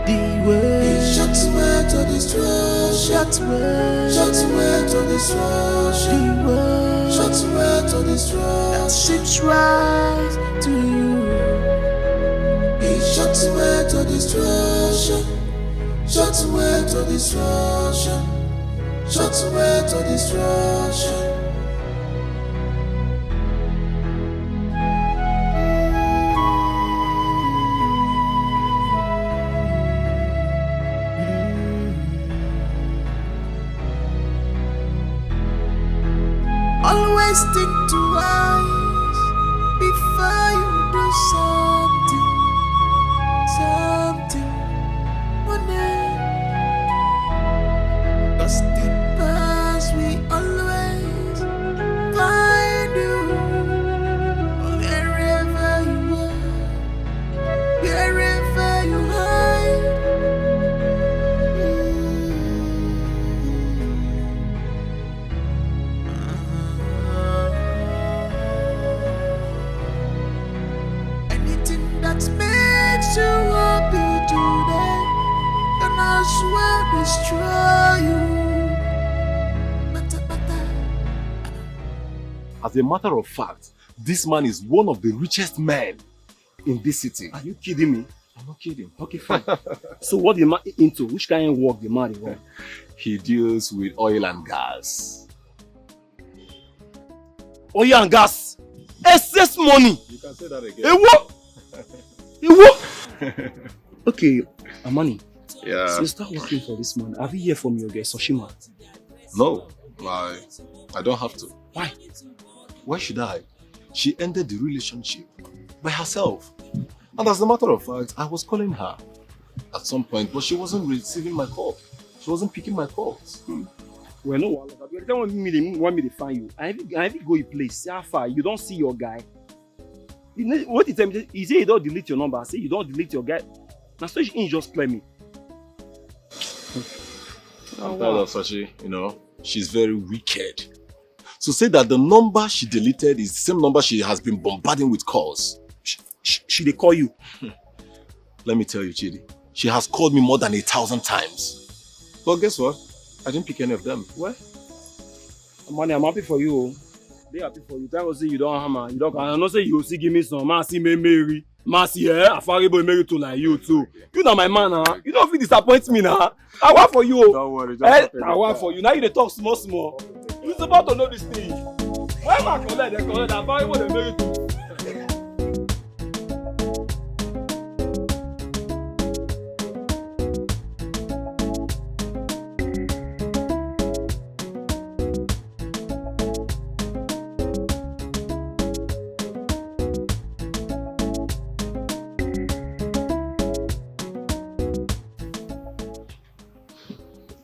The way. It's just way to destruction. That's way. Just way to destruction. The way. Just way to destruction. That seems right to you. It's just way to destruction. Just way to destruction. Just way to destruction. Always think twice before you do something. One day, 'cause the past we always find you wherever you are, wherever you hide. Anything that makes you happy today, and I swear destroy you. As a matter of fact, this man is one of the richest men in this city. Are you kidding me? I'm not kidding. Okay, fine. So what the man into? Which kind of work the man is? He deals with oil and gas. Oil and gas. Excess money. You can say that again. What? Okay, Amani. Yeah. So start working for this man. Have you heard from your guy Soshima? No, I don't have to. Why? Why should I? She ended the relationship by herself. And as a matter of fact, I was calling her at some point, but she wasn't receiving my call. She wasn't picking my calls. Well, no, you don't want me to find you. I have to go a place. See how far. You don't see your guy. What he tell me? He say you don't delete your number. I say you don't delete your guy. Now so he just play me. I'm tired of Sashi, she's very wicked. So say that the number she deleted is the same number she has been bombarding with calls. She they call you? Let me tell you, Chidi, she has called me more than 1,000 times. But guess what? I didn't pick any of them. What? Money, I'm happy for you. They happy for you. Thank God say you don't hammer. You don't. I know say you see give me some. Man see me Mary. Man see Afari boy marry to like you too. You know my man, huh? You don't feel disappoint me now. I want for you. Don't worry. I want for you. Now you dey talk small. You supposed to know this thing. Why am I collect? Afari boy dey marry to.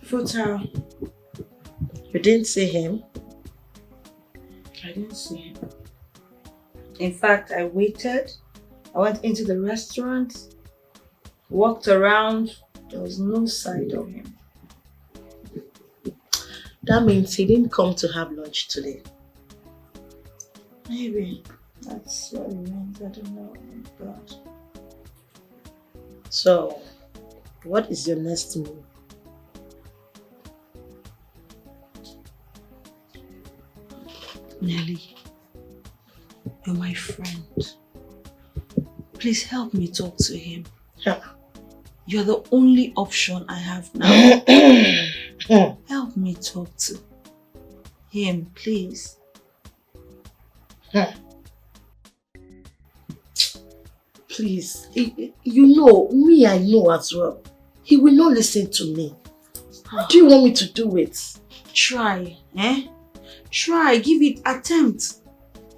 Futa, you didn't see him? I didn't see him. In fact, I waited. I went into the restaurant, walked around. There was no sight of him. That means he didn't come to have lunch today. Maybe. That's what it means. I don't know. Oh, God. So, what is your next move? Nelly, you're my friend. Please help me talk to him. You're the only option I have now. Help me talk to him, please. Please, you know, me I know as well. He will not listen to me. How do you want me to do it? Try, Try, give it attempt.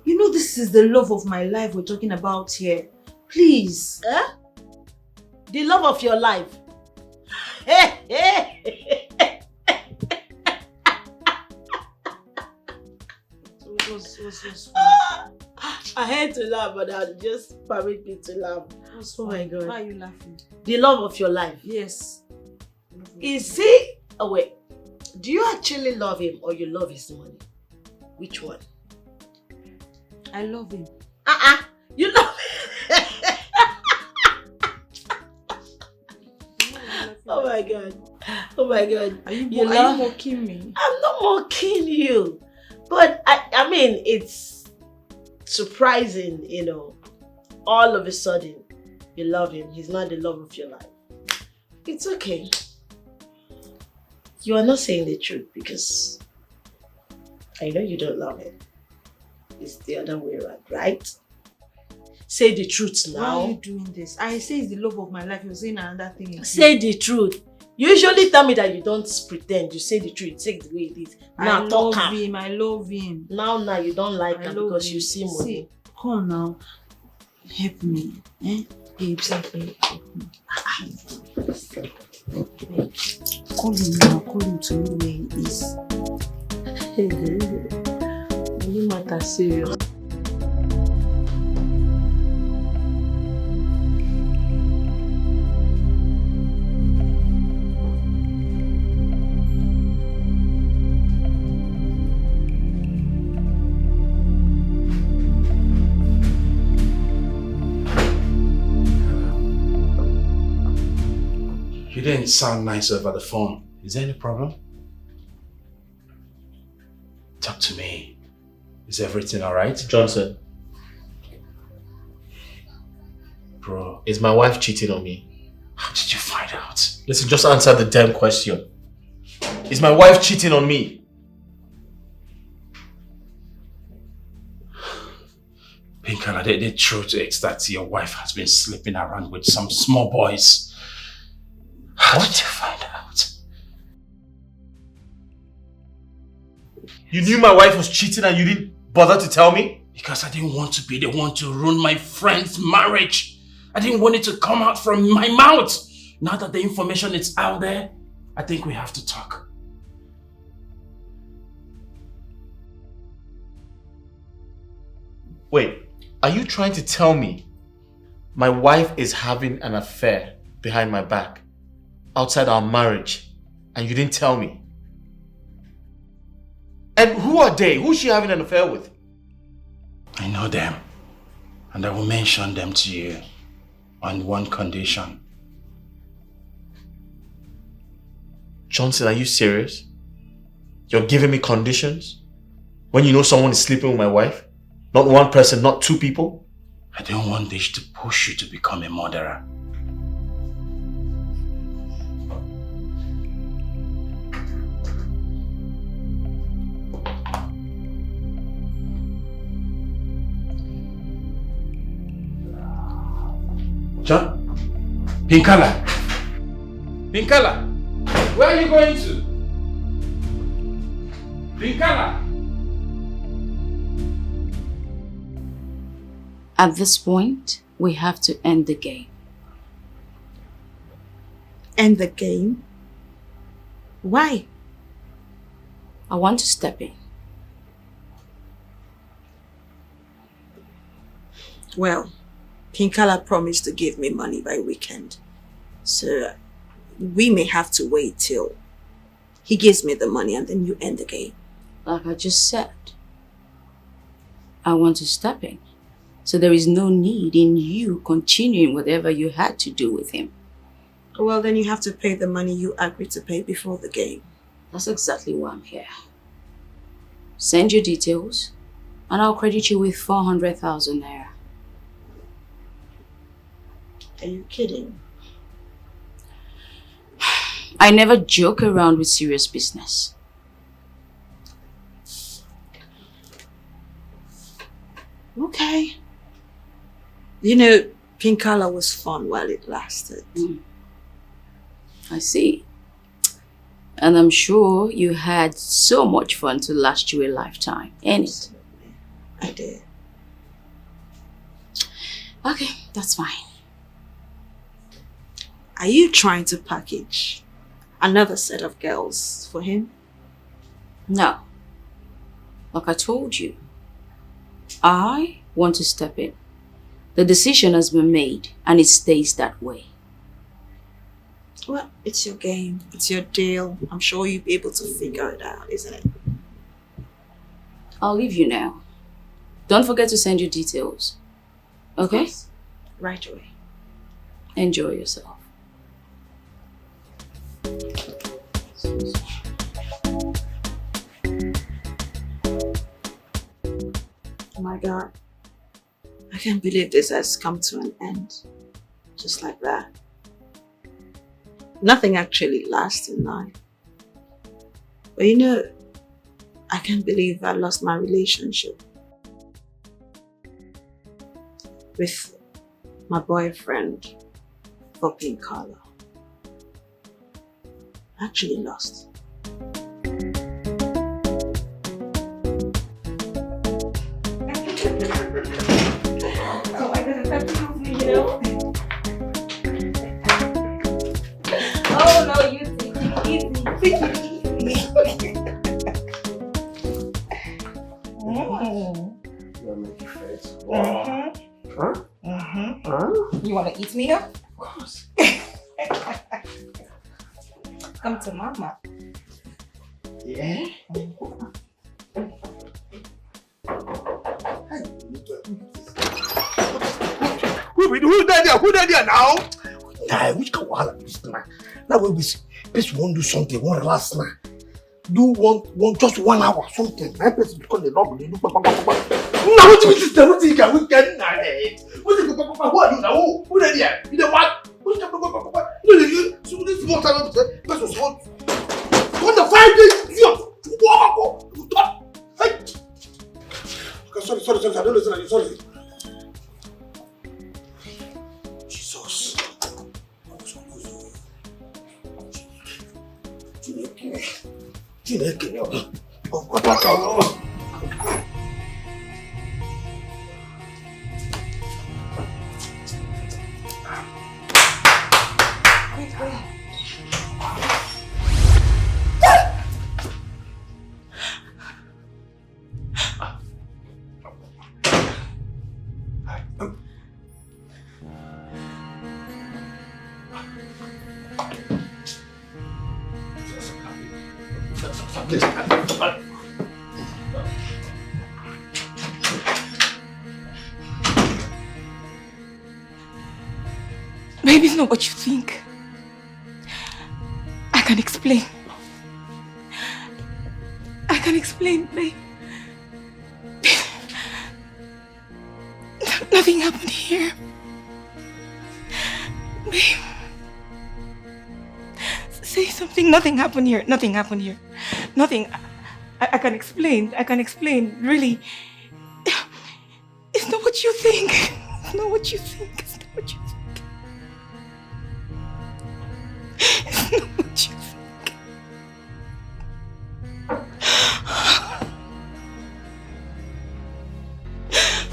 You know this is the love of my life we're talking about here. Please. The love of your life. What's I had to laugh, but I'll just permit me to laugh. Oh my God. Why are you laughing? The love of your life. Yes. Is he... Oh wait. Do you actually love him or you love his money? Which one? I love him. You love him. Oh my God. Oh my God. Are you mocking me? I'm not mocking you. But I mean, it's surprising, you know. All of a sudden, you love him. He's not the love of your life. It's okay. You are not saying the truth because I know you don't love him. It's the other way around, right? Say the truth now. Why are you doing this? I say it's the love of my life. You're saying another thing again. Say the truth. You usually tell me that you don't pretend. You say the truth. Say it the way it is. Now talk him. I love him. Now you don't like him because you see money. See, come now. Help me. Babes, help me. Call him now. Call him to know where he is. You matter serious. You didn't sound nice over the phone. Is there any problem? Talk to me. Is everything alright? Johnson. Bro. Is my wife cheating on me? How did you find out? Listen, just answer the damn question. Is my wife cheating on me? Pinkala, the truth is that your wife has been sleeping around with some small boys. How did you find out? You knew my wife was cheating and you didn't bother to tell me? Because I didn't want to be the one to ruin my friend's marriage. I didn't want it to come out from my mouth. Now that the information is out there, I think we have to talk. Wait, are you trying to tell me my wife is having an affair behind my back outside our marriage and you didn't tell me? And who are they? Who's she having an affair with? I know them, and I will mention them to you on one condition. Johnson, are you serious? You're giving me conditions? When you know someone is sleeping with my wife? Not one person, not two people? I don't want this to push you to become a murderer. John? Pinkala! Pinkala! Where are you going to? Pinkala! At this point, we have to end the game. End the game? Why? I want to step in. Well, Pinkala promised to give me money by weekend. So we may have to wait till he gives me the money and then you end the game. Like I just said, I want to step in. So there is no need in you continuing whatever you had to do with him. Well, then you have to pay the money you agreed to pay before the game. That's exactly why I'm here. Send your details and I'll credit you with 400,000 naira. Are you kidding? I never joke around with serious business. Okay. You know, Pinkala was fun while it lasted. I see. And I'm sure you had so much fun to last you a lifetime, ain't it? I did. Okay, that's fine. Are you trying to package another set of girls for him? No. Like I told you, I want to step in. The decision has been made and it stays that way. Well, it's your game. It's your deal. I'm sure you'll be able to figure it out, isn't it? I'll leave you now. Don't forget to send your details. Okay? Right away. Enjoy yourself. Oh my God. I can't believe this has come to an end. Just like that. Nothing actually lasts in life. But you know, I can't believe I lost my relationship with my boyfriend for Pinkala. Actually lost. Oh my God, that feels me, you know? Oh no, you take it easy. Take it easy. You're making face. Wow. Huh? You want to eat me up? Of course. Come to mama. Yeah? Who there now? Nah, which can wahala this now? Now we see, person won't do something, one last now. Do one just 1 hour something. My person because they don't do papa. Now what you system? What you can we get now? What you papa? Who are you now? Who there? You know what? Who's papa? You so this small time person small. What the 5 days? Okay, sorry. I don't listen. Sorry. Jesus. Chineke. Baby, it's not what you think. I can explain. babe. Nothing happened here. Babe. Say something. Nothing happened here. Nothing happened here. Nothing. I can explain. I can explain. Really. It's not what you think. It's not what you think. It's not what you think. It's not what you think.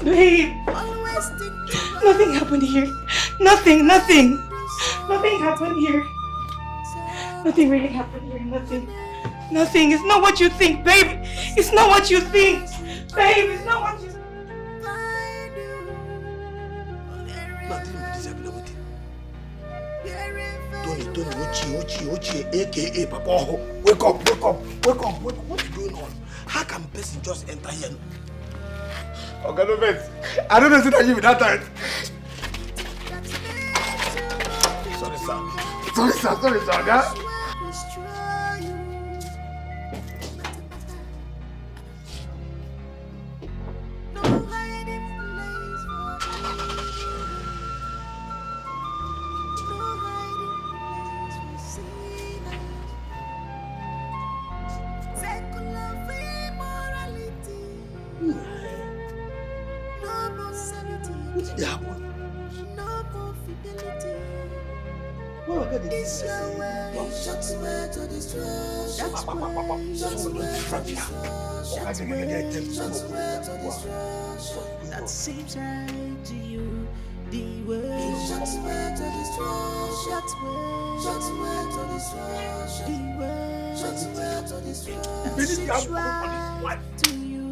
Babe. Nothing happened here. Nothing. Nothing happened here. Nothing really happened here. Nothing. Nothing. It's not what you think, babe. It's not what you think. Babe, it's not what you think. Tony, Uchi, aka Papa. Wake up. What's going on? How can a person just enter here? Okay, no offense. I don't know if you with that time. Sorry, sir. Yeah? That seems right to you. The way shots were to destruction. Shots were to destruction. The way shots were to destruction. Seems right to you.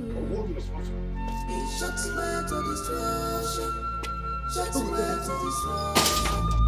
Shots were to destruction. Shots were to destruction.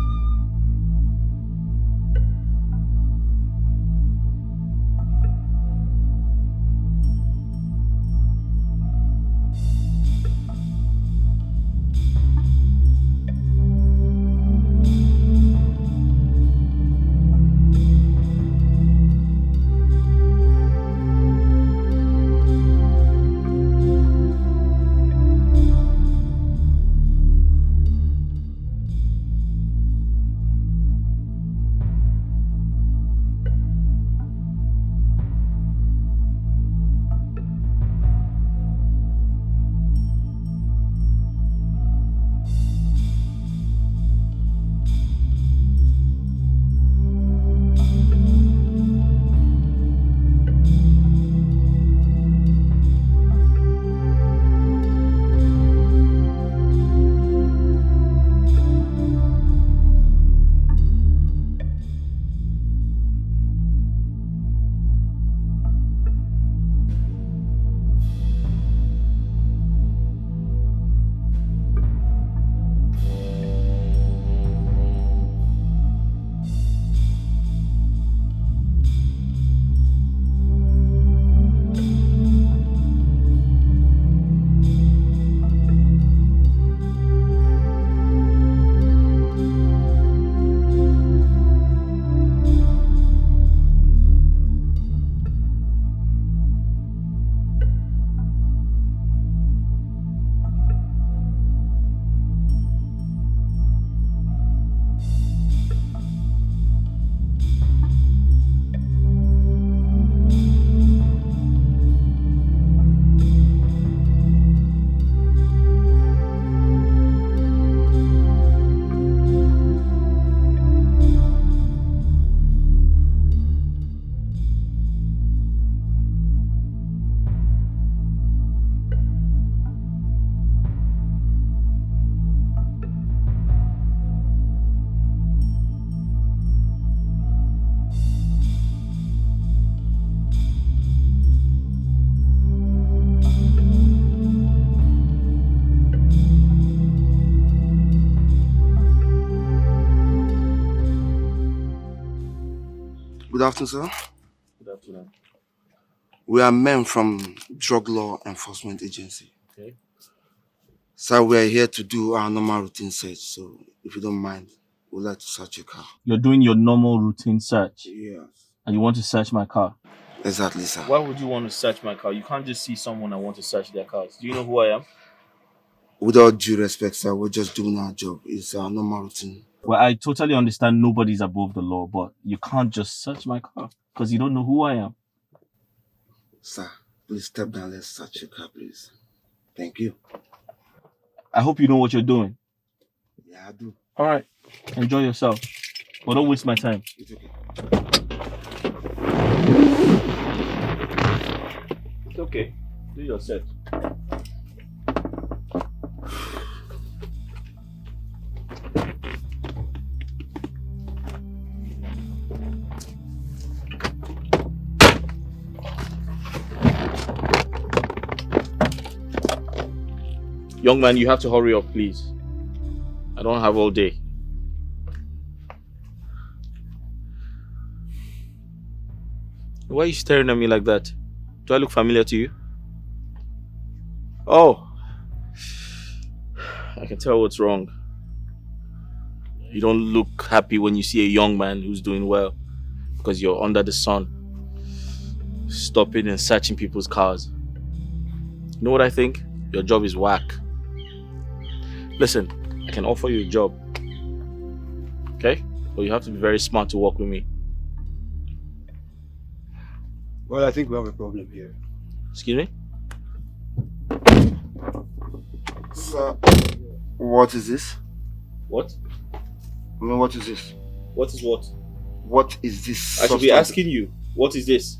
Good afternoon, sir. Good afternoon. We are men from Drug Law Enforcement Agency. Okay. Sir, we are here to do our normal routine search, so if you don't mind, we'd like to search your car. You're doing your normal routine search? Yes. And you want to search my car? Exactly, sir. Why would you want to search my car? You can't just see someone and want to search their cars. Do you know who I am? With all due respect, sir, we're just doing our job. It's our normal routine. Well, I totally understand nobody's above the law, but you can't just search my car because you don't know who I am. Sir, please step down. Let's search your car, please. Thank you. I hope you know what you're doing. Yeah, I do. All right. Enjoy yourself. But don't waste my time. It's okay. It's okay. Do your set. Young man, you have to hurry up, please. I don't have all day. Why are you staring at me like that? Do I look familiar to you? Oh, I can tell what's wrong. You don't look happy when you see a young man who's doing well because you're under the sun, stopping and searching people's cars. You know what I think? Your job is whack. Listen, I can offer you a job. Okay? But you have to be very smart to work with me. Well, I think we have a problem here. Excuse me? Sir, what is this? What? I mean, what is this? What is what? What is this? I should be asking you, what is this?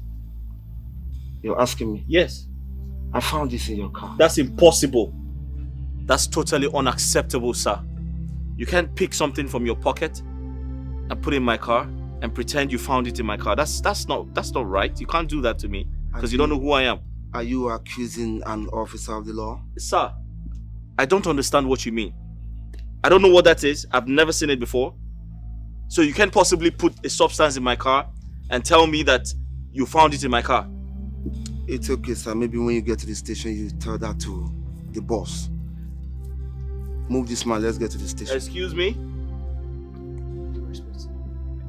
You're asking me? Yes. I found this in your car. That's impossible. That's totally unacceptable, sir. You can't pick something from your pocket and put it in my car and pretend you found it in my car. That's not right. You can't do that to me because you don't know who I am. Are you accusing an officer of the law? Sir, I don't understand what you mean. I don't know what that is. I've never seen it before. So you can't possibly put a substance in my car and tell me that you found it in my car. It's okay, sir. Maybe when you get to the station, you tell that to the boss. Move this man, let's get to the station. Excuse me?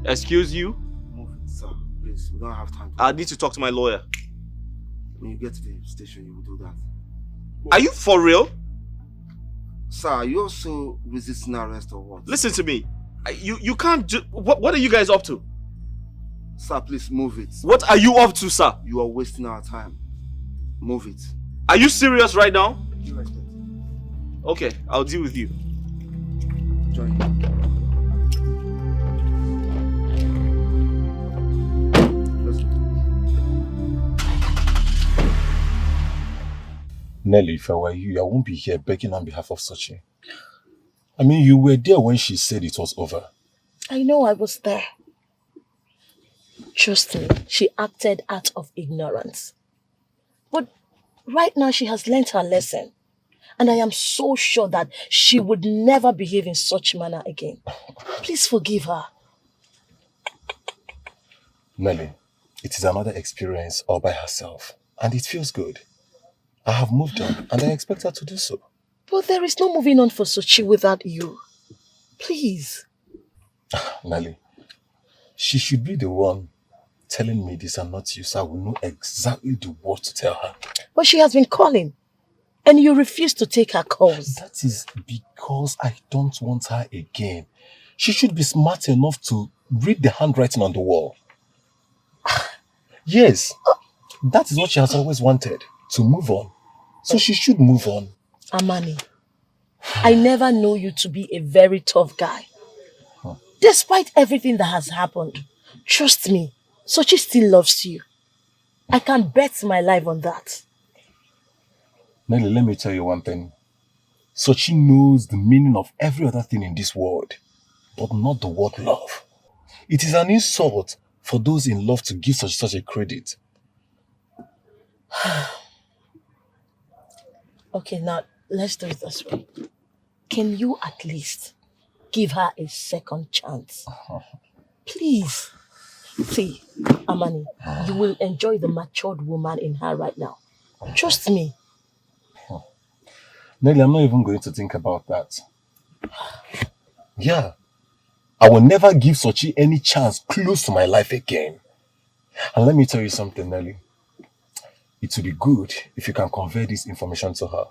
Excuse you? Move it, sir. Please, we don't have time. I need to talk to my lawyer. When you get to the station, you will do that. Are you for real? Sir, are you also resisting arrest or what? Listen to me. You can't do... What are you guys up to? Sir, please move it. What are you up to, sir? You are wasting our time. Move it. Are you serious right now? Due respect. Okay, I'll deal with you. Join. Nelly, if I were you, I won't be here begging on behalf of Sochi. I mean, you were there when she said it was over. I know I was there. Trust me, she acted out of ignorance. But right now she has learnt her lesson. And I am so sure that she would never behave in such manner again. Please forgive her. Nelly, it is another experience all by herself. And it feels good. I have moved on and I expect her to do so. But there is no moving on for Sochi without you. Please. Nelly, she should be the one telling me this and not you, so I will know exactly the word to tell her. But she has been calling. And you refuse to take her calls. That is because I don't want her again. She should be smart enough to read the handwriting on the wall. Yes, that is what she has always wanted, to move on. So she should move on. Amani, I never know you to be a very tough guy. Despite everything that has happened, trust me, Sochi still loves you. I can bet my life on that. Nelly, let me tell you one thing. Sochi knows the meaning of every other thing in this world, but not the word love. It is an insult for those in love to give such a credit. Okay, now let's do it this way. Can you at least give her a second chance? Please. See, Amani, you will enjoy the matured woman in her right now. Trust me. Nelly, I'm not even going to think about that. Yeah, I will never give Sochi any chance close to my life again. And let me tell you something, Nelly. It would be good if you can convey this information to her.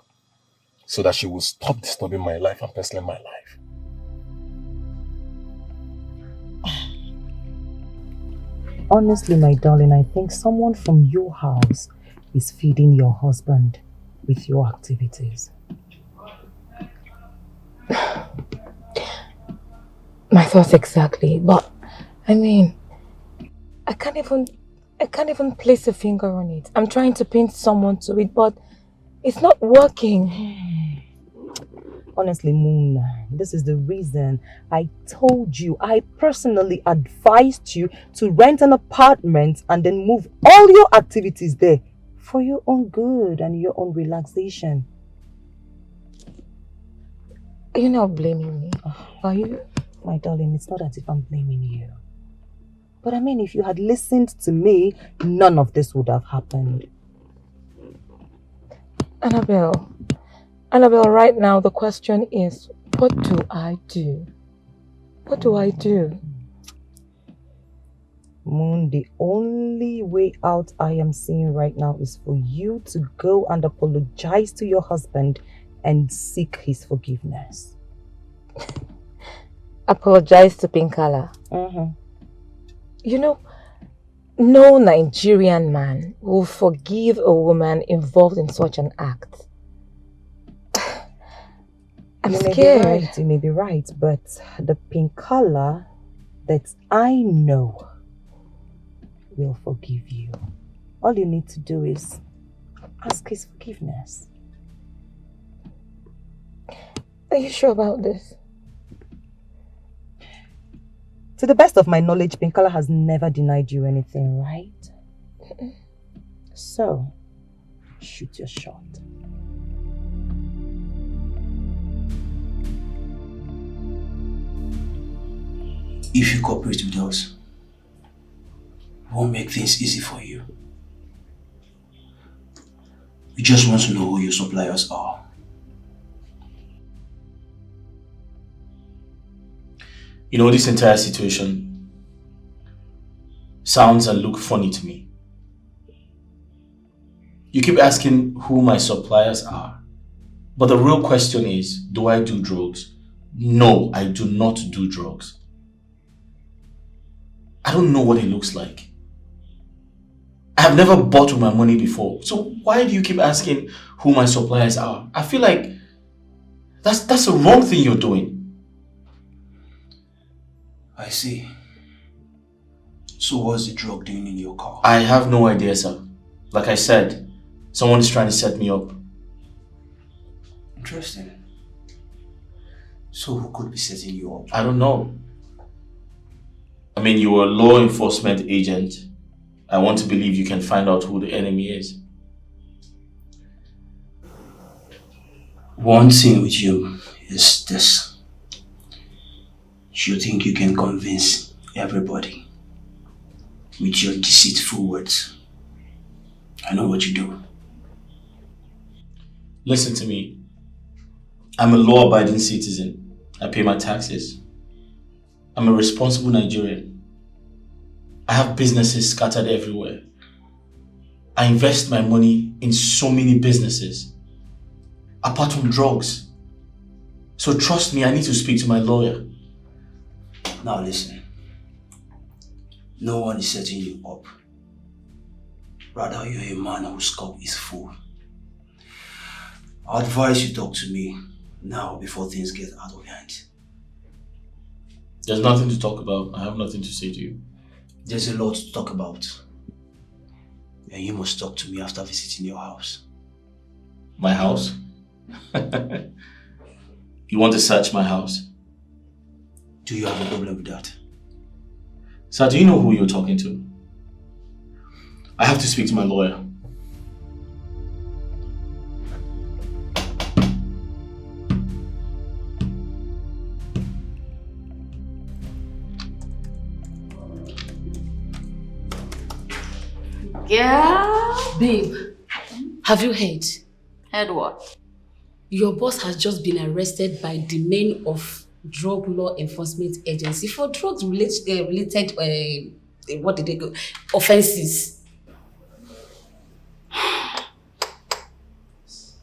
so that she will stop disturbing my life and personally my life. Honestly, my darling, I think someone from your house is feeding your husband with your activities. My thoughts exactly, but I mean, I can't even place a finger on it. I'm trying to pin someone to it, but it's not working. Honestly, Moon, this is the reason I told you, I personally advised you to rent an apartment and then move all your activities there for your own good and your own relaxation. You're not blaming me, are you? My darling, it's not as if I'm blaming you. But I mean, if you had listened to me, none of this would have happened. Annabelle, right now the question is, what do I do? What do I do? Moon, the only way out I am seeing right now is for you to go and apologize to your husband and seek his forgiveness. Apologize to Pinkala. You know, no Nigerian man will forgive a woman involved in such an act. I'm scared. You may be right, but the Pinkala that I know will forgive you. All you need to do is ask his forgiveness. Are you sure about this? To the best of my knowledge, Pinkala has never denied you anything, right? So, shoot your shot. If you cooperate with us, we'll make things easy for you. We just want to know who your suppliers are. You know, this entire situation sounds and look funny to me. You keep asking who my suppliers are. But the real question is, do I do drugs? No, I do not do drugs. I don't know what it looks like. I have never bought with my money before. So why do you keep asking who my suppliers are? I feel like that's the wrong thing you're doing. I see. So what's the drug doing in your car? I have no idea, sir. Like I said, someone is trying to set me up. Interesting. So who could be setting you up? I don't know. I mean, you're a law enforcement agent. I want to believe you can find out who the enemy is. One thing with you is this. You think you can convince everybody with your deceitful words. I know what you do. Listen to me. I'm a law-abiding citizen. I pay my taxes. I'm a responsible Nigerian. I have businesses scattered everywhere. I invest my money in so many businesses, apart from drugs. So trust me, I need to speak to my lawyer. Now listen. No one is setting you up. Rather, you're a man whose scope is full. I advise you talk to me now before things get out of hand. There's nothing to talk about. I have nothing to say to you. There's a lot to talk about. And you must talk to me after visiting your house. My house? You want to search my house? Do you have a problem with that? Sir, do you know who you're talking to? I have to speak to my lawyer. Yeah. Babe, have you heard? Heard what? Your boss has just been arrested by the men of Drug Law Enforcement Agency for drugs related what did they go? Offenses.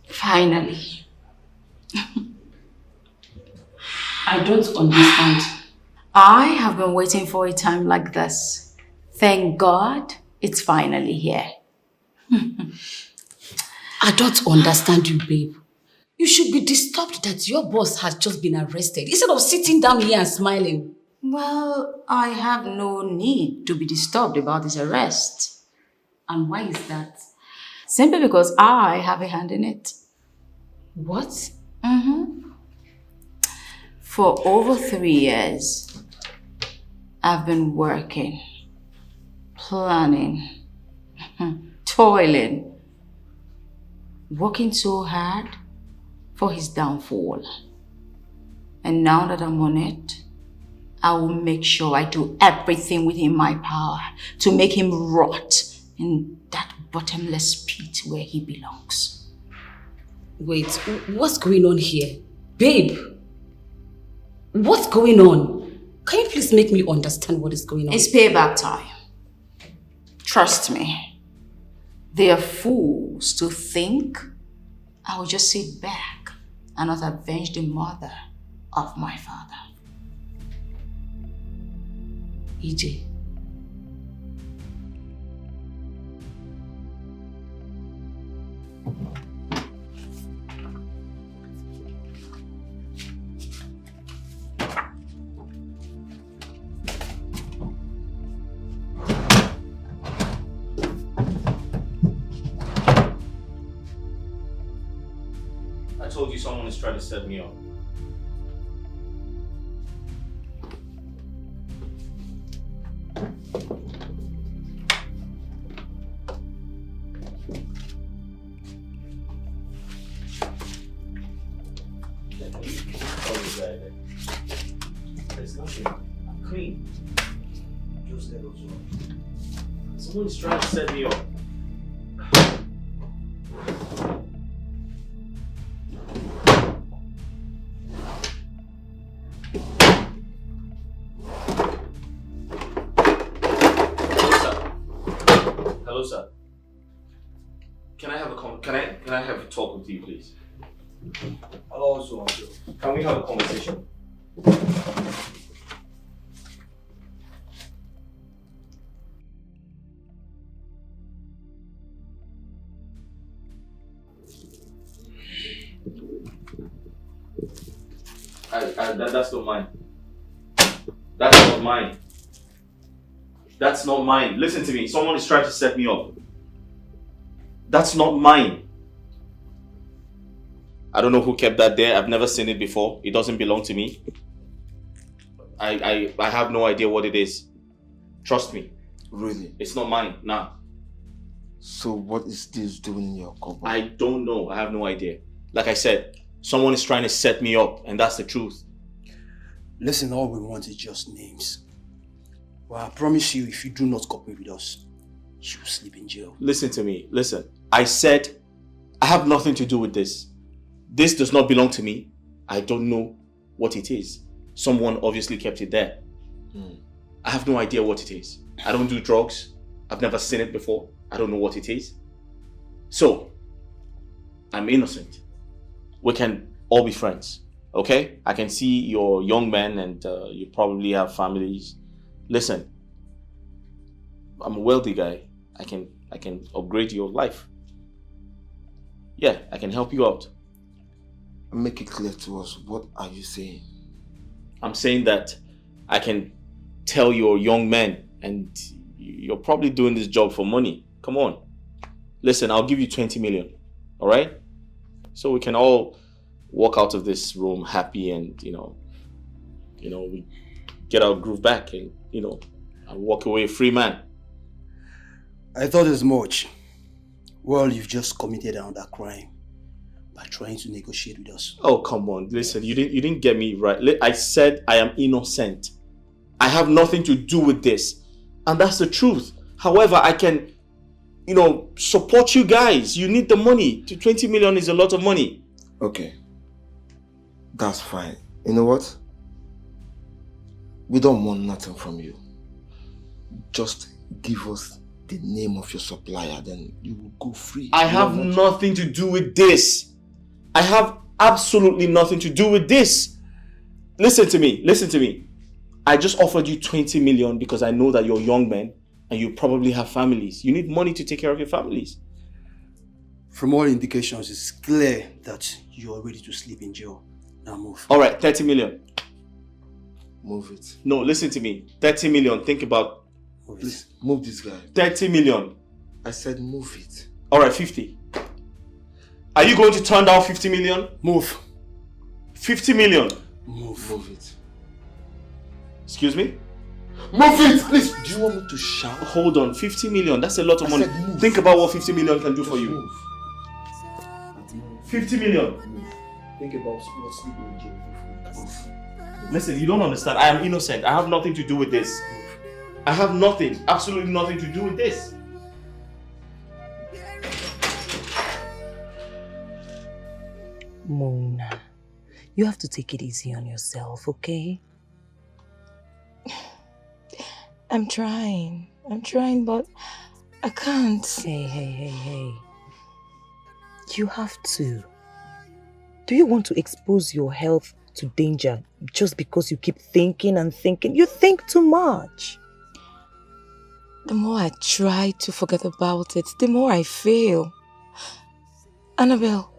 Finally. I don't understand. I have been waiting for a time like this. Thank God it's finally here. I don't understand you, babe. You should be disturbed that your boss has just been arrested instead of sitting down here and smiling. Well, I have no need to be disturbed about his arrest. And why is that? Simply because I have a hand in it. What? Mm-hmm. For over 3 years, I've been working, planning, toiling, working so hard for his downfall. And now that I'm on it, I will make sure I do everything within my power to make him rot in that bottomless pit where he belongs. Wait, what's going on here? Babe, what's going on? Can you please make me understand what is going on? It's payback time. Trust me. They are fools to think I will just sit back and not avenge the mother of my father. EJ. I told you someone is trying to set me up. There's nothing. I'm clean. Just let us go. Someone is trying to set me up. Hello, sir. Can I have a talk with you, please? Hello, sir. Can we have a conversation? That's not mine. That's not mine. That's not mine. Listen to me. Someone is trying to set me up. That's not mine. I don't know who kept that there. I've never seen it before. It doesn't belong to me. I have no idea what it is. Trust me. Really? It's not mine. Nah. So what is this doing in your cupboard? I don't know. I have no idea. Like I said, someone is trying to set me up, and that's the truth. Listen, all we want is just names. Well, I promise you, if you do not cooperate with us, you will sleep in jail. Listen to me. Listen. I said I have nothing to do with this. This does not belong to me. I don't know what it is. Someone obviously kept it there. I have no idea what it is. I don't do drugs. I've never seen it before. I don't know what it is. So, I'm innocent. We can all be friends. Okay? I can see you're young men and you probably have families. Listen, I'm a wealthy guy. I can upgrade your life. Yeah, I can help you out. Make it clear to us. What are you saying? I'm saying that I can tell you're young men and you're probably doing this job for money. Come on. Listen, I'll give you 20 million. All right? So we can all walk out of this room happy and, we get our groove back and, I walk away a free man. I thought as much. Well, you've just committed another crime by trying to negotiate with us. Oh, come on. Listen, you didn't get me right. I said I am innocent. I have nothing to do with this. And that's the truth. However, I can, support you guys. You need the money. 20 million is a lot of money. Okay. That's fine. You know what? We don't want nothing from you. Just give us the name of your supplier, then you will go free. I have nothing to do with this. I have absolutely nothing to do with this. Listen to me. I just offered you 20 million because I know that you're young men and you probably have families. You need money to take care of your families. From all indications, it's clear that you're ready to sleep in jail. Now move. All right, 30 million. Move it. No, listen to me. 30 million. Think about... Please, move this guy. 30 million. I said move it. All right, 50. Are you going to turn down 50 million? Move. 50 million. Move it. Excuse me? Move it, please. Do you want me to shout? Hold on, 50 million. That's a lot of money. Think about what 50 million can do for you. Move. 50 million. Think about what sleeping in jail. Listen, you don't understand. I am innocent. I have nothing to do with this. I have nothing, absolutely nothing to do with this. Mona, you have to take it easy on yourself, okay? I'm trying, but I can't. Hey. You have to. Do you want to expose your health to danger just because you keep thinking and thinking? You think too much. The more I try to forget about it, the more I fail. Annabelle,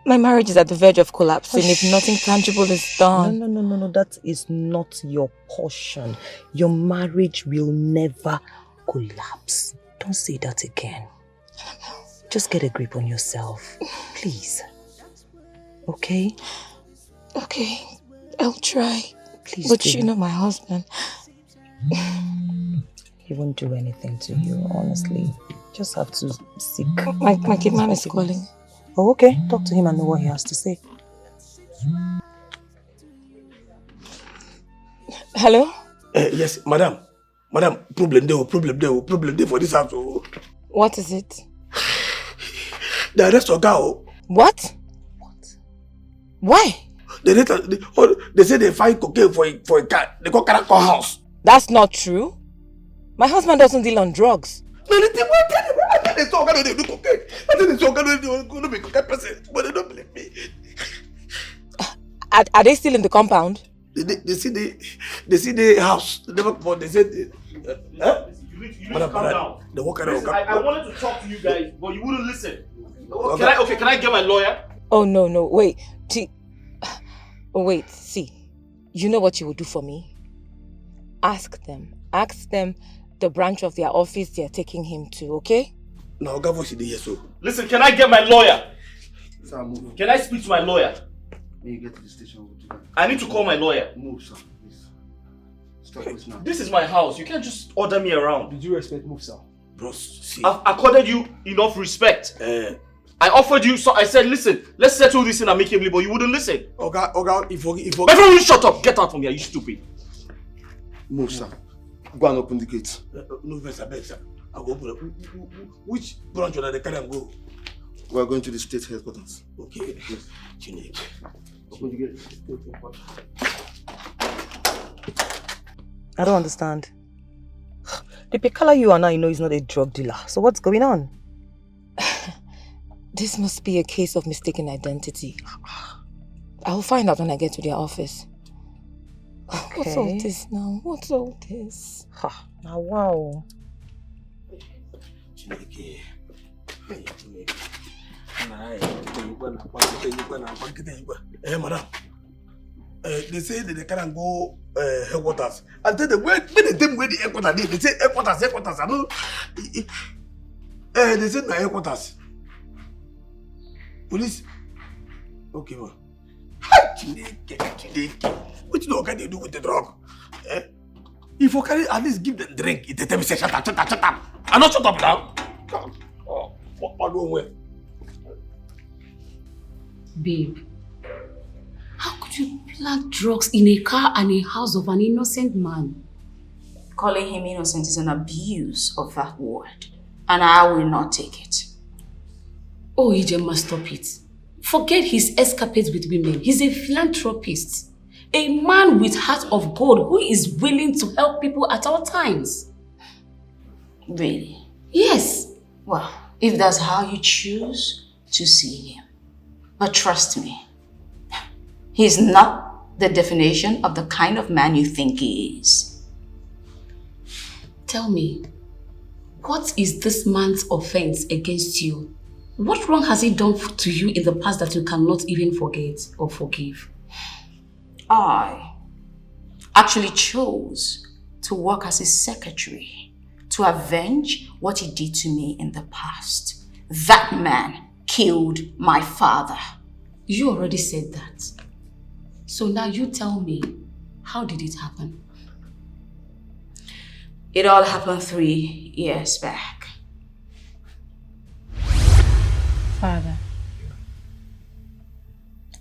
my marriage is at the verge of collapsing if nothing tangible is done. No. That is not your portion. Your marriage will never collapse. Don't say that again. Just get a grip on yourself, please. Okay? Okay, I'll try. Please but do. you know my husband. He won't do anything to you, honestly. Just have to seek. My kid man is calling. Oh, okay. Talk to him and know what he has to say. Hello? Yes, madam. Madam, problem there for this house. What is it? The arrest of girl. What? Why? They say they find cocaine for a car. They go carry house. That's not true. My husband doesn't deal on drugs. I think they talk about they do cocaine. I think they talk about they going to be cocaine person, but they don't believe me. Are they still in the compound? They see the house. They said. You need to calm down. Listen, I wanted to talk to you guys, but you wouldn't listen. Can I get my lawyer? Oh, no. Wait. See. You know what you will do for me? Ask them the branch of their office they're taking him to, okay? No, Gavo should be so. Listen, can I get my lawyer? Can I speak to my lawyer? When you get to the station, we'll do that. I need to call my lawyer. Move, sir, please. Stop this now. This is my house. You can't just order me around. Did you respect move, sir? Bro, see. I've accorded you enough respect. I offered you, so I said, listen, let's settle this in amicably, but you wouldn't listen. Okay, if My friend, will you shut up? Get out from here, you stupid. Move, sir. Go and open the gate. No, sir. I'll go open it. Which branch are they carry and go? We are going to the state headquarters. Okay. Yes. Open the gate. I don't understand. The Pekala you are now, you know, is not a drug dealer. So what's going on? This must be a case of mistaken identity. I will find out when I get to their office. Okay. What's all this now? What's all this? Now, wow. Madam. They say that they can't go headquarters. And then where the headquarters, they say headquarters. I know. They say headquarters. Police. Okay, man. What you know can they do with the drug? If you can at least give them drink, it tell me say shut up. I'm not shut up now. Babe, how could you plant drugs in a car and a house of an innocent man? Calling him innocent is an abuse of that word, and I will not take it. Oh, Ijema, stop it. Forget his escapades with women. He's a philanthropist. A man with heart of gold who is willing to help people at all times. Really? Yes. Well, if that's how you choose to see him. But trust me, he's not the definition of the kind of man you think he is. Tell me, what is this man's offense against you? What wrong has he done to you in the past that you cannot even forget or forgive? I actually chose to work as his secretary to avenge what he did to me in the past. That man killed my father. You already said that. So now you tell me, how did it happen? It all happened 3 years back. Father,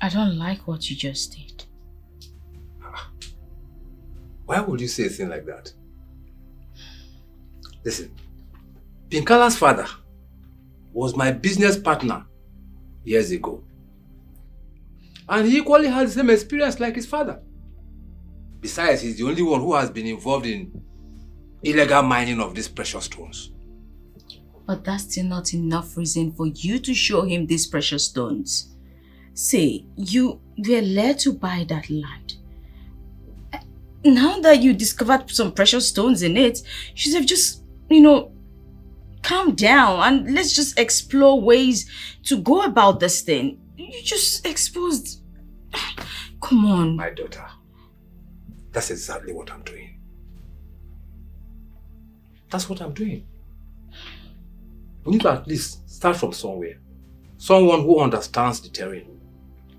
I don't like what you just did. Why would you say a thing like that? Listen, Pinkala's father was my business partner years ago. And he equally had the same experience like his father. Besides, he's the only one who has been involved in illegal mining of these precious stones. But that's still not enough reason for you to show him these precious stones. Say, you were led to buy that land. Now that you discovered some precious stones in it, you should have just, calm down and let's just explore ways to go about this thing. You just exposed... Come on. My daughter, that's exactly what I'm doing. That's what I'm doing. We need to at least start from somewhere. Someone who understands the terrain.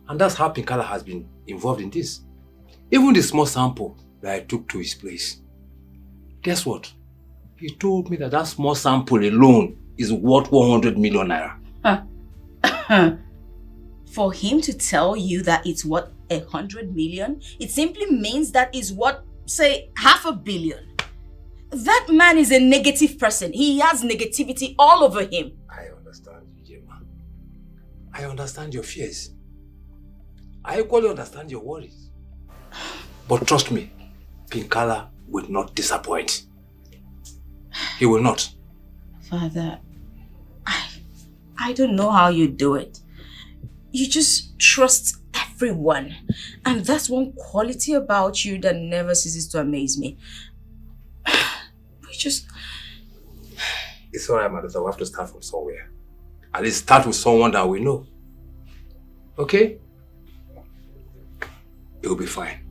And that's how Pinkala has been involved in this. Even the small sample that I took to his place. Guess what? He told me that that small sample alone is worth 100 million naira. For him to tell you that it's worth 100 million, it simply means that it's worth, say, 500 million. That man is a negative person. He has negativity all over him. I understand you, Gemma. I understand your fears. I equally understand your worries. But trust me, Pinkala will not disappoint. He will not. Father, I don't know how you do it. You just trust everyone. And that's one quality about you that never ceases to amaze me. It's alright, my daughter. We have to start from somewhere. At least start with someone that we know. Okay? It will be fine.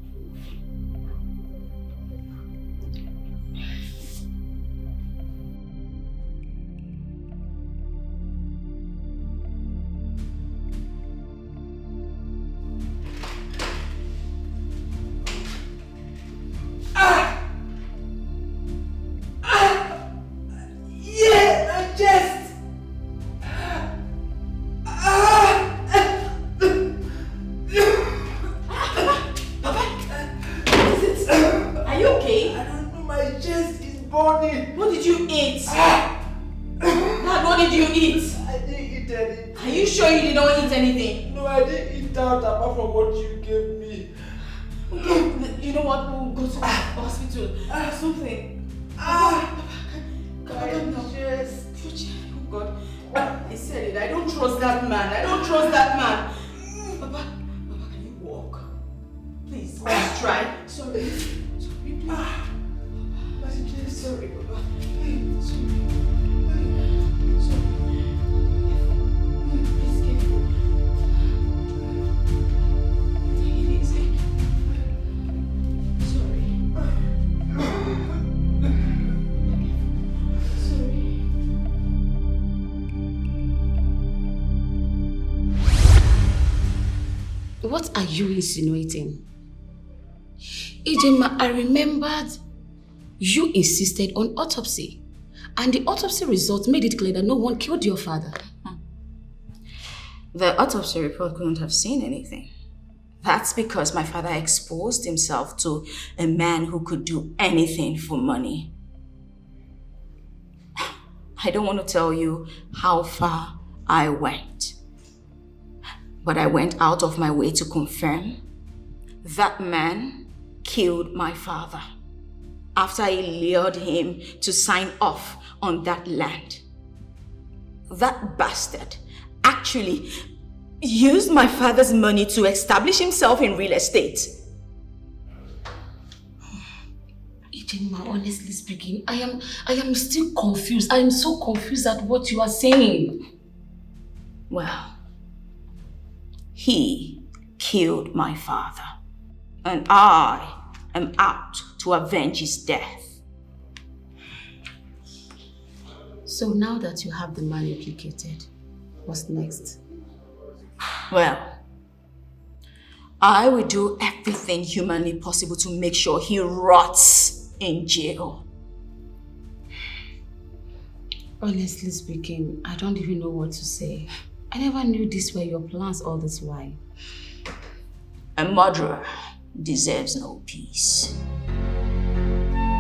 What are you insinuating? Ijema, I remembered you insisted on autopsy. And the autopsy results made it clear that no one killed your father. The autopsy report couldn't have seen anything. That's because my father exposed himself to a man who could do anything for money. I don't want to tell you how far I went. But I went out of my way to confirm that man killed my father after I lured him to sign off on that land. That bastard actually used my father's money to establish himself in real estate. Ijema, honestly speaking, I am still confused. I am so confused at what you are saying. Well, he killed my father, and I am out to avenge his death. So now that you have the man implicated, what's next? Well, I will do everything humanly possible to make sure he rots in jail. Honestly speaking, I don't even know what to say. I never knew these were your plans all this while. A murderer deserves no peace.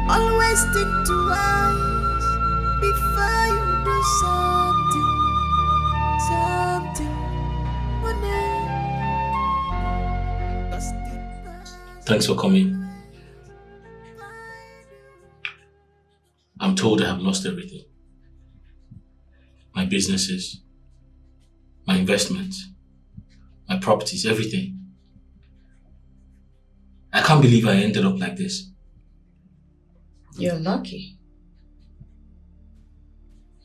Always think twice before you do something. Thanks for coming. I'm told I have lost everything. My businesses, my investments, my properties, everything. I can't believe I ended up like this. You're lucky.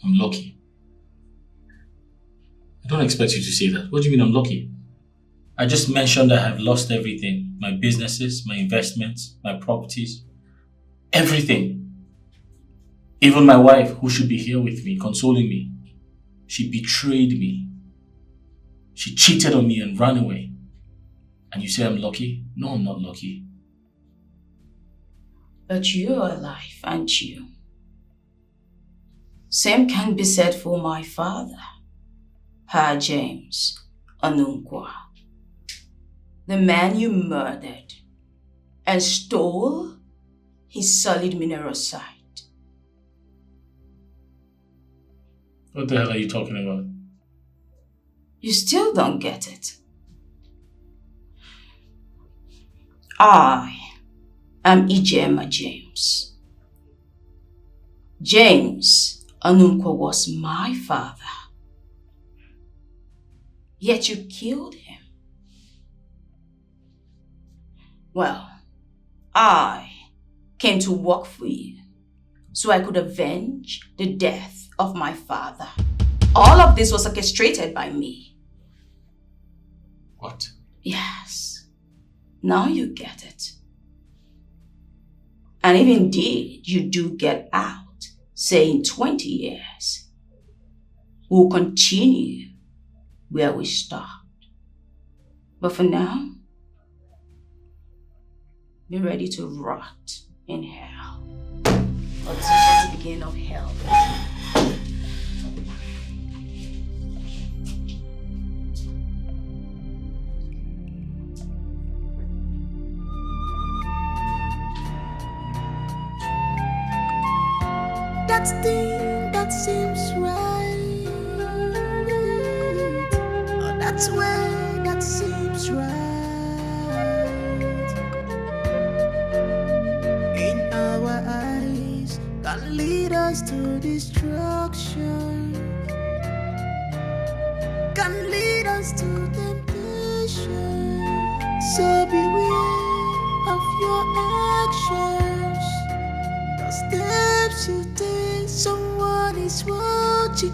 I'm lucky. I don't expect you to say that. What do you mean I'm lucky? I just mentioned I have lost everything. My businesses, my investments, my properties, everything. Even my wife, who should be here with me, consoling me, she betrayed me. She cheated on me and ran away. And you say I'm lucky? No, I'm not lucky. But you're alive, aren't you? Same can be said for my father, Pa James Anunkwa. The man you murdered and stole his solid mineral site. What the hell are you talking about? You still don't get it. I am Ijema James. James Anunkwa was my father. Yet you killed him. Well, I came to work for you so I could avenge the death of my father. All of this was orchestrated by me. What? Yes. Now you get it. And if indeed you do get out, say in 20 years, we'll continue where we stopped. But for now, be ready to rot in hell. Or this is the beginning of hell. That thing that seems right, oh, that's way that seems right. In our eyes, can lead us to destruction, can lead us to temptation. So beware of your actions. Steps you take, someone is watching.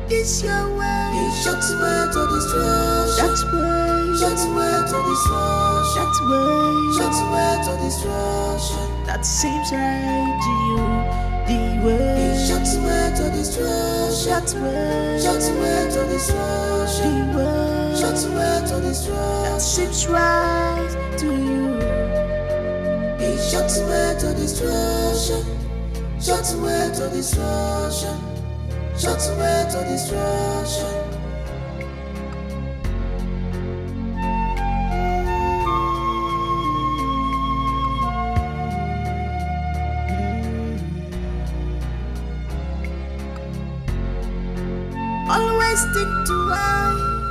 It's your way. It's your way to destruction. That's way. That's way to destruction. That's way. That's way to destruction. That seems right to you. The way. It's your way to destruction. That's way. That's way to destruction. The way. That's way to destruction. That seems right to you. It's your way to destruction. Shut away to destruction. Shut away to destruction. Always think twice